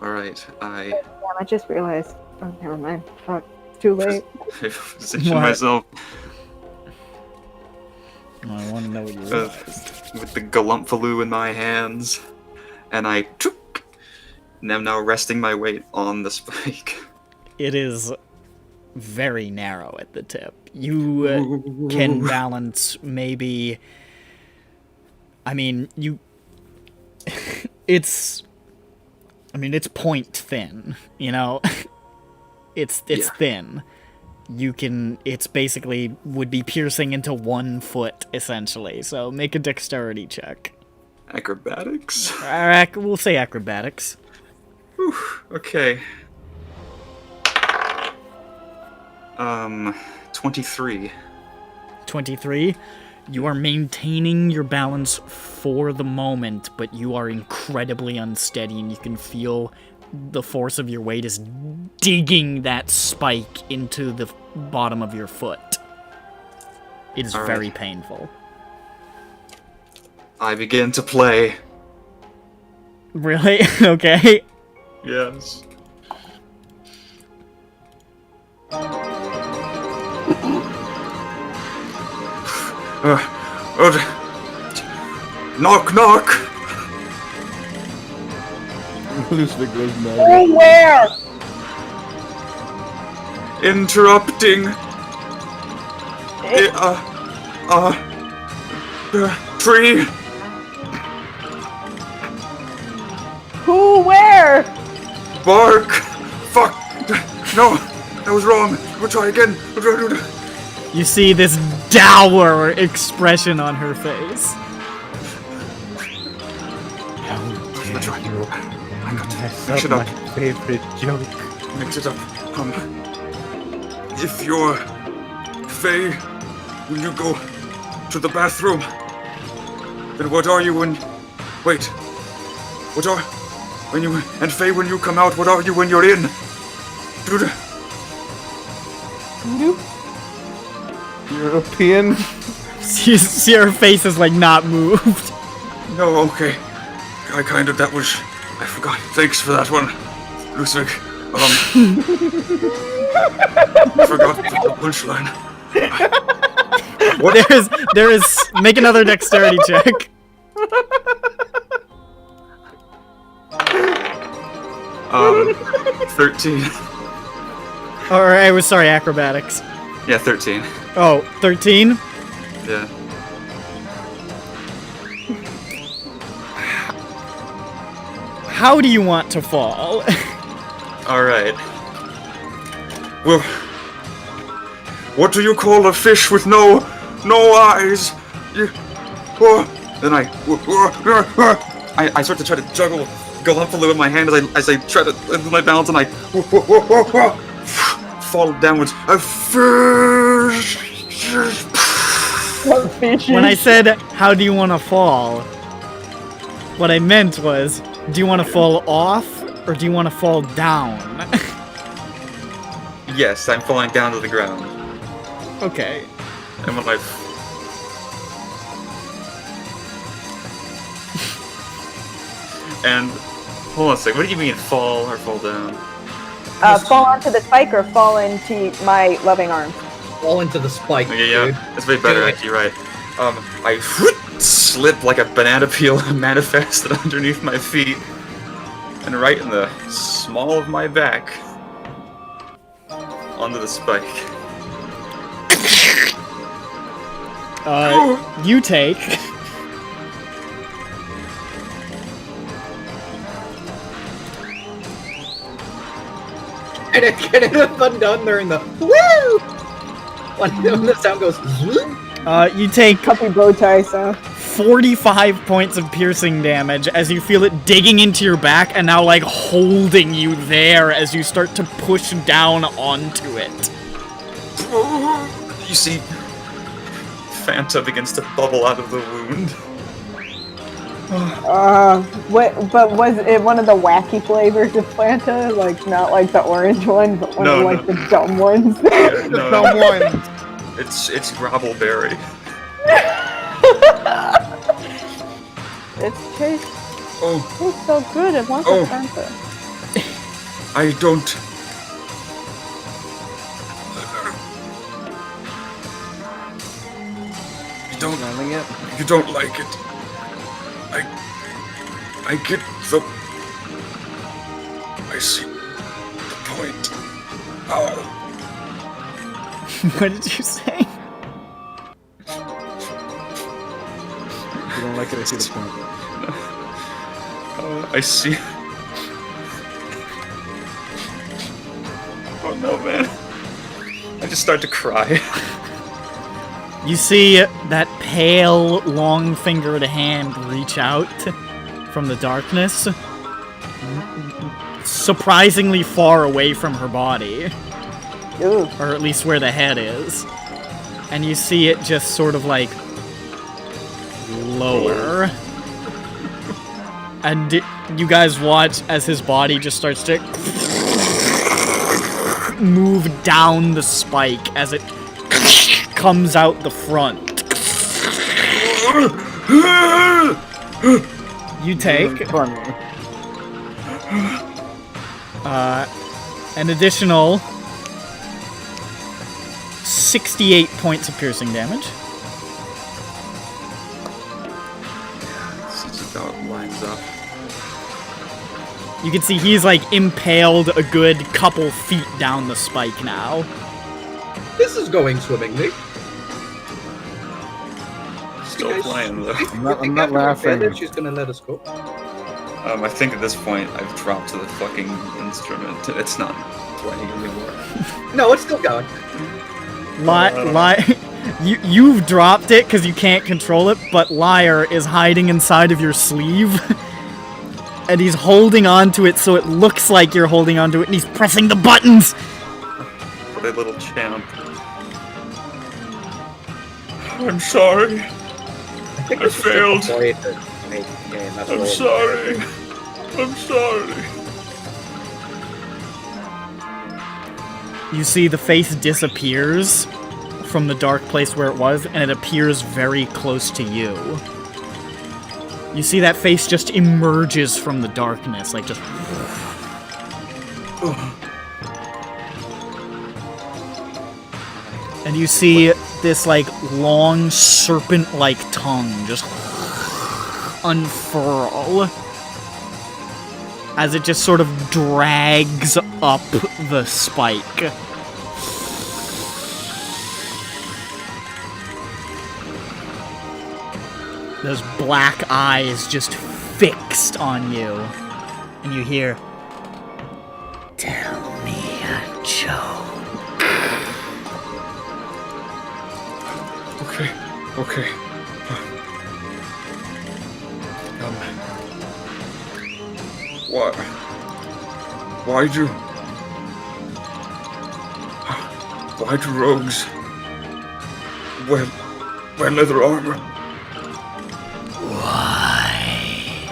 Alright, I Damn, I just realized. Oh, never mind. Fuck. It's too late. position What? myself I want to know what you with the galumphaloo in my hands, and I am now resting my weight on the spike. It is very narrow at the tip. You can balance maybe... I mean, you... it's point thin, you know? It's Yeah. thin. You can... It's basically would be piercing into 1 foot, essentially. So make a dexterity check. Acrobatics? We'll say acrobatics. Whew, okay. 23. 23. You are maintaining your balance for the moment, but you are incredibly unsteady, and you can feel the force of your weight is digging that spike into the bottom of your foot. It is All right. very painful. I begin to play. Really? Okay. Yes. Knock, knock! Ludwig goes mad. Oh, where? Interrupting. Tree. Who? Where? Bark. Fuck. No, that was wrong. We'll try again. You see this dour expression on her face. We'll try. I got to That's mix it not up. my favorite joke. Mix it up. If you're Faye, when you go to the bathroom, then what are you when... Wait. What are... When you... And Faye, when you come out, what are you when you're in? Dude. European? You see her face is like not moved. No, okay. I kind of... That was... I forgot. Thanks for that one, Ludwig. I forgot the punchline. What? There is. Make another dexterity check. Um, 13. Or I was sorry, acrobatics. Yeah, 13. Oh, 13? Yeah. How do you want to fall? Alright. Well, what do you call a fish with no eyes? Then I start to try to juggle Galumphaloo in my hand as I try to lose my balance, and I fall downwards. A fish. When I said, how do you want to fall? What I meant was, do you want to fall off, or do you want to fall down? Yes, I'm falling down to the ground. Okay. And when I... And hold on a second. What do you mean fall or fall down? Fall onto the spike or fall into my loving arms. Fall into the spike. Okay, yeah, dude. that's way better. Do it. Actually, you're right. I slip like a banana peel manifested underneath my feet, and right in the small of my back, onto the spike. You take And it's getting undone during the woo! When the sound goes woo! you take Puppy bow tie sound. 45 points of piercing damage as you feel it digging into your back and now like holding you there as you start to push down onto it. You see, Fanta begins to bubble out of the wound. What? But was it one of the wacky flavors of Fanta? Like not like the orange one, but one of like the dumb ones. Yeah, no, Dumb one. It's Gravelberry. It tastes Oh, so good. It wants Oh. a Fanta. I don't. Smelling it. You don't like it. I get the. I see the point. Oh, What did you say? You don't like it, I see the point. I see. Oh no, man. I just start to cry. You see that pale, long-fingered hand reach out from the darkness, surprisingly far away from her body, Ooh. or at least where the head is. And you see it just sort of like lower. And you guys watch as his body just starts to move down the spike as it comes out the front. You take Fun. an additional 68 points of piercing damage. This is about lines up. You can see he's like impaled a good couple feet down the spike now. This is going swimmingly. Still playing though. I'm not laughing. She's gonna let us go. I think at this point I've dropped to the fucking instrument. It's not playing anymore. No, it's still going. You've dropped it because you can't control it, but Liar is hiding inside of your sleeve. And he's holding onto it so it looks like you're holding onto it, and he's pressing the buttons! What a little champ. I'm sorry. I think I this is just a failed. way to make the game as a I'm whole. sorry. I'm sorry. You see the face disappears from the dark place where it was, and it appears very close to you. You see that face just emerges from the darkness, like just... And you see this, like, long serpent-like tongue just unfurl as it just sort of drags up the spike. Those black eyes just fixed on you. And you hear, "Tell me a joke." Okay. Why do rogues wear leather armor? Why?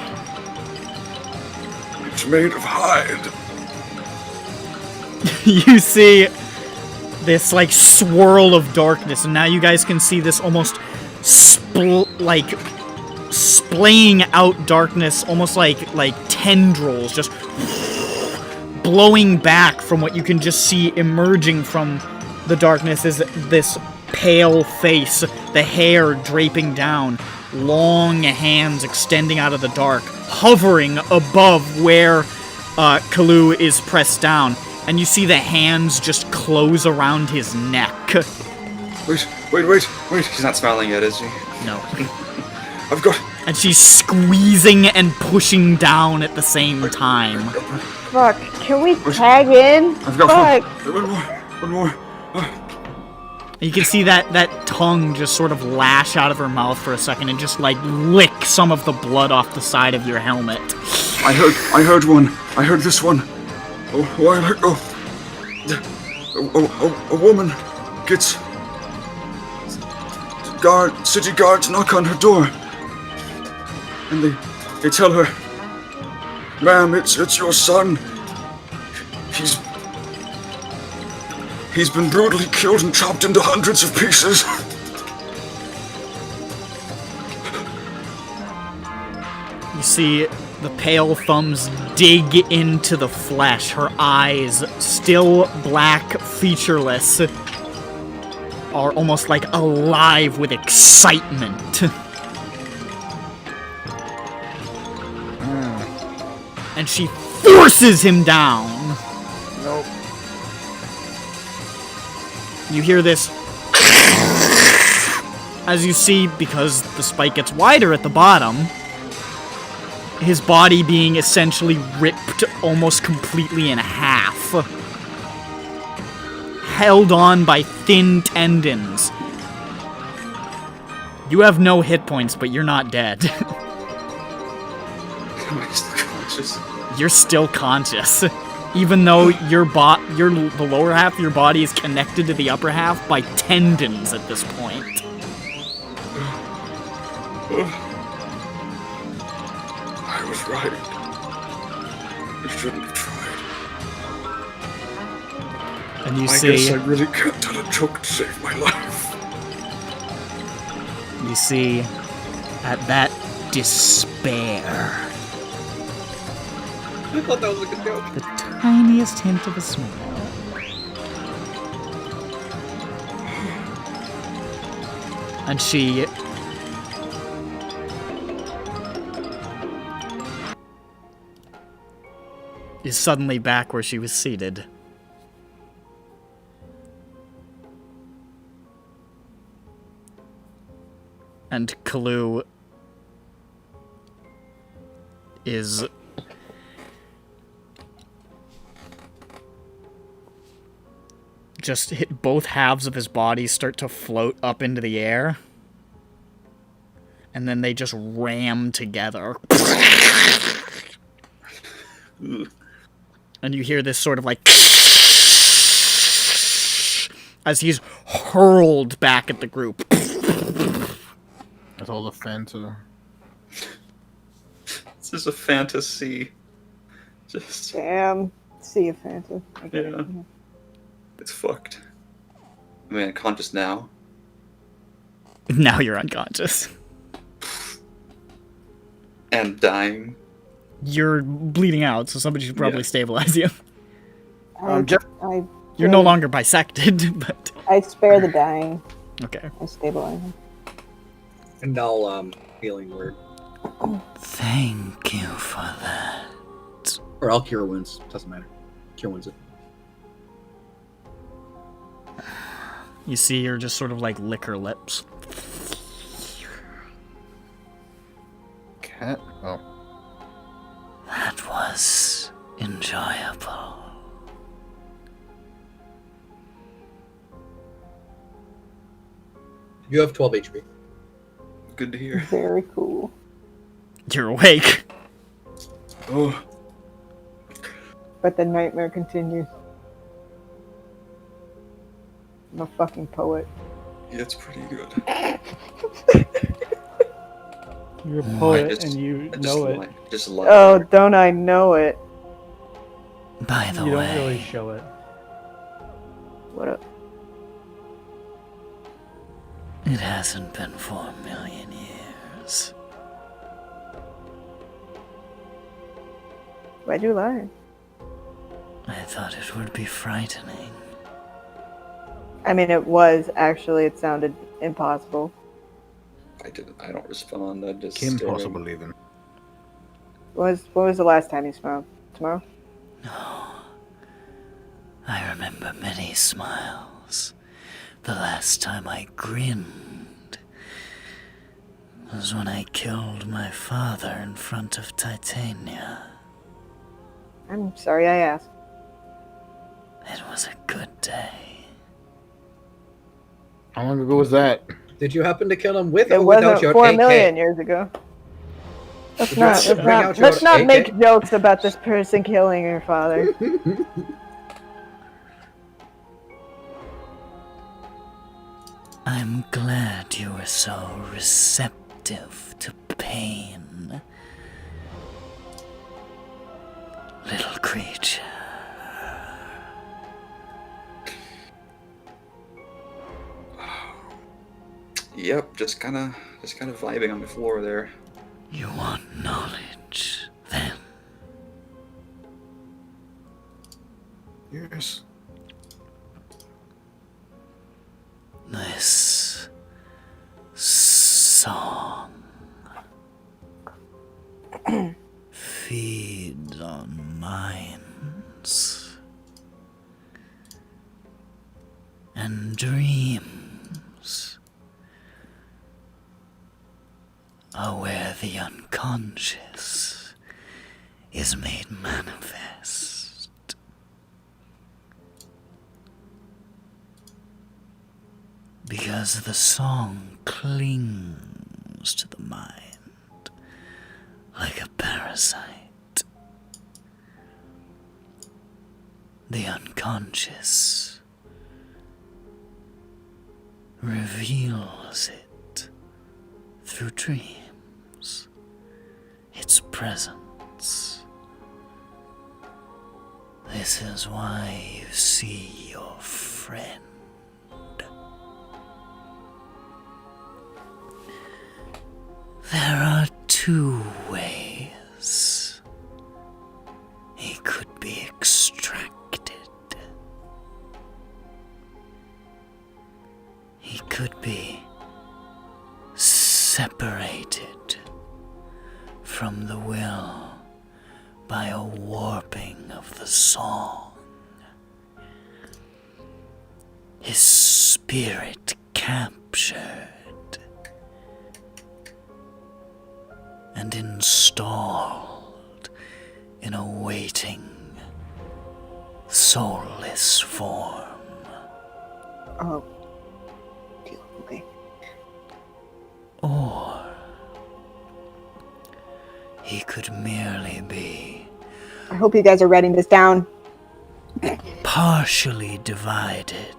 It's made of hide. You see this like swirl of darkness, and now you guys can see this almost like splaying out darkness, almost like tendrils, just blowing back from what you can just see emerging from the darkness is this pale face, the hair draping down, long hands extending out of the dark, hovering above where Kalu is pressed down, and you see the hands just close around his neck. Wait. She's not smiling yet, is she? No. I've got... And she's squeezing and pushing down at the same time. Fuck, can we tag in? I've got Fuck. one more. You can see that tongue just sort of lash out of her mouth for a second and just like lick some of the blood off the side of your helmet. I heard one. I heard this one. A while ago. A woman gets... city guards knock on her door. And they tell her, "Ma'am, it's your son. He's been brutally killed and chopped into hundreds of pieces." You see the pale thumbs dig into the flesh. Her eyes, still black, featureless, are almost like alive with excitement. And she forces him down. Nope. You hear this as you see, because the spike gets wider at the bottom, his body being essentially ripped almost completely in half. Held on by thin tendons. You have no hit points, but you're not dead. Am I still conscious? You're still conscious. Even though the lower half of your body is connected to the upper half by tendons at this point. I was right. I shouldn't have tried. And you I see... guess I really can't tell a joke to save my life. You see, at that despair, I thought that was a good joke. the tiniest hint of a smile. And she is suddenly back where she was seated. And Kalu is just hit both halves of his body start to float up into the air. And then they just ram together. And you hear this sort of like as he's hurled back at the group. That's all the Fanta. This is a fantasy. Just... Damn. Sea of Fanta. Yeah. It's fucked. I mean, conscious now. Now you're unconscious. And dying. You're bleeding out, so somebody should probably stabilize you. Jeff. You're no longer bisected, but... I spare the dying. Okay. I stabilize him. And I'll, healing word. Thank you for that. Or I'll cure wounds. Doesn't matter. Cure wounds it. You see her just sort of like lick her lips. Cat? Oh. That was enjoyable. You have 12 HP. Good to hear. Very cool. You're awake. Oh, But the nightmare continues. I'm a fucking poet. Yeah, it's pretty good. You're a poet just- and you I know it. Just lie. Oh, don't I know it? By the You way, don't really show it. What up? it hasn't been 4 million years. Why'd you lie? I thought it would be frightening. I mean, it was actually. It sounded impossible. I don't respond. I'm just Kim staring. possible even. When was the last time you smiled? Tomorrow? No. I remember many smiles. The last time I grinned was when I killed my father in front of Titania. I'm sorry I asked. It was a good day. How long ago was that? Did you happen to kill him with It or without wasn't your 4 AK? million years ago. Let's Did not. you Let's bring not. out your Let's not AK? make jokes about this person killing her father. I'm glad you were so receptive to pain. Little creature. Yep, just kind of vibing on the floor there. You want knowledge, then? Yes. This song feeds on minds and dreams are where the unconscious is made manifest. Because the song clings to the mind like a parasite. The unconscious reveals it through dreams, its presence. This is why you see your friend. There are two ways he could be extracted. He could be separated from the will by a warping of the song. His spirit captured and installed in a waiting, soulless form. Oh. Okay. Or he could merely be I hope you guys are writing this down. partially divided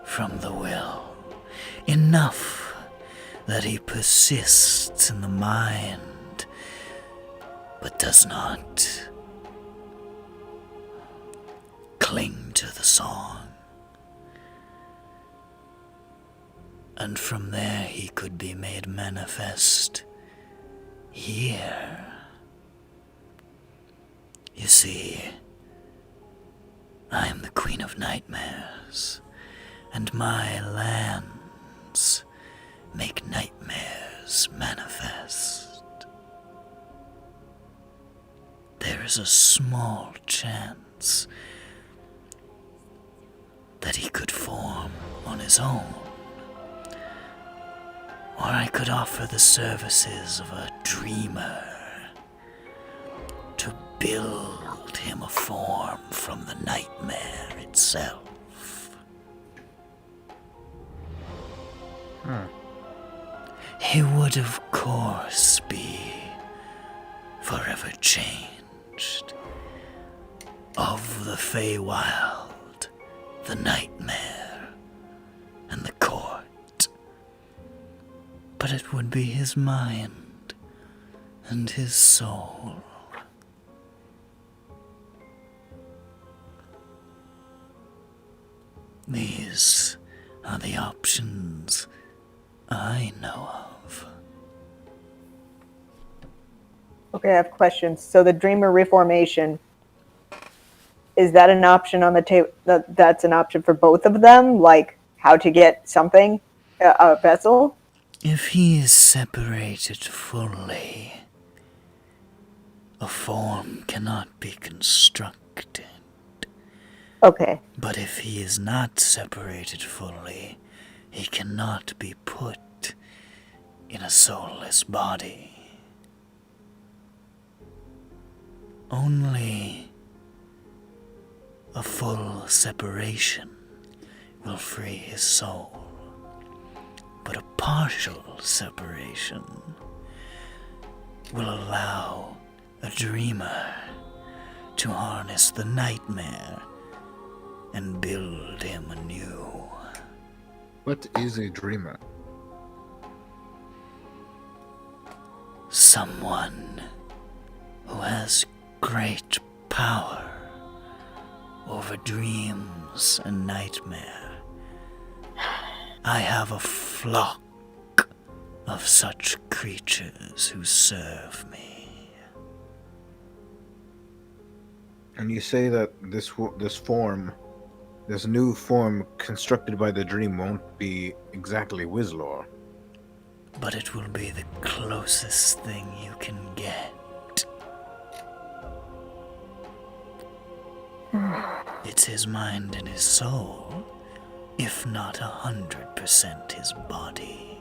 from the will, enough that he persists in the mind, but does not cling to the song. And from there he could be made manifest here. You see, I am the Queen of Nightmares, and my lands make nightmares manifest. There is a small chance that he could form on his own, or I could offer the services of a dreamer to build him a form from the nightmare itself. He would, of course, be forever changed. Of the Feywild, the nightmare, and the court. But it would be his mind and his soul. These are the options I know of. Okay, I have questions. So the dreamer reformation, is that an option on the table? That's an option for both of them? Like how to get something? A vessel? If he is separated fully, a form cannot be constructed. Okay. But if he is not separated fully, he cannot be put in a soulless body. Only a full separation will free his soul, but a partial separation will allow a dreamer to harness the nightmare and build him anew. What is a dreamer? Someone who has great power over dreams and nightmare. I have a flock of such creatures who serve me. And you say that this new form constructed by the dream won't be exactly Wizlore. But it will be the closest thing you can get. It's his mind and his soul, if not 100% his body.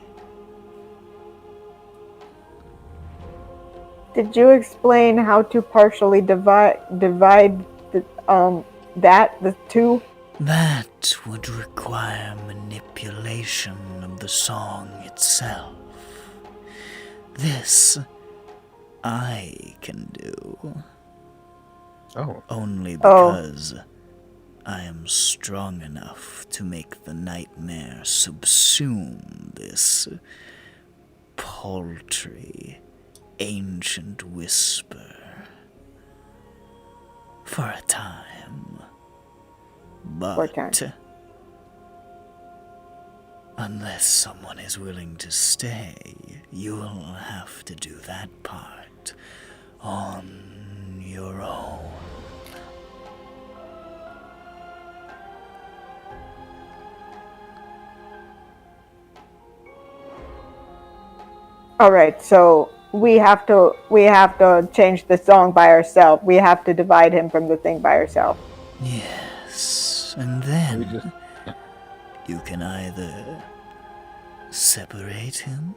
Did you explain how to partially divide the two? That would require manipulation of the song itself. This I can do. Oh. Only because I am strong enough to make the nightmare subsume this paltry, ancient whisper for a time. But unless someone is willing to stay, you'll have to do that part on your own. All right, so we have to change the song by ourselves. We have to divide him from the thing by ourselves. Yes, and then you can either separate him,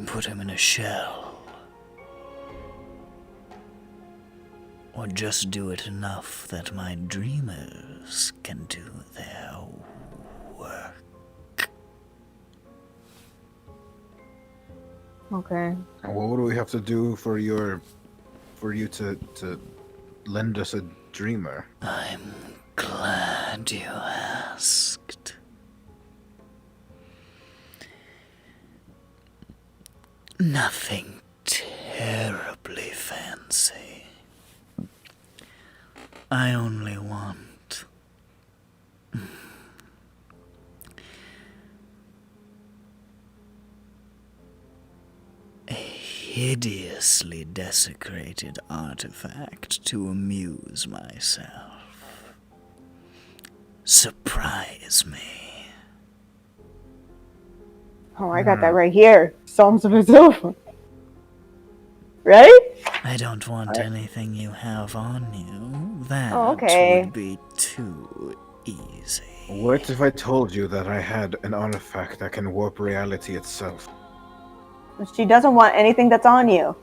put him in a shell, or just do it enough that my dreamers can do their work. Okay. And what do we have to do for you to lend us a dreamer? I'm glad you asked. Nothing terribly fancy. I only want a hideously desecrated artifact to amuse myself. Surprise me. Oh, I got that right here. Psalms of Azul. Right? I don't want anything you have on you. That okay. would be too easy. What if I told you that I had an artifact that can warp reality itself? She doesn't want anything that's on you.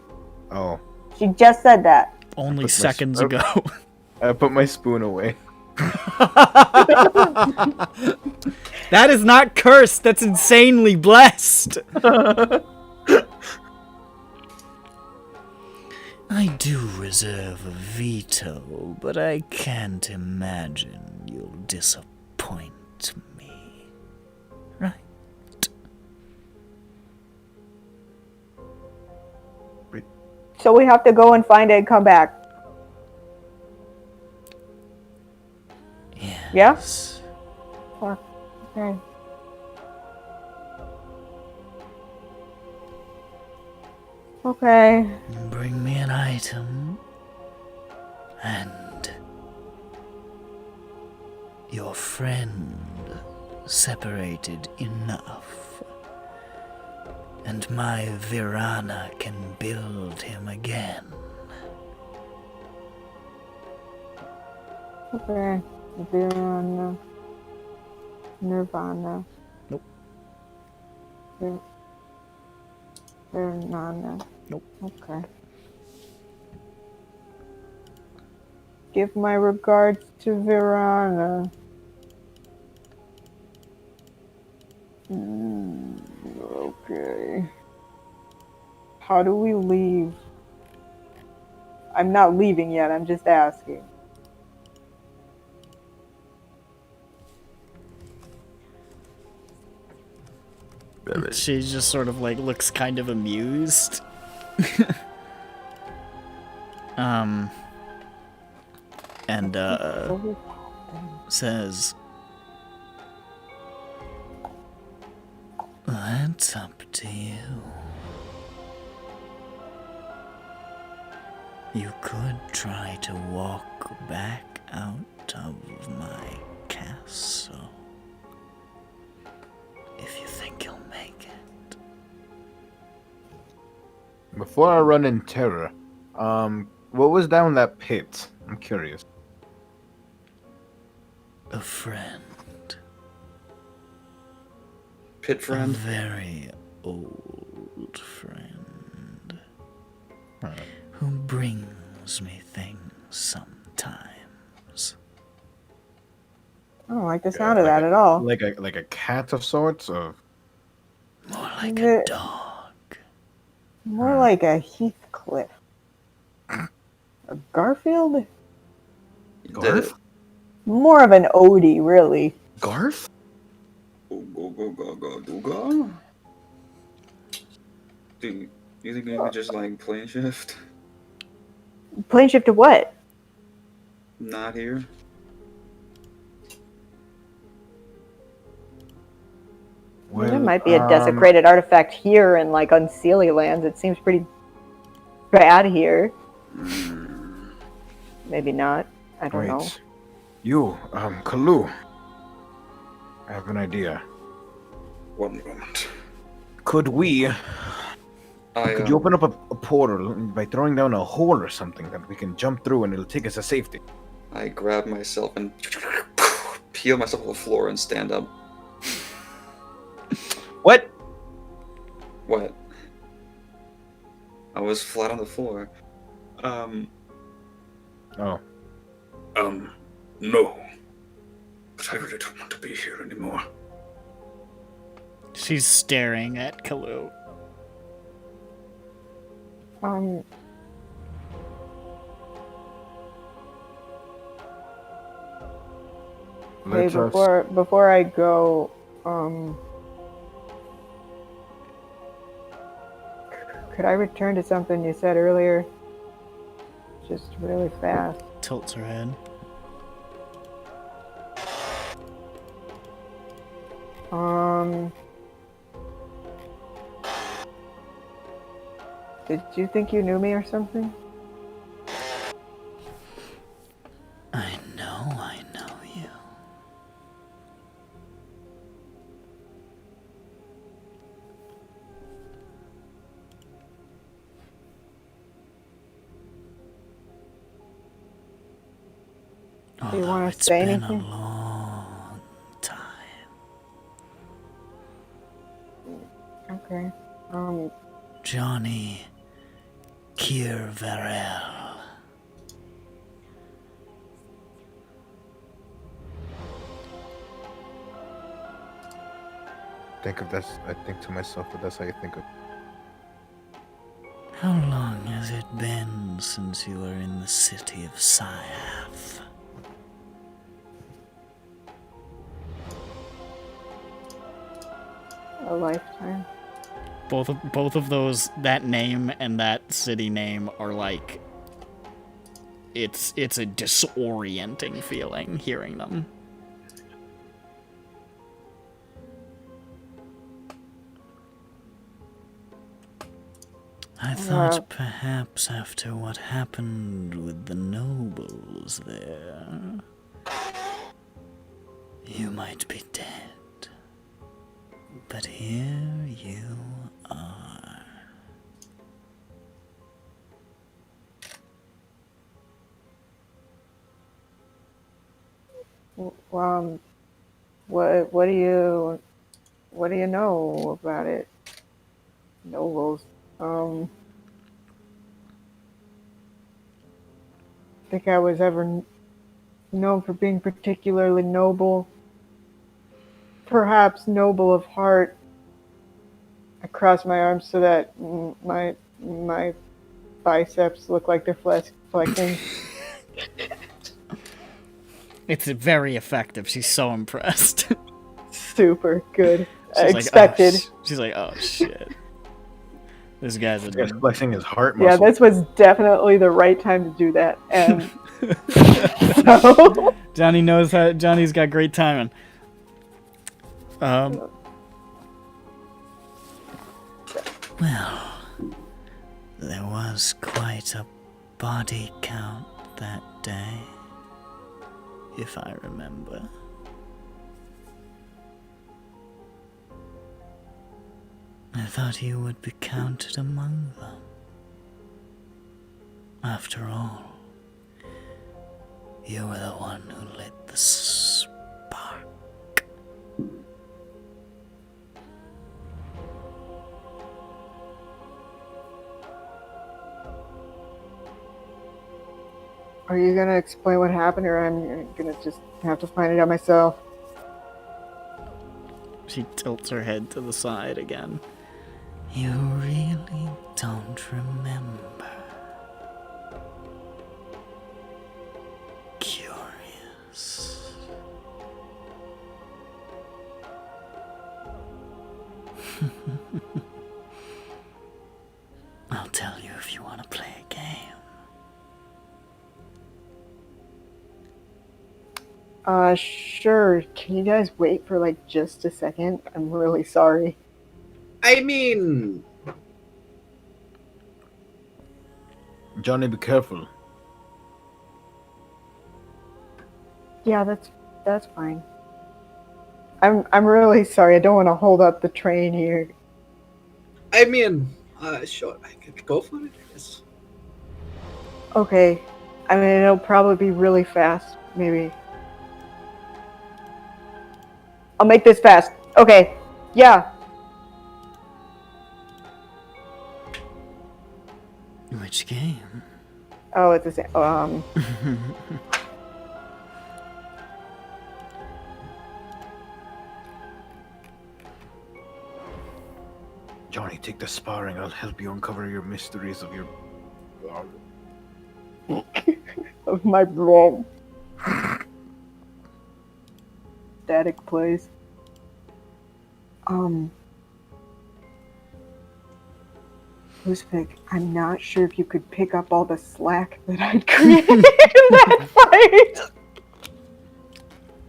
Oh. She just said that. Only seconds ago. I put my spoon away. That is not cursed. That's insanely blessed. I do reserve a veto, but I can't imagine you'll disappoint me. Right? So we have to go and find it and come back. Yes. Yeah? Okay. Okay. Bring me an item. And your friend separated enough. And my Virana can build him again. Okay. Nirvana. Nirvana. Nope. Nirvana. Nope. Okay. Give my regards to Virana. Okay. How do we leave? I'm not leaving yet, I'm just asking. She just sort of like looks kind of amused. And says, "That's up to you. You could try to walk back out of my castle. If you think you'll make it." Before I run in terror, what was down that pit? I'm curious. A friend. Pit A friend. very old friend. Huh. Who brings me things sometimes. I don't like the sound of that at all. Like a cat of sorts, or More like The- a dog. More like a Heathcliff. A Garfield? Garth? More of an Odie, really. Garth? Go. Dude, you think we could just like plane shift? Plane shift to what? Not here. There might be a desecrated artifact here in like Unseelie lands. It seems pretty bad here. Maybe not. I don't know. You, Kalu. I have an idea. One moment. Could we? I, Could you open up a portal by throwing down a hole or something that we can jump through and it'll take us to safety? I grab myself and peel myself off the floor and stand up. What? What? I was flat on the floor. Oh. No. But I really don't want to be here anymore. She's staring at Kalu. Hey, Let us. before I go, could I return to something you said earlier? Just really fast. Tilts her head. Did you think you knew me or something? I know you. Do you Although want to it's say been anything? a long time. Okay. Johnny Kiervarel. I think to myself, but that's how you think of. How long has it been since you were in the city of Siaf? A lifetime. Both of those, that name and that city name, are like, it's a disorienting feeling hearing them. I thought perhaps after what happened with the nobles there, you might be dead. But here you are. What do you know about it? Nobles. Think I was ever known for being particularly noble. Perhaps noble of heart. I cross my arms so that my biceps look like they're flexing. It's very effective. She's so impressed. Super good. She's Expected. She's like, oh shit. This guy's a This guy's flexing his heart Yeah, muscle. this was definitely the right time to do that. And so Johnny knows how. Johnny's got great timing. Well, there was quite a body count that day, if I remember. I thought you would be counted among them. After all, you were the one who lit the spark. are you gonna explain what happened, or I'm gonna just have to find it out myself? She tilts her head to the side again. You really don't remember. Curious. I'll tell you if you want to play a game. Sure. Can you guys wait for like just a second? I'm really sorry. I mean, Johnny, be careful. Yeah, that's fine. I'm really sorry. I don't want to hold up the train here. sure, I could go for it, I guess. Okay. I mean, it'll probably be really fast, maybe. I'll make this fast. Okay. Yeah. Which game? Oh, it's the same. Johnny, take the sparring. I'll help you uncover your mysteries of your... Of my wrong. Static plays. Uzbek, I'm not sure if you could pick up all the slack that I'd created in that fight.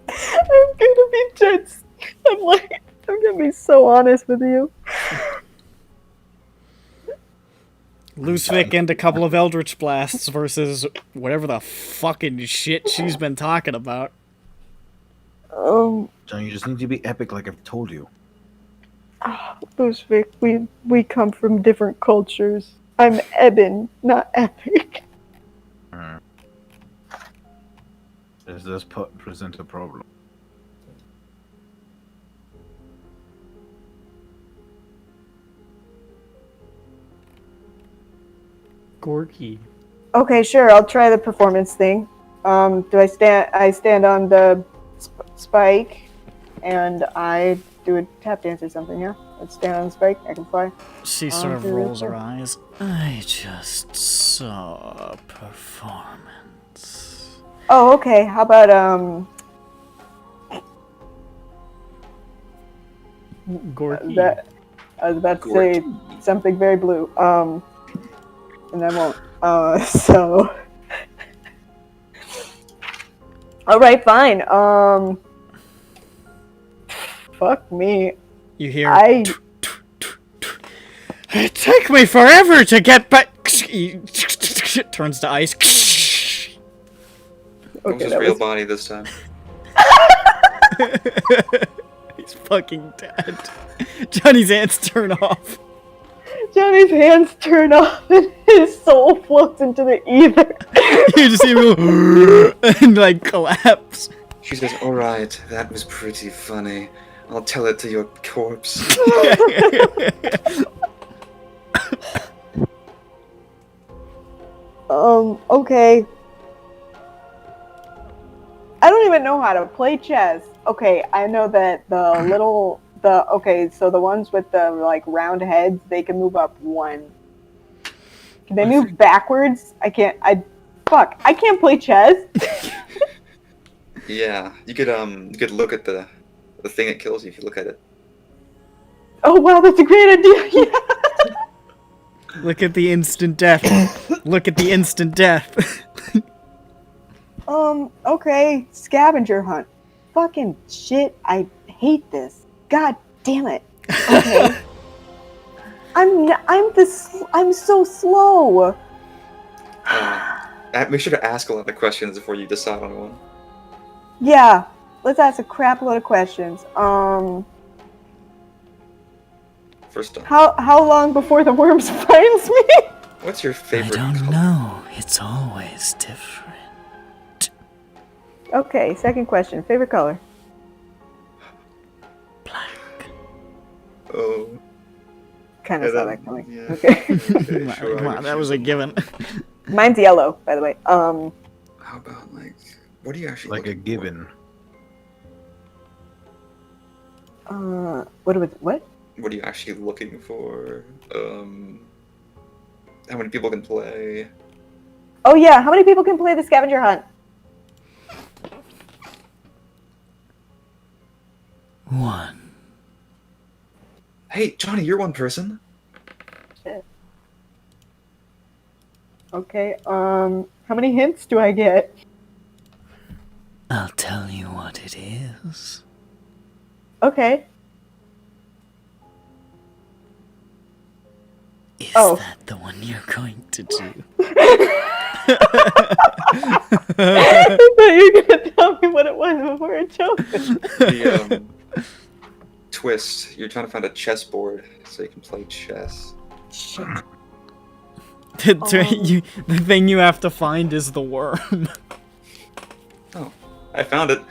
I'm gonna be dead. I'm gonna be so honest with you. Lusvik and a couple of Eldritch Blasts versus whatever the fucking shit she's been talking about. Johnny, you just need to be epic like I've told you. Uzbek, we come from different cultures. I'm Eben, not epic. This does present a problem. Gorky. Okay, sure. I'll try the performance thing. Do I stand? I stand on the spike, and I do a tap dance or something. Yeah, let's stand on the spike. I can fly. She sort of rolls her eyes. I just saw a performance. Oh, okay. How about Gorky. that? I was about to say something very blue. And I won't. So. All right, fine. Fuck me. You hear? It took me forever to get back. Turns to ice. It was Okay, his that real was body this time. He's fucking dead. Johnny's hands turn off. Johnny's hands turn off and his soul floats into the ether. You just see him go and like collapse. She says, "Alright, that was pretty funny. I'll tell it to your corpse." Okay. I don't even know how to play chess. Okay, I know that so the ones with the like round heads, they can move up one. Can they move backwards? I can't play chess. Yeah, you could look at the thing that kills you if you look at it. Oh wow, that's a great idea. Yeah. Look at the instant death. Look at the instant death. Okay, scavenger hunt. Fucking shit, I hate this. God damn it. Okay. I'm so slow. Make sure to ask a lot of questions before you decide on one. Yeah, let's ask a crap load of questions. First off, How long before the worms finds me? what's your I favorite don't color? know. It's always different. Okay, second question. Favorite color? Black. Oh, Kind of yeah, saw that coming. yeah. Okay. Okay, sure, Come I on, guess that was a given. Mine's yellow, by the way. How about like, what do you actually Like a looking given. What? For? What are you actually looking for? How many people can play? Oh yeah, how many people can play the scavenger hunt? One. Hey, Johnny, you're one person. Okay, how many hints do I get? I'll tell you what it is. Okay. Is Oh. that the one you're going to do? I thought you were gonna tell me what it was before I chose it. The twist. You're trying to find a chessboard so you can play chess. Shit. The thing you have to find is the worm. Oh, I found it.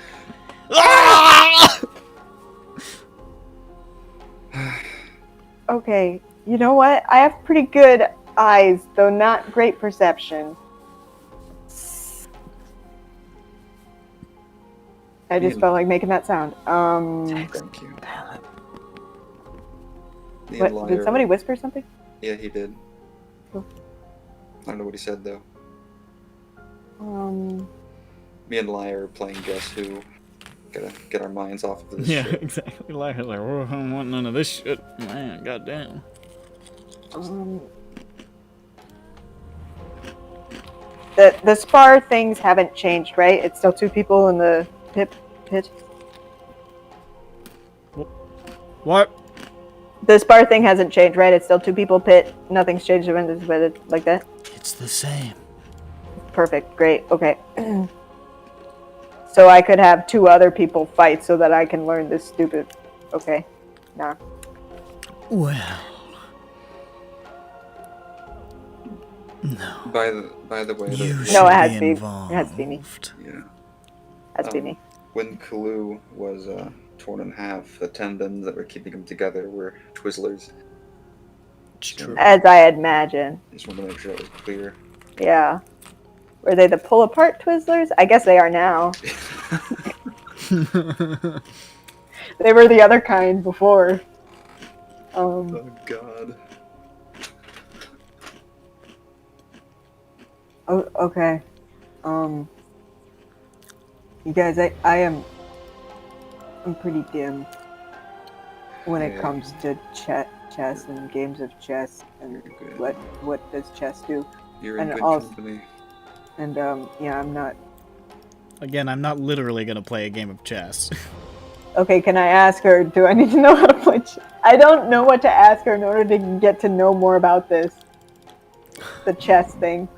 Okay, you know what? I have pretty good eyes, though not great perception. I just felt like making that sound. Thank you. Me and What? Did Liar- somebody whisper something? Yeah, he did. Cool. I don't know what he said though. Um, Me and Liar are playing Guess Who. Gotta get our minds off of this Yeah, shit. exactly. Like, I don't want none of this shit. Man, goddamn. the spar things haven't changed, right? It's still 2 people in the pit. What? The spar thing hasn't changed, right? It's still 2 people pit. Nothing's changed when it's like that. It's the same. Perfect. Great. Okay. So I could have 2 other people fight so that I can learn this stupid. Okay. Nah. Well. No. By the way, You the, should No, it has be to be. involved. It has to be me. yeah. Has to be me. When Kalu was torn in half, the tendons that were keeping him together were Twizzlers. It's true. As I imagine. Just wanted to make sure that was clear. Yeah. Were they the pull apart Twizzlers? I guess they are now. They were the other kind before. Oh God. Oh, okay. You guys, I'm pretty dim when it Yeah. comes to chess and games of chess and You're good. what does chess do. You're in and good also- company. And yeah, I'm not. Again, I'm not literally gonna play a game of chess. Okay, can I ask her? Do I need to know how to play chess? I don't know what to ask her in order to get to know more about this. The chess thing.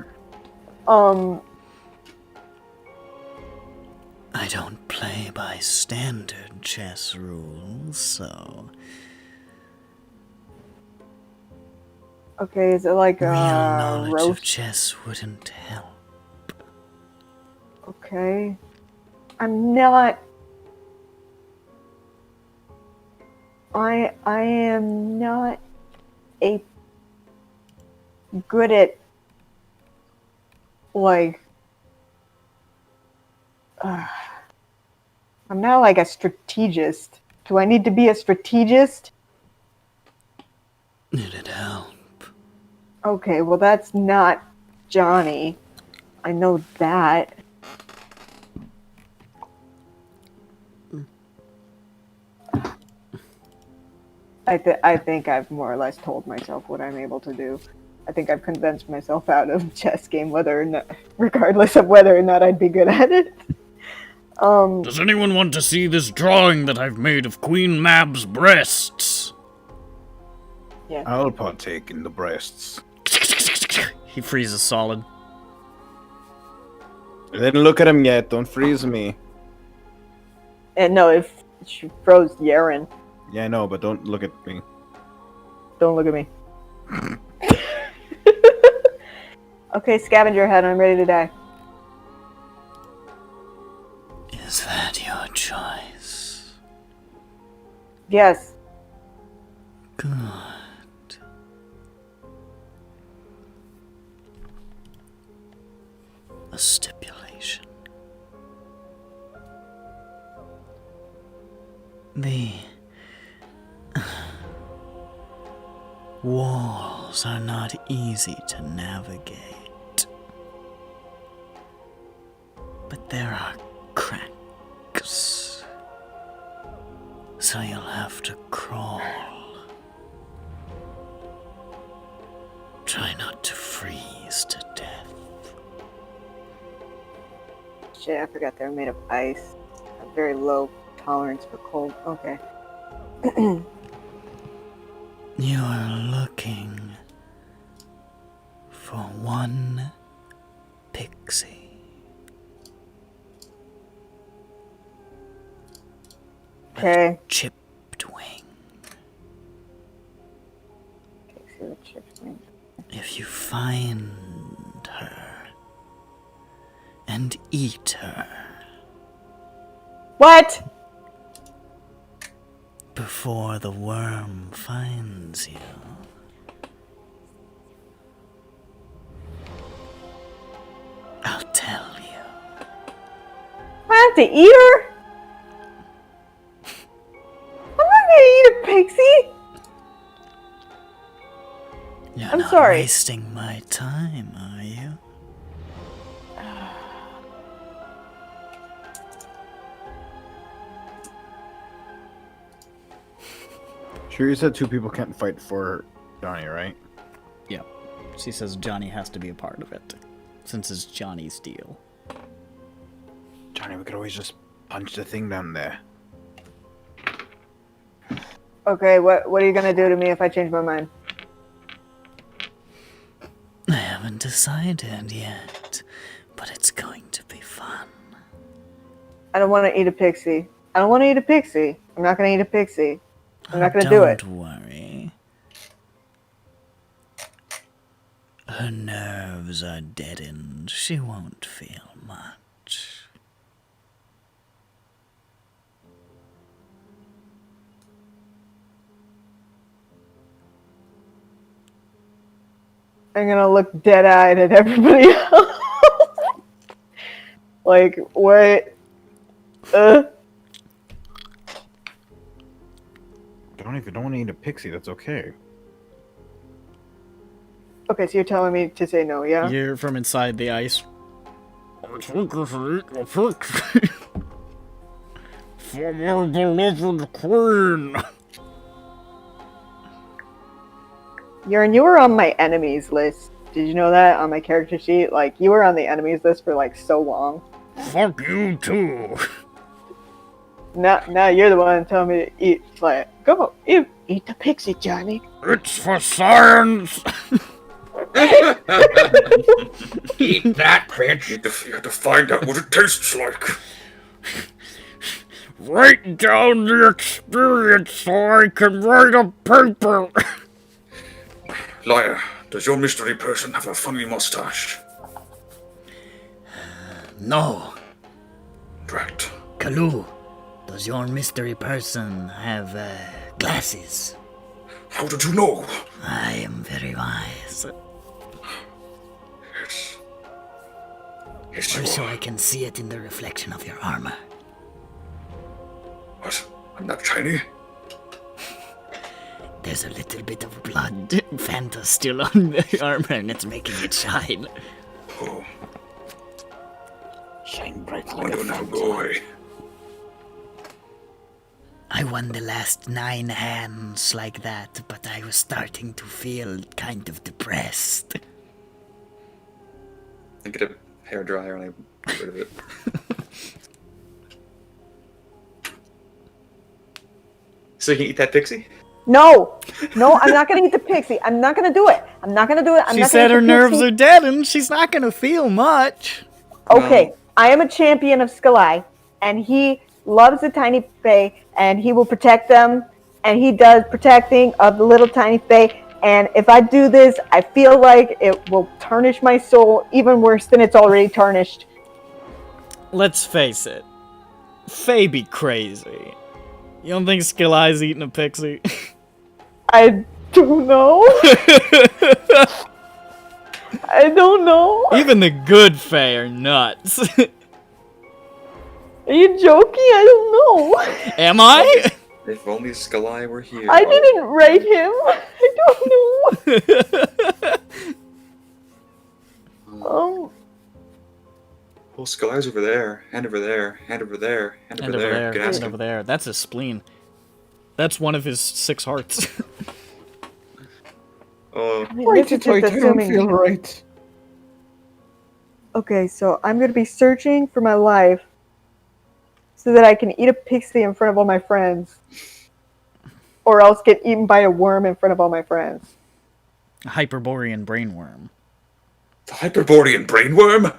I don't play by standard chess rules, so Okay, is it like real knowledge of roast? chess wouldn't help. Okay. I'm not. I am not a good at like. I'm not like a strategist. Do I need to be a strategist? It'd help. Okay, well that's not Johnny. I know that. I think I've more or less told myself what I'm able to do. I think I've convinced myself out of chess game, whether or not, regardless of whether or not I'd be good at it. Does anyone want to see this drawing that I've made of Queen Mab's breasts? Yeah. I'll partake in the breasts. He freezes solid. I didn't look at him yet. Don't freeze me. And no, if she froze Yaren, Yeah, I know, but don't look at me. don't look at me. Okay, scavenger head, I'm ready to die. Is that your choice? Yes. Good. A stipulation. The walls are not easy to navigate, but there are cracks, so you'll have to crawl. Try not to freeze to death. Shit, I forgot they were made of ice. A very low tolerance for cold. Okay. You're looking for one pixie. Okay. Chipped wing. See the chips wing. If you find her and eat her What? before the worm finds you, I'll tell you. I have to eat her? I'm not gonna eat a pixie. You're I'm not sorry. wasting my time, are you? Sure, you said two people can't fight for Johnny, right? Yep. She says Johnny has to be a part of it, since it's Johnny's deal. Johnny, we could always just punch the thing down there. Okay, what are you gonna do to me if I change my mind? I haven't decided yet, but it's going to be fun. I don't want to eat a pixie. I don't want to eat a pixie. I'm not gonna eat a pixie. I'm not gonna do it. Don't worry. Her nerves are deadened. She won't feel much. I'm gonna look dead-eyed at everybody else. Like, what? Johnny, if you don't want to eat a pixie, that's okay. Okay, so you're telling me to say no, yeah? You're from inside the ice. I think I should eat the pixie. For my beloved queen. You were on my enemies list. Did you know that on my character sheet? Like, you were on the enemies list for like so long. Fuck you too. Now you're the one telling me to eat. Like, go eat the pixie, Johnny. It's for science! Eat that, bitch. You have to find out what it tastes like. Write down the experience so I can write a paper! Liar, does your mystery person have a funny mustache? No. Right. Kalu, does your mystery person have glasses? How did you know? I am very wise. Yes. Yes, you Also, are. I can see it in the reflection of your armor. What? I'm not shiny? There's a little bit of blood Fanta still on the armor and it's making it shine. Oh, Shine bright I like wonder a when that'll fountain. go away. I won the last 9 hands like that, but I was starting to feel kind of depressed. I get a hair dryer and I get rid of it. So you can eat that pixie? No, I'm not gonna eat the pixie. I'm not gonna do it. I'm not gonna do it. I'm She not said gonna her eat the nerves pixie. are dead and she's not gonna feel much. Okay, I am a champion of Skalai, and he loves the tiny fae, and he will protect them, and he does protecting of the little tiny fae. And if I do this, I feel like it will tarnish my soul even worse than it's already tarnished. Let's face it. Faye be crazy. You don't think Skillai's eating a pixie? I don't know. I don't know. Even the good Faye are nuts. Are you joking? I don't know. Am I? If only Skalai were here. I didn't write him. I don't know. Well, Skalai's over there, and over there, and over there, and over And over there. there, You can ask and him. over there. That's his spleen. That's one of his 6 hearts. Oh, I mean, this is just assuming. right. Okay, so I'm gonna be searching for my life so that I can eat a pixie in front of all my friends, or else get eaten by a worm in front of all my friends. A Hyperborean brainworm. The Hyperborean brainworm?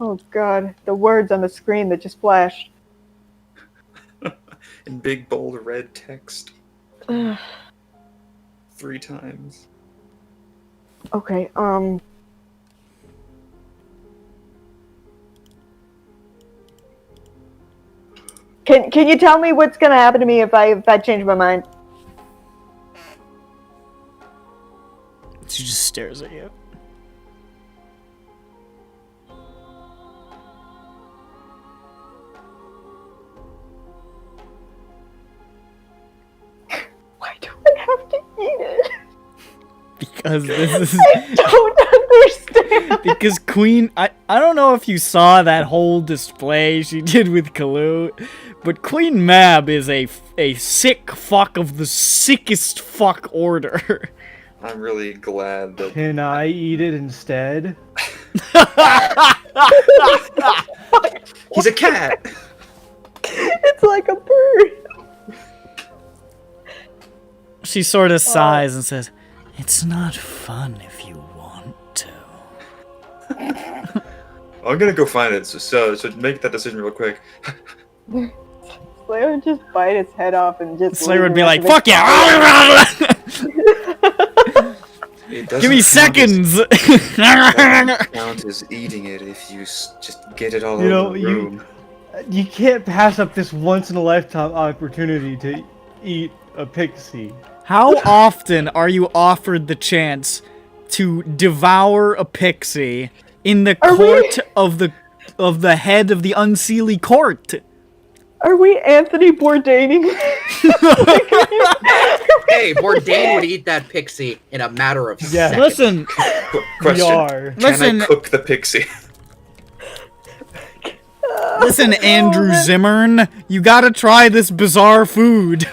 Oh God, the words on the screen that just flashed. in big bold red text. Ugh. 3 times. Okay, Can you tell me what's gonna happen to me if I change my mind? She just stares at you. Why do I have to eat it? Because this is... I don't understand. Because Queen... I don't know if you saw that whole display she did with Kalu, but Queen Mab is a sick fuck of the sickest fuck order. I'm really glad that. Can I eat it instead? He's a cat! It's like a bird. She sort of sighs and says, "It's not fun if you want to." I'm gonna go find it, so make that decision real quick. Slayer would just bite its head off and just. Slayer leave would the be rest like, of it. "Fuck yeah!" It Give me doesn't count seconds! Doesn't count as eating it if you just get it all You know, over the you- room. You can't pass up this once in a lifetime opportunity to eat a pixie. How often are you offered the chance to devour a pixie in the Are we- court of the head of the Unseelie court? Are we Anthony Bourdaining? Hey, Bourdain would eat that pixie in a matter of Yeah. seconds. Listen, We Question: are. Can listen, I cook the pixie? listen, Andrew Zimmern, you gotta try this bizarre food.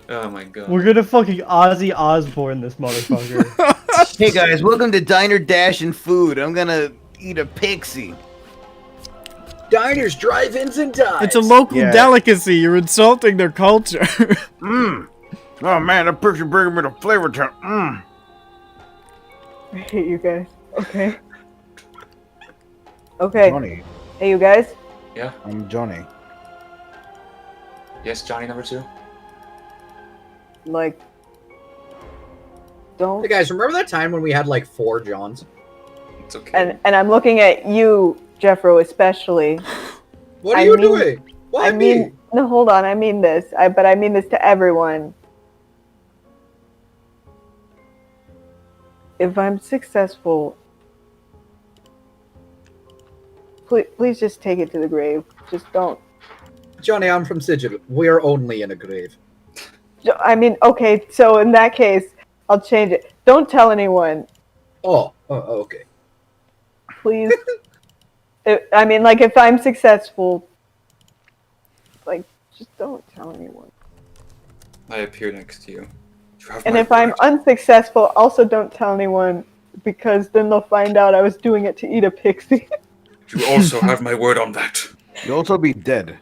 Oh my god. We're gonna fucking Ozzy Osbourne this motherfucker. Hey guys, welcome to Diner Dash and Food. I'm gonna eat a pixie. diners, drive-ins, and dives. It's a local Yeah. delicacy. You're insulting their culture. Mmm. Oh man, that picture bringing me to Flavor Town. Mmm. I hate you guys. Okay. Okay. Johnny. Hey, you guys. I'm Johnny. Yes, Johnny number 2. Like, don't. Hey guys, remember that time when we had like 4 Johns? It's okay. And I'm looking at you, Jeffro, especially. What are I you mean- doing? Why I me? mean, no, hold on. I mean this. But I mean this to everyone. If I'm successful, please just take it to the grave. Just don't. Johnny, I'm from Sigil. We're only in a grave. I mean, okay. So in that case, I'll change it. Don't tell anyone, Oh, okay. please. I mean, like, if I'm successful, like, just don't tell anyone. I appear next to you. You have And my if I'm word. unsuccessful, also don't tell anyone, because then they'll find out I was doing it to eat a pixie. You also have my word on that. You'll also be dead.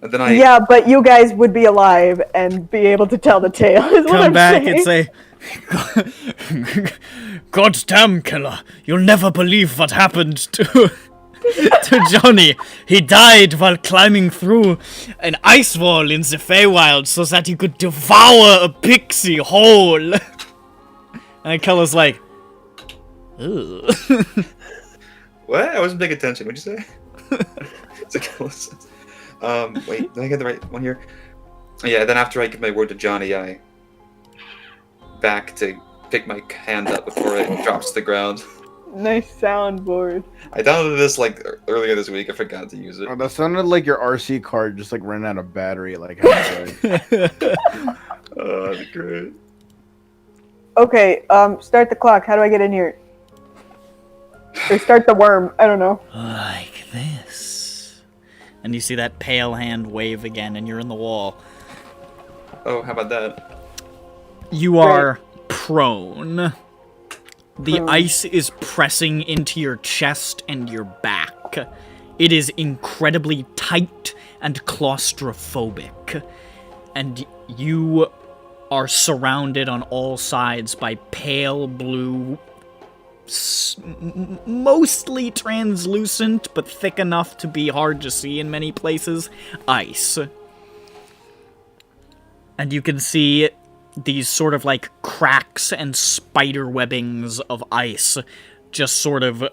And then I Yeah, but you guys would be alive and be able to tell the tale. Is what Come I'm back saying. and say, God damn, killer. You'll never believe what happened to Johnny. He died while climbing through an ice wall in the Feywild so that he could devour a pixie whole. And killer's like, ugh. what? I wasn't paying attention. What'd you say? It's a close. Wait, did I get the right one here? Yeah. Then after I give my word to Johnny, I back to pick my hand up before it drops to the ground. Nice soundboard. I downloaded this like earlier this week. I forgot to use it. Oh, that sounded like your RC card just like ran out of battery like halfway. Oh, that's great. Okay, start the clock. How do I get in here? Or start the worm. I don't know. Like this. And you see that pale hand wave again, and you're in the wall. Oh, how about that? You are prone. The Prone. ice is pressing into your chest and your back. It is incredibly tight and claustrophobic. And you are surrounded on all sides by pale blue, mostly translucent, but thick enough to be hard to see in many places, ice. And you can see these sort of like cracks and spider webbings of ice just sort of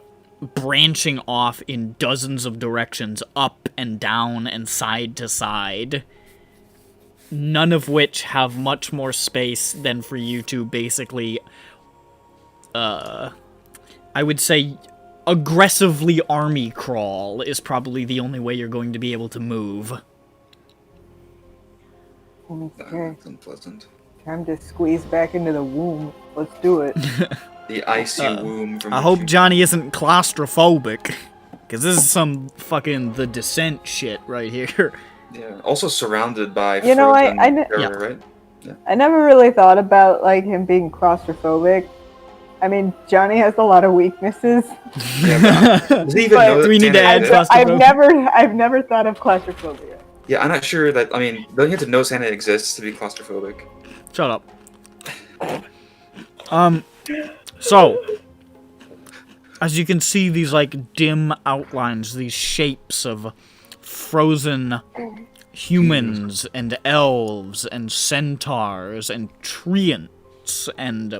branching off in dozens of directions, up and down and side to side. None of which have much more space than for you to basically, I would say aggressively army crawl is probably the only way you're going to be able to move. Okay, That's unpleasant. time to squeeze back into the womb. Let's do it. The icy womb from I which hope you- Johnny isn't claustrophobic, because this is some fucking The Descent shit right here. Yeah. Also surrounded by You know, frozen I kn- terror, right? I never really thought about, like, him being claustrophobic. I mean, Johnny has a lot of weaknesses. Yeah, but does he even But know that do we need to Santa add exists? I've never thought of claustrophobia. Yeah, I'm not sure that. I mean, don't you have to know Santa exists to be claustrophobic? Shut up. So, as you can see, these, like, dim outlines, these shapes of frozen humans and elves and centaurs and treants and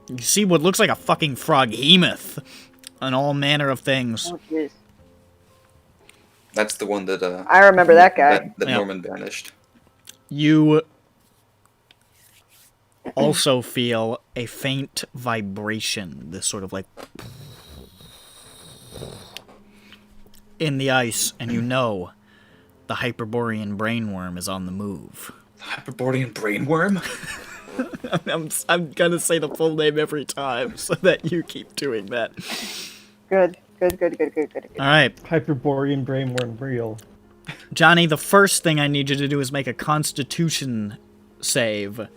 you see what looks like a fucking froghemoth and all manner of things. Oh, jeez. That's the one that I remember that guy. that Yeah. Norman banished. You also feel a faint vibration, this sort of like in the ice, and you know the Hyperborean brainworm is on the move. Hyperborean brainworm? I'm gonna say the full name every time so that you keep doing that. Good. Alright, Hyperborean brainworm real. Johnny, the first thing I need you to do is make a constitution save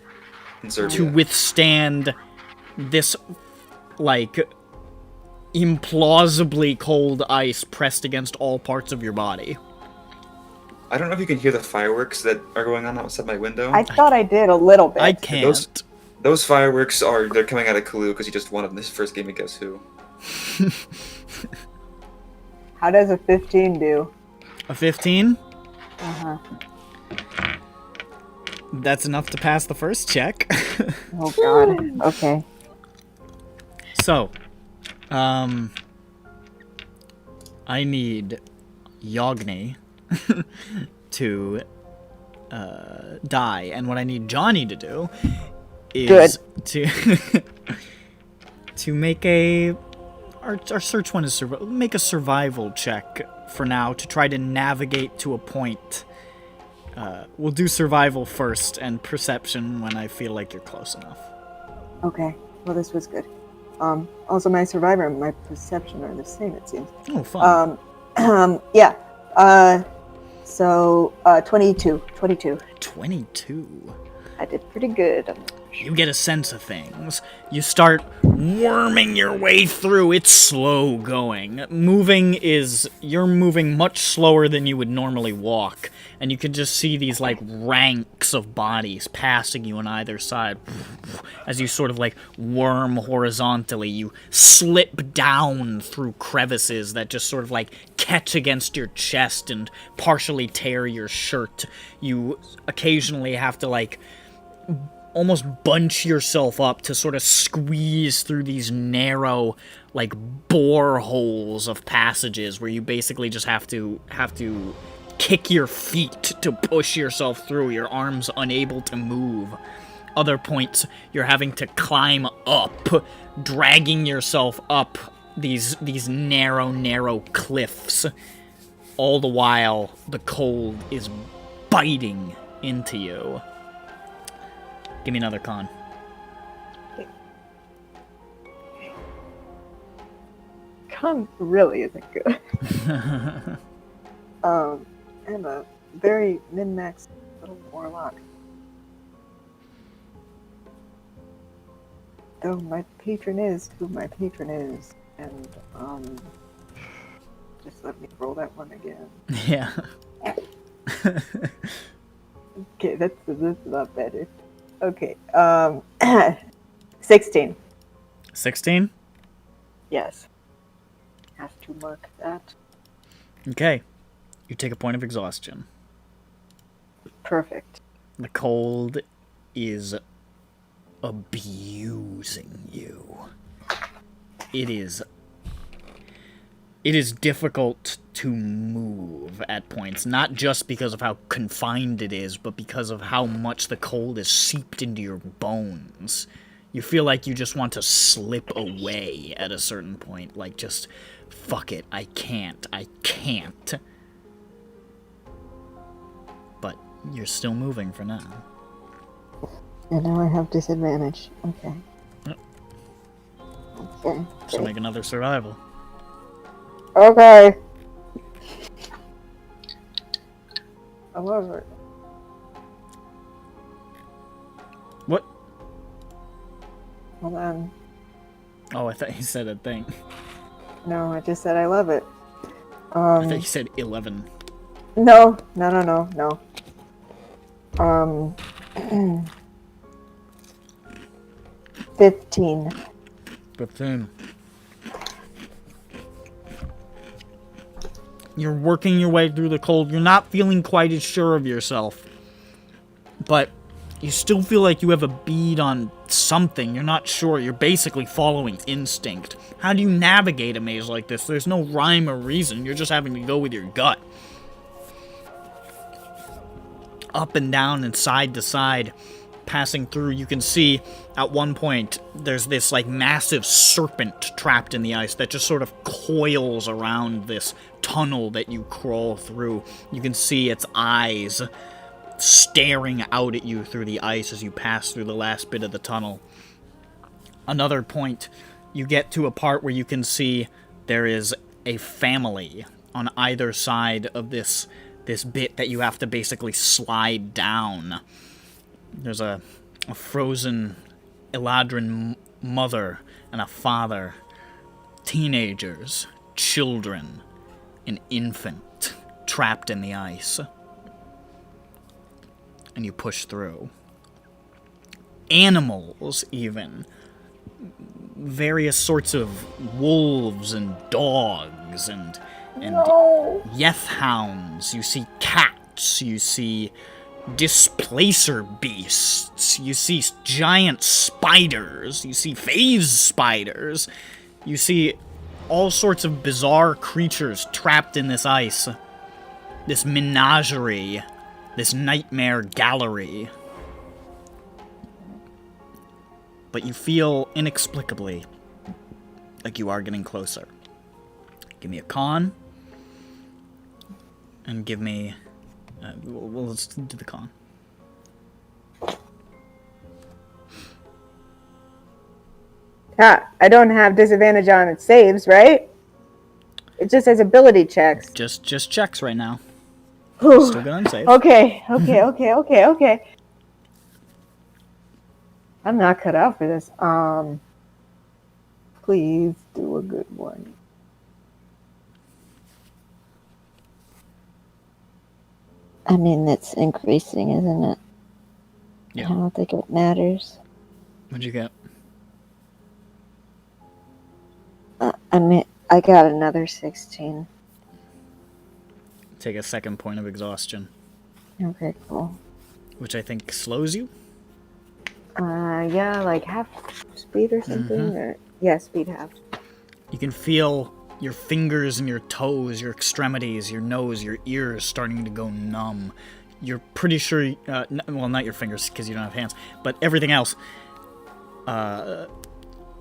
Insert to withstand this, like, implausibly cold ice pressed against all parts of your body. I don't know if you can hear the fireworks that are going on outside my window. I thought I did a little bit. I can't. Those fireworks they're coming out of Kalu because he just won in this first game of Guess Who. How does a 15 do? A 15? Uh-huh. That's enough to pass the first check. Oh god. Okay. So, I need Yogni to die, and what I need Johnny to do is to make our search one is make a survival check for now to try to navigate to a point. We'll do survival first and perception when I feel like you're close enough. Okay. Well, this was good. Also, my survivor and my perception are the same, it seems. Oh, fun. Yeah. So, 22. 22. 22. I did pretty good. You get a sense of things. You start worming your way through. It's slow going. You're moving much slower than you would normally walk. And you can just see these, like, ranks of bodies passing you on either side. As you sort of, like, worm horizontally. You slip down through crevices that just sort of, like, catch against your chest and partially tear your shirt. You occasionally have to, like, almost bunch yourself up to sort of squeeze through these narrow, like, boreholes of passages where you basically just have to kick your feet to push yourself through, your arms unable to move. Other points, you're having to climb up, dragging yourself up these narrow cliffs. All the while, the cold is biting into you. Give me another con. Con really isn't good. I'm a very min-max little warlock. Though my patron is who my patron is, and just let me roll that one again. Yeah. Okay, that's a lot better. Okay, 16. 16? Yes. Have to mark that. Okay. You take a point of exhaustion. Perfect. The cold is abusing you. It is difficult to move at points, not just because of how confined it is, but because of how much the cold is seeped into your bones. You feel like you just want to slip away at a certain point, like just, fuck it, I can't. But you're still moving for now. And now I have disadvantage. Okay. Yep. Okay. So make another survival. Okay. I love it. What? Hold on. Oh, I thought you said a thing. No, I just said I love it. I thought you said 11. No. 15. 15. You're working your way through the cold. You're not feeling quite as sure of yourself. But you still feel like you have a bead on something. You're not sure. You're basically following instinct. How do you navigate a maze like this? There's no rhyme or reason. You're just having to go with your gut. Up and down and side to side, passing through, you can see at one point there's this like massive serpent trapped in the ice that just sort of coils around this tunnel that you crawl through. You can see its eyes staring out at you through the ice as you pass through the last bit of the tunnel. Another point, you get to a part where you can see there is a family on either side of this bit that you have to basically slide down. There's a frozen Eladrin mother and a father teenagers, children, an infant trapped in the ice. And you push through. Animals, even. Various sorts of wolves and dogs and yeth hounds. You see cats. You see displacer beasts. You see giant spiders. You see phase spiders. You see all sorts of bizarre creatures trapped in this ice. This menagerie. This nightmare gallery. But you feel inexplicably like you are getting closer. Give me a con. And give me... well, let's do the con. I don't have disadvantage on its saves, right? It just has ability checks. Just checks right now. Whew. Still going save. Okay. I'm not cut out for this. Please do a good one. I mean, it's increasing, isn't it? Yeah. I don't think it matters. What'd you get? I mean, I got another 16. Take a second point of exhaustion. Okay, cool. Which I think slows you? Yeah, like half speed or something? Or yeah, speed half. You can feel your fingers and your toes, your extremities, your nose, your ears starting to go numb. You're pretty sure, well, not your fingers because you don't have hands, but everything else,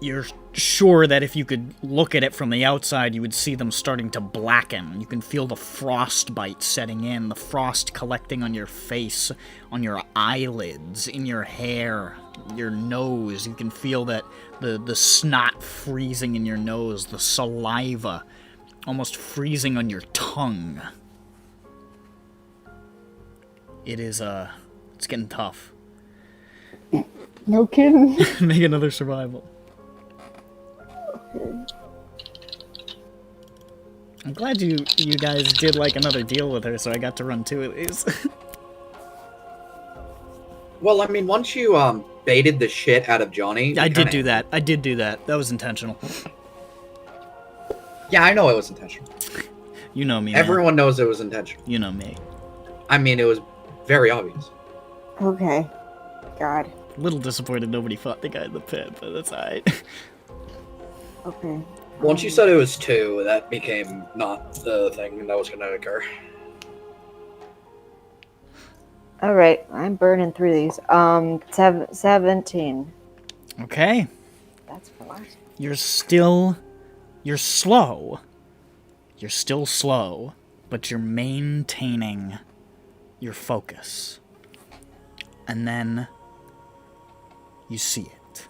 you're sure that if you could look at it from the outside, you would see them starting to blacken. You can feel the frostbite setting in, the frost collecting on your face, on your eyelids, in your hair, your nose. You can feel that the snot freezing in your nose, the saliva almost freezing on your tongue. It is, it's getting tough. No kidding. Make another survival. I'm glad you guys did like another deal with her, so I got to run 2 of these. Well, I mean, once you baited the shit out of Johnny, I did do that. That was intentional. Yeah, I know it was intentional. You know me. Everyone knows it was intentional. You know me. I mean, it was very obvious. Okay. God. A little disappointed nobody fought the guy in the pit, but that's alright. Okay. Once you said it was 2, that became not the thing that was going to occur. All right, I'm burning through these. 17. Okay. That's fast. You're slow. You're still slow, but you're maintaining your focus. And then you see it.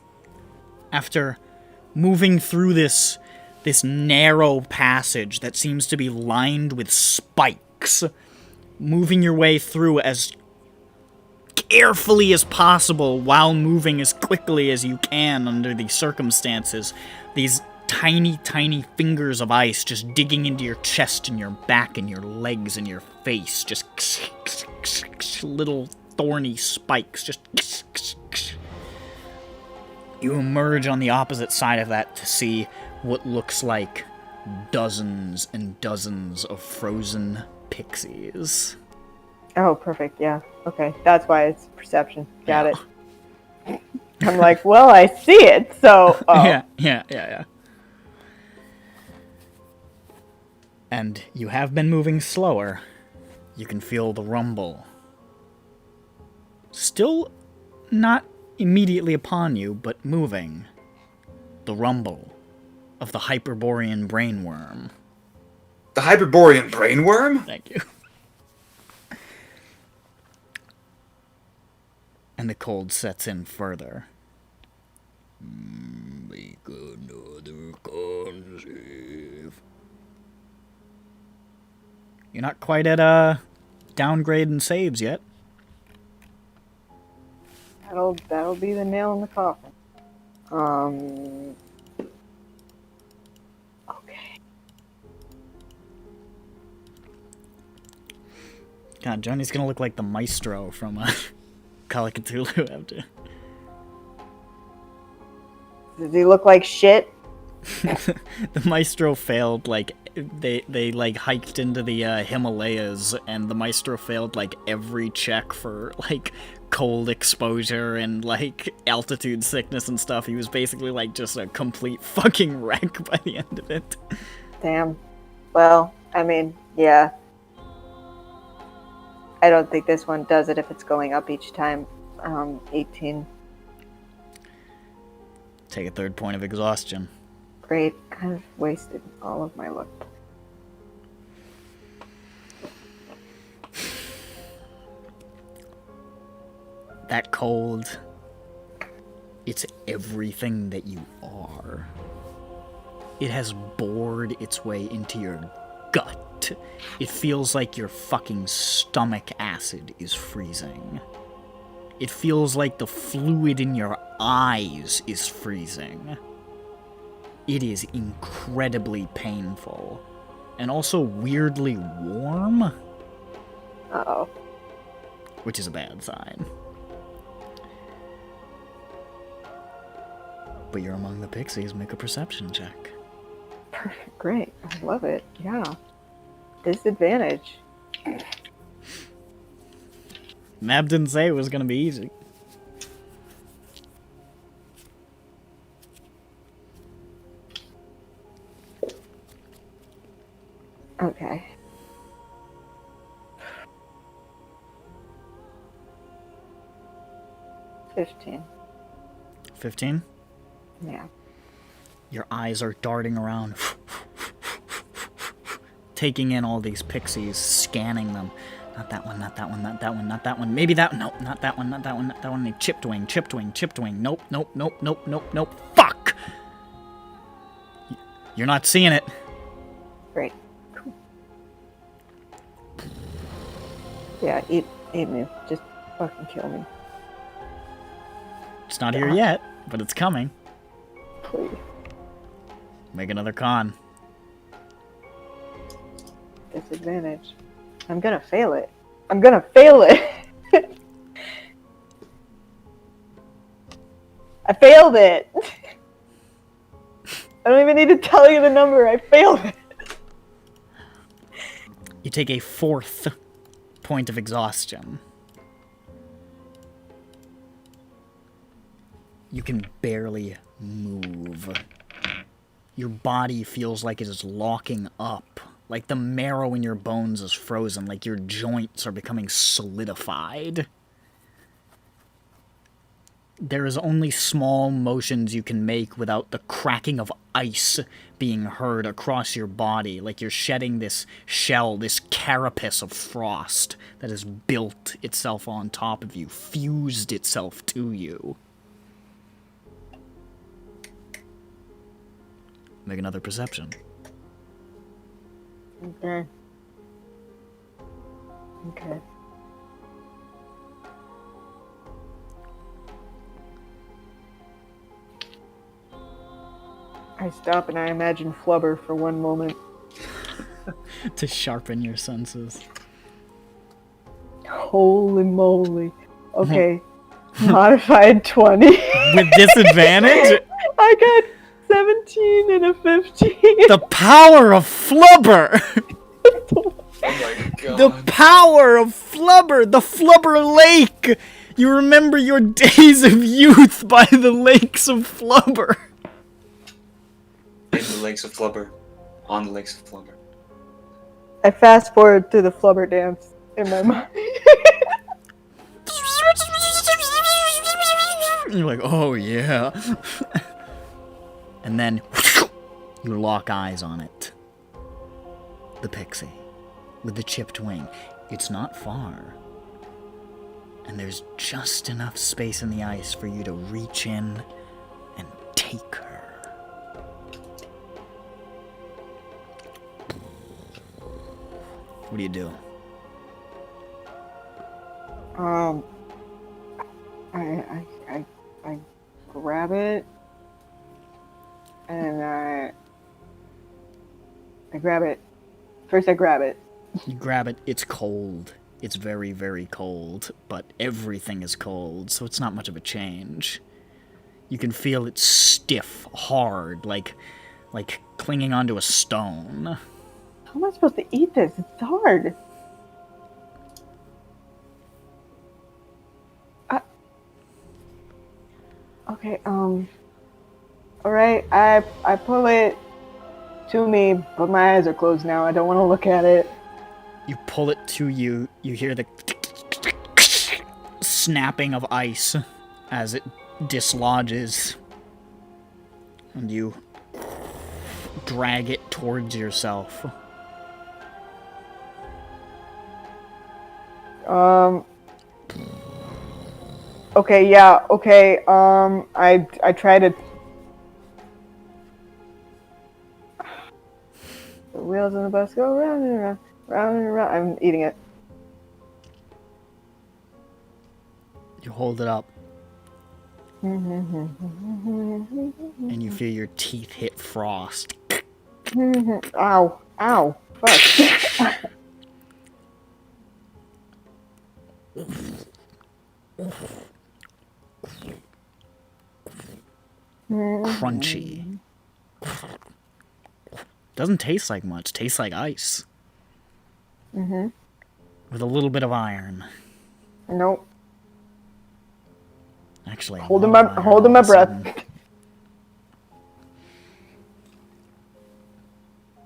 After moving through this narrow passage that seems to be lined with spikes, moving your way through as carefully as possible while moving as quickly as you can under these circumstances, these tiny fingers of ice just digging into your chest and your back and your legs and your face, just little thorny spikes, just you emerge on the opposite side of that to see what looks like dozens and dozens of frozen pixies. Oh, perfect. Yeah. Okay. That's why it's perception. Got it. I'm like, well, I see it, so... Oh. Yeah. And you have been moving slower. You can feel the rumble. Still not immediately upon you, but moving. The rumble of the Hyperborean brainworm. The Hyperborean brainworm? Thank you. And the cold sets in further. Make another con save. You're not quite at downgrade and saves yet. That'll be the nail in the coffin. God, Johnny's gonna look like the maestro from Call of Cthulhu after. Does he look like shit? The maestro failed, like, they like, hiked into the Himalayas, and the maestro failed, like, every check for, like, cold exposure and, like, altitude sickness and stuff. He was basically, like, just a complete fucking wreck by the end of it. Damn. Well, I mean, yeah. I don't think this one does it if it's going up each time. 18. Take a third point of exhaustion. Great. I've wasted all of my luck. That cold, it's everything that you are. It has bored its way into your gut. It feels like your fucking stomach acid is freezing. It feels like the fluid in your eyes is freezing. It is incredibly painful. And also weirdly warm. Uh-oh. Which is a bad sign. But you're among the pixies. Make a perception check. Perfect. Great. I love it. Yeah. Disadvantage. Mab didn't say it was gonna be easy. Okay. $15. 15? Yeah. Your eyes are darting around, taking in all these pixies, scanning them. Not that one, not that one, not that one, not that one. Maybe that. No, not that one, not that one, not that one. Chipped wing, chipped wing, chipped wing. Nope, nope, nope, nope, nope, nope. Fuck! You're not seeing it. Great. Cool. Yeah, eat me. Just fucking kill me. It's not here yet, but it's coming. Please. Make another con. Disadvantage. I'm gonna fail it. I'm gonna fail it! I failed it! I don't even need to tell you the number. I failed it! You take a 4th point of exhaustion. You can barely move. Your body feels like it is locking up. Like the marrow in your bones is frozen. Like your joints are becoming solidified. There is only small motions you can make without the cracking of ice being heard across your body. Like you're shedding this shell, this carapace of frost that has built itself on top of you, fused itself to you. Make another perception. Okay. Okay. I stop and I imagine Flubber for one moment. To sharpen your senses. Holy moly. Okay. Modified 20. With disadvantage? I got 17 and a 15. The power of Flubber! Oh my god. The power of Flubber! The Flubber Lake! You remember your days of youth by the lakes of Flubber. In the lakes of Flubber. On the lakes of Flubber. I fast forward to the Flubber dance in my mind. You're like, oh yeah. And then you lock eyes on it. The pixie with the chipped wing. It's not far. And there's just enough space in the ice for you to reach in and take her. What do you do? I grab it, and I grab it. First I grab it. You grab it, it's cold. It's very, very cold, but everything is cold, so it's not much of a change. You can feel it stiff, hard, like clinging onto a stone. How am I supposed to eat this? It's hard. Okay, alright, I pull it to me, but my eyes are closed now. I don't want to look at it. You pull it to you, you hear the snapping of ice as it dislodges, and you drag it towards yourself. Okay, yeah, okay, I try to... The wheels on the bus go round and around, round and around. I'm eating it. You hold it up, and you feel your teeth hit frost. Ow, ow, fuck. Crunchy. Doesn't taste like much. Tastes like ice. With a little bit of iron. Nope. Actually, Holding my breath.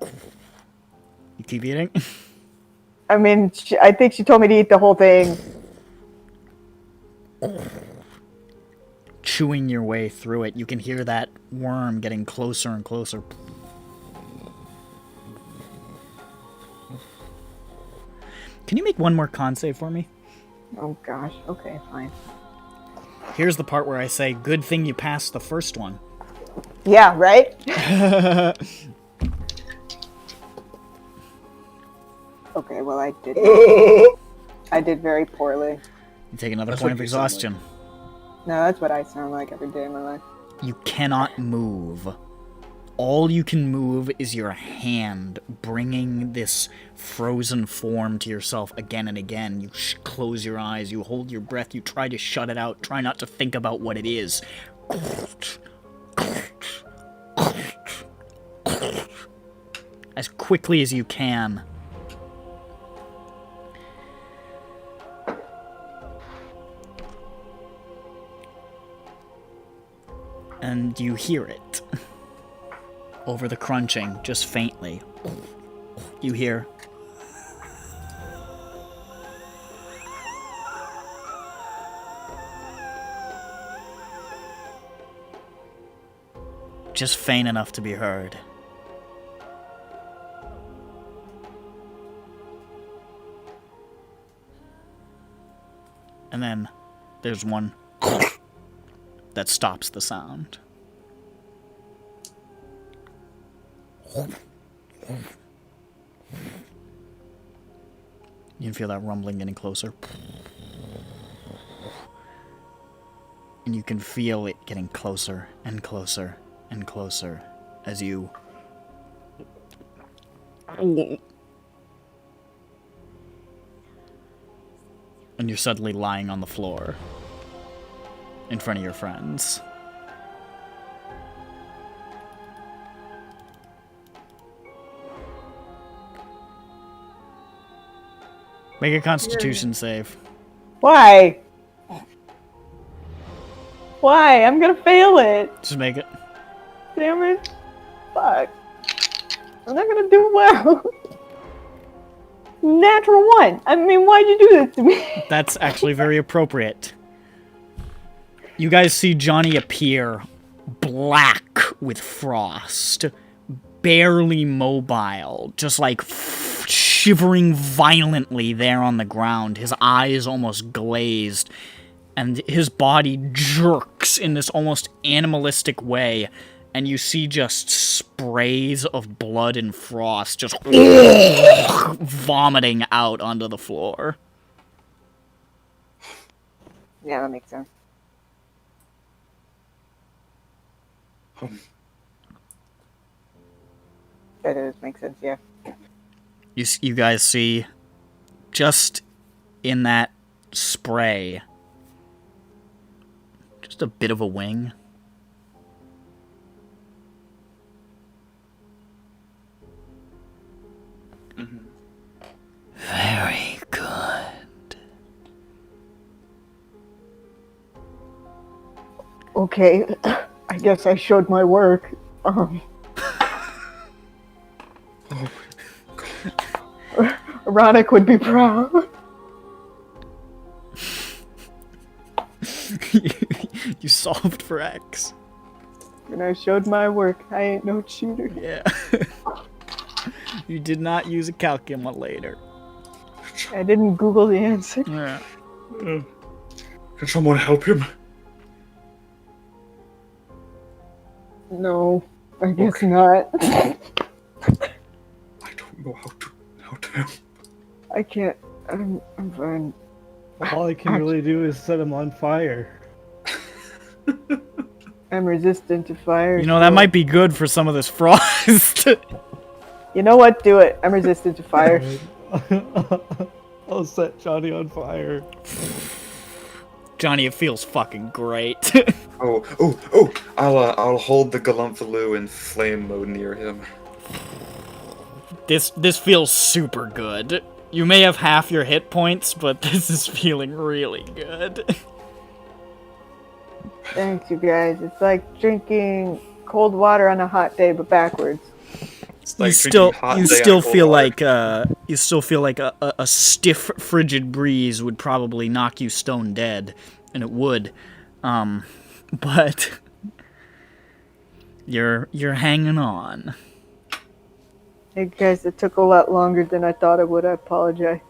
You keep eating? I mean, I think she told me to eat the whole thing. Chewing your way through it, you can hear that worm getting closer and closer. Can you make one more con save for me? Oh gosh, okay, fine. Here's the part where I say, good thing you passed the first one. Yeah, right? Okay, well I did. I did very poorly. You take another That's point what of you sound exhaustion. No, that's what I sound like every day of my life. You cannot move. All you can move is your hand, bringing this frozen form to yourself again and again. You close your eyes, you hold your breath, you try to shut it out, try not to think about what it is. As quickly as you can. And you hear it. Over the crunching, just faintly. You hear... just faint enough to be heard. And then there's one that stops the sound. You can feel that rumbling getting closer. And you can feel it getting closer and closer and closer as you... And you're suddenly lying on the floor in front of your friends. Make a Constitution save. Why? Why? I'm gonna fail it. Just make it. Damn it. Fuck. I'm not gonna do well. Natural one. I mean, why'd you do this to me? That's actually very appropriate. You guys see Johnny appear black with frost, barely mobile, just like shivering violently there on the ground, his eyes almost glazed, and his body jerks in this almost animalistic way, and you see just sprays of blood and frost just vomiting out onto the floor. Yeah, that makes sense. That does make sense, yeah. You guys see, just in that spray. Just a bit of a wing. Very good. Okay, I guess I showed my work. Ronick would be proud. You solved for X. And I showed my work. I ain't no cheater. Yeah. You did not use a calculator. I didn't Google the answer. Yeah. Can someone help him? No, I guess not. I don't know how to help. I can't. I'm fine. All I can really do is set him on fire. I'm resistant to fire. You know, that might be good for some of this frost. You know what? Do it. I'm resistant to fire. I'll set Johnny on fire. Johnny, it feels fucking great. I'll hold the Galumphilou in flame mode near him. This feels super good. You may have half your hit points, but this is feeling really good. Thanks, you guys. It's like drinking cold water on a hot day, but backwards. It's like you still drinking hot day on feel cold like a stiff, frigid breeze would probably knock you stone dead, and it would. But you're hanging on. Hey guys, it took a lot longer than I thought it would. I apologize.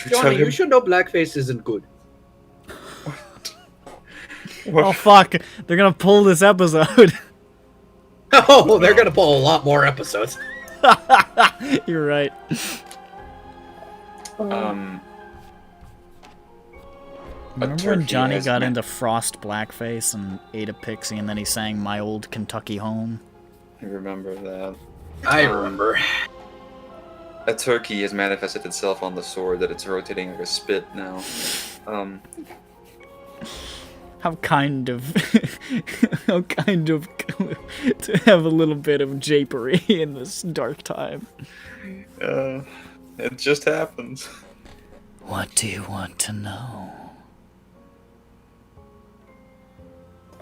Johnny, you should know blackface isn't good. Oh fuck! They're gonna pull this episode. Oh, they're gonna pull a lot more episodes. You're right. Remember when Johnny got into Frost blackface and ate a pixie, and then he sang "My Old Kentucky Home"? I remember that. I remember. A turkey has manifested itself on the sword that it's rotating like a spit now. How kind of to have a little bit of japery in this dark time. It just happens. What do you want to know?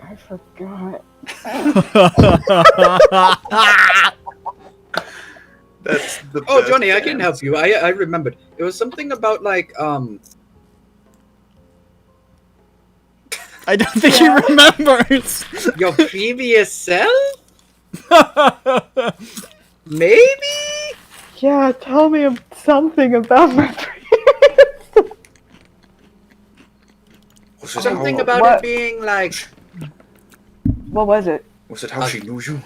I forgot. That's the Oh, best Johnny, I can chance. help you. I remembered. It was something about like I don't think he remembers. your previous self. Maybe. Yeah, tell me something about my Was it Something how, about What? it being like. What was it? Was it how she knew you?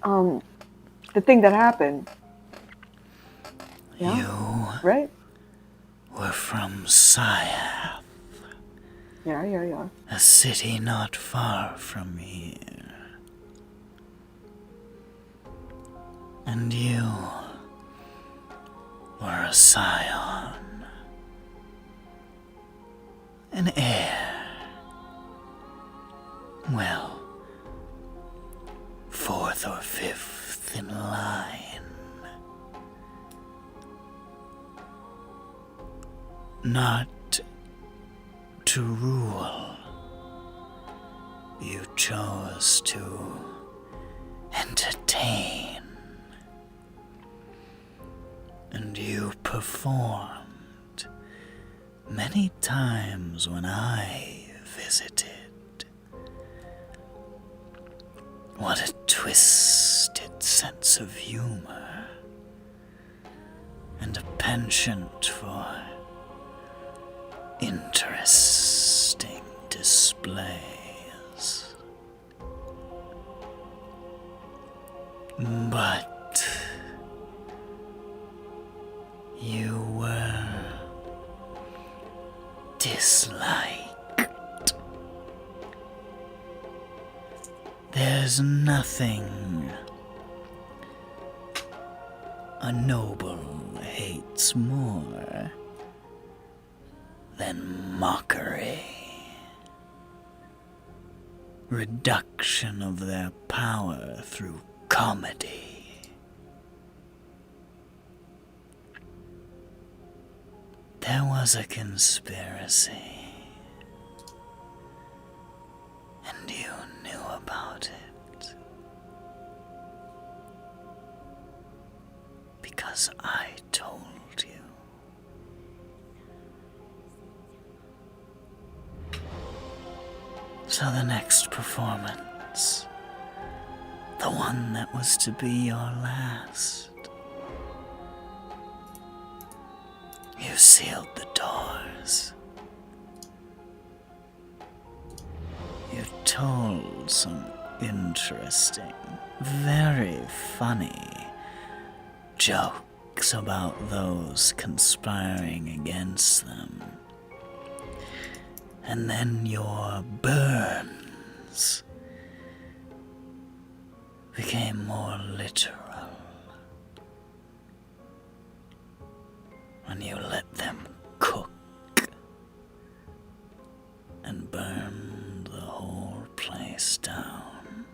The thing that happened. Yeah, You right? were from Saya, Yeah. a city not far from here. And you were a scion, an heir. Well, fourth or fifth in line. Not to rule. You chose to entertain. And you performed many times when I visited. What a twisted sense of humor. And a penchant for interesting displays. But you were disliked. There's nothing a noble hates more than mockery. Reduction of their power through comedy. There was a conspiracy, and you knew about it. Because I told you. So the next performance, the one that was to be your last, you sealed the doors. You told some interesting, very funny jokes about those conspiring against them. And then your burns became more literal when you let them cook and burn the whole place down.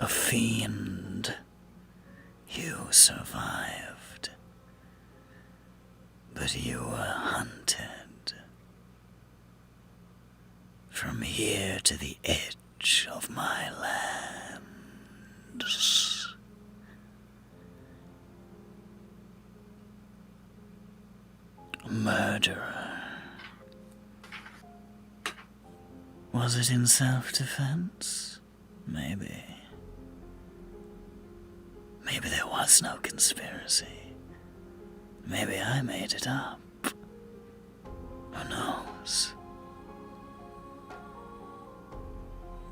A fiend, you survived, but you were hunted from here to the edge of my lands. A murderer. Was it in self-defense? Maybe. Maybe there was no conspiracy. Maybe I made it up. Who knows?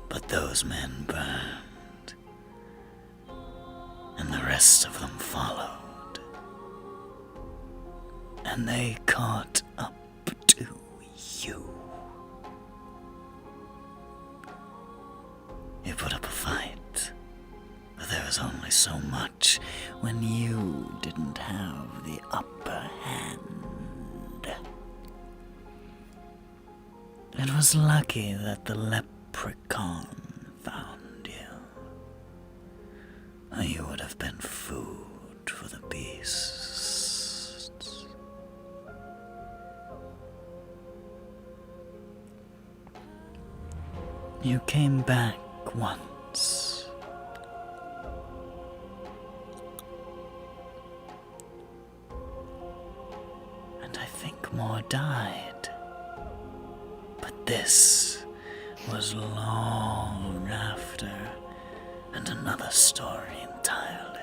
But those men burned, and the rest of them followed, and they caught up to you. You put up a fight, but there was only so much when you didn't have the upper hand. It was lucky that the leprechaun found you, or you would have been food for the beasts. You came back once. And I think more died. But this was long after, and another story entirely.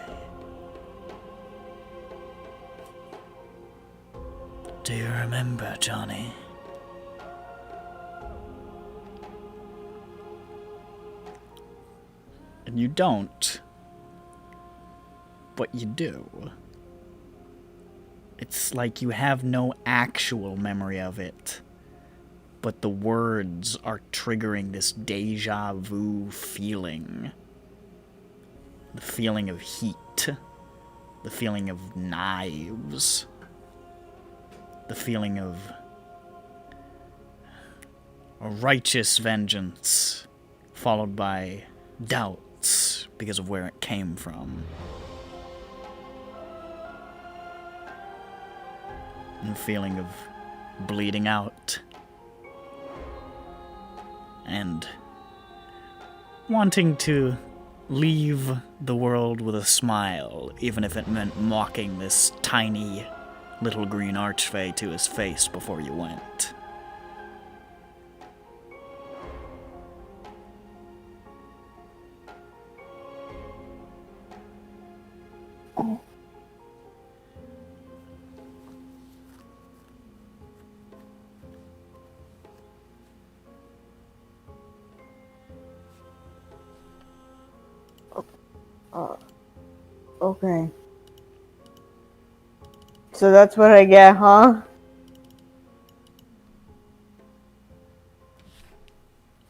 Do you remember, Johnny? And you don't, but you do. It's like you have no actual memory of it, but the words are triggering this deja vu feeling. The feeling of heat, the feeling of knives, the feeling of a righteous vengeance followed by doubts because of where it came from. And the feeling of bleeding out. And wanting to leave the world with a smile, even if it meant mocking this tiny little green archfey to his face before you went. Okay. So that's what I get, huh?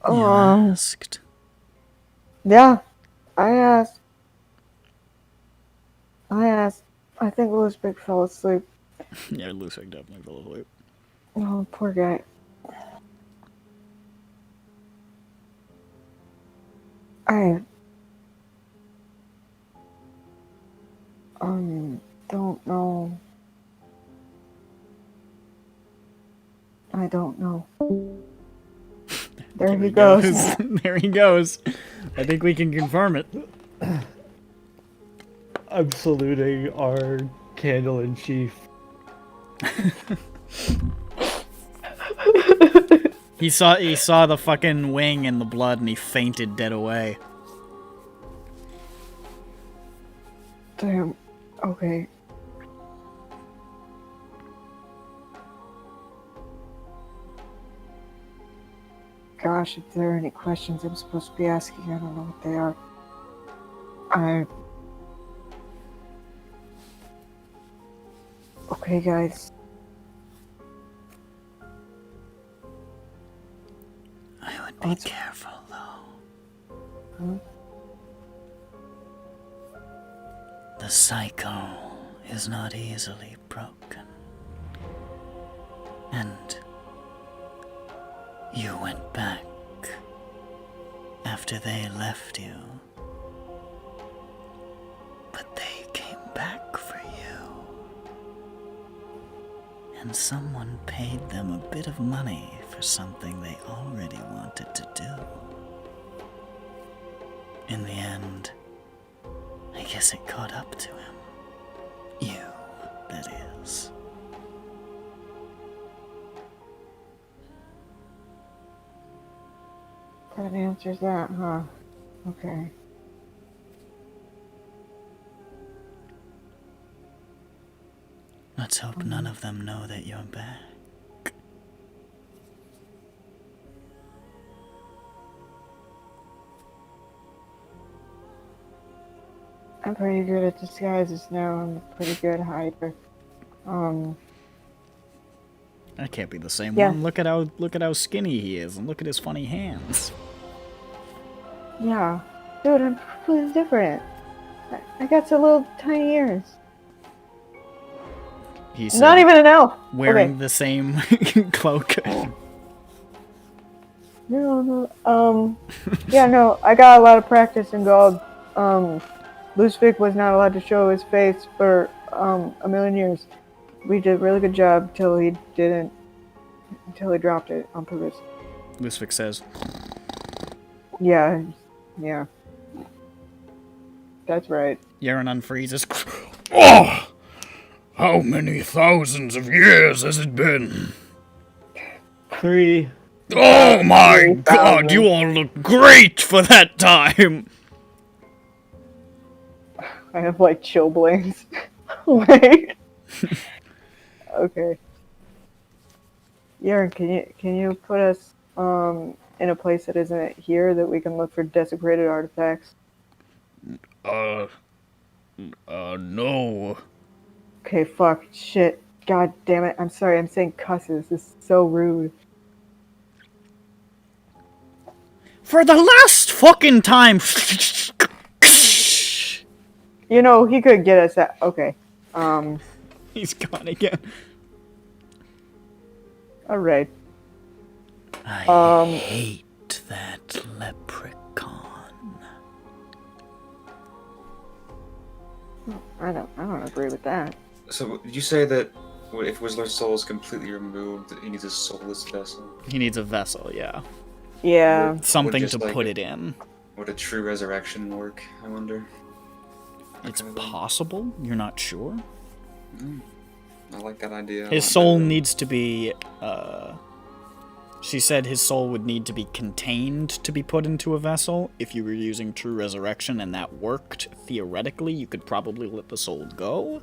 You asked. Yeah. I asked. I think Louisbeck fell asleep. Yeah, Lusig definitely fell asleep. Oh, poor guy. I don't know. I don't know. There he goes. There he goes. I think we can confirm it. I'm saluting our candle in chief. He saw the fucking wing and the blood and he fainted dead away. Damn. Okay. Gosh, if there are any questions I'm supposed to be asking, I don't know what they are. Okay, guys. I would be careful, though. Hmm? The cycle is not easily broken. And you went back after they left you. But they came back for you. And someone paid them a bit of money for something they already wanted to do. In the end, I guess it caught up to him. You, that is. That answers that, huh? Okay. Let's hope none of them know that you're back. I'm pretty good at disguises now. I'm a pretty good hider. That can't be the same Yeah. one. Look at how skinny he is, and look at his funny hands. Yeah. Dude, I'm completely different. I got some little tiny ears. He's Not even an elf. wearing Okay. the same cloak. No. Yeah, no. I got a lot of practice in gold. Lusvik was not allowed to show his face for a million years. We did a really good job until he dropped it on purpose. Lusvik says, Yeah. That's right. Yaren unfreezes. Oh! How many thousands of years has it been? 3. Oh my god, you all look great for that time! I have like chilblains. Wait. Okay. Yaren, can you put us in a place that isn't here that we can look for desecrated artifacts? No. Okay, fuck, shit, god damn it, I'm sorry, I'm saying cusses, this is so rude. For the last fucking time! You know, he could get us that, okay, He's gone again. alright. I hate that leprechaun. I don't agree with that. So, did you say that if Whistler's soul is completely removed, he needs a soulless vessel? He needs a vessel, yeah. Yeah. Something just to like put it in. Would a true resurrection work, I wonder? It's possible? You're not sure? I like that idea. His soul needs to be, she said his soul would need to be contained to be put into a vessel. If you were using true resurrection and that worked, theoretically, you could probably let the soul go.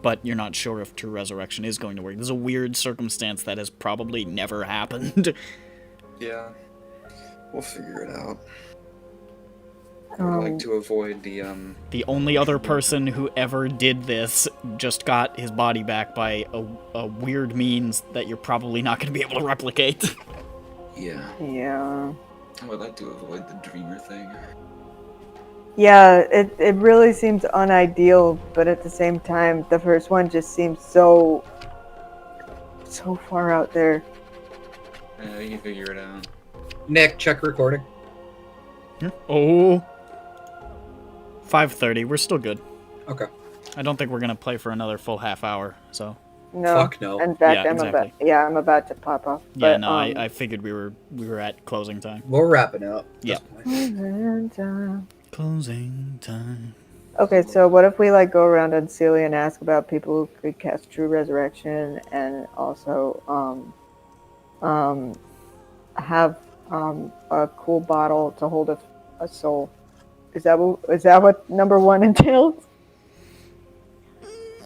But you're not sure if true resurrection is going to work. This is a weird circumstance that has probably never happened. Yeah. We'll figure it out. I would like to avoid the, The only other person who ever did this just got his body back by a weird means that you're probably not going to be able to replicate. Yeah. Yeah. I would like to avoid the dreamer thing. Yeah, it really seems unideal, but at the same time, the first one just seems so far out there. Yeah, you can figure it out. Nick, check recording. Oh. 5:30. We're still good. Okay. I don't think we're gonna play for another full half hour. So. No. Fuck no. In fact, Yeah, exactly. I'm about to pop off. Yeah. But, No. I figured we were at closing time. We're wrapping up. Yeah. um, Closing time. Okay, so what if we like go around on Celia and ask about people who could cast True Resurrection, and also have a cool bottle to hold a soul? Is that what number 1 entails?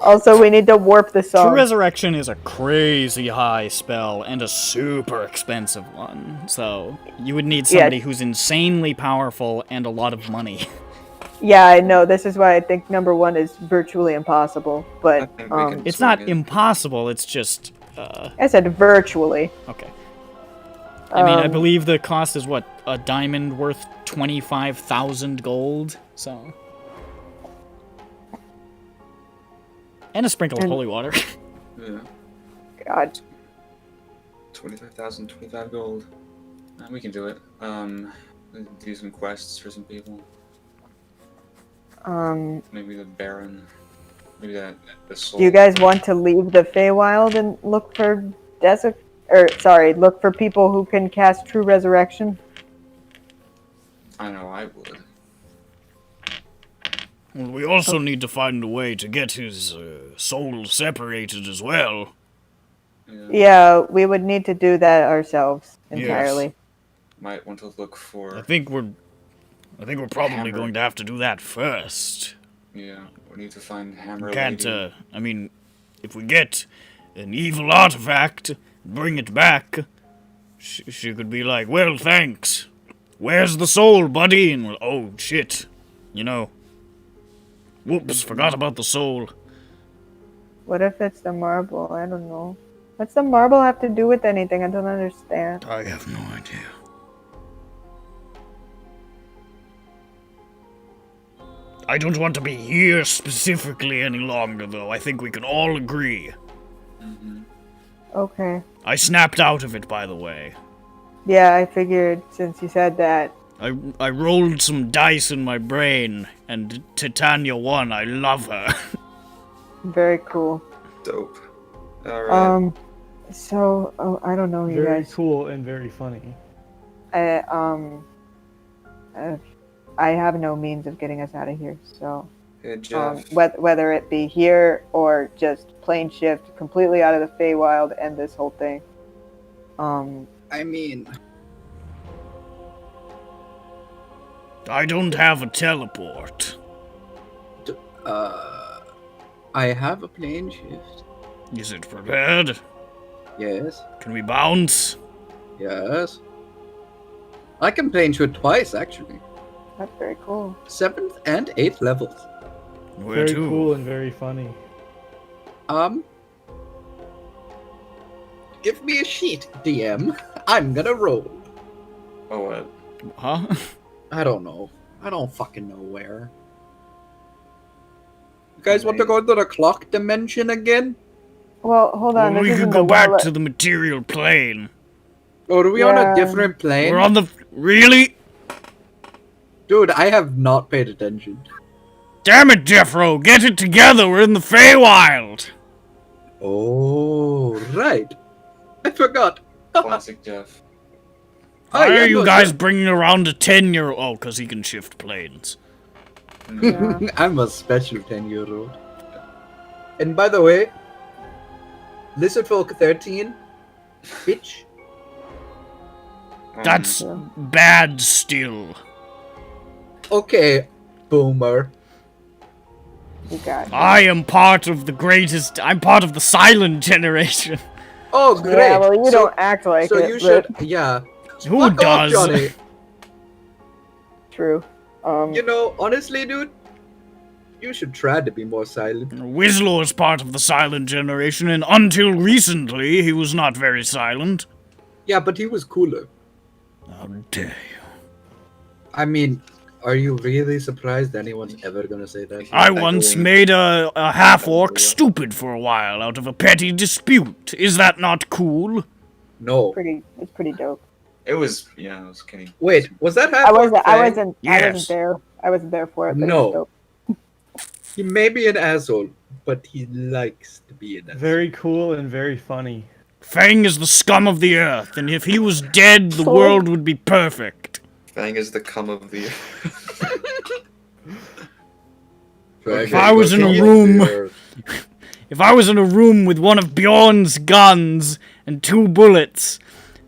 Also, we need to warp the song. True Resurrection is a crazy high spell and a super expensive one. So you would need somebody who's insanely powerful and a lot of money. Yeah, I know. This is why I think number 1 is virtually impossible. But I think we can It's swing not it. impossible. It's just I said virtually. okay. I mean, I Um, believe the cost is what, a diamond worth 25,000 gold. So. And a sprinkle of And- holy water. Yeah. God. 25,000, 25 gold. We can do it. Do some quests for some people. Maybe the Baron. Maybe the Soul. Do you guys want to leave the Feywild and look for look for people who can cast True Resurrection? I know I would. Well, we also need to find a way to get his soul separated as well. Yeah. Yeah, we would need to do that ourselves entirely. Might want to look for. I think we're probably Hammer. going to have to do that first. Yeah, we need to find Hammer Can't, Lady. I mean, if we get an evil artifact, bring it back, she could be like, well, thanks. Where's the soul, buddy? And we're, oh, shit. You know. Whoops, forgot about the soul. What if it's the marble? I don't know. What's the marble have to do with anything? I don't understand. I have no idea. I don't want to be here specifically any longer, though. I think we can all agree. Okay. I snapped out of it, by the way. Yeah, I figured since you said that. I rolled some dice in my brain, and Titania won. I love her. Very cool. Dope. Alright. I don't know, you Very guys. cool and very funny. I have no means of getting us out of here, so Hey, Jeff. whether it be here or just plane shift completely out of the Feywild and this whole thing. I mean, I don't have a teleport. I have a plane shift. Is it prepared? Yes, Can we bounce? yes. I can plane shift twice, actually. That's very cool. 7th and 8th levels. Where Very to? cool and very funny. Give me a sheet, DM. I'm gonna roll. Oh, what? Huh? I don't know. I don't fucking know where. You guys want to go into the clock dimension again? Well, hold on. Well, we this could isn't go the back well- to the material plane. Or are we on Yeah. a different plane? We're on the... Really? Dude, I have not paid attention. Damn it, Jeffro! Get it together! We're in the Feywild! Oh, right. I forgot. Classic Jeff. Why yeah, are you no, guys yeah. bringing around a 10-year-old? Oh, because he can shift planes. Yeah. I'm a special 10-year-old. And by the way, Lizardfolk 13, bitch. That's bad still. Okay, boomer. You got it. I am part of the greatest... I'm part of the silent generation. Oh, great. Yeah, well, you So- don't act like So it. you but should, yeah. Who Fuck off, does? Johnny. True. You know, honestly, dude, you should try to be more silent. Winslow is part of the silent generation, and until recently, he was not very silent. Yeah, but he was cooler. How dare you. I mean, Are you really surprised anyone's ever gonna say that? I once made a half-orc stupid for a while out of a petty dispute. Is that not cool? No. It's pretty dope. It was, yeah, it was kidding. Wait, was that half I wasn't Yes. there. I wasn't there for it. But No. It was dope. He may be an asshole, but he likes to be an asshole. Very cool and very funny. Fang is the scum of the earth, and if he was dead, the Cool. world would be perfect. Fang is the cum of the. Dragon If I was in a Ball room- Z. If I was in a room with one of Bjorn's guns and 2 bullets,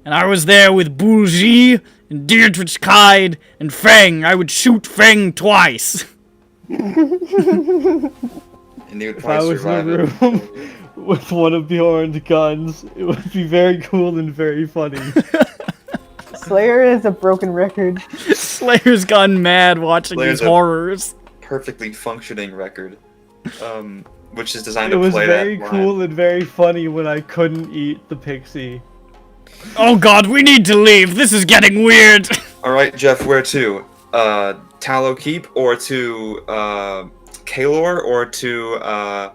and I was there with Bulji and Deirdrich Kide and Fang, I would shoot Fang twice. And he would If I probably was in a survive it. room with one of Bjorn's guns, it would be very cool and very funny. Slayer is a broken record. Slayer's gone mad watching Slayer's these a- horrors. Perfectly functioning record, which is designed It to was play very that cool line. and very funny when I couldn't eat the pixie. Oh god, we need to leave. This is getting weird. All right, Jeff, where to? Tallow Keep, or to Kalor, or to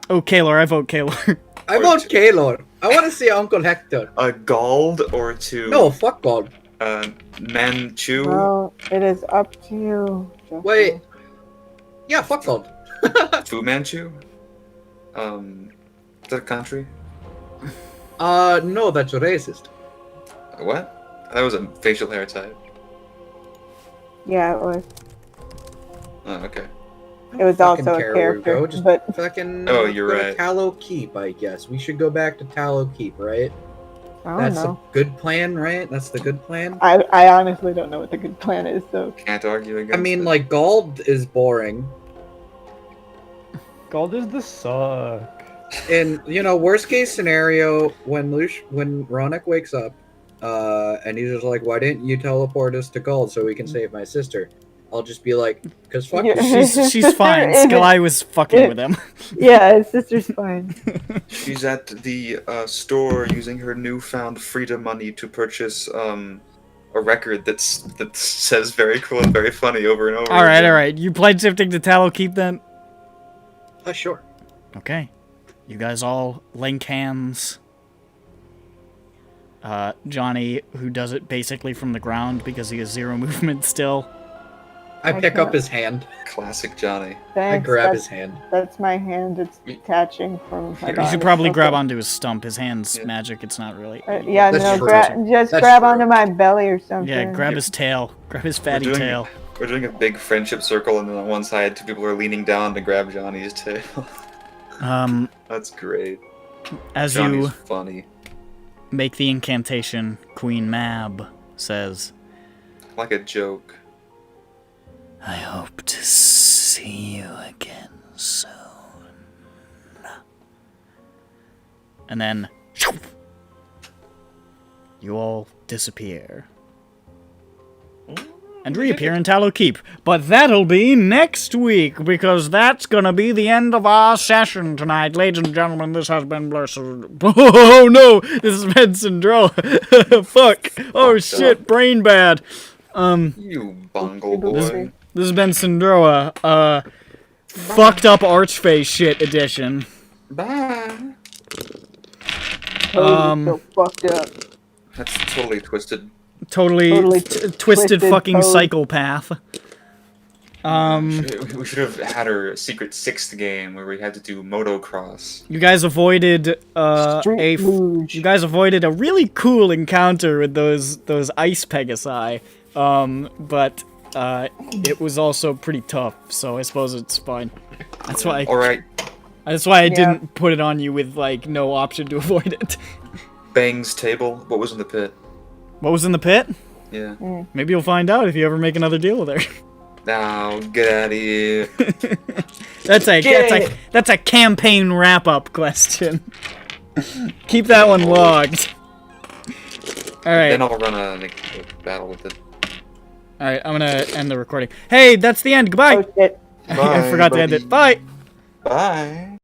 Oh, Kaylor, I vote Kaylor. I vote Kalor. I want to see Uncle Hector. Gald, or to No, fuck God. Manchu? Well, it is up to you. Jeffrey. Wait. Yeah, fuck God. Fu Manchu? Is that a country? No, that's racist. What? That was a facial hair type. Yeah, it was. Oh, okay. It was Fucking also a care where we character, go, just but fucking. Oh, you're go to right. Tallow Keep, I guess. We should go back to Tallow Keep, right? I don't That's know. a good plan, right? That's the good plan. I honestly don't know what the good plan is, so Can't argue against I mean, it. like Gald is boring, God is the suck. and worst case scenario, when Ronick wakes up, and he's just like, "Why didn't you teleport us to Gald so we can save my sister?" I'll just be like, "Cause fuck Yeah. you." She's fine. Sky was fucking with him. yeah, his sister's fine. She's at the store using her newfound freedom money to purchase a record that says very cool and very funny over and over. All right, again. all right. You pledge shifting to Tallow Keep then? Sure. Okay. You guys all link hands. Johnny, who does it basically from the ground because he has 0 movement still. I pick up his hand. Classic Johnny. Thanks. I grab that's, his hand. That's my hand. It's detaching from my You body. should probably Okay. grab onto his stump. His hand's Yeah. magic. It's not really. Yeah, That's no, true. just That's grab true. onto my belly or something. Yeah, grab his tail. Grab his fatty doing- tail. We're doing a big friendship circle, and then on one side, 2 people are leaning down to grab Johnny's tail. That's great. As Johnny's you funny. make the incantation, Queen Mab says, Like a joke. I hope to see you again soon. And then, you all disappear. And reappear in Tallow Keep. But that'll be next week, because that's gonna be the end of our session tonight. Ladies and gentlemen, this has been Blessed. Oh no! This has been Syndroa. Fuck. Oh shit, brain bad. You bungle boy. This has been Syndroa, fucked up archface shit edition. Bye. So fucked up. That's totally twisted. Totally twisted fucking toad. psychopath. We should have had our secret 6th game where we had to do motocross. You guys avoided Street luge. you guys avoided a really cool encounter with those ice pegasi. But it was also pretty tough, so I suppose it's fine. That's why All right, that's why I Yeah. didn't put it on you with like no option to avoid it. Bang's table. What was in the pit? What was in the pit? Yeah. Maybe you'll find out if you ever make another deal with her. Now get out of here. That's a campaign wrap up question. Keep that one logged. All right. Then I'll run a battle with it. All right, I'm gonna end the recording. Hey, that's the end. Goodbye. Oh shit. I forgot to end it. Bye. Bye.